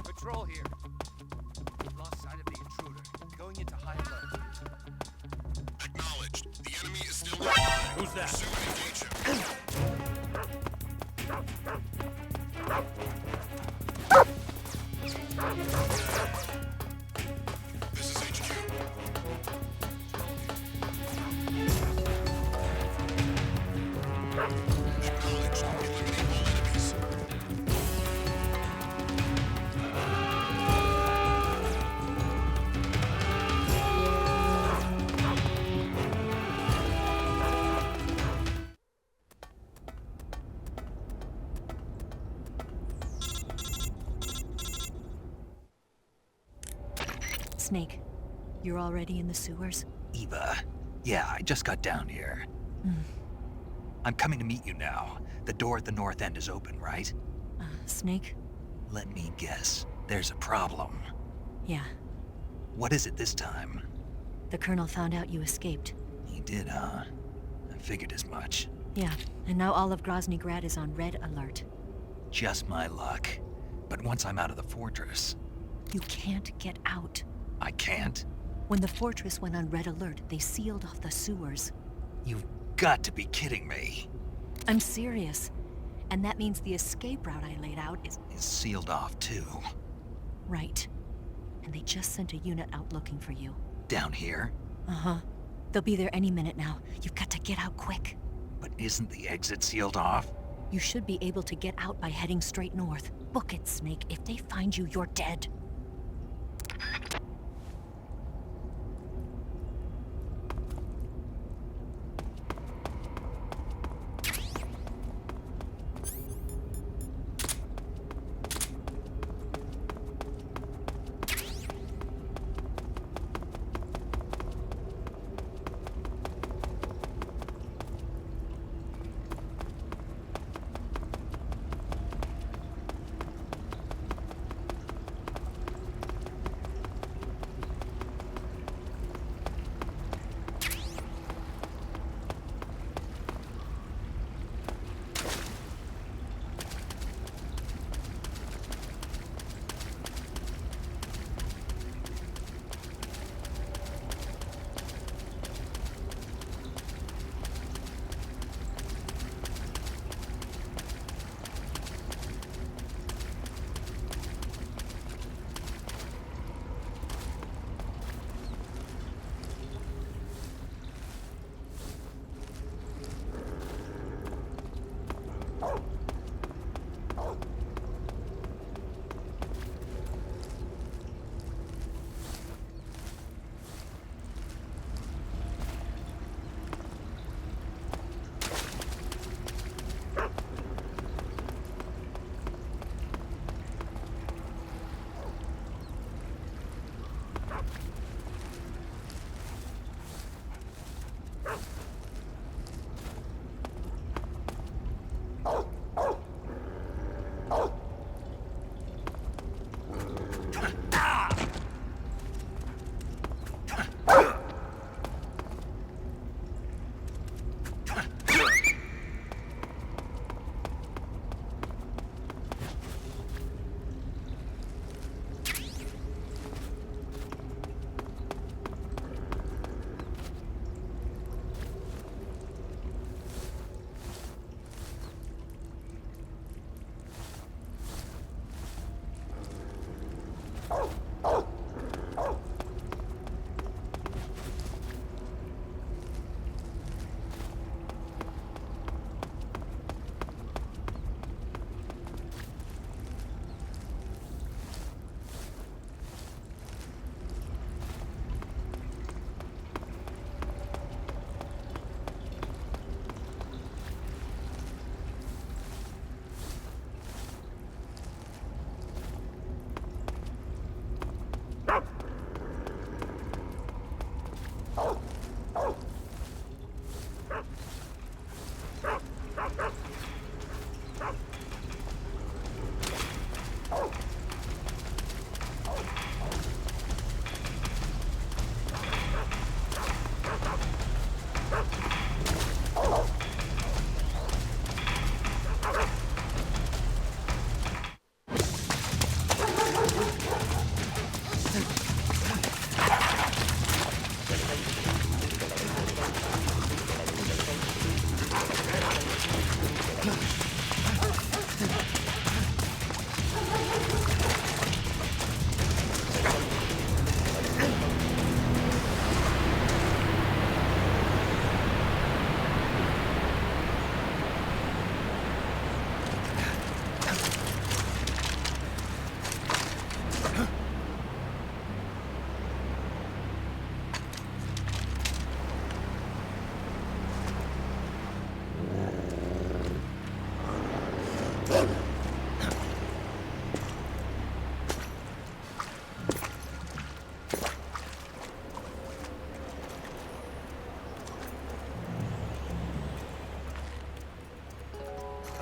Patrol here. We've lost sight of the intruder. Going into high alert.
Acknowledged. The enemy is still alive.
Who's that?
Pursue and engage him. This is HQ. Acknowledged. Eliminate all enemies.
Snake, you're already in the sewers?
Eva. Yeah, I just got down here. I'm coming to meet you now. The door at the north end is open, right?
Snake?
Let me guess. There's a problem.
Yeah.
What is it this time?
The Colonel found out you escaped.
He did, huh? I figured as much.
Yeah, and now all of Grozny Grad is on red alert.
Just my luck. But once I'm out of the fortress...
You can't get out.
I can't?
When the fortress went on red alert, they sealed off the sewers.
You've got to be kidding me.
I'm serious. And that means the escape route I laid out is
sealed off, too.
Right. And they just sent a unit out looking for you.
Down here?
Uh-huh. They'll be there any minute now. You've got to get out quick.
But isn't the exit sealed off?
You should be able to get out by heading straight north. Book it, Snake. If they find you, you're dead.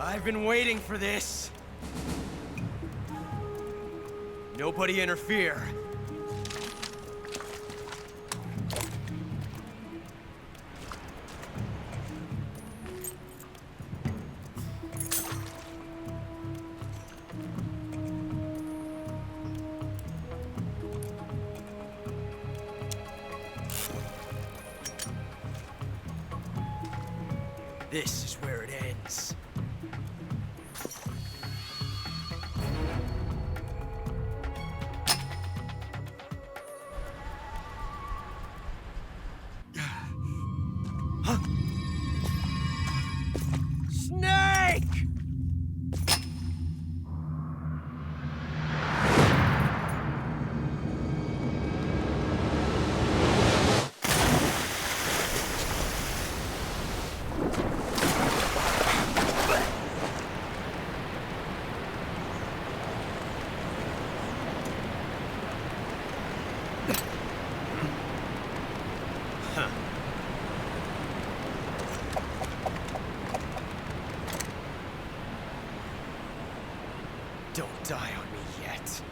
I've been waiting for this. Nobody interfere. This is where it ends. Snake! Don't die on me yet.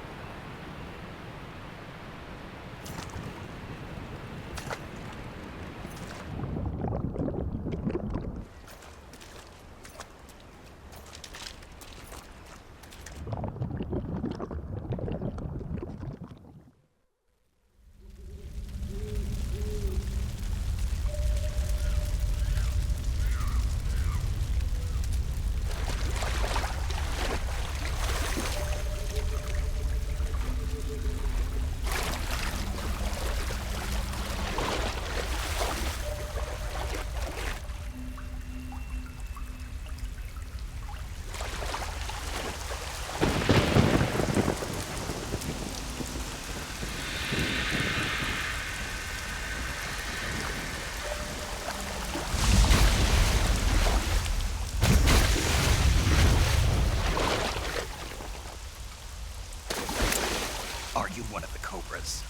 Are you one of the cobras?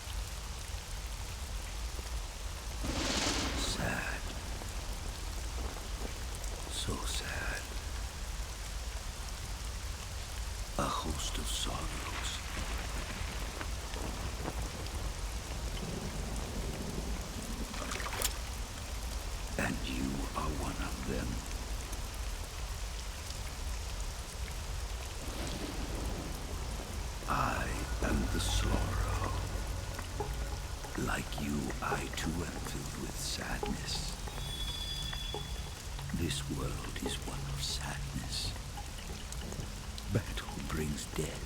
Sad. So sad. A host of sorrows. And you are one of them. I am the sorrow. Like you, I too am filled with sadness. This world is one of sadness. Battle brings death.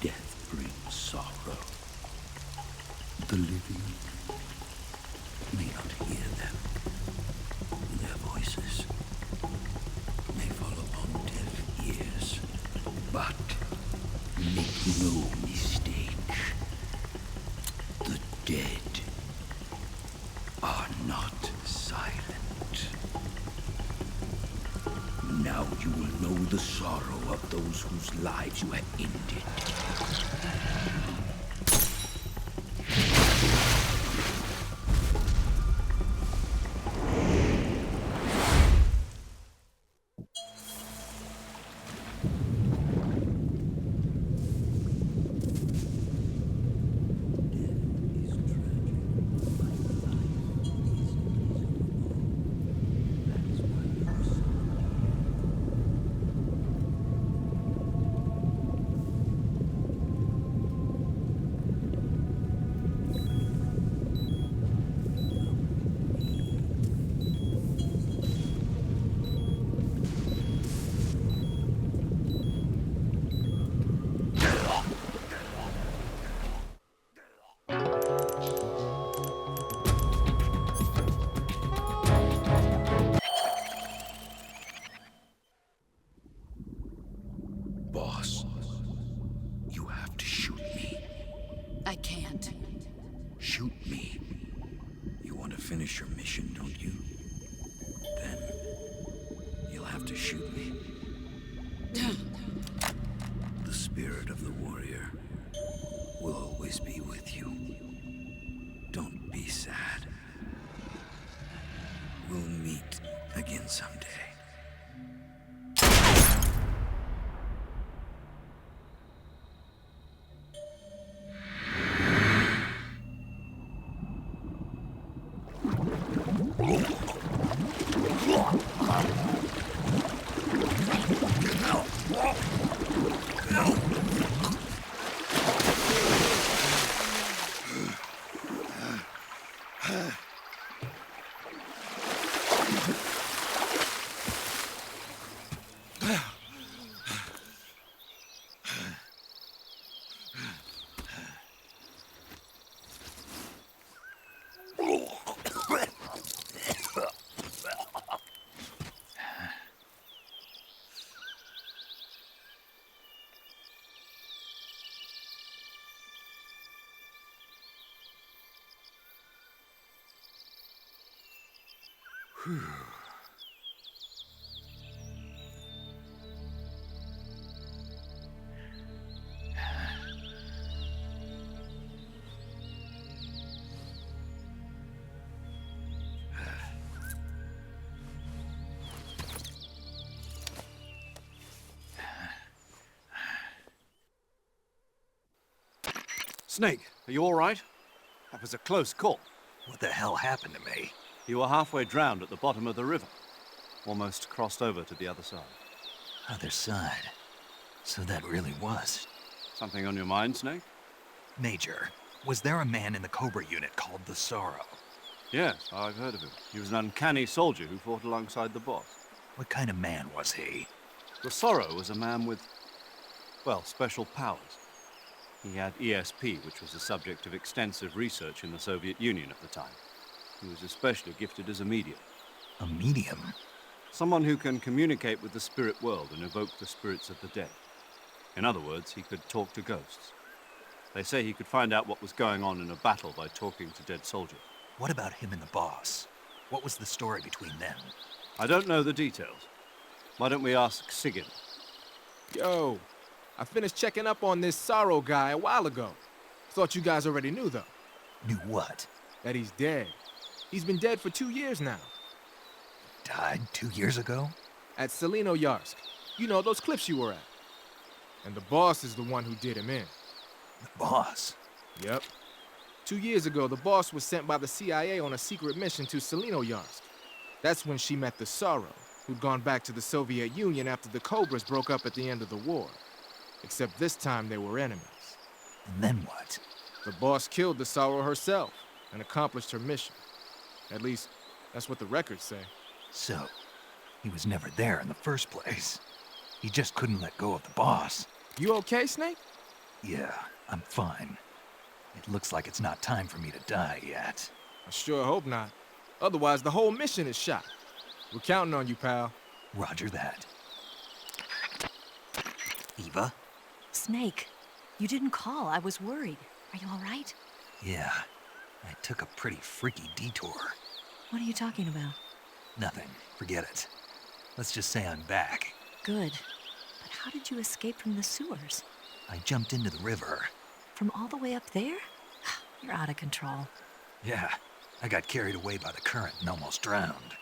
Death brings sorrow. The living may not hear them. Their voices may fall upon deaf ears. But make no mistake, the dead are not silent. Now you will know the sorrow of those whose lives you have ended. Boss, you have to shoot me.
I can't.
Shoot me. You want to finish your mission, don't you? Then you'll have to shoot me. The spirit of the warrior will always be with you. Don't be sad. We'll meet again someday.
Snake, are you all right? That was a close call.
What the hell happened to me?
You were halfway drowned at the bottom of the river. Almost crossed over to the other side.
Other side? So that really was.
Something on your mind, Snake?
Major, was there a man in the Cobra unit called the Sorrow?
Yes, I've heard of him. He was an uncanny soldier who fought alongside the boss.
What kind of man was he?
The Sorrow was a man with, well, special powers. He had ESP, which was the subject of extensive research in the Soviet Union at the time. He was especially gifted as a medium.
A medium?
Someone who can communicate with the spirit world and evoke the spirits of the dead. In other words, he could talk to ghosts. They say he could find out what was going on in a battle by talking to dead soldiers.
What about him and the boss? What was the story between them?
I don't know the details. Why don't we ask Sigyn?
Yo, I finished checking up on this Sorrow guy a while ago. Thought you guys already knew, though.
Knew what?
That he's dead. He's been dead for 2 years now.
Died 2 years ago?
At Selino-Yarsk. You know, those cliffs you were at. And the boss is the one who did him in.
The boss?
Yep. 2 years ago, the boss was sent by the CIA on a secret mission to Selino-Yarsk. That's when she met the Sorrow, who'd gone back to the Soviet Union after the Cobras broke up at the end of the war. Except this time they were enemies.
And then what?
The boss killed the Sorrow herself and accomplished her mission. At least, that's what the records say.
So, he was never there in the first place. He just couldn't let go of the boss.
You okay, Snake?
Yeah, I'm fine. It looks like it's not time for me to die yet.
I sure hope not. Otherwise, the whole mission is shot. We're counting on you, pal.
Roger that. Eva?
Snake, you didn't call. I was worried. Are you all right?
Yeah, I took a pretty freaky detour.
What are you talking about?
Nothing. Forget it. Let's just say I'm back.
Good. But how did you escape from the sewers?
I jumped into the river.
From all the way up there? You're out of control.
Yeah, I got carried away by the current and almost drowned.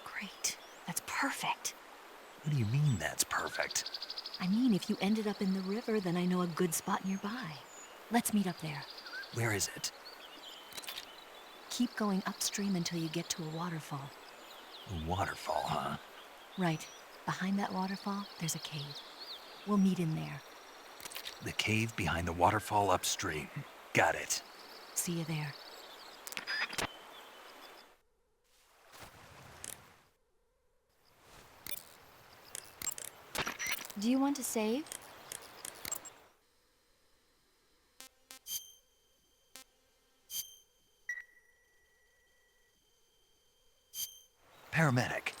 Great. That's perfect.
What do you mean that's perfect?
I mean, if you ended up in the river, then I know a good spot nearby. Let's meet up there.
Where is it?
Keep going upstream until you get to a waterfall.
A waterfall, huh?
Right. Behind that waterfall, there's a cave. We'll meet in there.
The cave behind the waterfall upstream. Got it.
See you there.
Do you want to save?
Paramedic.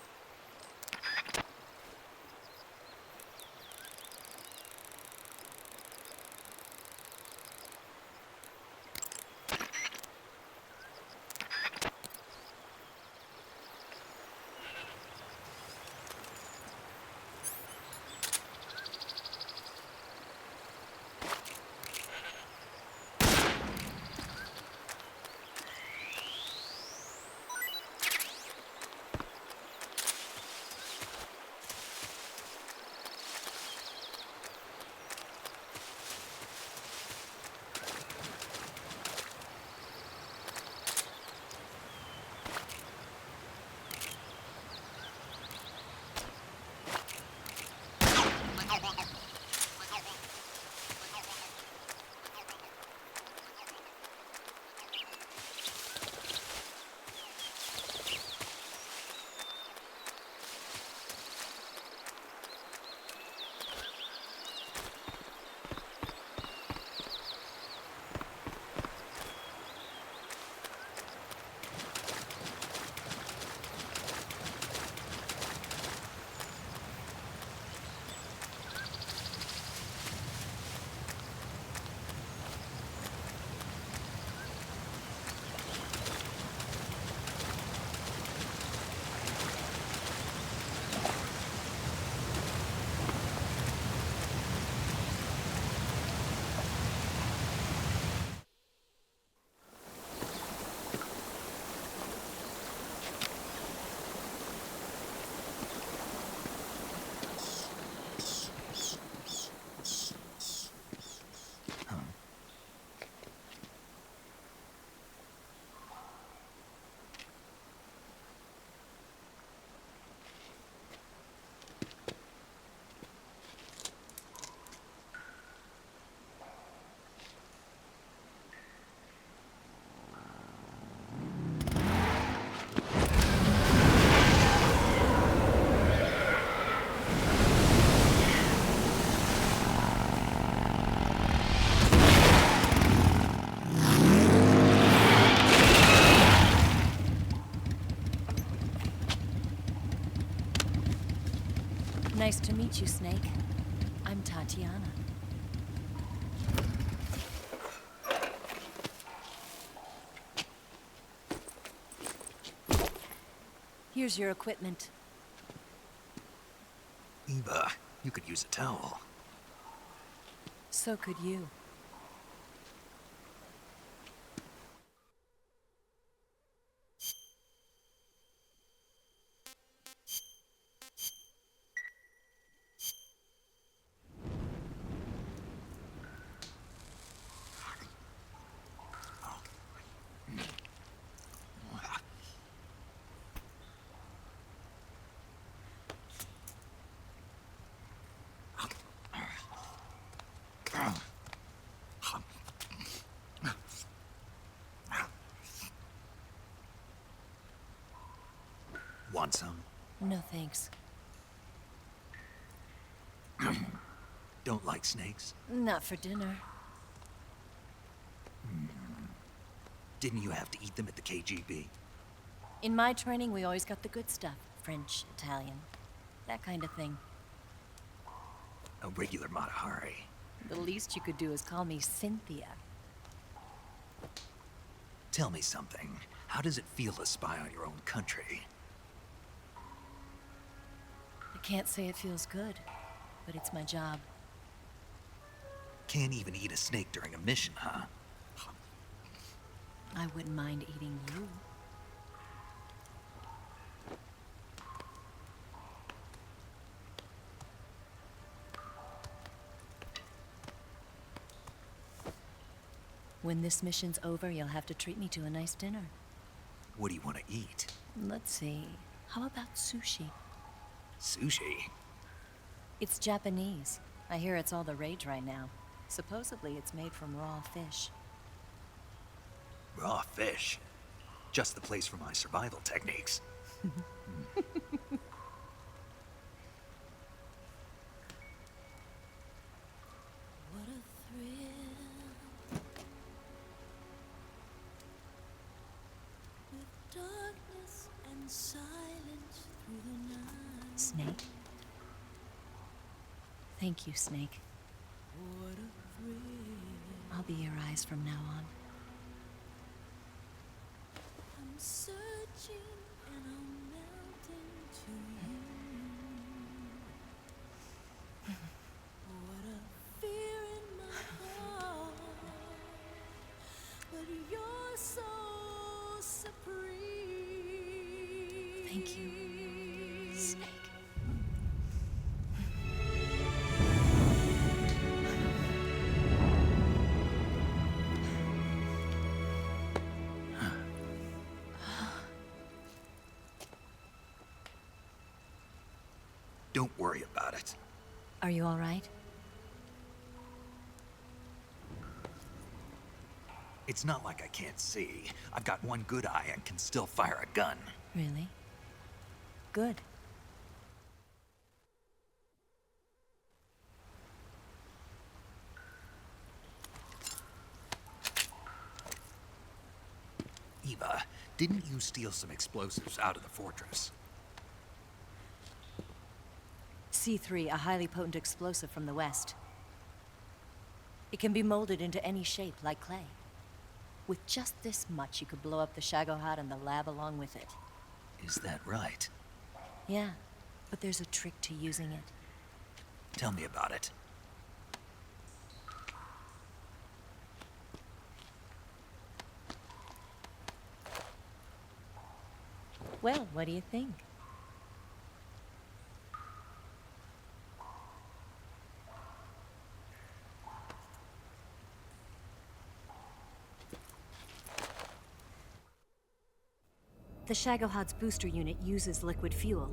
Nice to meet you, Snake. I'm Tatiana. Here's your equipment.
Eva, you could use a towel.
So could you.
Want some?
No thanks.
Don't like snakes?
Not for dinner.
Didn't you have to eat them at the KGB?
In my training, we always got the good stuff. French, Italian, that kind of thing.
A regular Matahari.
The least you could do is call me Cynthia.
Tell me something. How does it feel to spy on your own country?
I can't say it feels good, but it's my job.
Can't even eat a snake during a mission, huh?
I wouldn't mind eating you. When this mission's over, you'll have to treat me to a nice dinner.
What do you want to eat?
Let's see. How about sushi?
Sushi?
It's Japanese. I hear it's all the rage right now. Supposedly, it's made from raw fish.
Raw fish? Just the place for my survival techniques.
What a thrill. With darkness and silence through the night.
Snake? Thank you, Snake.
What a thrill.
I'll be your eyes from now on.
I'm searching and I'm melting to you. What a fear in my heart. But you're so supreme.
Thank you, Snake.
Don't worry about it.
Are you all right?
It's not like I can't see. I've got one good eye and can still fire a gun.
Really? Good.
Eva, didn't you steal some explosives out of the fortress?
C3, a highly potent explosive from the west. It can be molded into any shape, like clay. With just this much, you could blow up the Shagohod and the lab along with it.
Is that right?
Yeah, but there's a trick to using it.
Tell me about it.
Well, what do you think? The Shagohod's booster unit uses liquid fuel.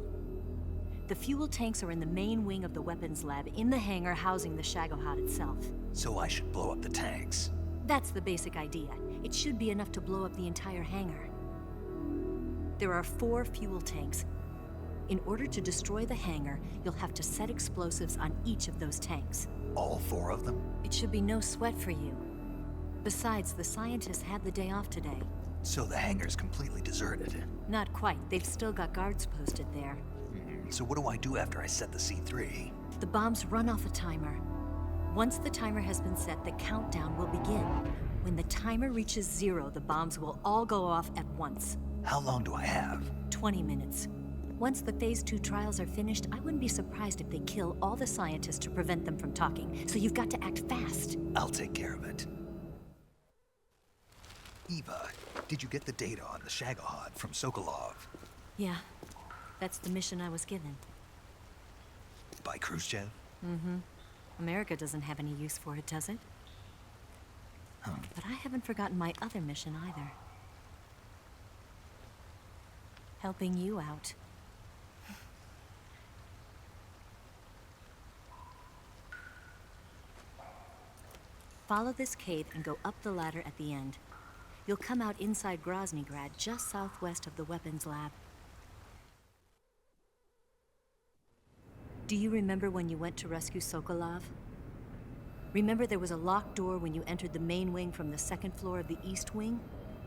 The fuel tanks are in the main wing of the weapons lab in the hangar housing the Shagohod itself.
So I should blow up the tanks.
That's the basic idea. It should be enough to blow up the entire hangar. There are 4 fuel tanks. In order to destroy the hangar, you'll have to set explosives on each of those tanks.
All 4 of them?
It should be no sweat for you. Besides, the scientists had the day off today.
So the hangar's completely deserted.
Not quite. They've still got guards posted there.
So what do I do after I set the C3?
The bombs run off a timer. Once the timer has been set, the countdown will begin. When the timer reaches 0, the bombs will all go off at once.
How long do I have?
20 minutes. Once the Phase 2 trials are finished, I wouldn't be surprised if they kill all the scientists to prevent them from talking. So you've got to act fast.
I'll take care of it. Eva, did you get the data on the Shagohod from Sokolov?
Yeah, that's the mission I was given.
By Khrushchev?
Mm-hmm. America doesn't have any use for it, does it? But I haven't forgotten my other mission either. Helping you out. Follow this cave and go up the ladder at the end. You'll come out inside Groznygrad, just southwest of the weapons lab. Do you remember when you went to rescue Sokolov? Remember there was a locked door when you entered the main wing from the second floor of the east wing?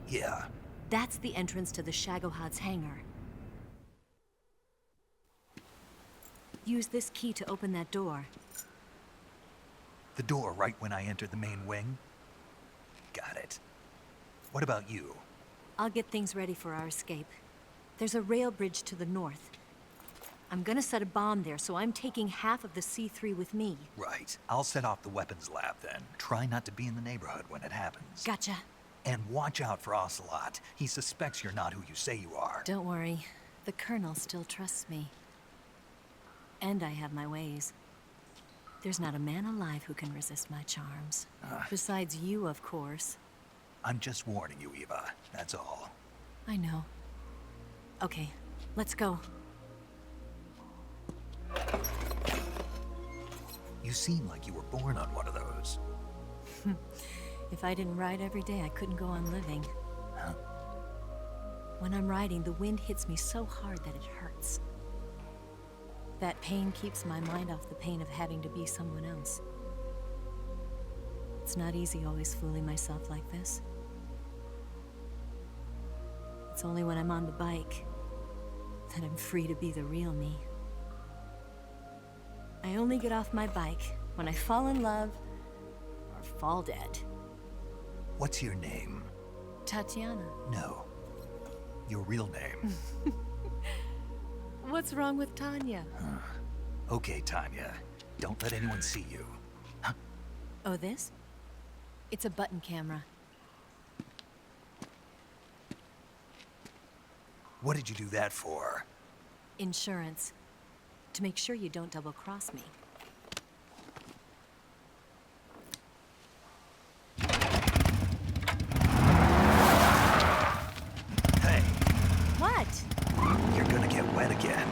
Yeah.
That's the entrance to the Shagohod's hangar. Use this key to open that door.
The door right when I entered the main wing? Got it. What about you?
I'll get things ready for our escape. There's a rail bridge to the north. I'm gonna set a bomb there, so I'm taking half of the C3 with me.
Right. I'll set off the weapons lab then. Try not to be in the neighborhood when it happens.
Gotcha.
And watch out for Ocelot. He suspects you're not who you say you are.
Don't worry. The Colonel still trusts me. And I have my ways. There's not a man alive who can resist my charms. Besides you, of course.
I'm just warning you, Eva. That's all.
I know. Okay, let's go.
You seem like you were born on one of those.
If I didn't ride every day, I couldn't go on living.
Huh?
When I'm riding, the wind hits me so hard that it hurts. That pain keeps my mind off the pain of having to be someone else. It's not easy always fooling myself like this. It's only when I'm on the bike that I'm free to be the real me. I only get off my bike when I fall in love or fall dead.
What's your name?
Tatiana.
No. Your real name.
What's wrong with Tanya?
Okay, Tanya. Don't let anyone see you.
Oh, this? It's a button camera.
What did you do that for?
Insurance. To make sure you don't double-cross me.
Hey.
What?
You're gonna get wet again.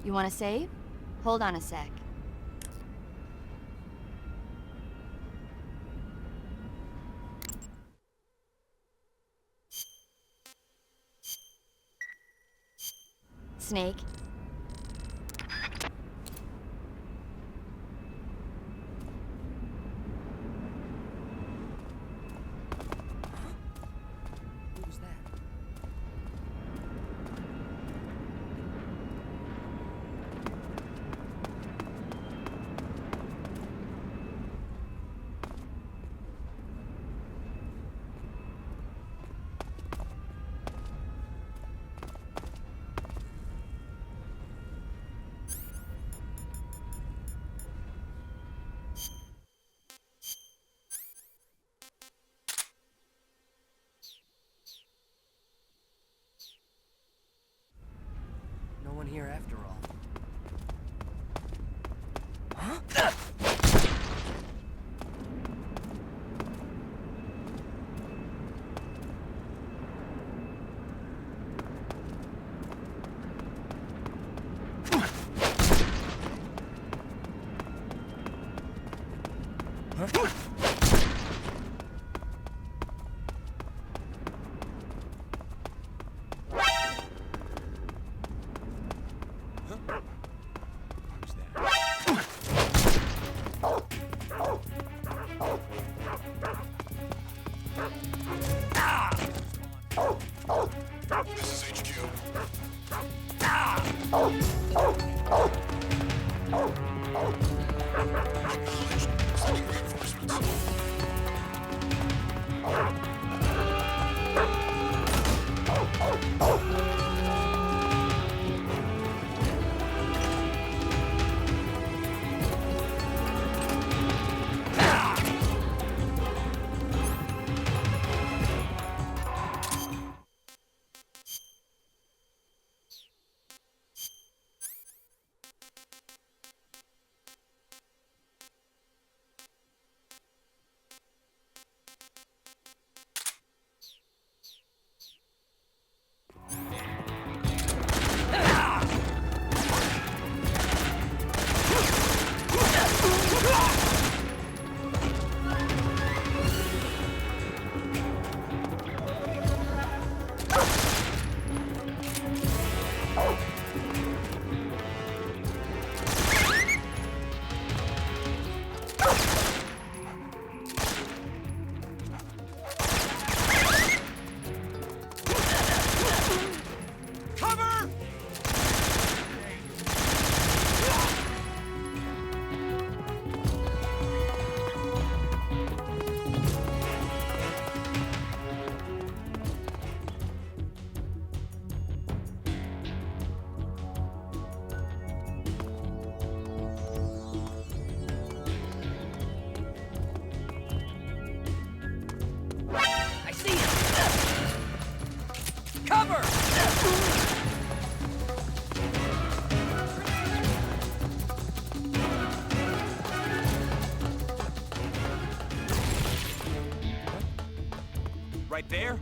You want to save? Hold on a sec. Snake.
Who was that? No one here after all. Huh?
This is HQ. Acknowledged. Sending reinforcements.
Right there?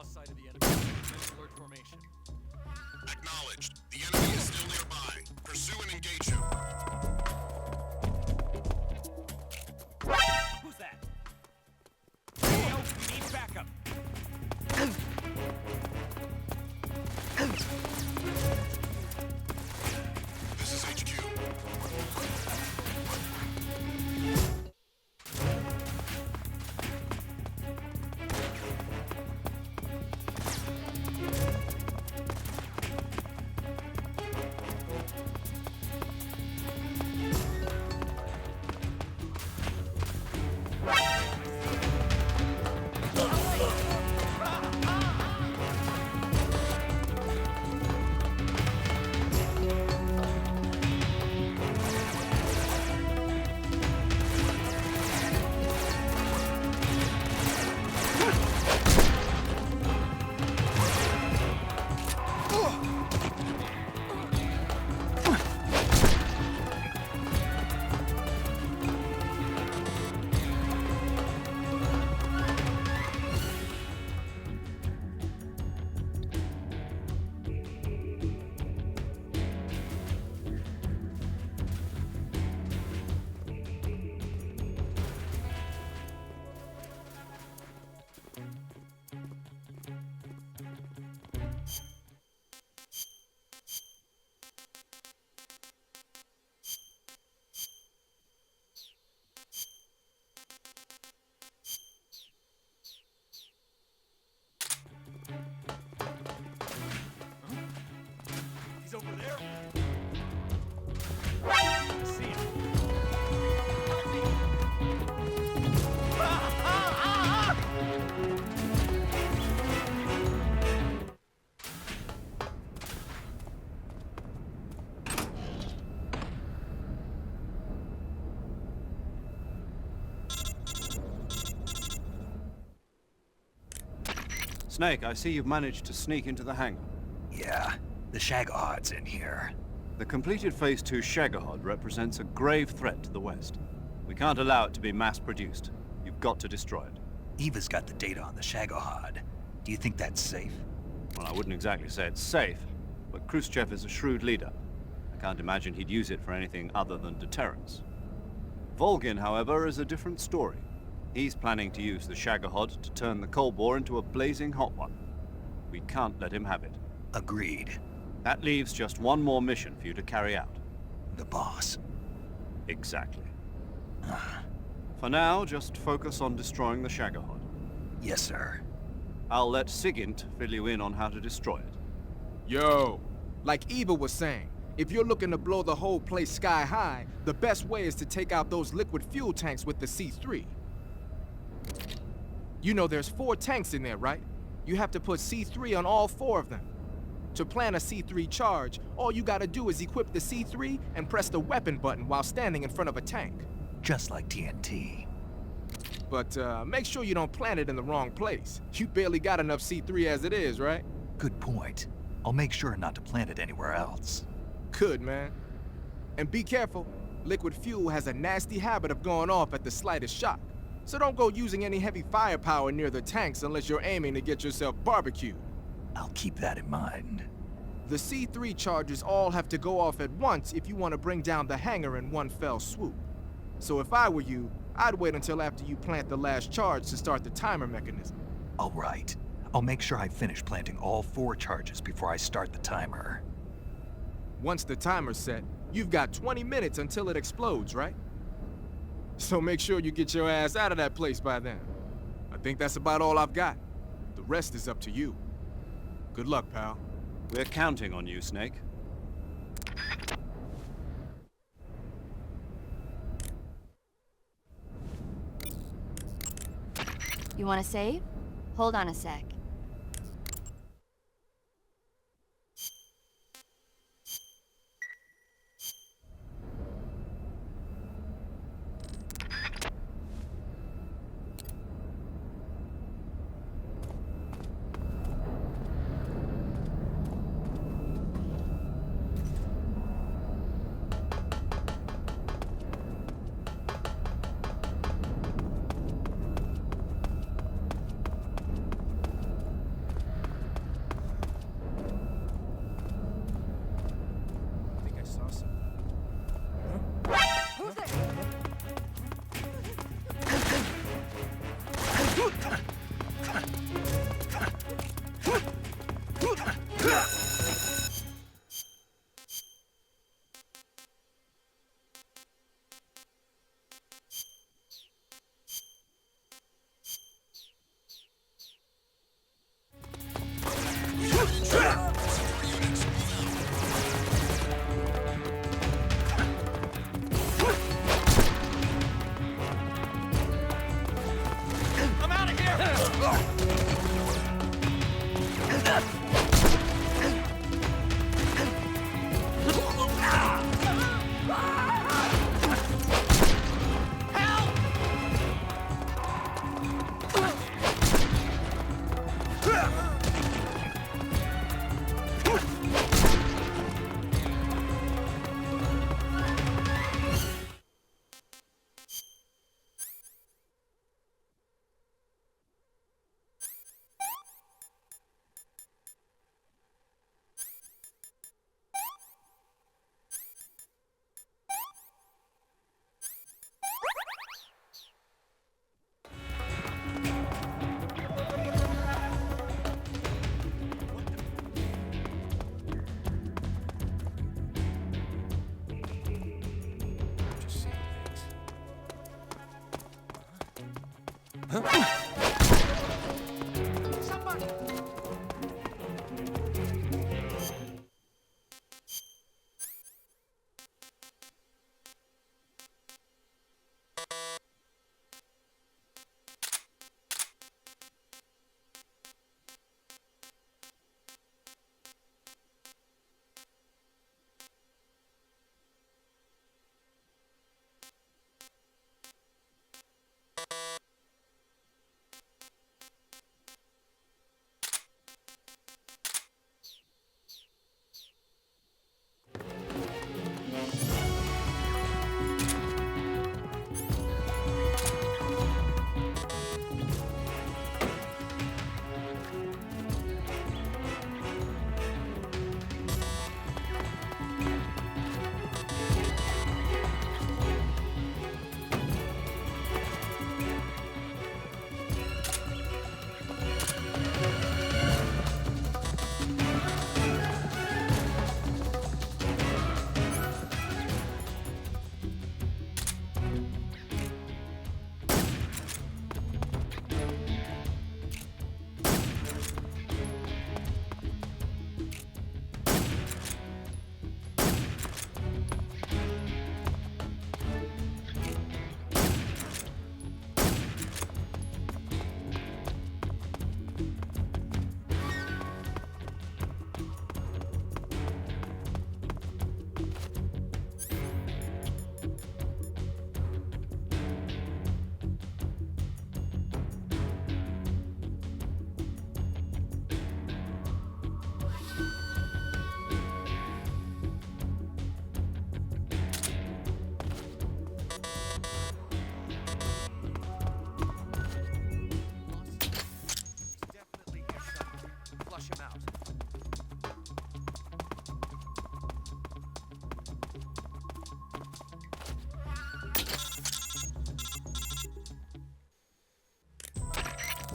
lost sight of the enemy. Alert formation.
Acknowledged. The enemy is still nearby. Pursue and engage him.
Who's that? Hey, we need backup.
This is HQ.
He's over there.
See him.
Snake, I see you've managed to sneak into the hangar.
Yeah, the Shagohod's in here.
The completed Phase 2 Shagahod represents a grave threat to the West. We can't allow it to be mass-produced. You've got to destroy it.
Eva's got the data on the Shagohod. Do you think that's safe?
Well, I wouldn't exactly say it's safe, but Khrushchev is a shrewd leader. I can't imagine he'd use it for anything other than deterrence. Volgen, however, is a different story. He's planning to use the Shagahod to turn the Cold War into a blazing hot one. We can't let him have it.
Agreed.
That leaves just one more mission for you to carry out.
The boss.
Exactly. For now, just focus on destroying the Shagahod.
Yes, sir.
I'll let Sigint fill you in on how to destroy it.
Yo, like Eva was saying, if you're looking to blow the whole place sky high, the best way is to take out those liquid fuel tanks with the C3. You know there's 4 tanks in there, right? You have to put C3 on all 4 of them. To plan a C3 charge, all you gotta do is equip the C3 and press the weapon button while standing in front of a tank.
Just like TNT.
But make sure you don't plant it in the wrong place. You barely got enough C3 as it is, right?
Good point. I'll make sure not to plant it anywhere else.
Good, man. And be careful. Liquid fuel has a nasty habit of going off at the slightest shock. So don't go using any heavy firepower near the tanks unless you're aiming to get yourself barbecued.
I'll keep that in mind.
The C3 charges all have to go off at once if you want to bring down the hangar in one fell swoop. So if I were you, I'd wait until after you plant the last charge to start the timer mechanism.
All right. I'll make sure I finish planting all 4 charges before I start the timer.
Once the timer's set, you've got 20 minutes until it explodes, right? So make sure you get your ass out of that place by then. I think that's about all I've got. The rest is up to you. Good luck, pal.
We're counting on you, Snake.
You want to save? Hold on a sec.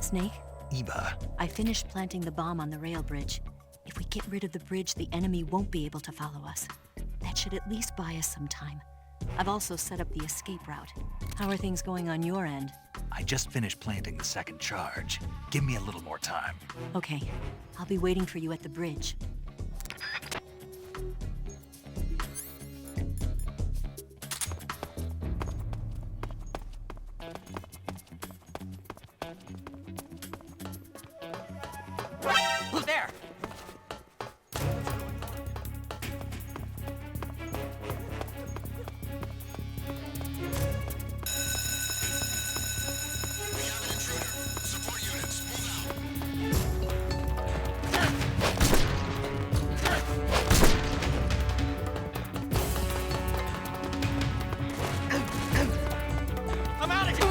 Snake?
Eva.
I finished planting the bomb on the rail bridge. If we get rid of the bridge, the enemy won't be able to follow us. That should at least buy us some time. I've also set up the escape route. How are things going on your end?
I just finished planting the second charge. Give me a little more time.
Okay. I'll be waiting for you at the bridge.
Who's there? I'm out of here!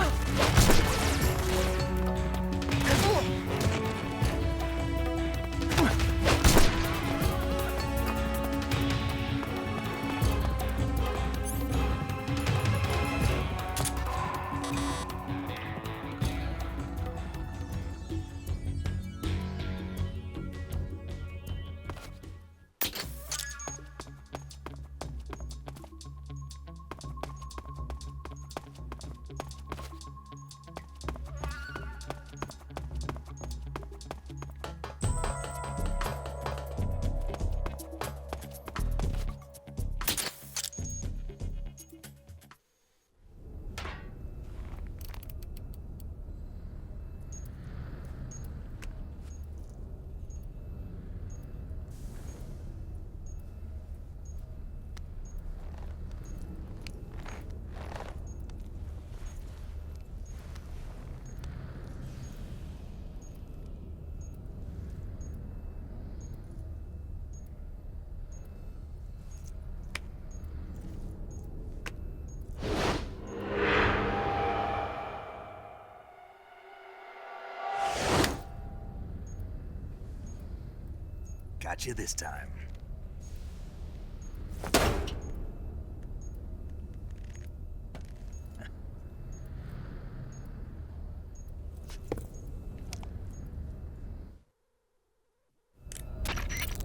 Got you this time.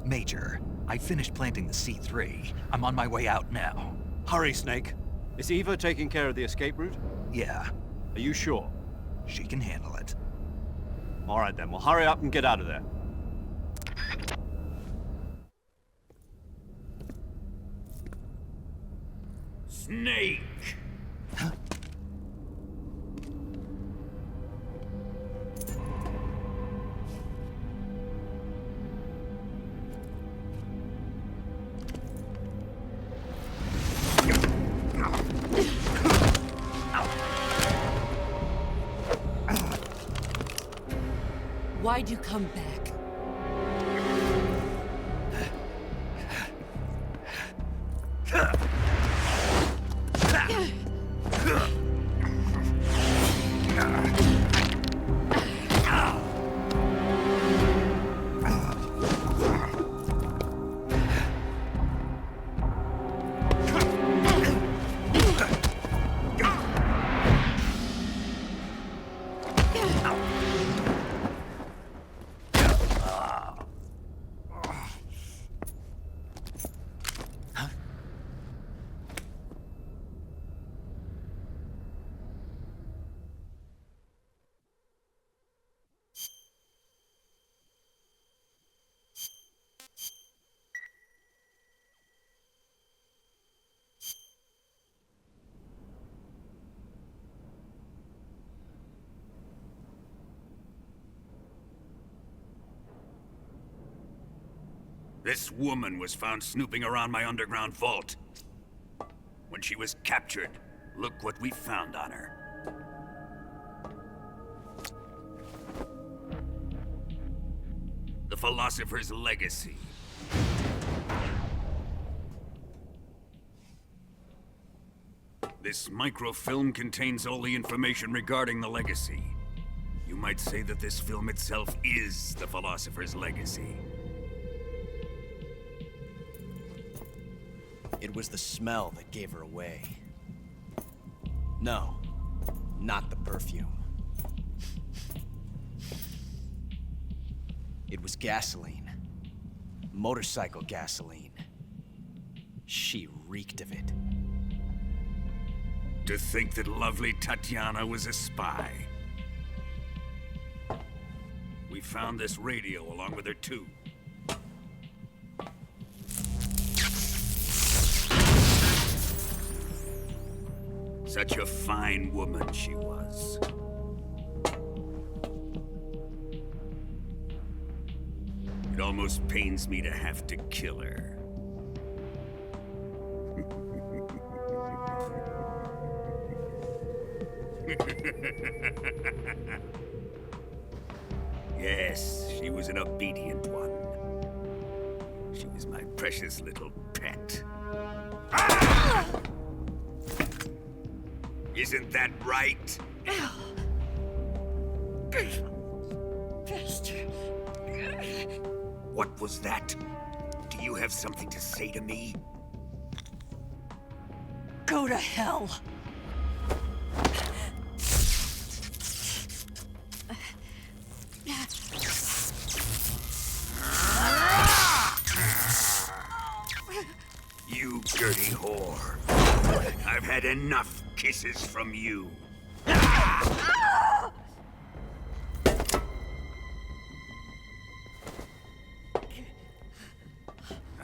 Major, I finished planting the C3. I'm on my way out now.
Hurry, Snake. Is Eva taking care of the escape route?
Yeah.
Are you sure?
She can handle it.
All right then, well hurry up and get out of there.
Snake!
Why'd you come back?
This woman was found snooping around my underground vault. When she was captured, look what we found on her. The philosopher's legacy. This microfilm contains all the information regarding the legacy. You might say that this film itself is the philosopher's legacy.
It was the smell that gave her away. No, not the perfume. It was gasoline. Motorcycle gasoline. She reeked of it.
To think that lovely Tatiana was a spy. We found this radio along with her too. Such a fine woman she was. It almost pains me to have to kill her. Yes, she was an obedient one. She was my precious little pet. Ah! Isn't that right? What was that? Do you have something to say to me?
Go to hell.
You dirty whore. I've had enough kisses from you. I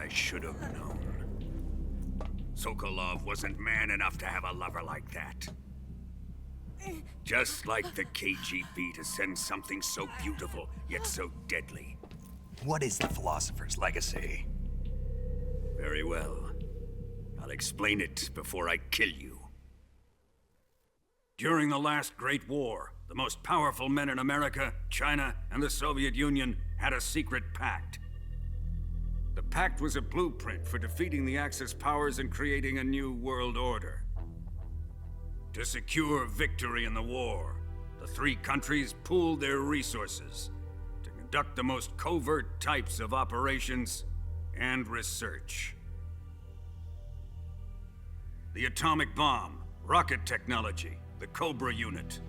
should have known. Sokolov wasn't man enough to have a lover like that. Just like the KGB to send something so beautiful, yet so deadly.
What is the philosopher's legacy?
Very well. I'll explain it before I kill you. During the last Great War, the most powerful men in America, China, and the Soviet Union had a secret pact. The pact was a blueprint for defeating the Axis powers and creating a new world order. To secure victory in the war, the three countries pooled their resources to conduct the most covert types of operations and research. The atomic bomb, rocket technology, the Cobra unit.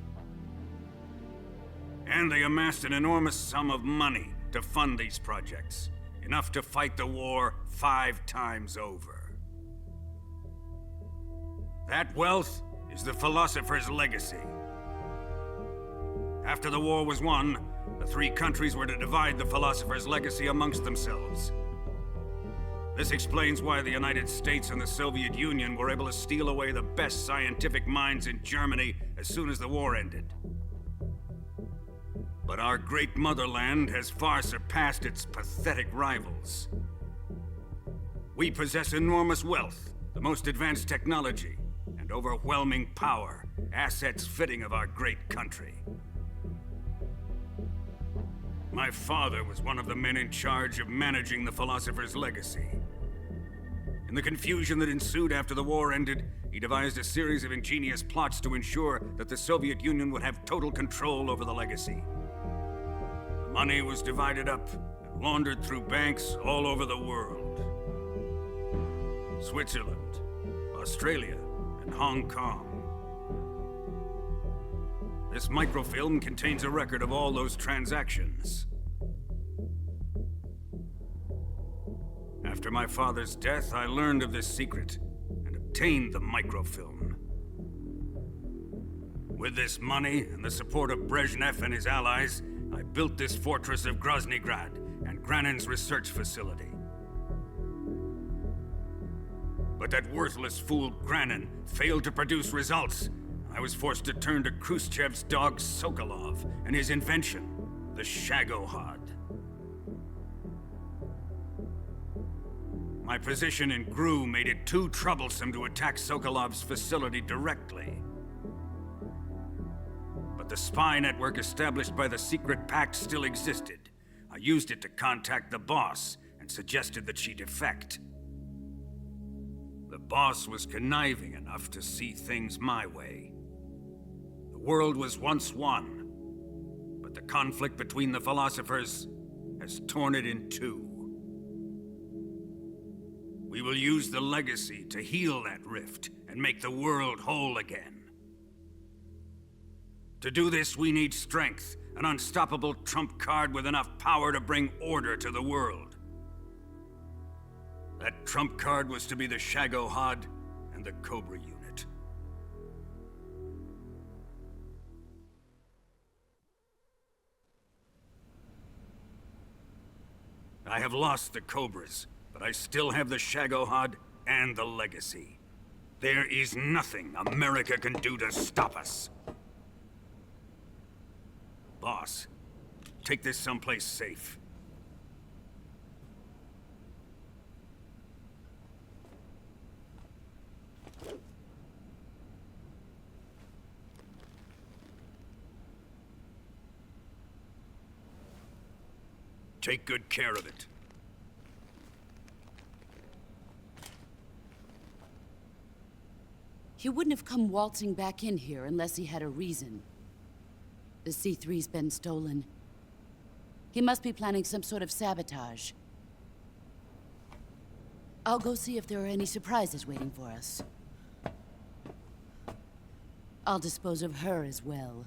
And they amassed an enormous sum of money to fund these projects, enough to fight the war 5 times over. That wealth is the philosopher's legacy. After the war was won, the 3 countries were to divide the philosopher's legacy amongst themselves. This explains why the United States and the Soviet Union were able to steal away the best scientific minds in Germany as soon as the war ended. But our great motherland has far surpassed its pathetic rivals. We possess enormous wealth, the most advanced technology, and overwhelming power, assets fitting of our great country. My father was one of the men in charge of managing the philosopher's legacy. In the confusion that ensued after the war ended, he devised a series of ingenious plots to ensure that the Soviet Union would have total control over the legacy. The money was divided up and laundered through banks all over the world. Switzerland, Australia, and Hong Kong. This microfilm contains a record of all those transactions. After my father's death, I learned of this secret and obtained the microfilm. With this money and the support of Brezhnev and his allies, I built this fortress of Groznygrad and Granin's research facility. But that worthless fool Granin failed to produce results. I was forced to turn to Khrushchev's dog Sokolov and his invention, the Shagohod. My position in GRU made it too troublesome to attack Sokolov's facility directly. But the spy network established by the secret pact still existed. I used it to contact the boss and suggested that she defect. The boss was conniving enough to see things my way. The world was once one, but the conflict between the philosophers has torn it in 2. We will use the legacy to heal that rift and make the world whole again. To do this, we need strength, an unstoppable trump card with enough power to bring order to the world. That trump card was to be the Shagohod and the Cobra unit. I have lost the Cobras, but I still have the Shagohod and the legacy. There is nothing America can do to stop us. Boss, take this someplace safe. Take good care of it.
He wouldn't have come waltzing back in here unless he had a reason. The C3's been stolen. He must be planning some sort of sabotage. I'll go see if there are any surprises waiting for us. I'll dispose of her as well.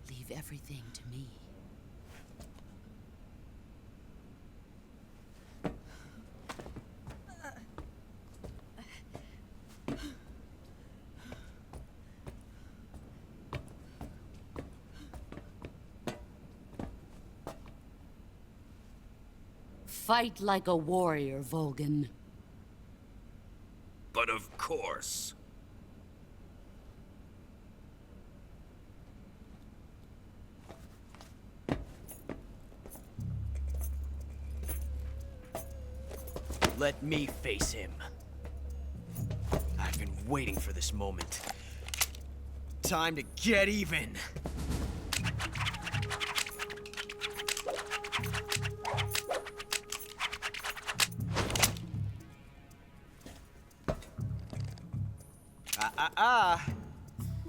Leave everything to me. Fight like a warrior, Volgen.
But of course.
Let me face him. I've been waiting for this moment. Time to get even.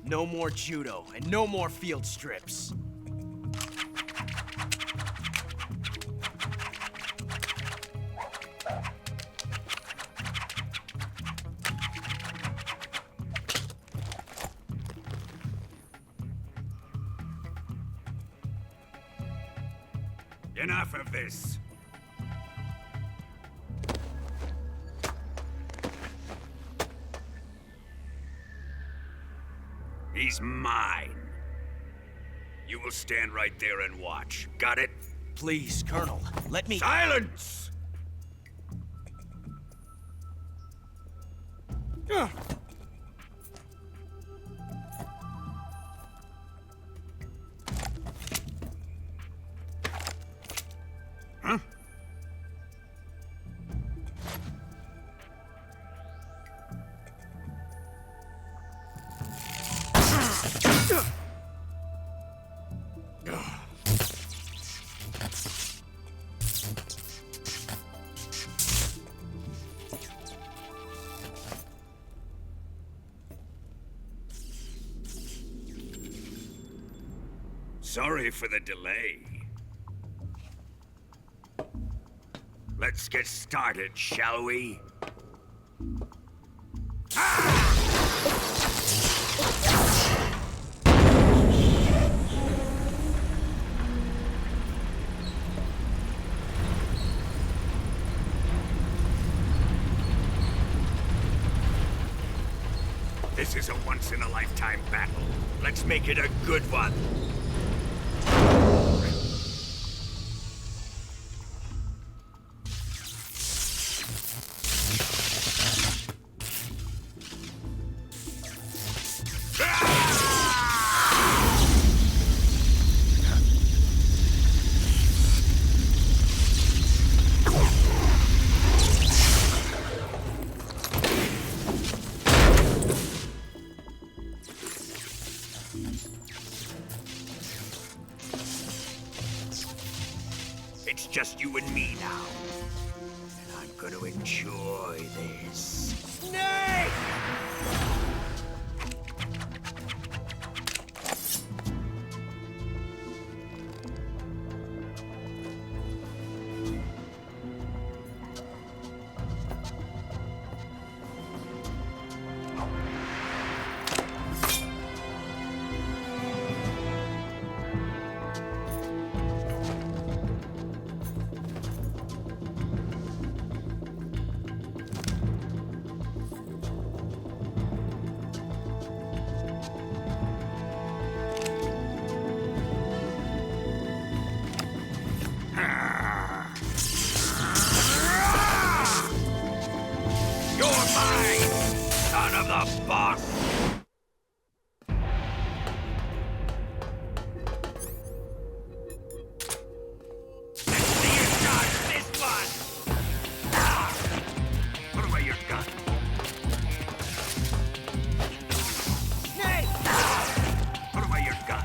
No more judo, and no more field strips.
Enough of this. He's mine. You will stand right there and watch. Got it?
Please, Colonel, let me—
Silence! Huh? Sorry for the delay. Let's get started, shall we? This is a once-in-a-lifetime battle. Let's make it a good one. It's just you and me now. And I'm gonna enjoy this. Snake! Boss! Let's see you dodge this one! Put away your gun. Snake! Put away your gun.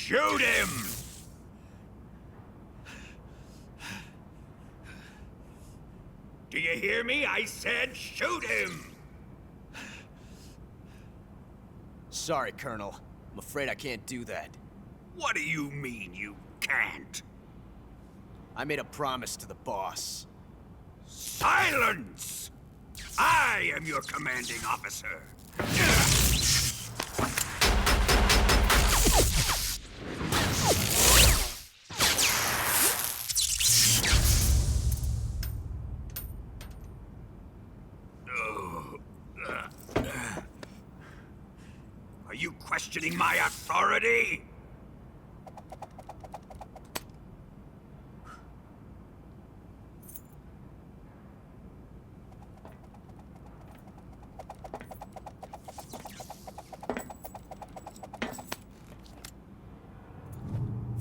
Shoot him! Do you hear me? I said shoot him!
Sorry, Colonel. I'm afraid I can't do that.
What do you mean you can't?
I made a promise to the boss.
Silence! I am your commanding officer. Are you questioning my authority?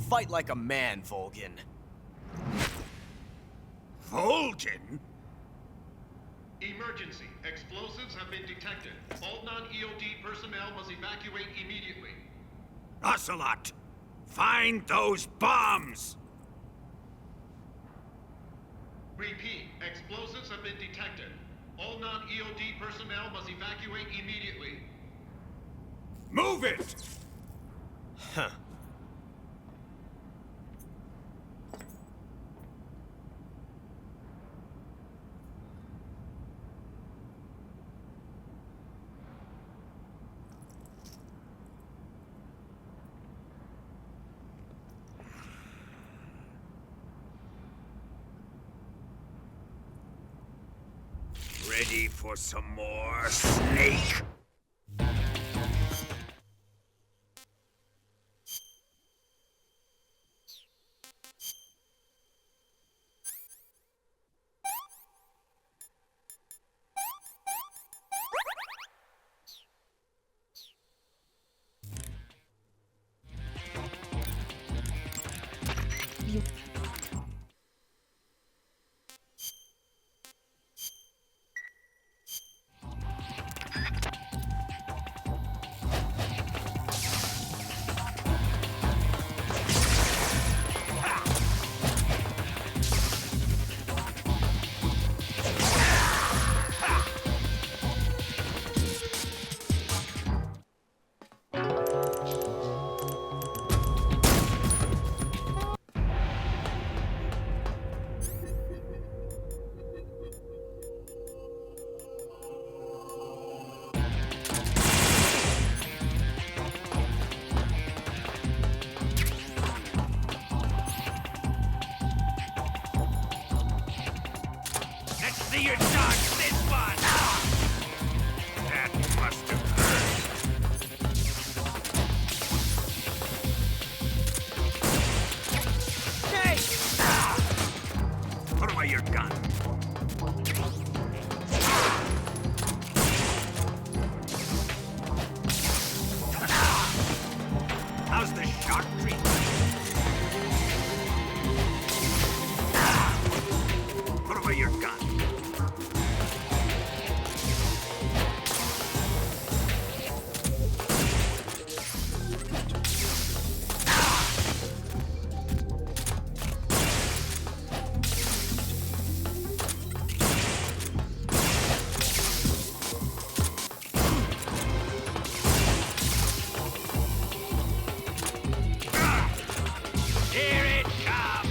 Fight like a man, Volgen.
Volgen?
Emergency. Explosives have been detected. All non-EOD personnel must evacuate immediately.
Ocelot! Find those bombs!
Repeat. Explosives have been detected. All non-EOD personnel must evacuate immediately.
Move it!
Huh.
Ready for some more, Snake?
See your dodge this one! That must have hurt.
Hey! Put away your gun. How's the shark treatment? Put away your gun. Here it comes!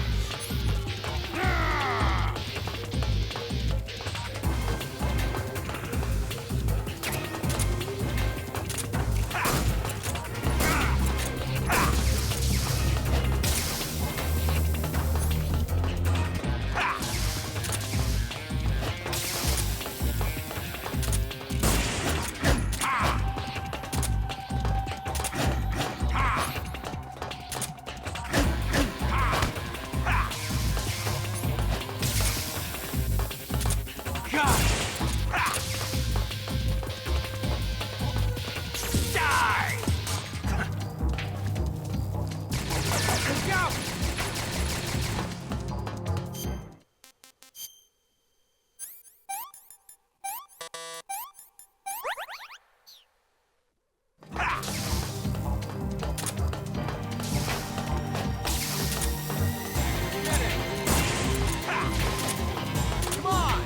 Die! Go!
Come on!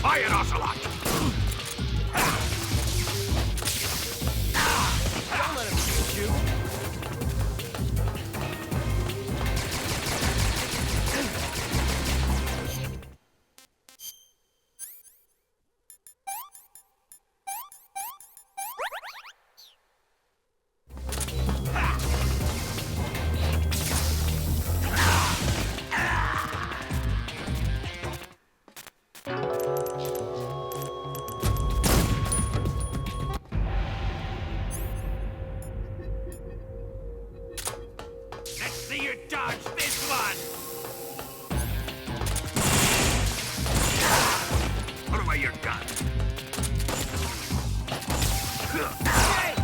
Buy it, Ocelot!
Don't let him shoot you.
Let's see you dodge this one!
Put away your gun.
Hey!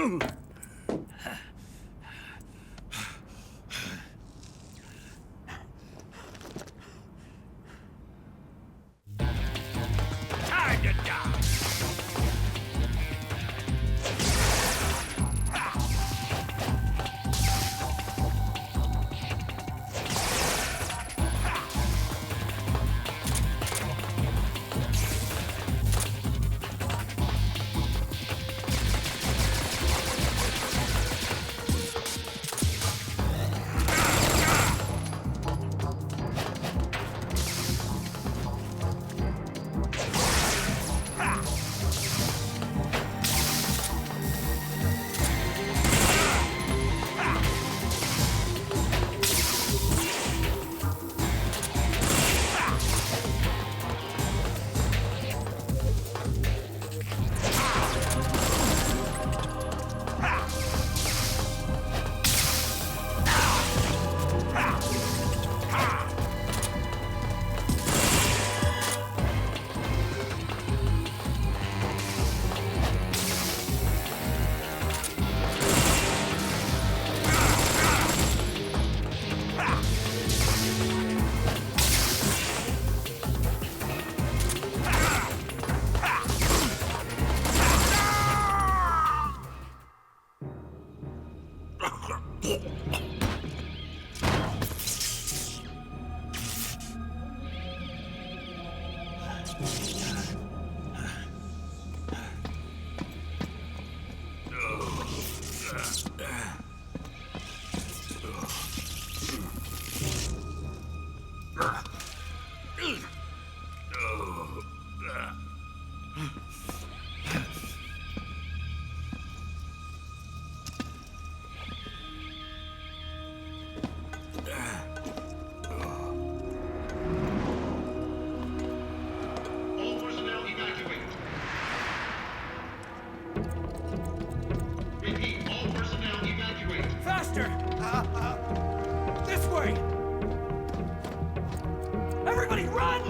Time to die!
All personnel evacuate. Repeat, all personnel evacuate.
Faster! This way! Everybody run!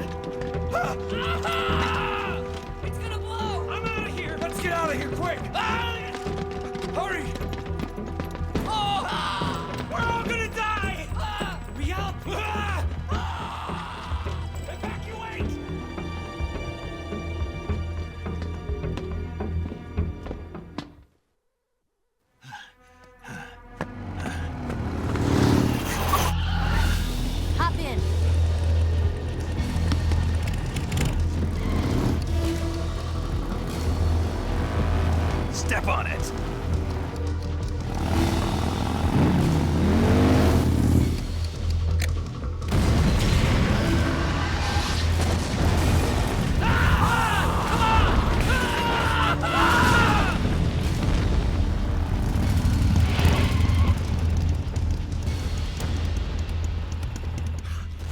It's gonna blow!
I'm out of here! Let's get out of here quick! Hurry! We're all gonna die! Hurry up! Evacuate!
Hop in.
Step on it!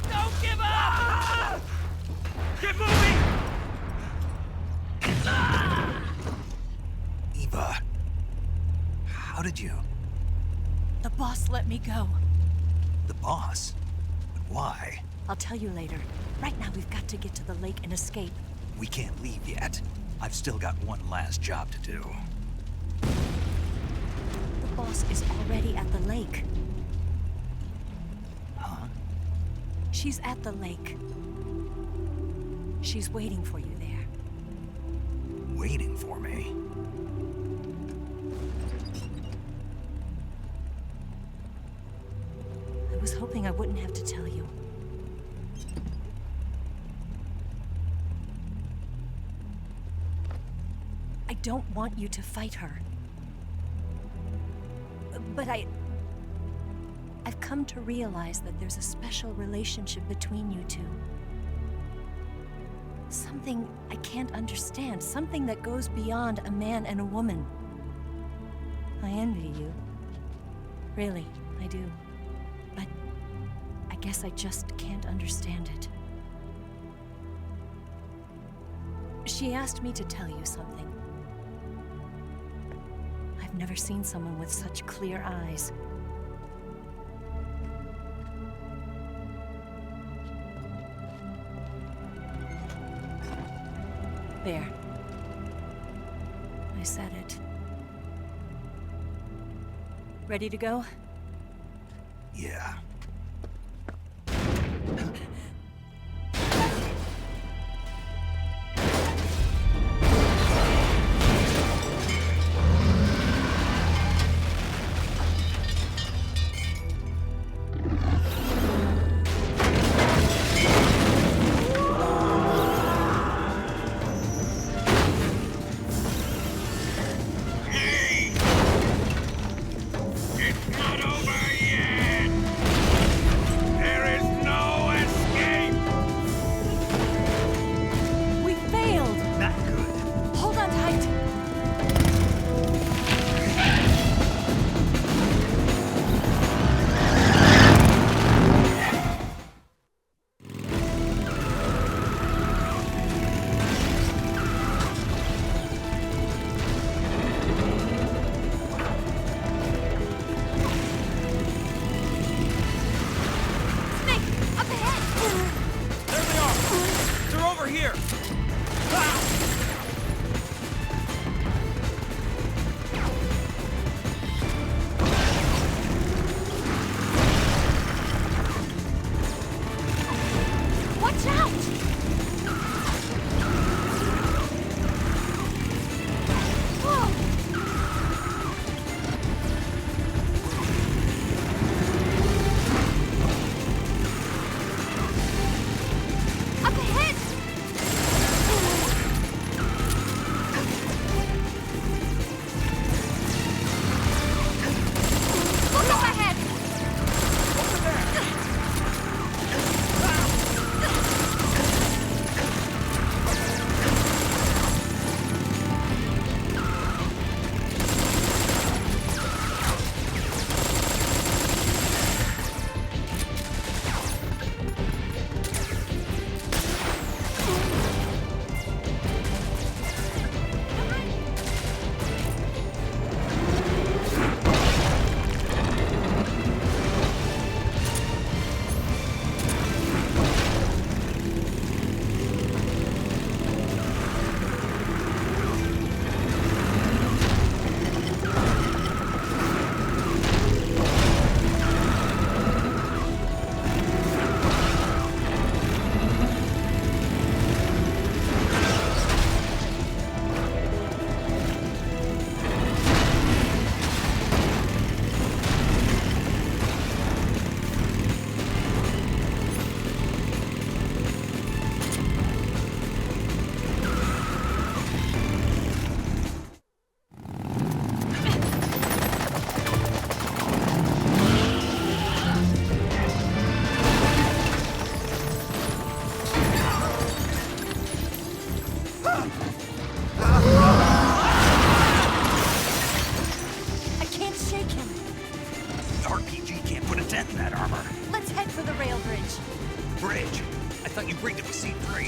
Don't give up!
Get moving!
Eva, how did you?
The boss let me go.
The boss? But why?
I'll tell you later. Right now, we've got to get to the lake and escape.
We can't leave yet. I've still got one last job to do.
The boss is already at the lake.
Huh?
She's at the lake. She's waiting for you there.
Waiting for me?
I was hoping I wouldn't have to tell you. I don't want you to fight her. But I've come to realize that there's a special relationship between you two. Something I can't understand, something that goes beyond a man and a woman. I envy you. Really, I do. But I guess I just can't understand it. She asked me to tell you something. I've never seen someone with such clear eyes. There. I said it. Ready to go?
Yeah. Bridge. I thought you rigged it with C3.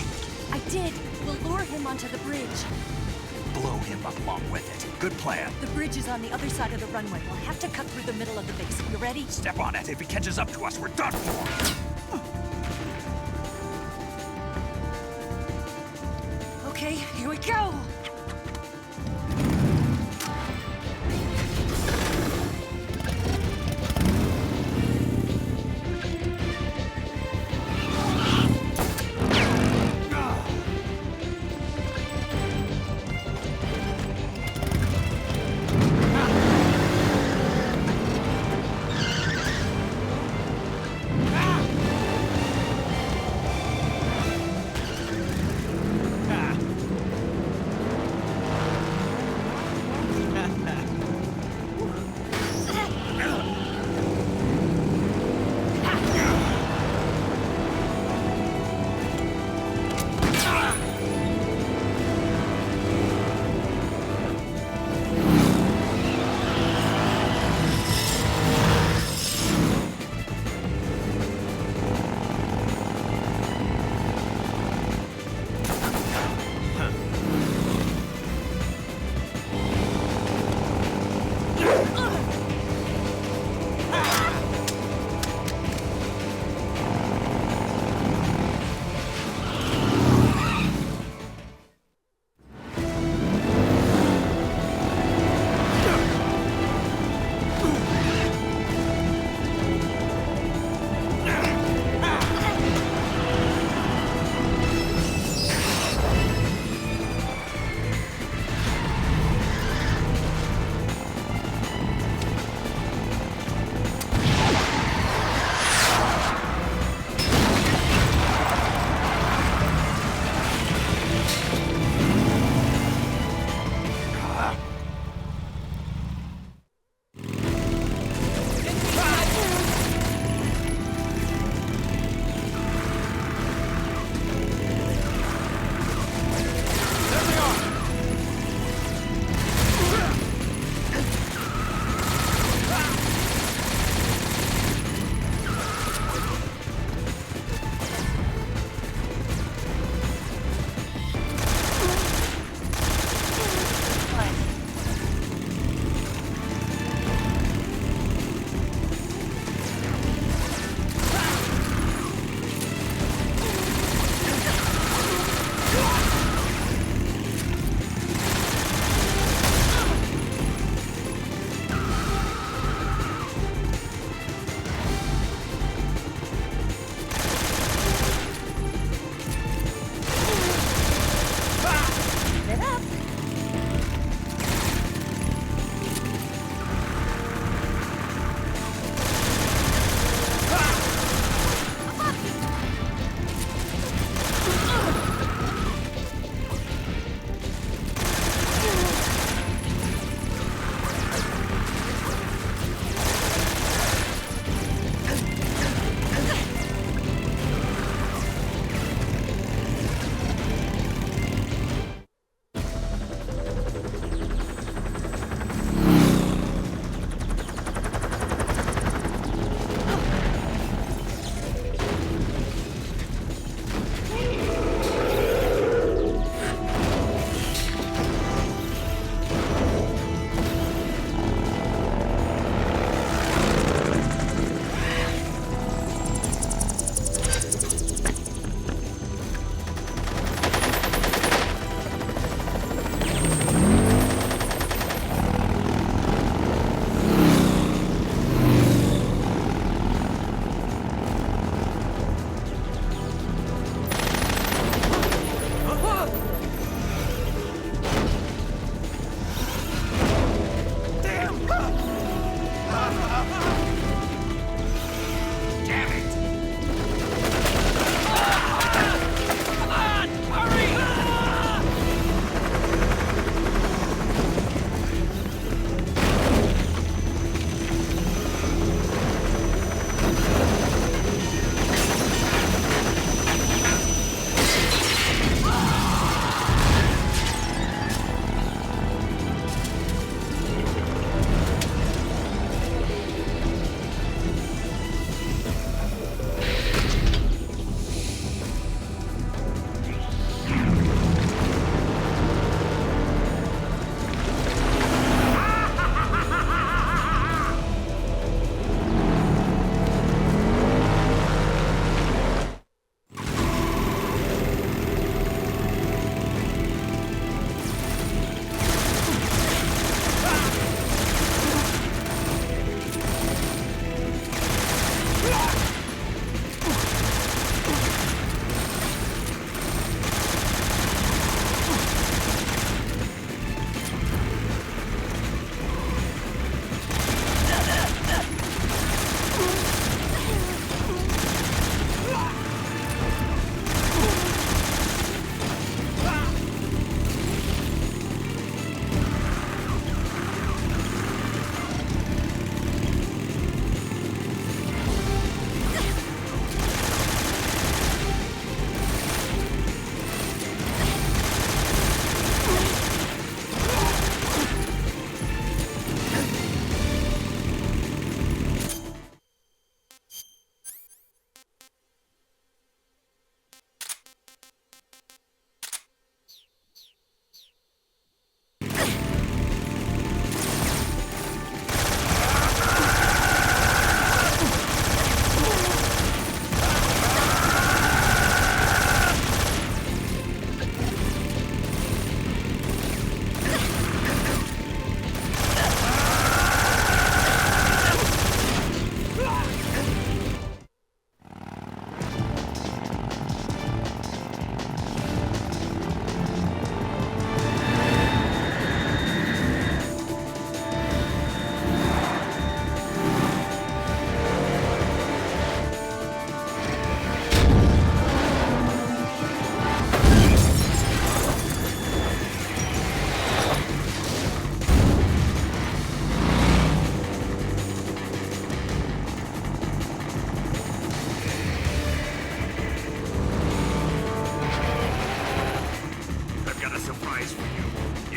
I did. We'll lure him onto the bridge.
Blow him up along with it. Good plan.
The bridge is on the other side of the runway. We'll have to cut through the middle of the base. You ready?
Step on it. If he catches up to us, we're done for.
Okay, here we go!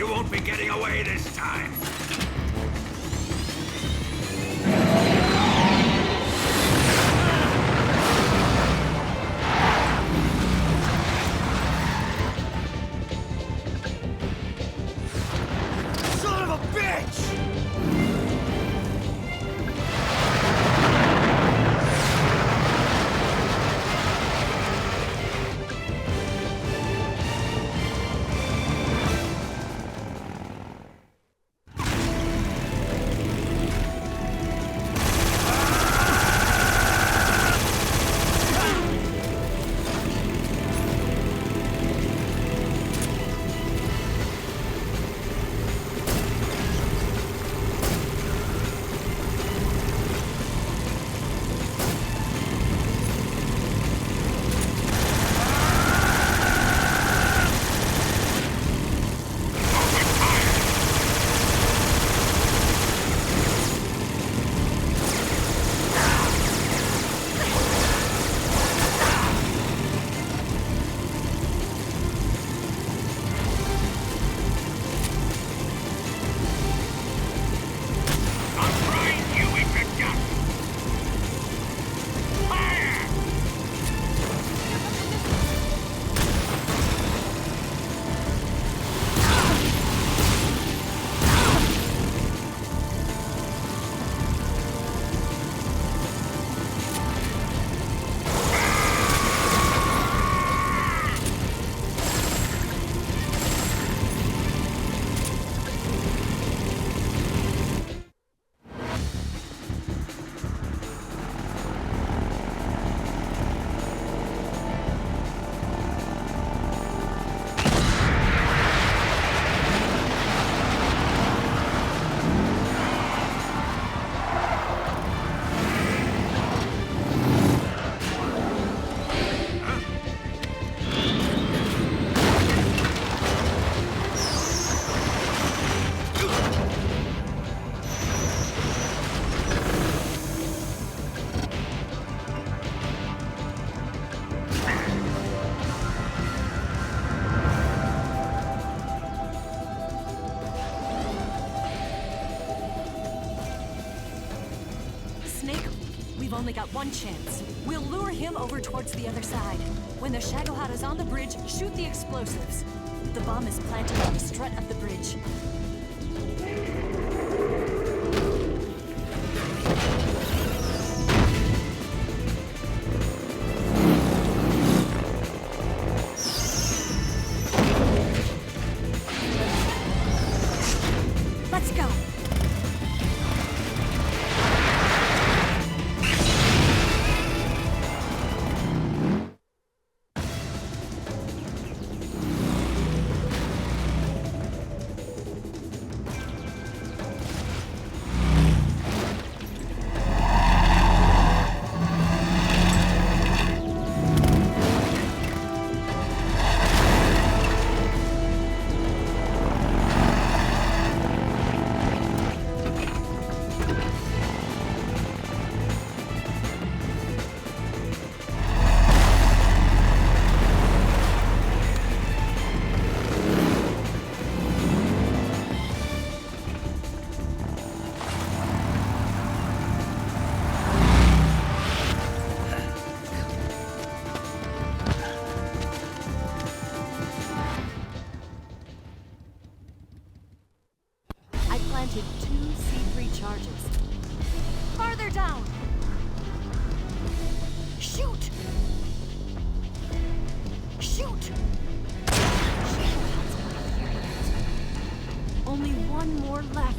You won't be getting away this time.
Son of a bitch!
We've only got one chance. We'll lure him over towards the other side. When the Shagohod is on the bridge, shoot the explosives. The bomb is planted on the strut of the bridge. Let's go. Planted 2 C3 charges. Farther down! Shoot! Shoot! Only one more left.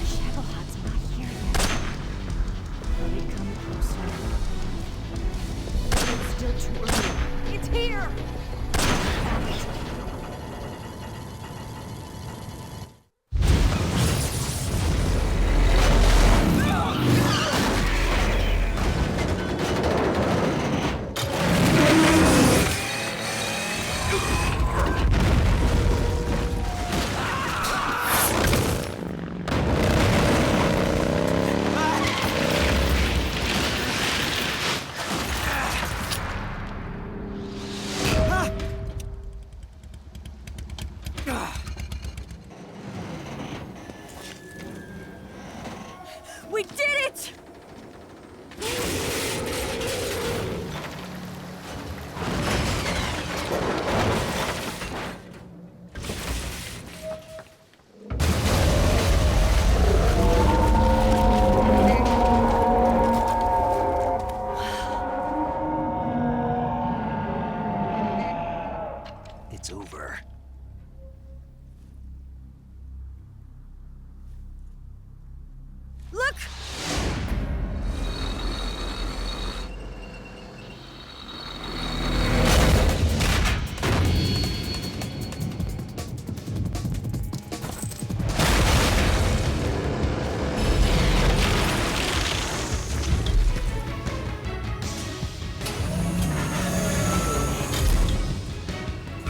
Shagohod's not here yet. Will it come closer? It's still too early. It's here! Found it.
We did it!
It's over.
Look!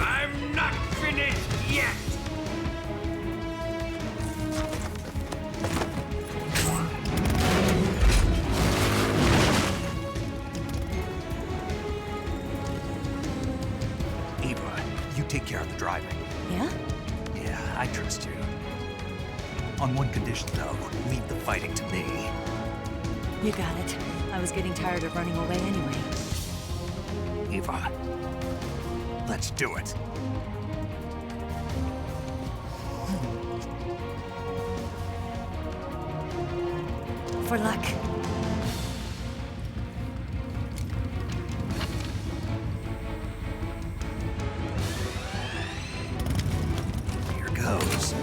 I'm not finished yet!
Eva, you take care of the driving.
Yeah?
Yeah, I trust you. On one condition, though, leave the fighting to me.
You got it. I was getting tired of running away anyway.
Eva, let's do it.
For luck.
Here goes.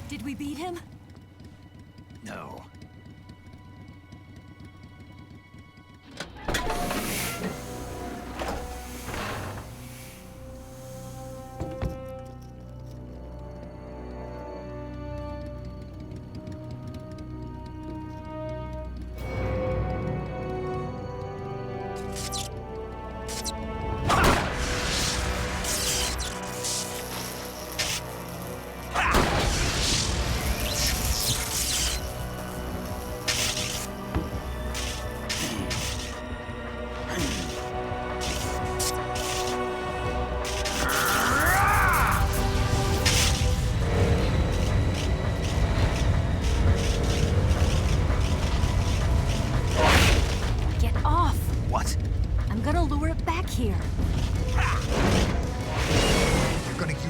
Did we beat him?
No.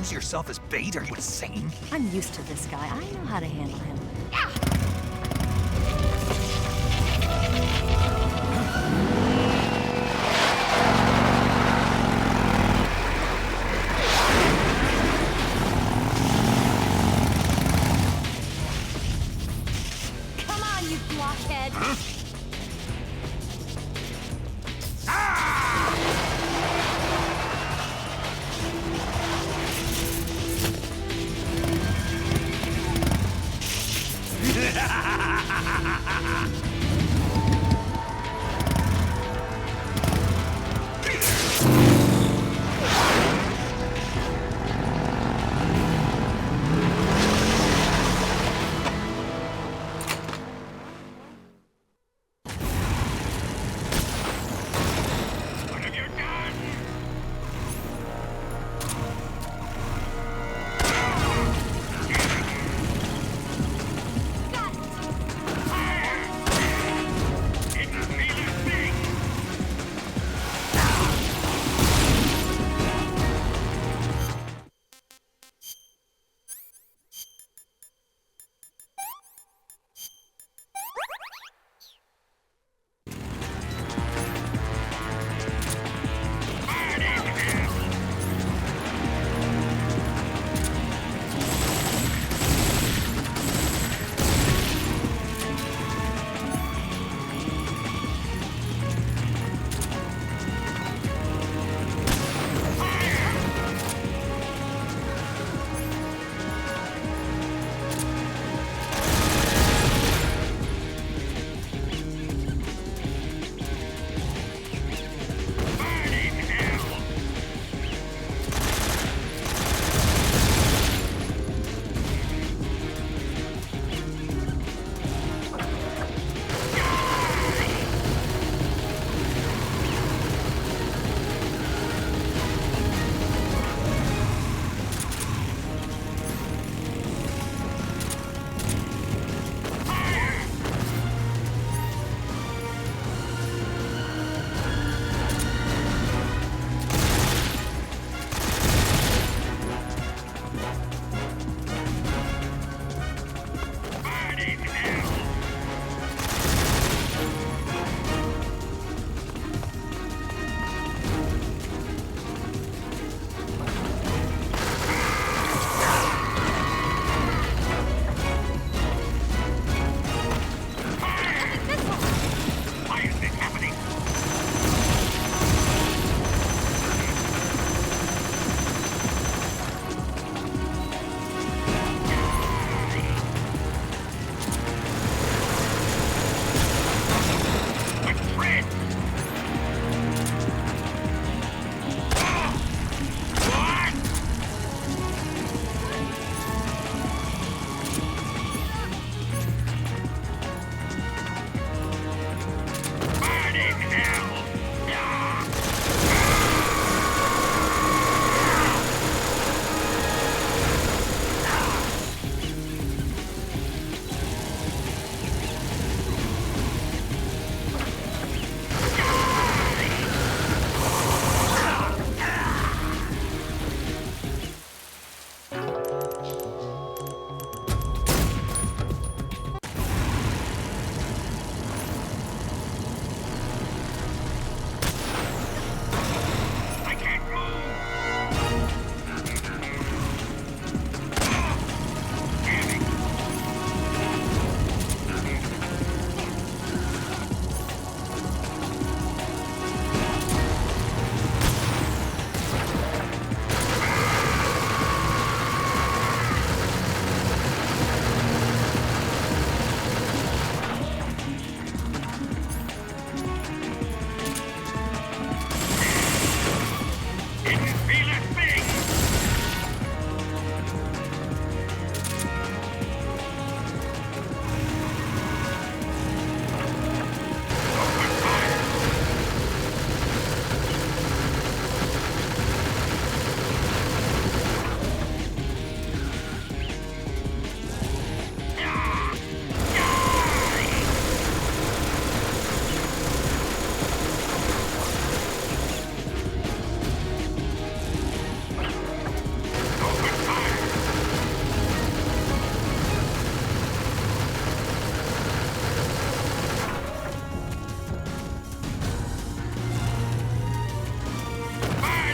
use yourself as bait? Are you insane?
I'm used to this guy. I know how to handle him.
Come on, you blockhead!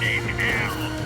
in hell!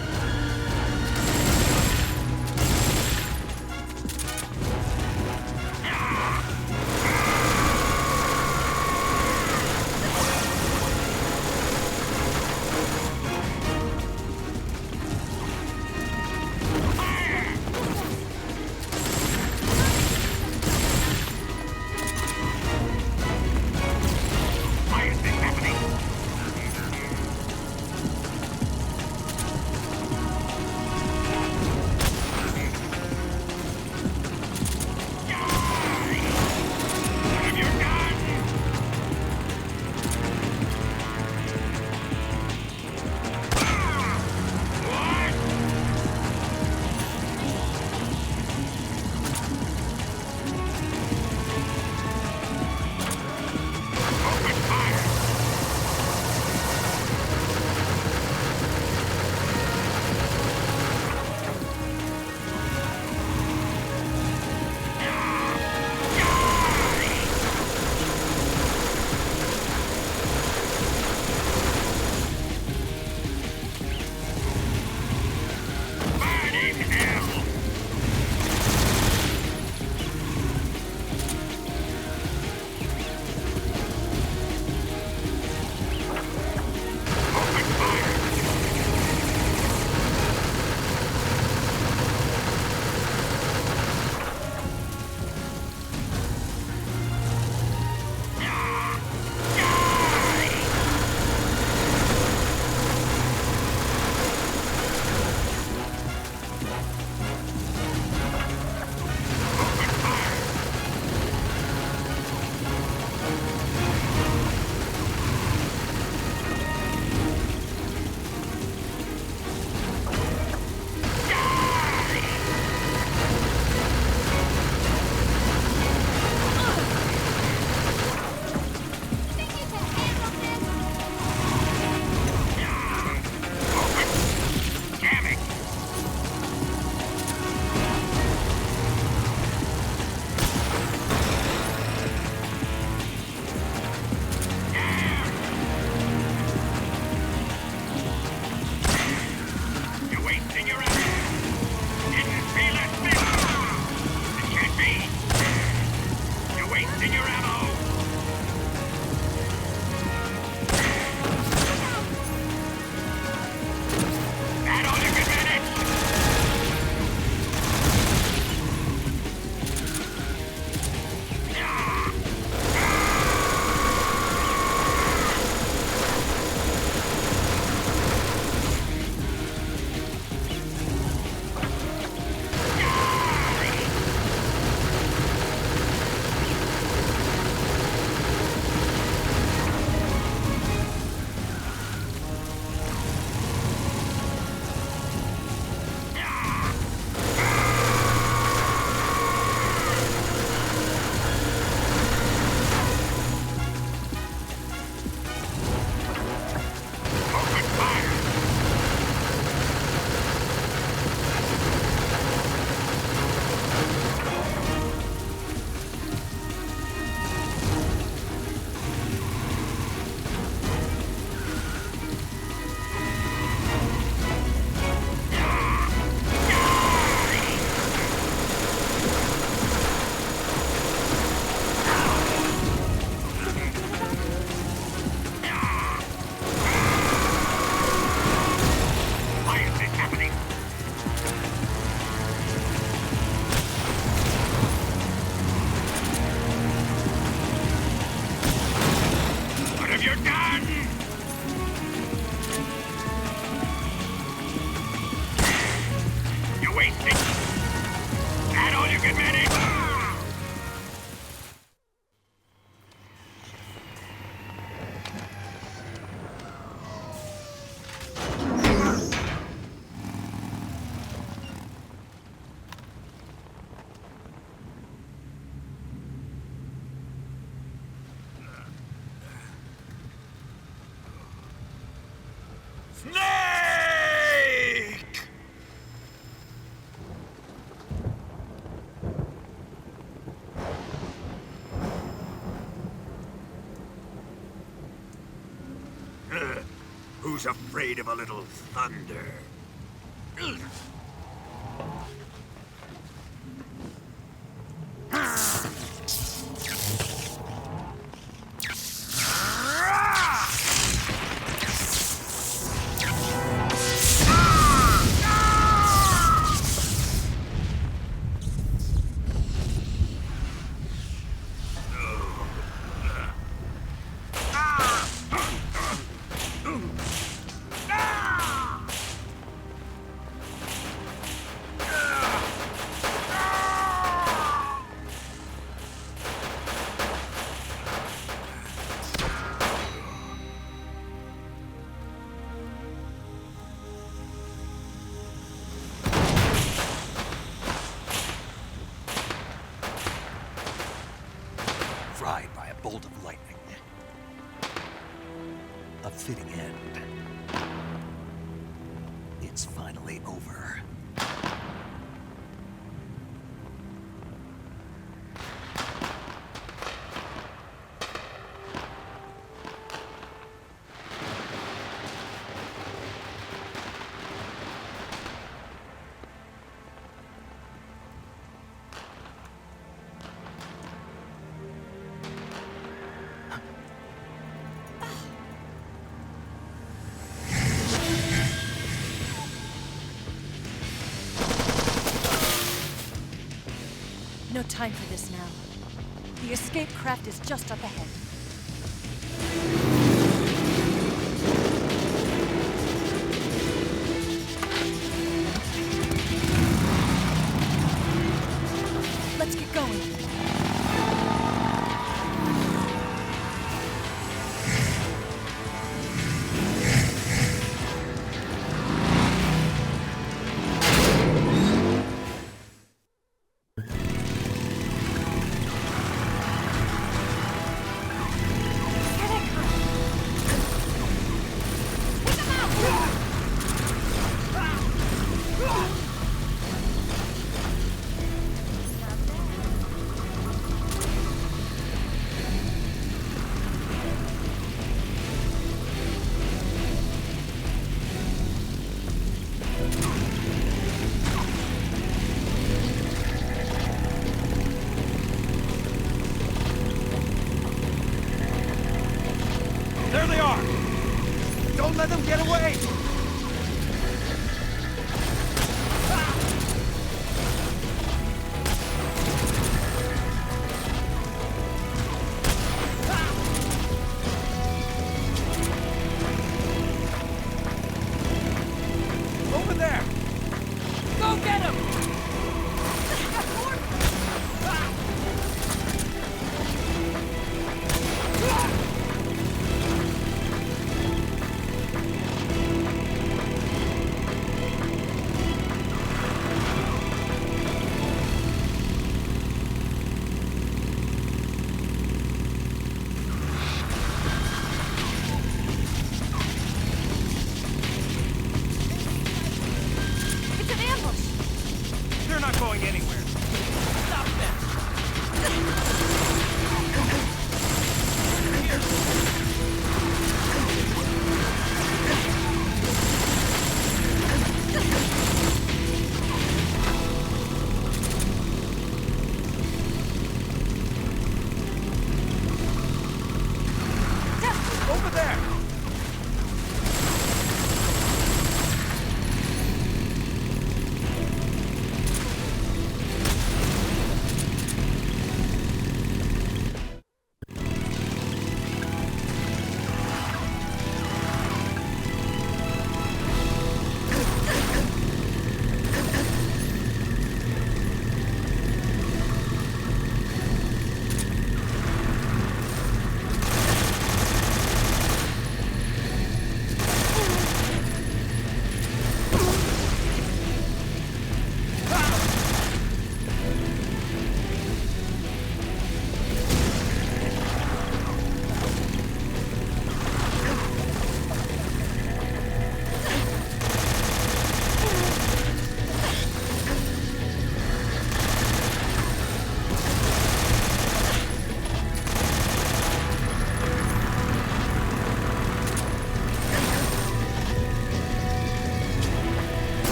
Who's afraid of a little thunder?
Fried by a bolt of lightning. A fitting end. It's finally over.
No time for this now. The escape craft is just up ahead. Let's get going.
There they are! Don't let them get away! Over there!
Go get him!
It's an ambush!
They're not going anywhere.
Stop them!
Over there!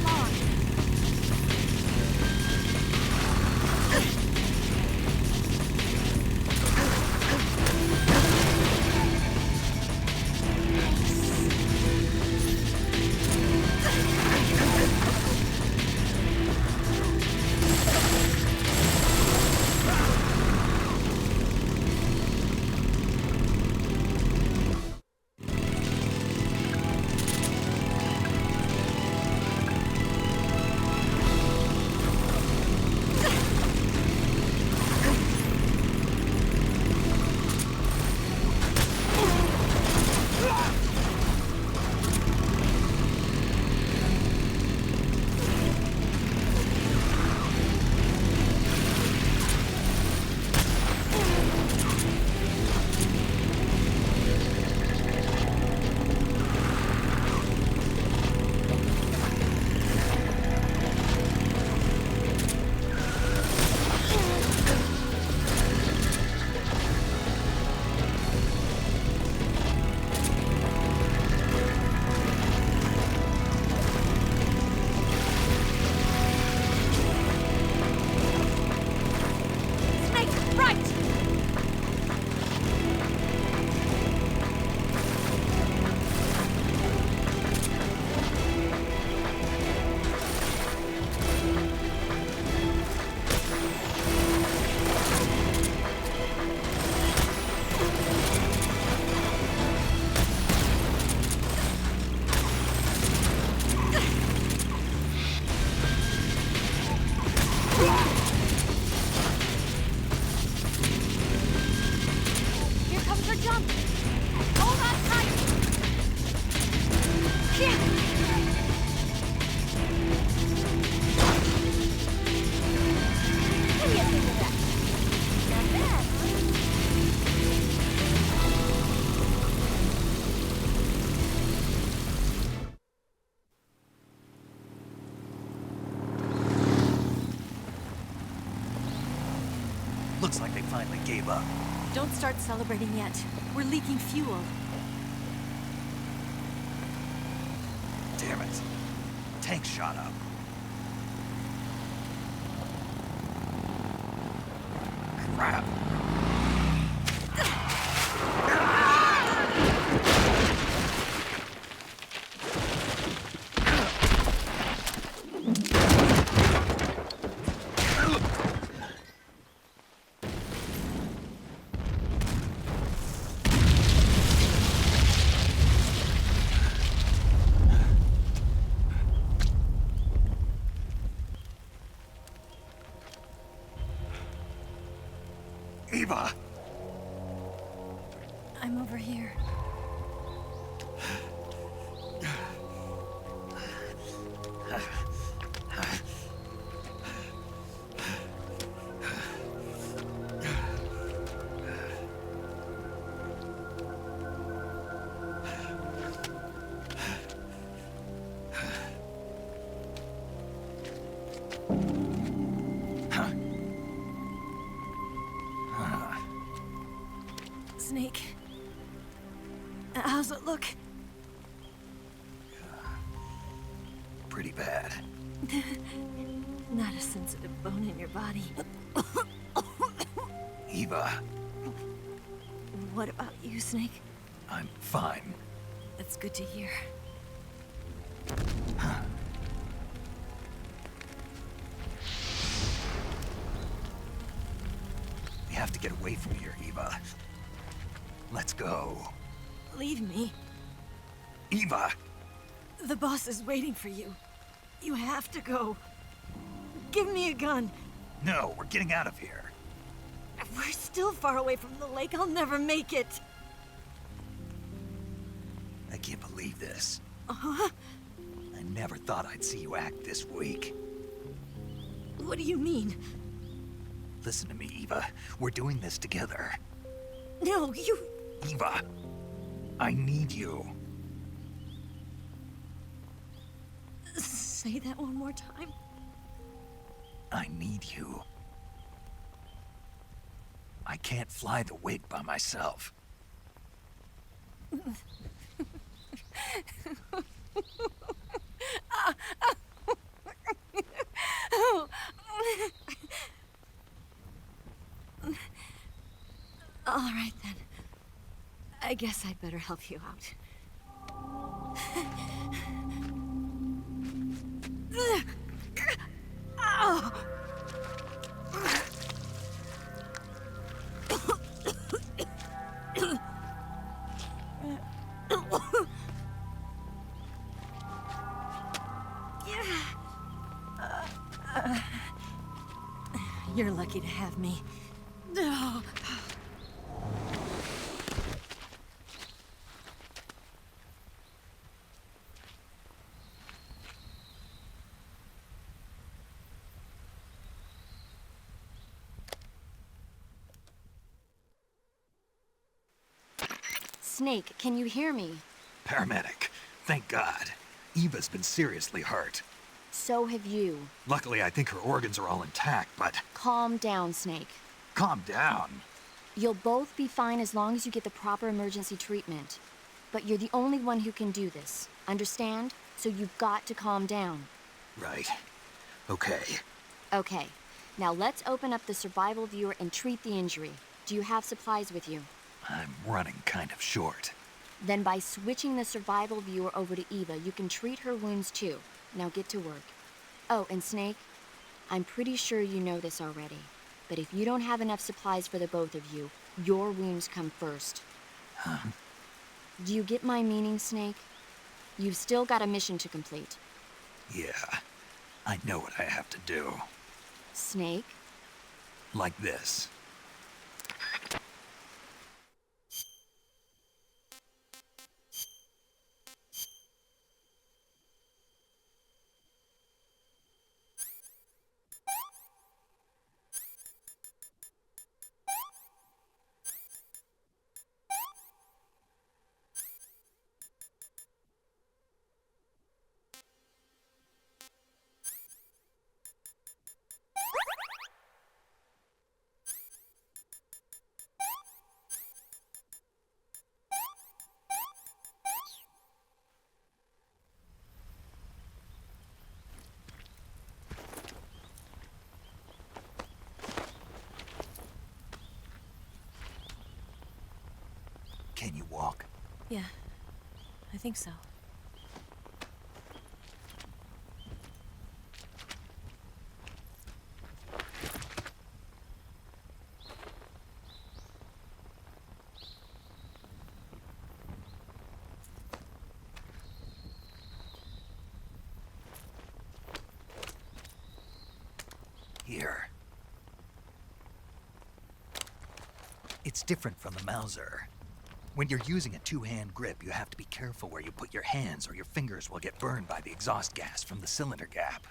long.
Looks like they finally gave up.
Don't start celebrating yet. We're leaking fuel.
Damn it. Tank shot up. Crap. Eva!
I'm over here. Snake. How's it look?
Pretty bad.
Not a sensitive bone in your body.
Eva,
What about you, Snake?
I'm fine.
That's good to hear.
We have to get away from here, Eva. Let's go.
Leave me.
Eva!
The boss is waiting for you. You have to go. Give me a gun.
No, we're getting out of here.
We're still far away from the lake. I'll never make it.
I can't believe this.
Uh-huh.
I never thought I'd see you act this weak.
What do you mean?
Listen to me, Eva. We're doing this together.
No, you...
Eva, I need you.
Say that one more time.
I need you. I can't fly the wig by myself.
guess I'd better help you out. Ow! You're lucky to have me. No.
Snake, can you hear me?
Paramedic. Thank God. Eva's been seriously hurt.
So have you.
Luckily, I think her organs are all intact, but...
Calm down, Snake.
Calm down.
You'll both be fine as long as you get the proper emergency treatment. But you're the only one who can do this. Understand? So you've got to calm down.
Right. Okay.
Okay. Now let's open up the survival viewer and treat the injury. Do you have supplies with you?
I'm running kind of short.
Then by switching the survival viewer over to Eva, you can treat her wounds too. Now get to work. Oh, and Snake, I'm pretty sure you know this already, but if you don't have enough supplies for the both of you, your wounds come first.
Huh?
Do you get my meaning, Snake? You've still got a mission to complete.
Yeah, I know what I have to do.
Snake?
Like this. Can you walk?
Yeah, I think so.
Here. It's different from the Mauser. When you're using a two-hand grip, you have to be careful where you put your hands or your fingers will get burned by the exhaust gas from the cylinder gap.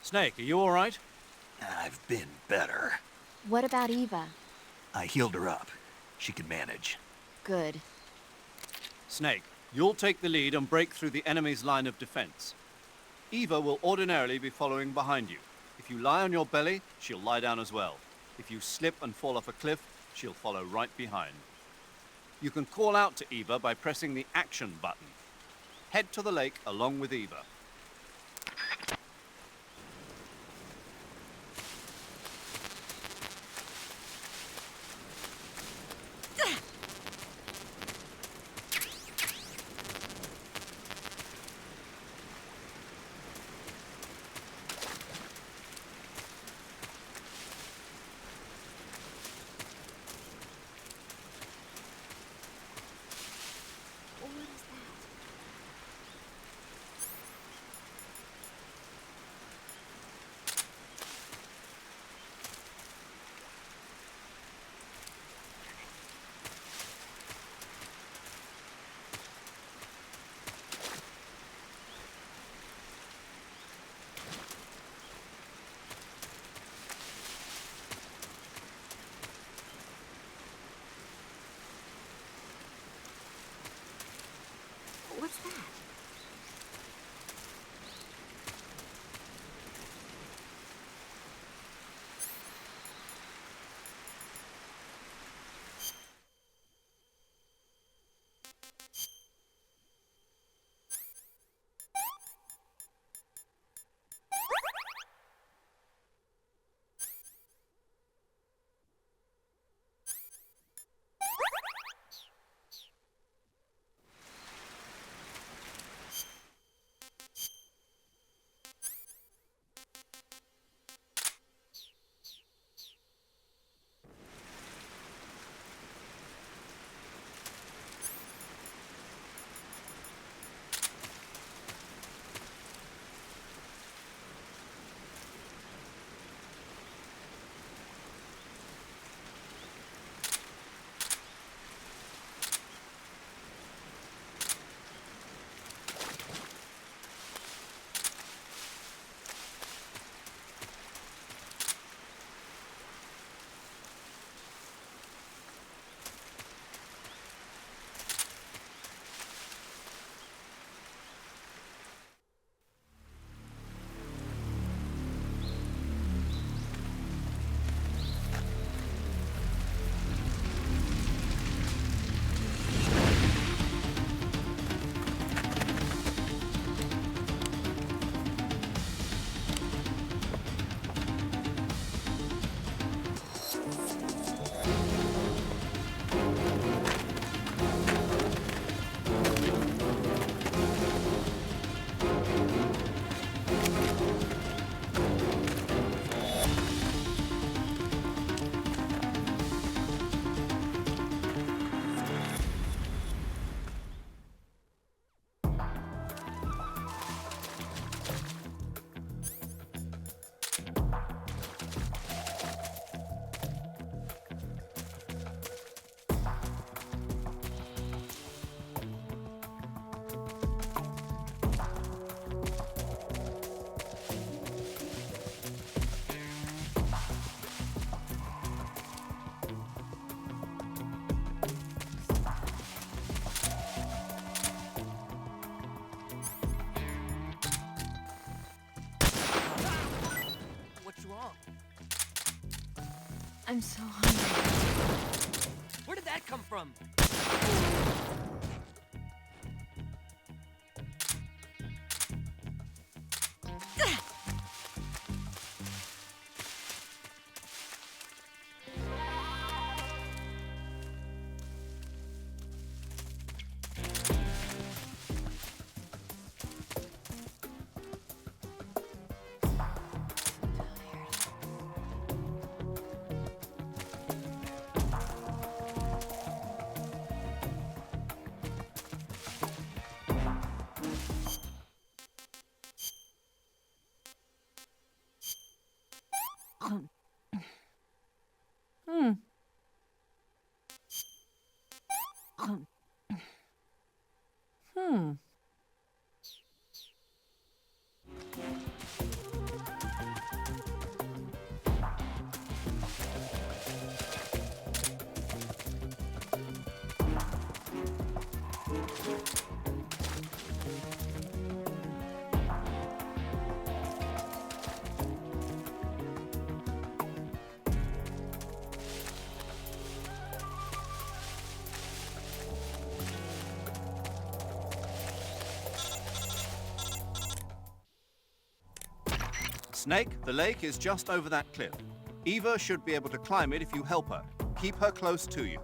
Snake, are you all right?
I've been better.
What about Eva?
I healed her up. She can manage.
Good.
Snake, you'll take the lead and break through the enemy's line of defense. Eva will ordinarily be following behind you. If you lie on your belly, she'll lie down as well. If you slip and fall off a cliff, she'll follow right behind. You can call out to Eva by pressing the action button. Head to the lake along with Eva.
I'm so hungry.
Where did that come from?
Snake, the lake is just over that cliff. Eva should be able to climb it if you help her. Keep her close to you.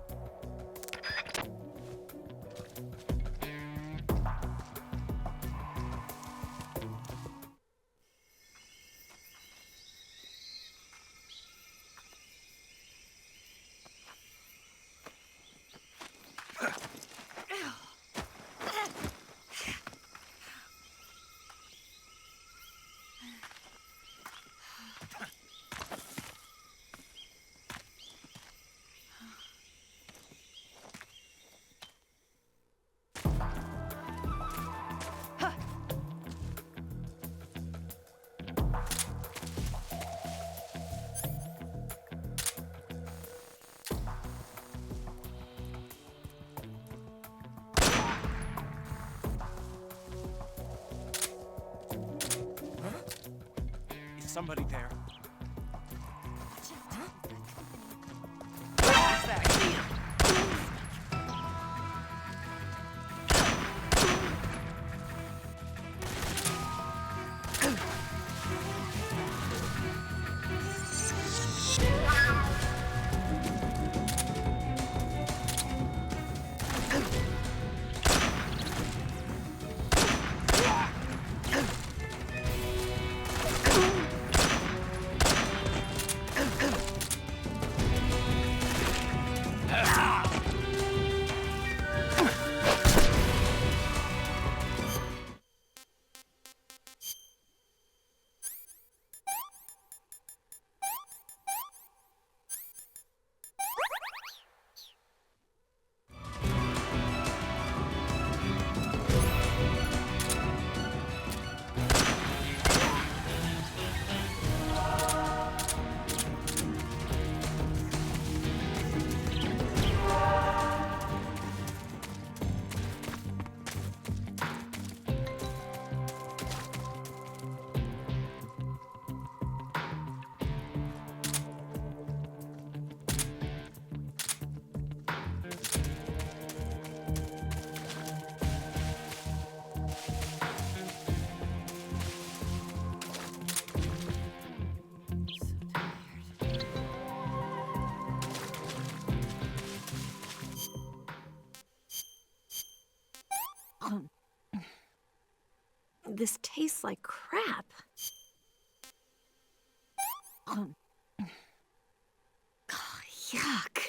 Is somebody there?
This tastes like crap. Oh, yuck.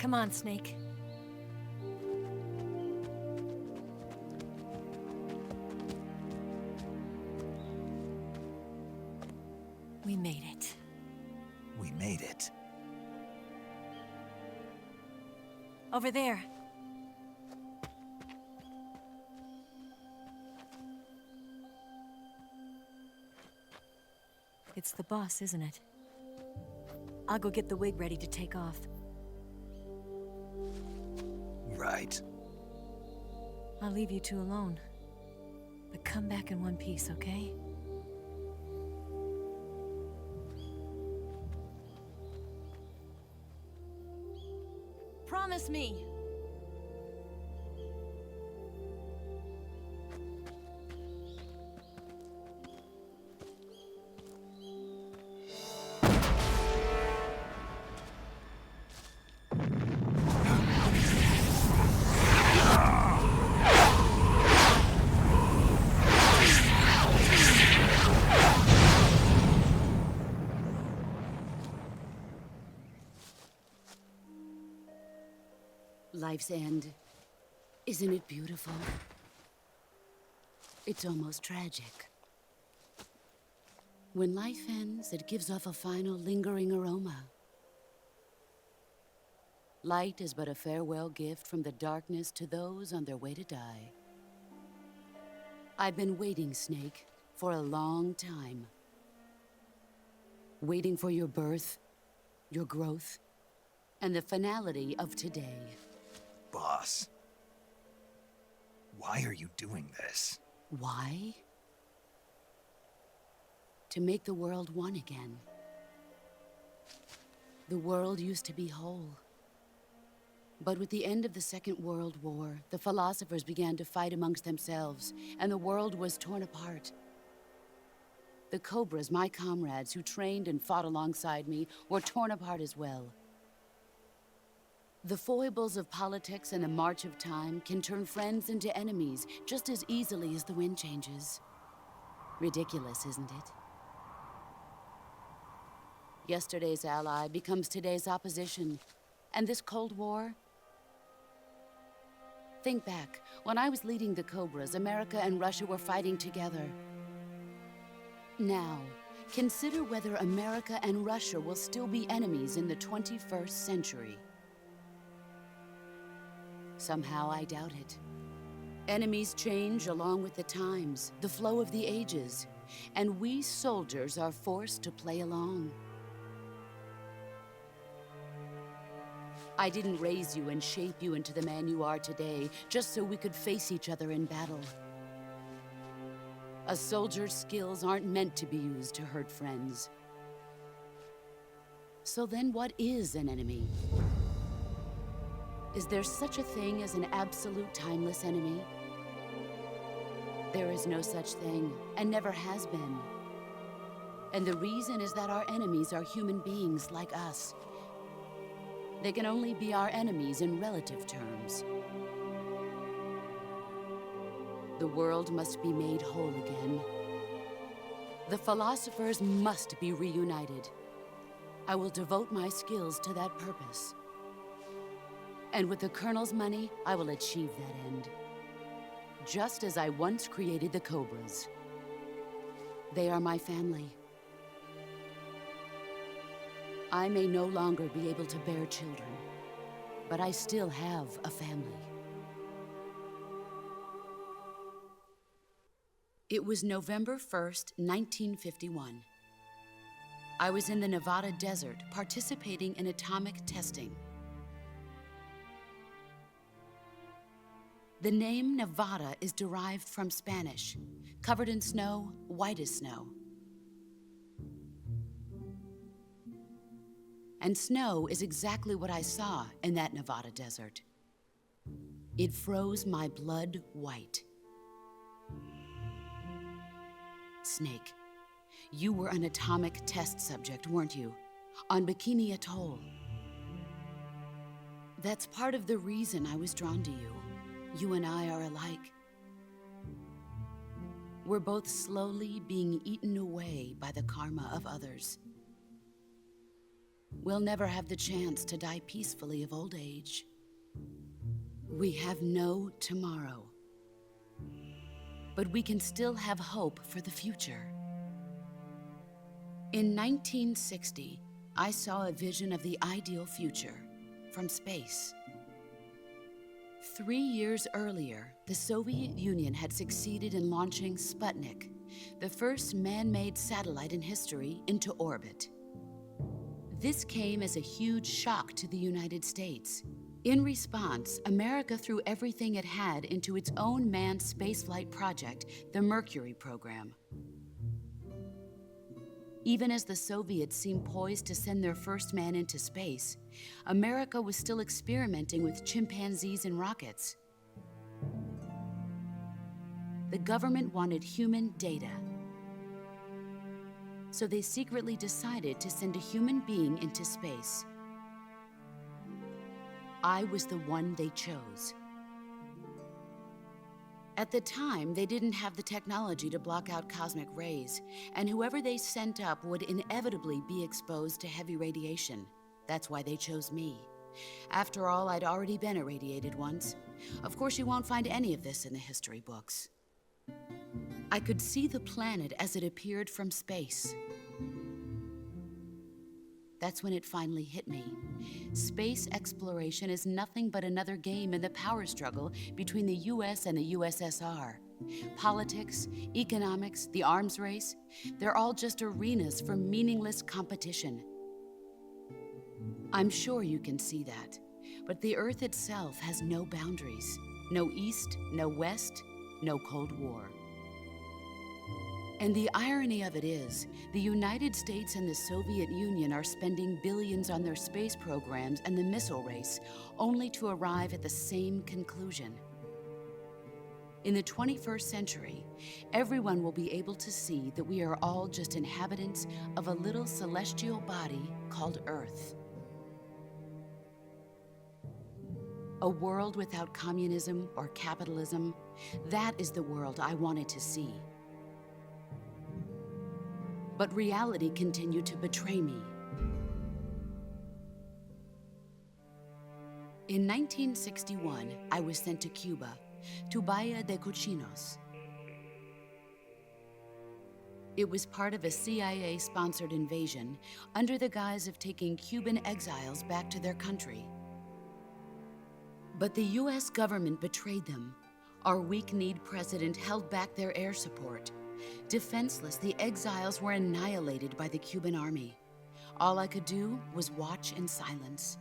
Come on, Snake. We made it.
We made it.
Over there. It's the boss, isn't it? I'll go get the wig ready to take off.
Right.
I'll leave you two alone. But come back in one piece, okay? Promise me!
Life's end. Isn't it beautiful? It's almost tragic. When life ends, it gives off a final lingering aroma. Light is but a farewell gift from the darkness to those on their way to die. I've been waiting, Snake, for a long time. Waiting for your birth, your growth, and the finality of today.
Boss, why are you doing this?
Why? To make the world one again. The world used to be whole. But with the end of the Second World War, the philosophers began to fight amongst themselves, and the world was torn apart. The Cobras, my comrades who trained and fought alongside me, were torn apart as well. The foibles of politics and the march of time can turn friends into enemies just as easily as the wind changes. Ridiculous, isn't it? Yesterday's ally becomes today's opposition. And this Cold War? Think back. When I was leading the Cobras, America and Russia were fighting together. Now, consider whether America and Russia will still be enemies in the 21st century. Somehow I doubt it. Enemies change along with the times, the flow of the ages, and we soldiers are forced to play along. I didn't raise you and shape you into the man you are today just so we could face each other in battle. A soldier's skills aren't meant to be used to hurt friends. So then what is an enemy? Is there such a thing as an absolute timeless enemy? There is no such thing, and never has been. And the reason is that our enemies are human beings like us. They can only be our enemies in relative terms. The world must be made whole again. The philosophers must be reunited. I will devote my skills to that purpose. And with the Colonel's money, I will achieve that end. Just as I once created the Cobras. They are my family. I may no longer be able to bear children, but I still have a family. It was November 1st, 1951. I was in the Nevada desert participating in atomic testing. The name Nevada is derived from Spanish, covered in snow, white as snow. And snow is exactly what I saw in that Nevada desert. It froze my blood white. Snake, you were an atomic test subject, weren't you? On Bikini Atoll. That's part of the reason I was drawn to you. You and I are alike. We're both slowly being eaten away by the karma of others. We'll never have the chance to die peacefully of old age. We have no tomorrow. But we can still have hope for the future. In 1960, I saw a vision of the ideal future from space. 3 years earlier, the Soviet Union had succeeded in launching Sputnik, the first man-made satellite in history, into orbit. This came as a huge shock to the United States. In response, America threw everything it had into its own manned spaceflight project, the Mercury program. Even as the Soviets seemed poised to send their first man into space, America was still experimenting with chimpanzees and rockets. The government wanted human data. So they secretly decided to send a human being into space. I was the one they chose. At the time, they didn't have the technology to block out cosmic rays, and whoever they sent up would inevitably be exposed to heavy radiation. That's why they chose me. After all, I'd already been irradiated once. Of course, you won't find any of this in the history books. I could see the planet as it appeared from space. That's when it finally hit me. Space exploration is nothing but another game in the power struggle between the US and the USSR. Politics, economics, the arms race, they're all just arenas for meaningless competition. I'm sure you can see that, but the Earth itself has no boundaries. No East, no West, no Cold War. And the irony of it is, the United States and the Soviet Union are spending billions on their space programs and the missile race, only to arrive at the same conclusion. In the 21st century, everyone will be able to see that we are all just inhabitants of a little celestial body called Earth. A world without communism or capitalism, that is the world I wanted to see. But reality continued to betray me. In 1961, I was sent to Cuba, to Bahia de Cochinos. It was part of a CIA-sponsored invasion under the guise of taking Cuban exiles back to their country. But the US government betrayed them. Our weak-kneed president held back their air support. Defenseless, the exiles were annihilated by the Cuban army. All I could do was watch in silence.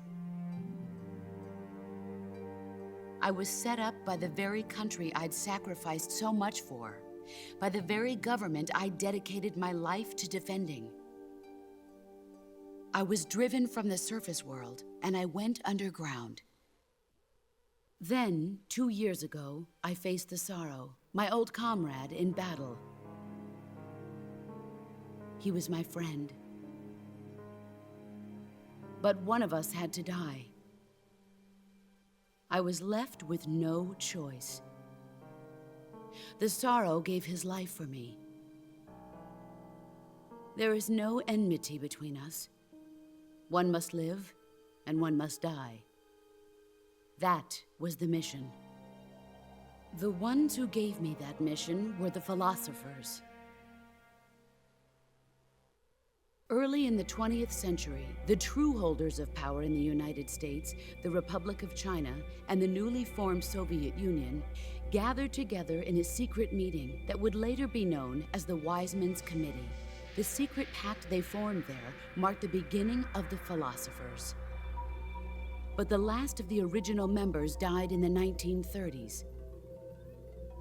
I was set up by the very country I'd sacrificed so much for, by the very government I dedicated my life to defending. I was driven from the surface world, and I went underground. Then, 2 years ago, I faced the sorrow, my old comrade in battle. He was my friend. But one of us had to die. I was left with no choice. The sorrow gave his life for me. There is no enmity between us. One must live, and one must die. That was the mission. The ones who gave me that mission were the philosophers. Early in the 20th century, the true holders of power in the United States, the Republic of China, and the newly formed Soviet Union gathered together in a secret meeting that would later be known as the Wise Men's Committee. The secret pact they formed there marked the beginning of the philosophers. But the last of the original members died in the 1930s.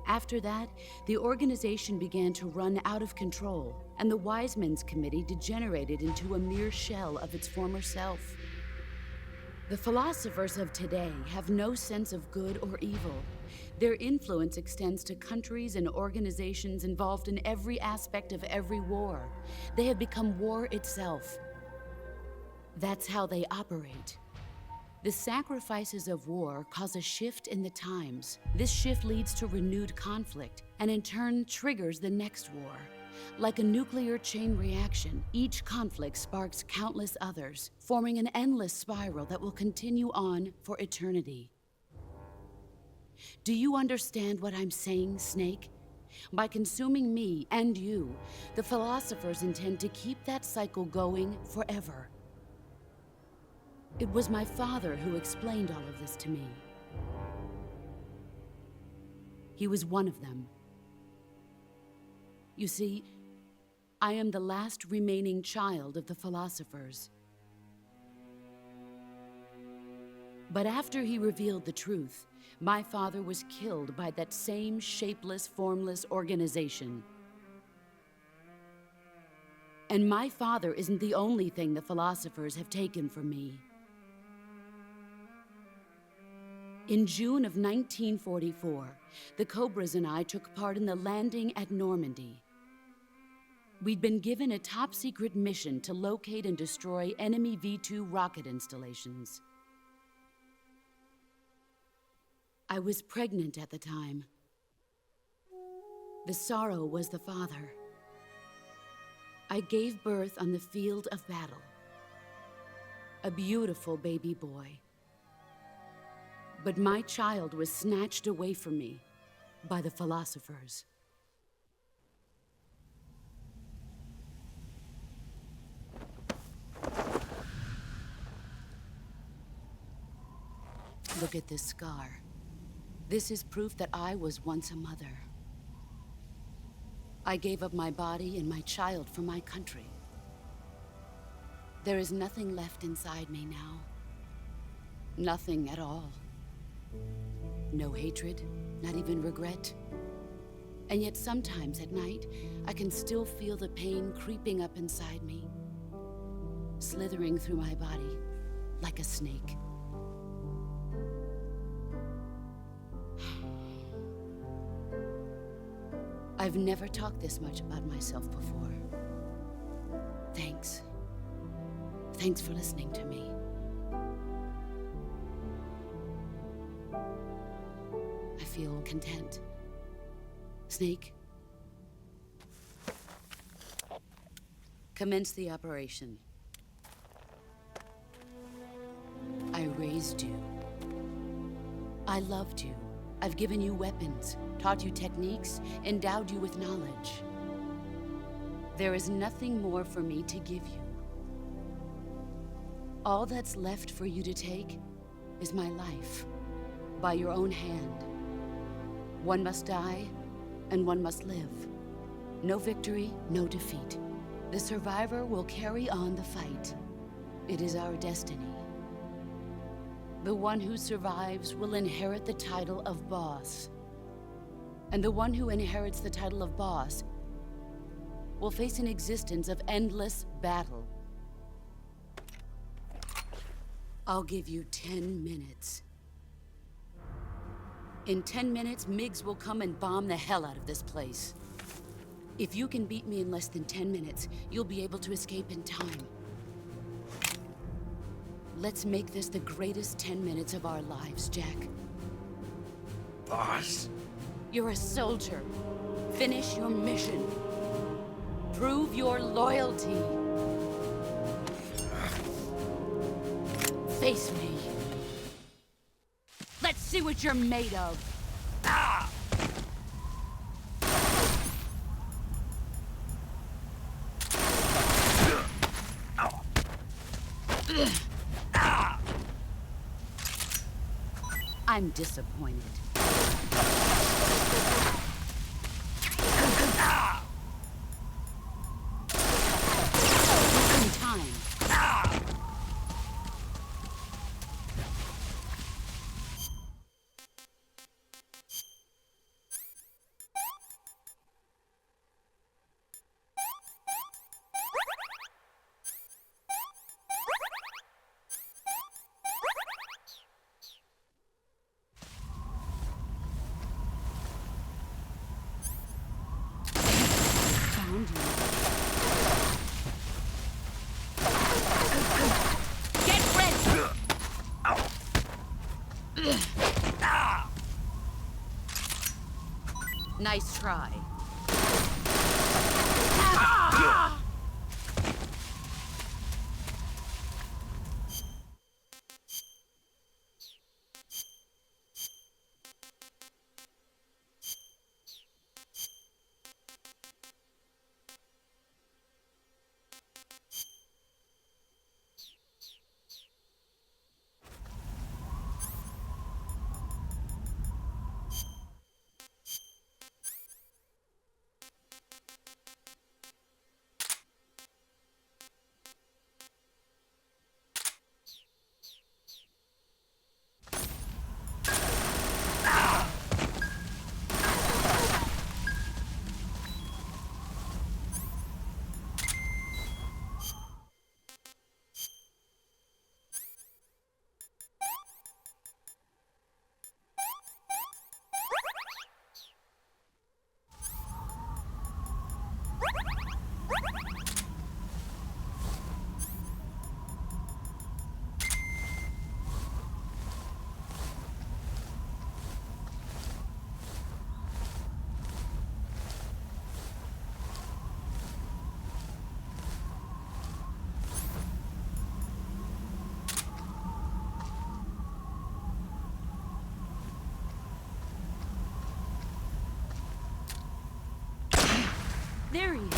After that, the organization began to run out of control, and the Wise Men's Committee degenerated into a mere shell of its former self. The philosophers of today have no sense of good or evil. Their influence extends to countries and organizations involved in every aspect of every war. They have become war itself. That's how they operate. The sacrifices of war cause a shift in the times. This shift leads to renewed conflict, and in turn triggers the next war. Like a nuclear chain reaction, each conflict sparks countless others, forming an endless spiral that will continue on for eternity. Do you understand what I'm saying, Snake? By consuming me and you, the philosophers intend to keep that cycle going forever. It was my father who explained all of this to me. He was one of them. You see, I am the last remaining child of the philosophers. But after he revealed the truth, my father was killed by that same shapeless, formless organization. And my father isn't the only thing the philosophers have taken from me. In June of 1944, the Cobras and I took part in the landing at Normandy. We'd been given a top-secret mission to locate and destroy enemy V-2 rocket installations. I was pregnant at the time. The sorrow was the father. I gave birth on the field of battle. A beautiful baby boy. But my child was snatched away from me by the philosophers. Look at this scar. This is proof that I was once a mother. I gave up my body and my child for my country. There is nothing left inside me now. Nothing at all. No hatred, not even regret. And yet sometimes at night, I can still feel the pain creeping up inside me, slithering through my body like a snake. I've never talked this much about myself before. Thanks. Thanks for listening to me. I feel content. Snake, commence the operation. I raised you. I loved you. I've given you weapons, taught you techniques, endowed you with knowledge. There is nothing more for me to give you. All that's left for you to take is my life, by your own hand. One must die, and one must live. No victory, no defeat. The survivor will carry on the fight. It is our destiny. The one who survives will inherit the title of boss. And the one who inherits the title of boss will face an existence of endless battle. I'll give you 10 minutes. In 10 minutes, MiGs will come and bomb the hell out of this place. If you can beat me in less than 10 minutes, you'll be able to escape in time. Let's make this the greatest 10 minutes of our lives, Jack.
Boss?
You're a soldier. Finish your mission. Prove your loyalty. Face me. Let's see what you're made of. Ah! I'm disappointed. In time. Found you. Get ready! Nice try. There he is.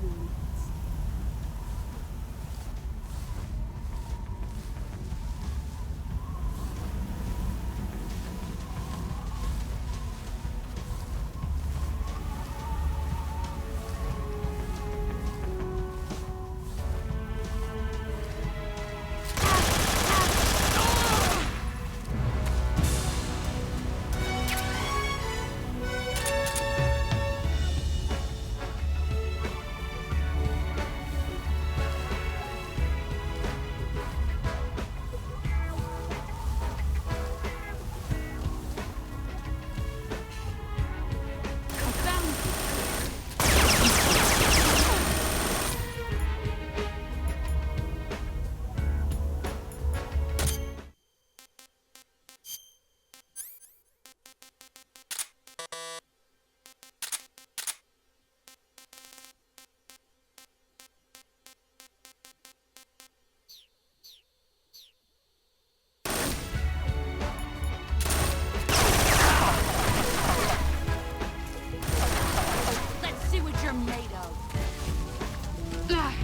wounds.
Let's see what you're made of. Ah.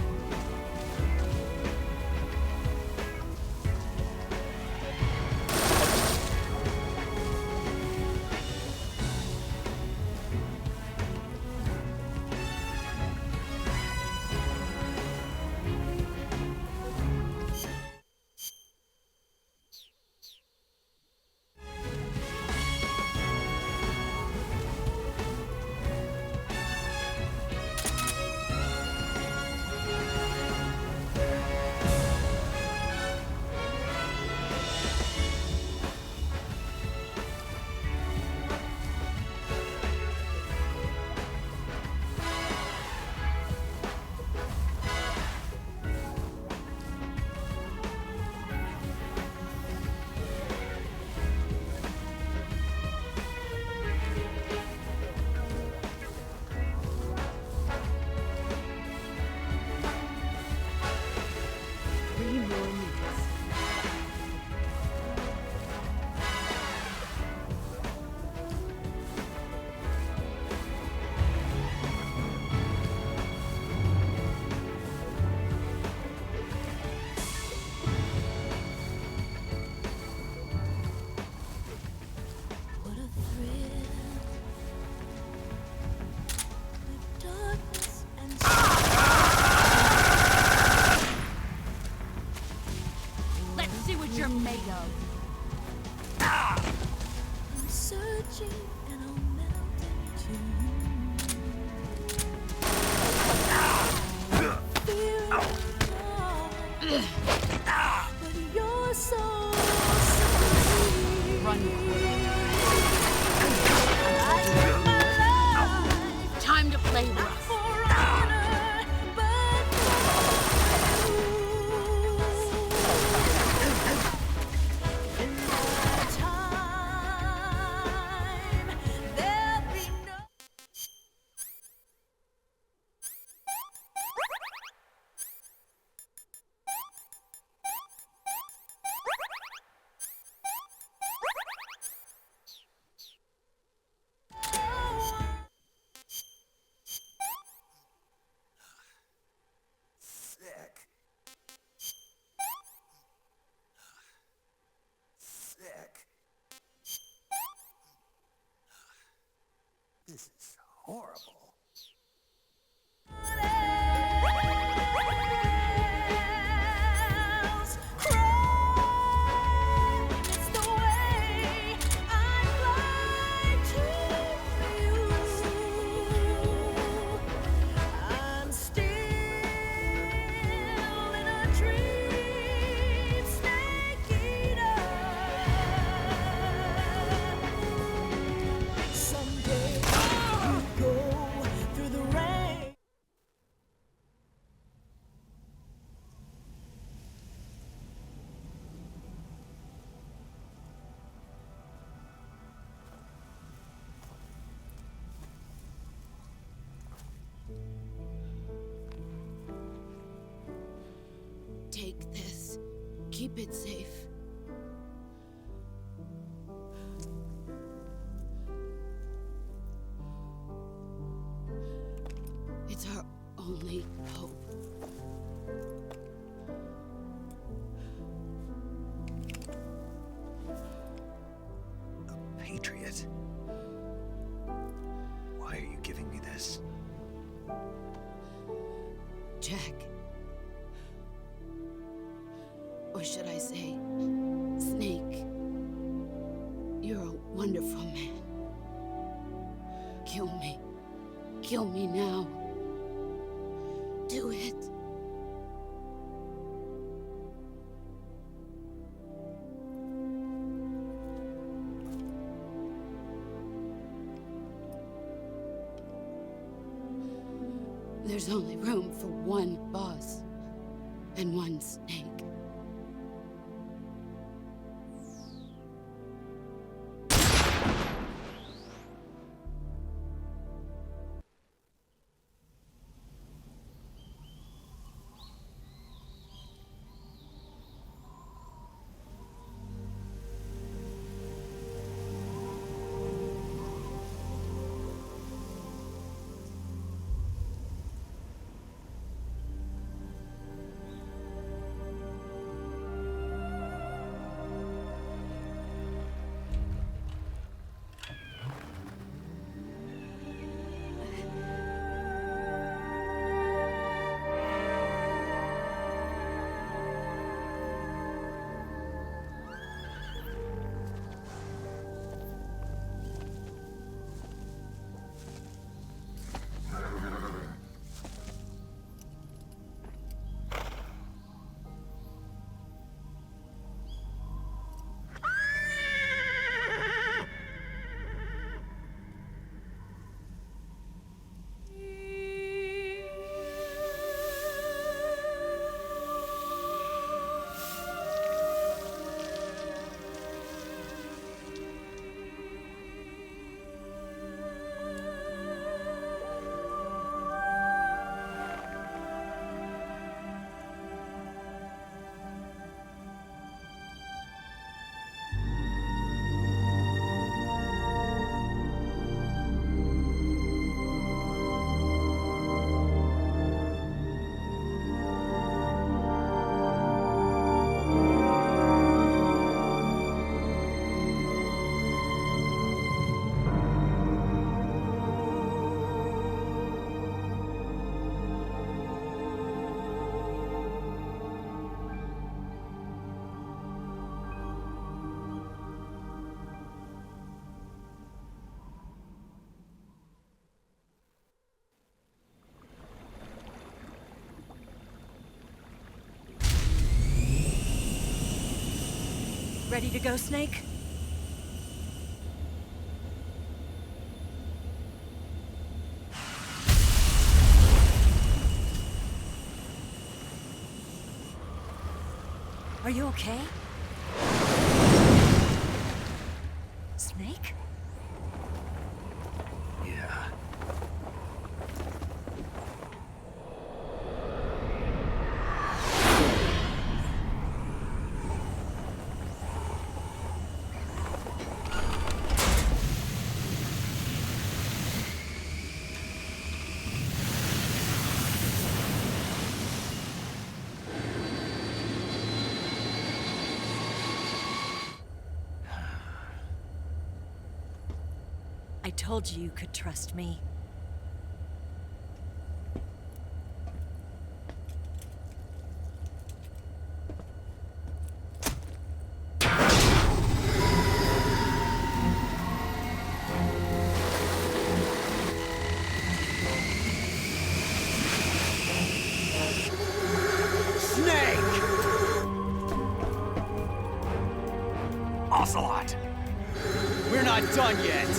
What a thrill. The darkness and
Let's see what you're made of.
I'm searching and I'll melt into you. Feel but you're so sweet.
Run.
I spent my life
Time to play
not
rough.
for honor, but for you. In that time, there'll be no.
Sick. Sick. This is horrible.
Else cry. It's the way I fly to you. I'm still in a dream, snake eater. Someday you go through the rain.
Take this. Keep it safe. It's our only should I say? Snake. You're a wonderful man. Kill me. Kill me now. Do it. There's only room for one boss and one snake.
Ready to go, Snake? Are you okay? Snake?
Yeah.
I told you you could trust me.
Snake!
Ocelot!
We're not done yet.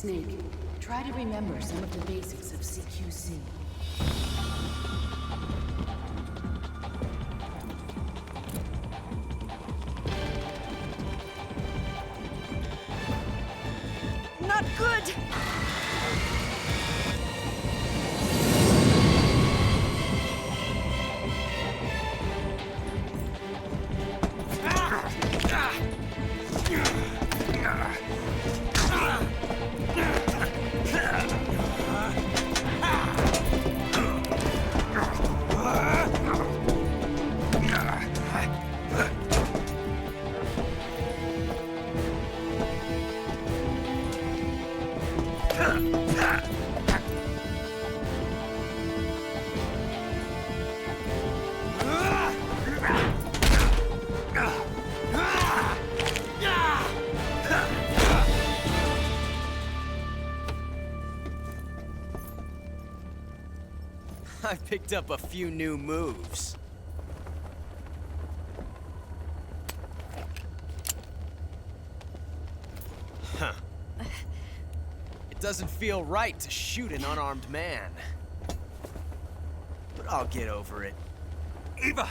Snake, try to remember some of the basics of CQC.
Not good!
I picked up a few new moves. Huh. It doesn't feel right to shoot an unarmed man. But I'll get over it.
Eva!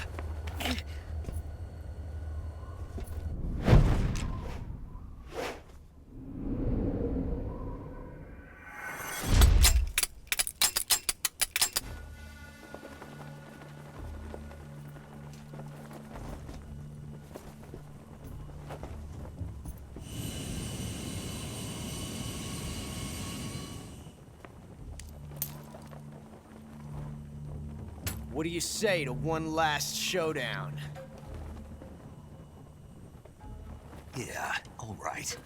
What do you say to one last showdown?
Yeah, all right.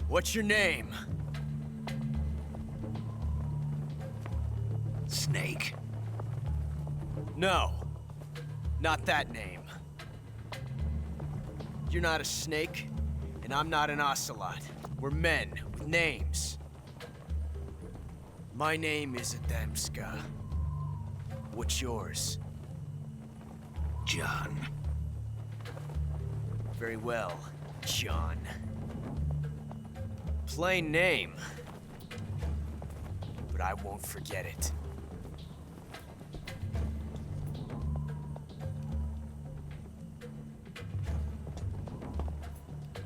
What's your name?
Snake.
No. Not that name. You're not a snake, and I'm not an ocelot. We're men with names. My name is Adamska. What's yours?
John.
Very well, John. Plain name. But I won't forget it.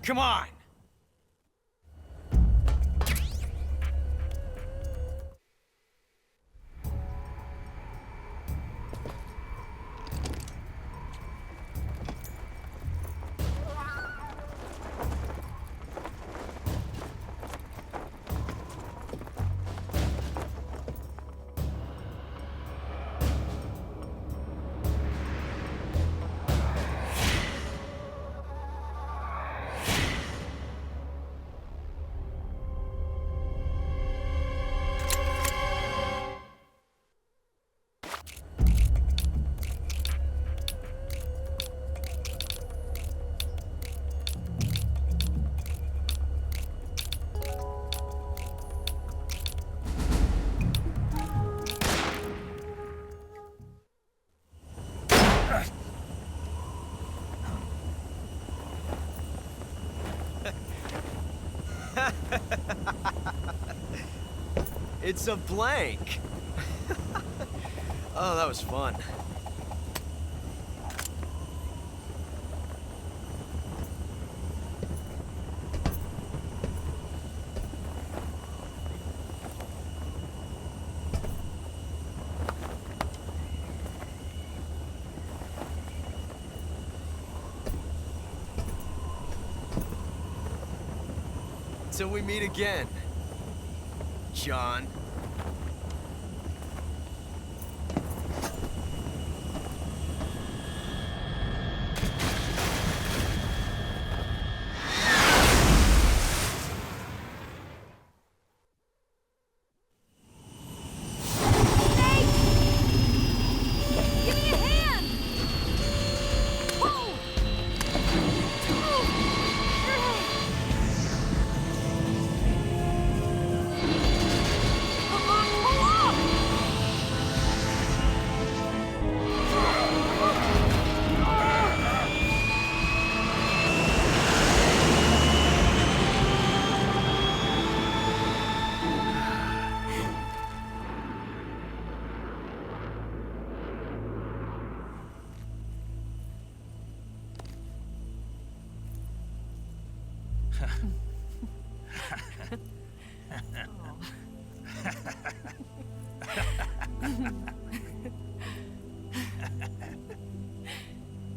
Come on! It's a blank. Oh, that was fun. Until we meet again, John.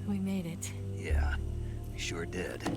We made it.
Yeah, we sure did.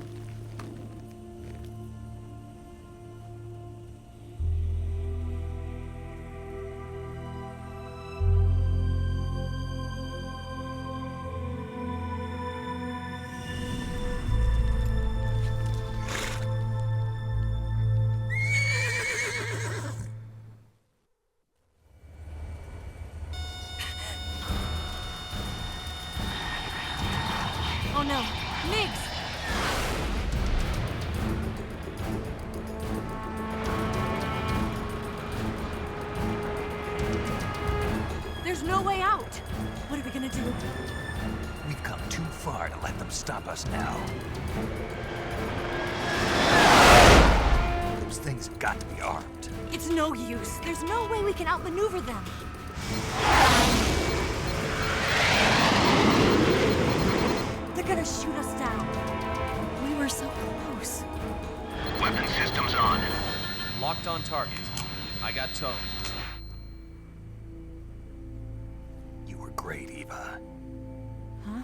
Oh no, Migs! There's no way out! What are we gonna do?
We've come too far to let them stop us now. Those things have got to be armed.
It's no use. There's no way we can outmaneuver them. They're gonna shoot us down. We were so close.
Weapon systems on. Locked on target. I got towed.
You were great, Eva.
Huh?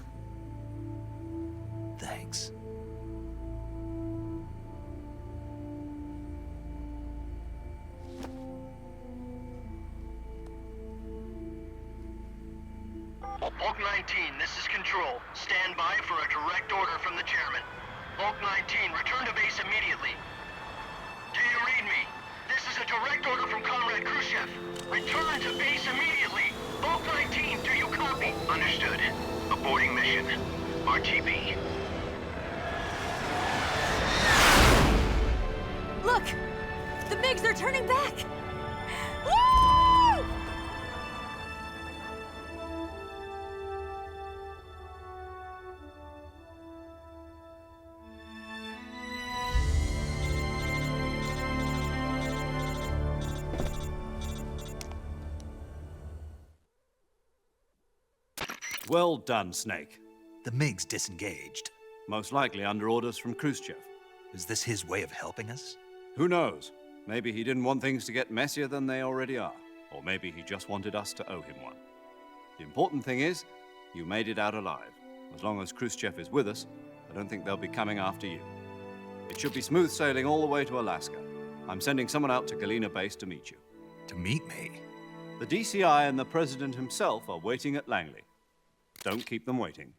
Thanks.
Bulk 19, this is Control. Stand by for a direct order from the chairman. Bulk 19, return to base immediately. Do you read me? This is a direct order from Comrade Khrushchev. Return to base immediately. Bulk 19, do you copy? Understood. Aborting mission. RTB.
Look! The MiGs are turning back! Woo!
Well done, Snake.
The MiGs disengaged.
Most likely under orders from Khrushchev.
Is this his way of helping us?
Who knows? Maybe he didn't want things to get messier than they already are. Or maybe he just wanted us to owe him one. The important thing is, you made it out alive. As long as Khrushchev is with us, I don't think they'll be coming after you. It should be smooth sailing all the way to Alaska. I'm sending someone out to Galena Base to meet you.
To meet me?
The DCI and the President himself are waiting at Langley. Don't keep them waiting.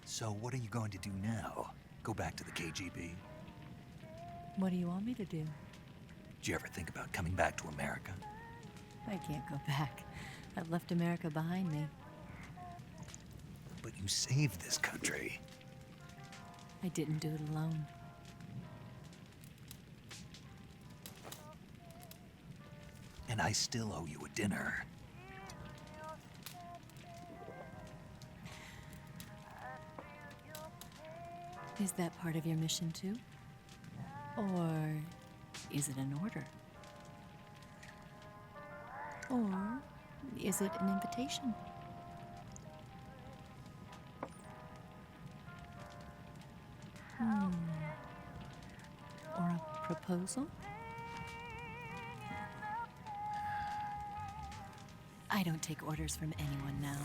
So what are you going to do now? Go back to the KGB?
What do you want me to do?
Did you ever think about coming back to America?
I can't go back. I've left America behind me.
But you saved this country.
I didn't do it alone.
and I still owe you a dinner.
Is that part of your mission too? Or is it an order? Or is it an invitation? Or a proposal? I don't take orders from anyone now.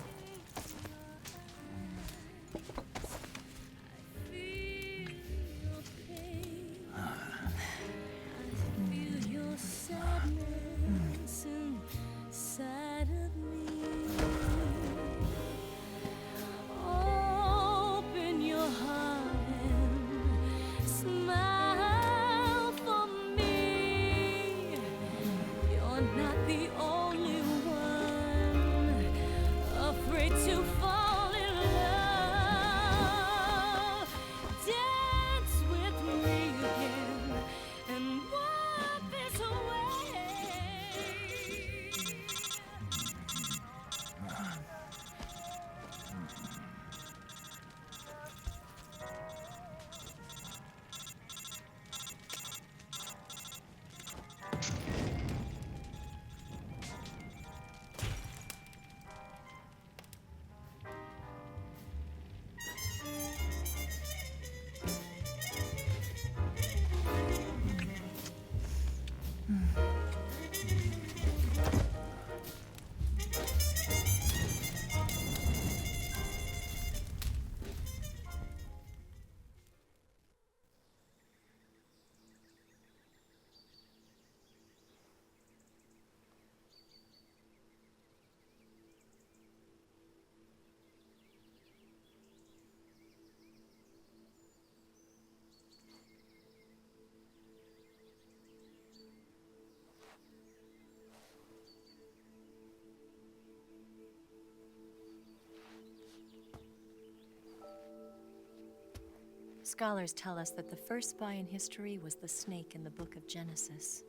Scholars tell us that the first spy in history was the snake in the book of Genesis.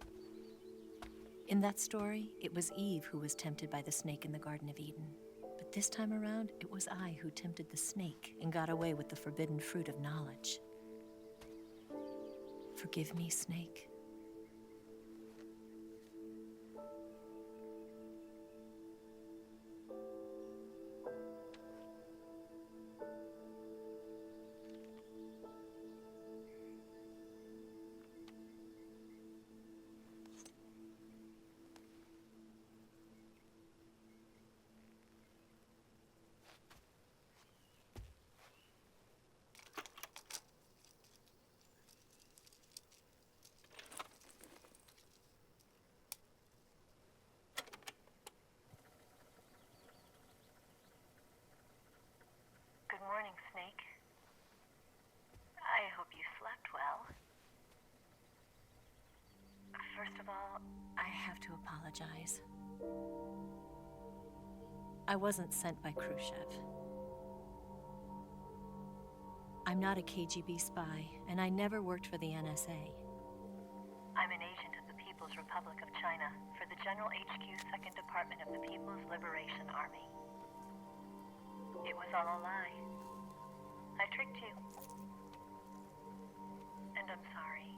In that story, it was Eve who was tempted by the snake in the Garden of Eden. But this time around, it was I who tempted the snake and got away with the forbidden fruit of knowledge. Forgive me, snake.
Good morning, Snake. I hope you slept well.
First of all, I have to apologize. I wasn't sent by Khrushchev. I'm not a KGB spy, and I never worked for the NSA.
I'm an agent of the People's Republic of China for the General HQ 2nd Department of the People's Liberation Army. It was all a lie. I tricked you. And I'm sorry.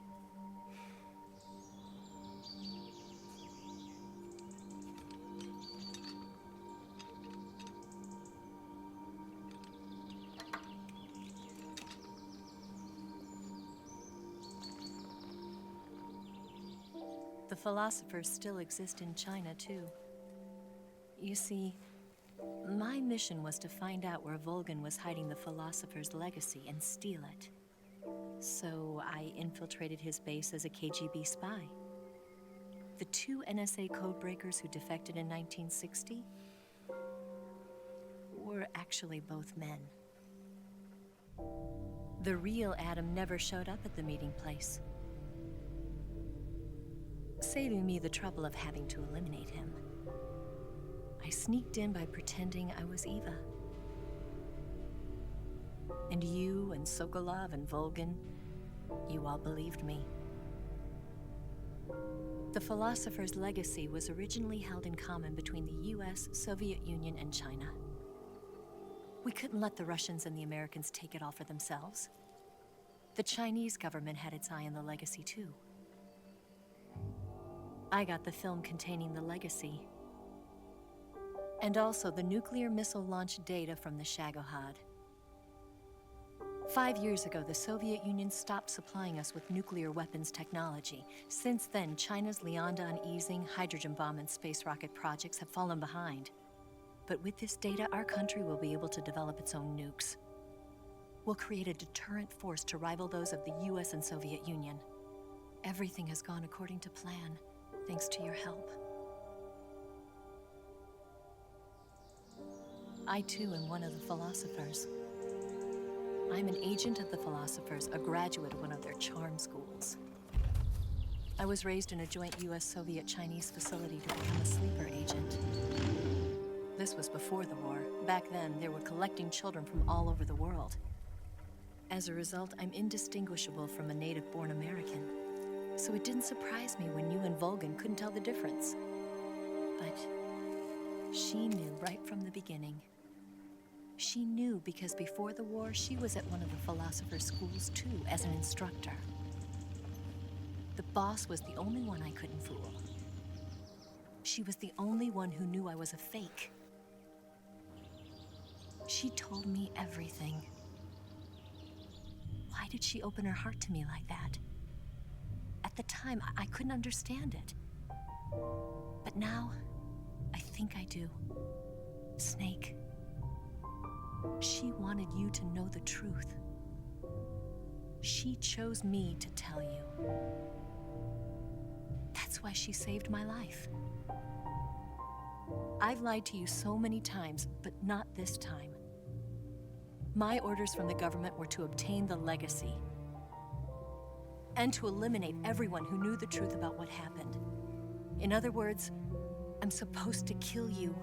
The philosophers still exist in China, too. You see, my mission was to find out where Volgen was hiding the philosopher's legacy and steal it. So I infiltrated his base as a KGB spy. The two NSA codebreakers who defected in 1960 were actually both men. The real Adam never showed up at the meeting place, saving me the trouble of having to eliminate him. I sneaked in by pretending I was Eva. And you and Sokolov and Volgen, you all believed me. The philosopher's legacy was originally held in common between the US, Soviet Union, and China. We couldn't let the Russians and the Americans take it all for themselves. The Chinese government had its eye on the legacy, too. I got the film containing the legacy, and also the nuclear missile launch data from the Shagohod. 5 years ago, the Soviet Union stopped supplying us with nuclear weapons technology. Since then, China's Liaodong easing, hydrogen bomb, and space rocket projects have fallen behind. But with this data, our country will be able to develop its own nukes. We'll create a deterrent force to rival those of the US and Soviet Union. Everything has gone according to plan, thanks to your help. I too am one of the philosophers. I'm an agent of the philosophers, a graduate of one of their charm schools. I was raised in a joint US-Soviet-Chinese facility to become a sleeper agent. This was before the war. Back then, they were collecting children from all over the world. As a result, I'm indistinguishable from a native-born American. So it didn't surprise me when you and Volgen couldn't tell the difference. But she knew right from the beginning. She knew because before the war, she was at one of the philosopher's schools too, as an instructor. The boss was the only one I couldn't fool. She was the only one who knew I was a fake. She told me everything. Why did she open her heart to me like that? At the time, I couldn't understand it. But now, I think I do. Snake. She wanted you to know the truth. She chose me to tell you. That's why she saved my life. I've lied to you so many times, but not this time. My orders from the government were to obtain the legacy and to eliminate everyone who knew the truth about what happened. In other words, I'm supposed to kill you.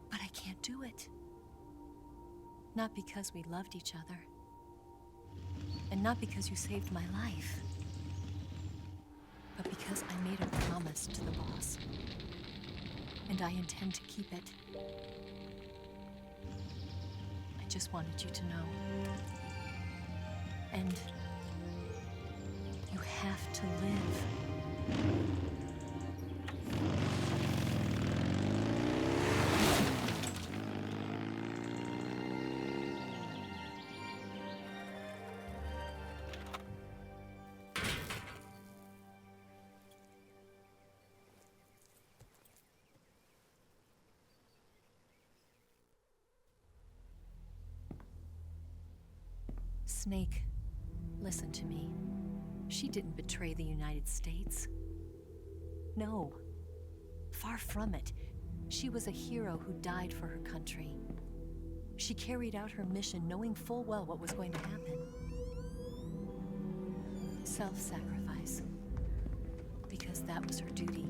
But I can't do it. Not because we loved each other. And not because you saved my life. But because I made a promise to the boss. And I intend to keep it. I just wanted you to know. And you have to live. Snake, listen to me. She didn't betray the United States. No, far from it. She was a hero who died for her country. She carried out her mission knowing full well what was going to happen. Self-sacrifice. Because that was her duty.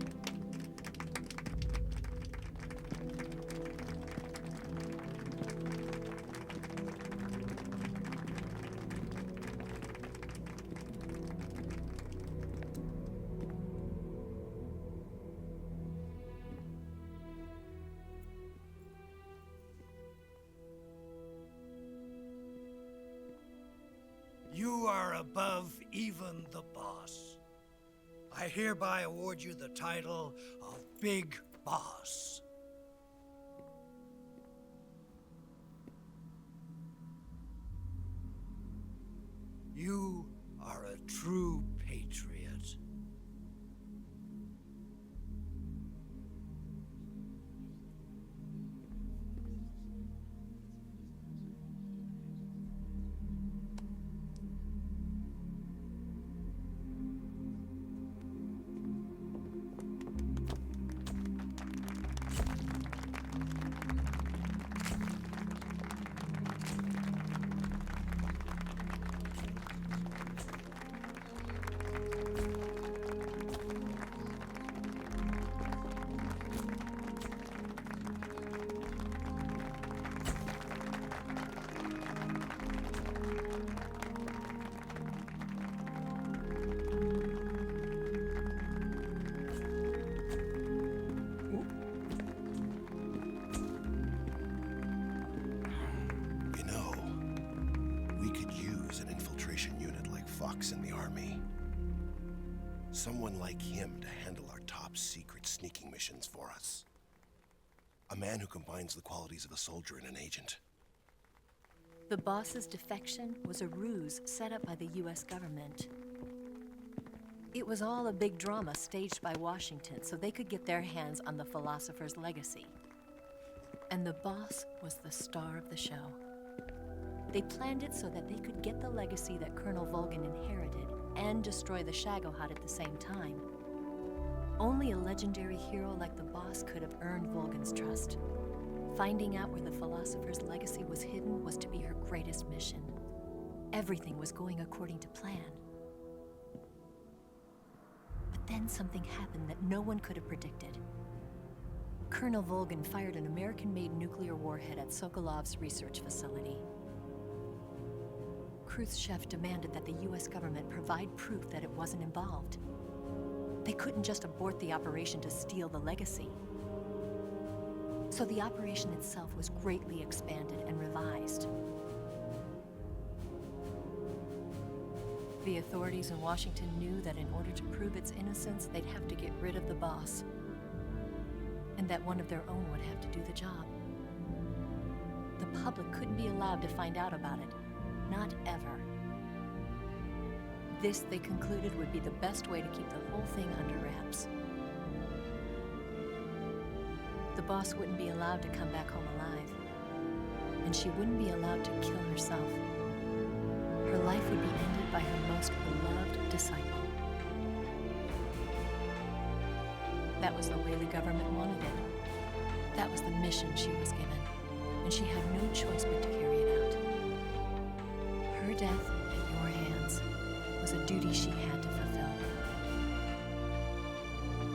You are above even the boss. I hereby award you the title of Big Boss. You are a true patriot.
Someone like him to handle our top secret sneaking missions for us. A man who combines the qualities of a soldier and an agent.
The boss's defection was a ruse set up by the US government. It was all a big drama staged by Washington so they could get their hands on the philosopher's legacy. And the boss was the star of the show. They planned it so that they could get the legacy that Corenel Volgen inherited and destroy the Shagohod at the same time. Only a legendary hero like the boss could have earned Volgen's trust. Finding out where the philosopher's legacy was hidden was to be her greatest mission. Everything was going according to plan. But then something happened that no one could have predicted. Corenel Volgen fired an American-made nuclear warhead at Sokolov's research facility. Khrushchev demanded that the US government provide proof that it wasn't involved. They couldn't just abort the operation to steal the legacy. So the operation itself was greatly expanded and revised. The authorities in Washington knew that in order to prove its innocence, they'd have to get rid of the boss, and that one of their own would have to do the job. The public couldn't be allowed to find out about it, not ever. This, they concluded, would be the best way to keep the whole thing under wraps. The boss wouldn't be allowed to come back home alive, and she wouldn't be allowed to kill herself. Her life would be ended by her most beloved disciple. That was the way the government wanted it. That was the mission she was given, and she had no choice but to carry it out. Her death at your hands was a duty she had to fulfill.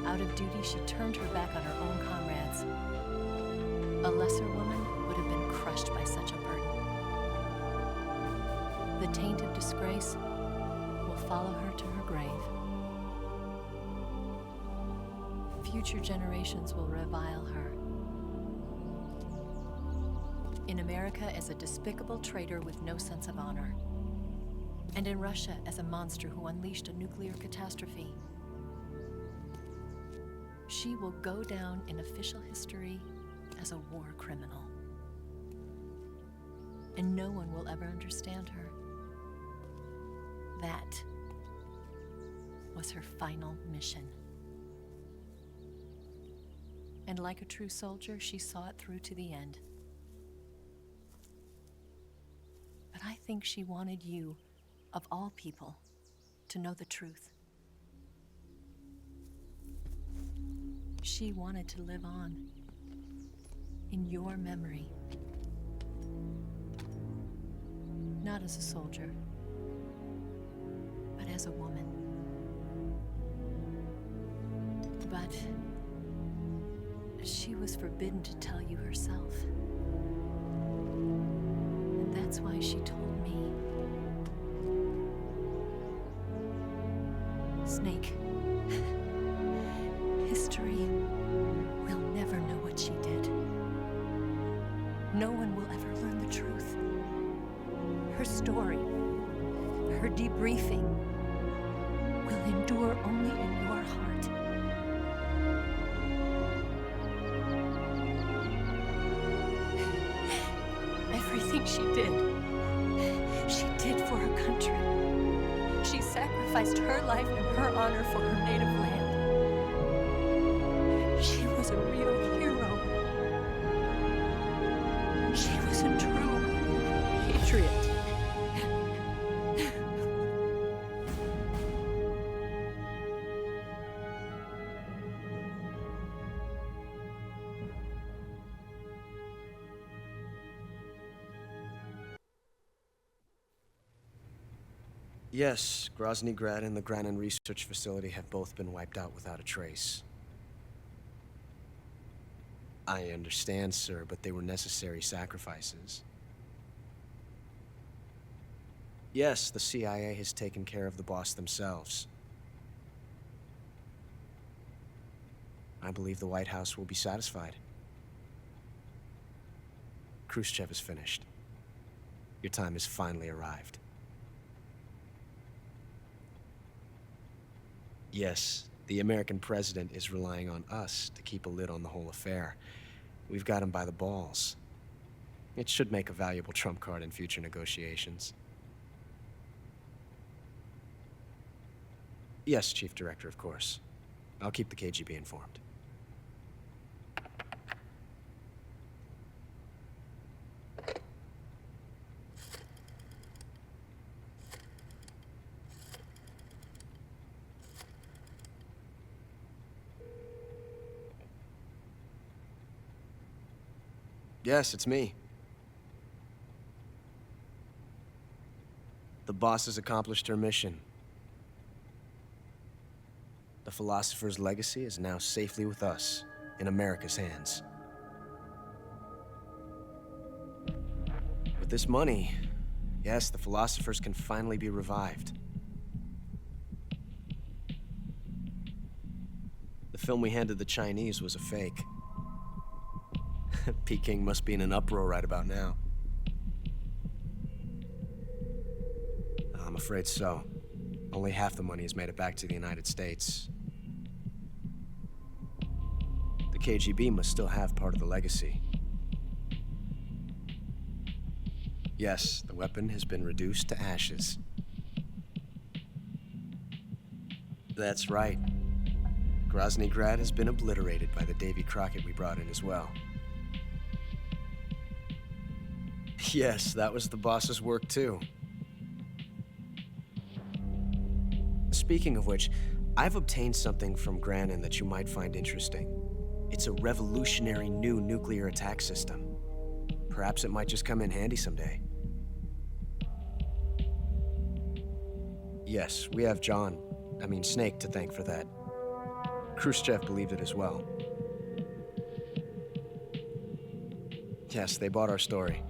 Out of duty, she turned her back on her own comrades. A lesser woman would have been crushed by such a burden. The taint of disgrace will follow her to her grave. Future generations will revile her. In America as a despicable traitor with no sense of honor. And in Russia as a monster who unleashed a nuclear catastrophe. She will go down in official history as a war criminal. And no one will ever understand her. That was her final mission. And like a true soldier, she saw it through to the end. But I think she wanted you, of all people, to know the truth. She wanted to live on in your memory. Not as a soldier, but as a woman. But she was forbidden to tell you herself. And that's why she told me. Snake, history will never know what she did. No one will ever learn the truth. Her story, her debriefing, will endure only in your heart. Everything she did for her country. She sacrificed her life and her honor for her native land. She was a real hero. She was a true patriot.
Yes, Grozny Grad and the Granin Research Facility have both been wiped out without a trace. I understand, sir, but they were necessary sacrifices. Yes, the CIA has taken care of the boss themselves. I believe the White House will be satisfied. Khrushchev is finished. Your time has finally arrived. Yes, the American president is relying on us to keep a lid on the whole affair. We've got him by the balls. It should make a valuable trump card in future negotiations. Yes, Chief Director, of course. I'll keep the KGB informed. Yes, it's me. The boss has accomplished her mission. The philosopher's legacy is now safely with us, in America's hands. With this money, yes, the philosophers can finally be revived. The film we handed the Chinese was a fake. Peking must be in an uproar right about now. I'm afraid so. Only half the money has made it back to the United States. The KGB must still have part of the legacy. Yes, the weapon has been reduced to ashes. That's right. Groznygrad has been obliterated by the Davy Crockett we brought in as well. Yes, that was the boss's work too. Speaking of which, I've obtained something from Granin that you might find interesting. It's a revolutionary new nuclear attack system. Perhaps it might just come in handy someday. Yes, we have Snake to thank for that. Khrushchev believed it as well. Yes, they bought our story.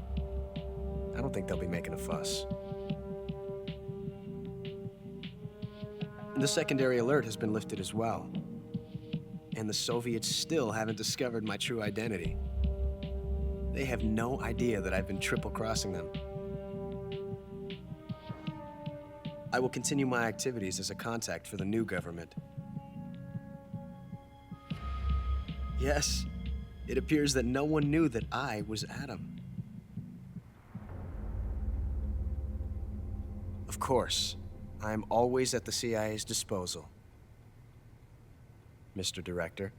I don't think they'll be making a fuss. The secondary alert has been lifted as well. And the Soviets still haven't discovered my true identity. They have no idea that I've been triple-crossing them. I will continue my activities as a contact for the new government. Yes, it appears that no one knew that I was Adam. Of course, I am always at the CIA's disposal, Mr. Director.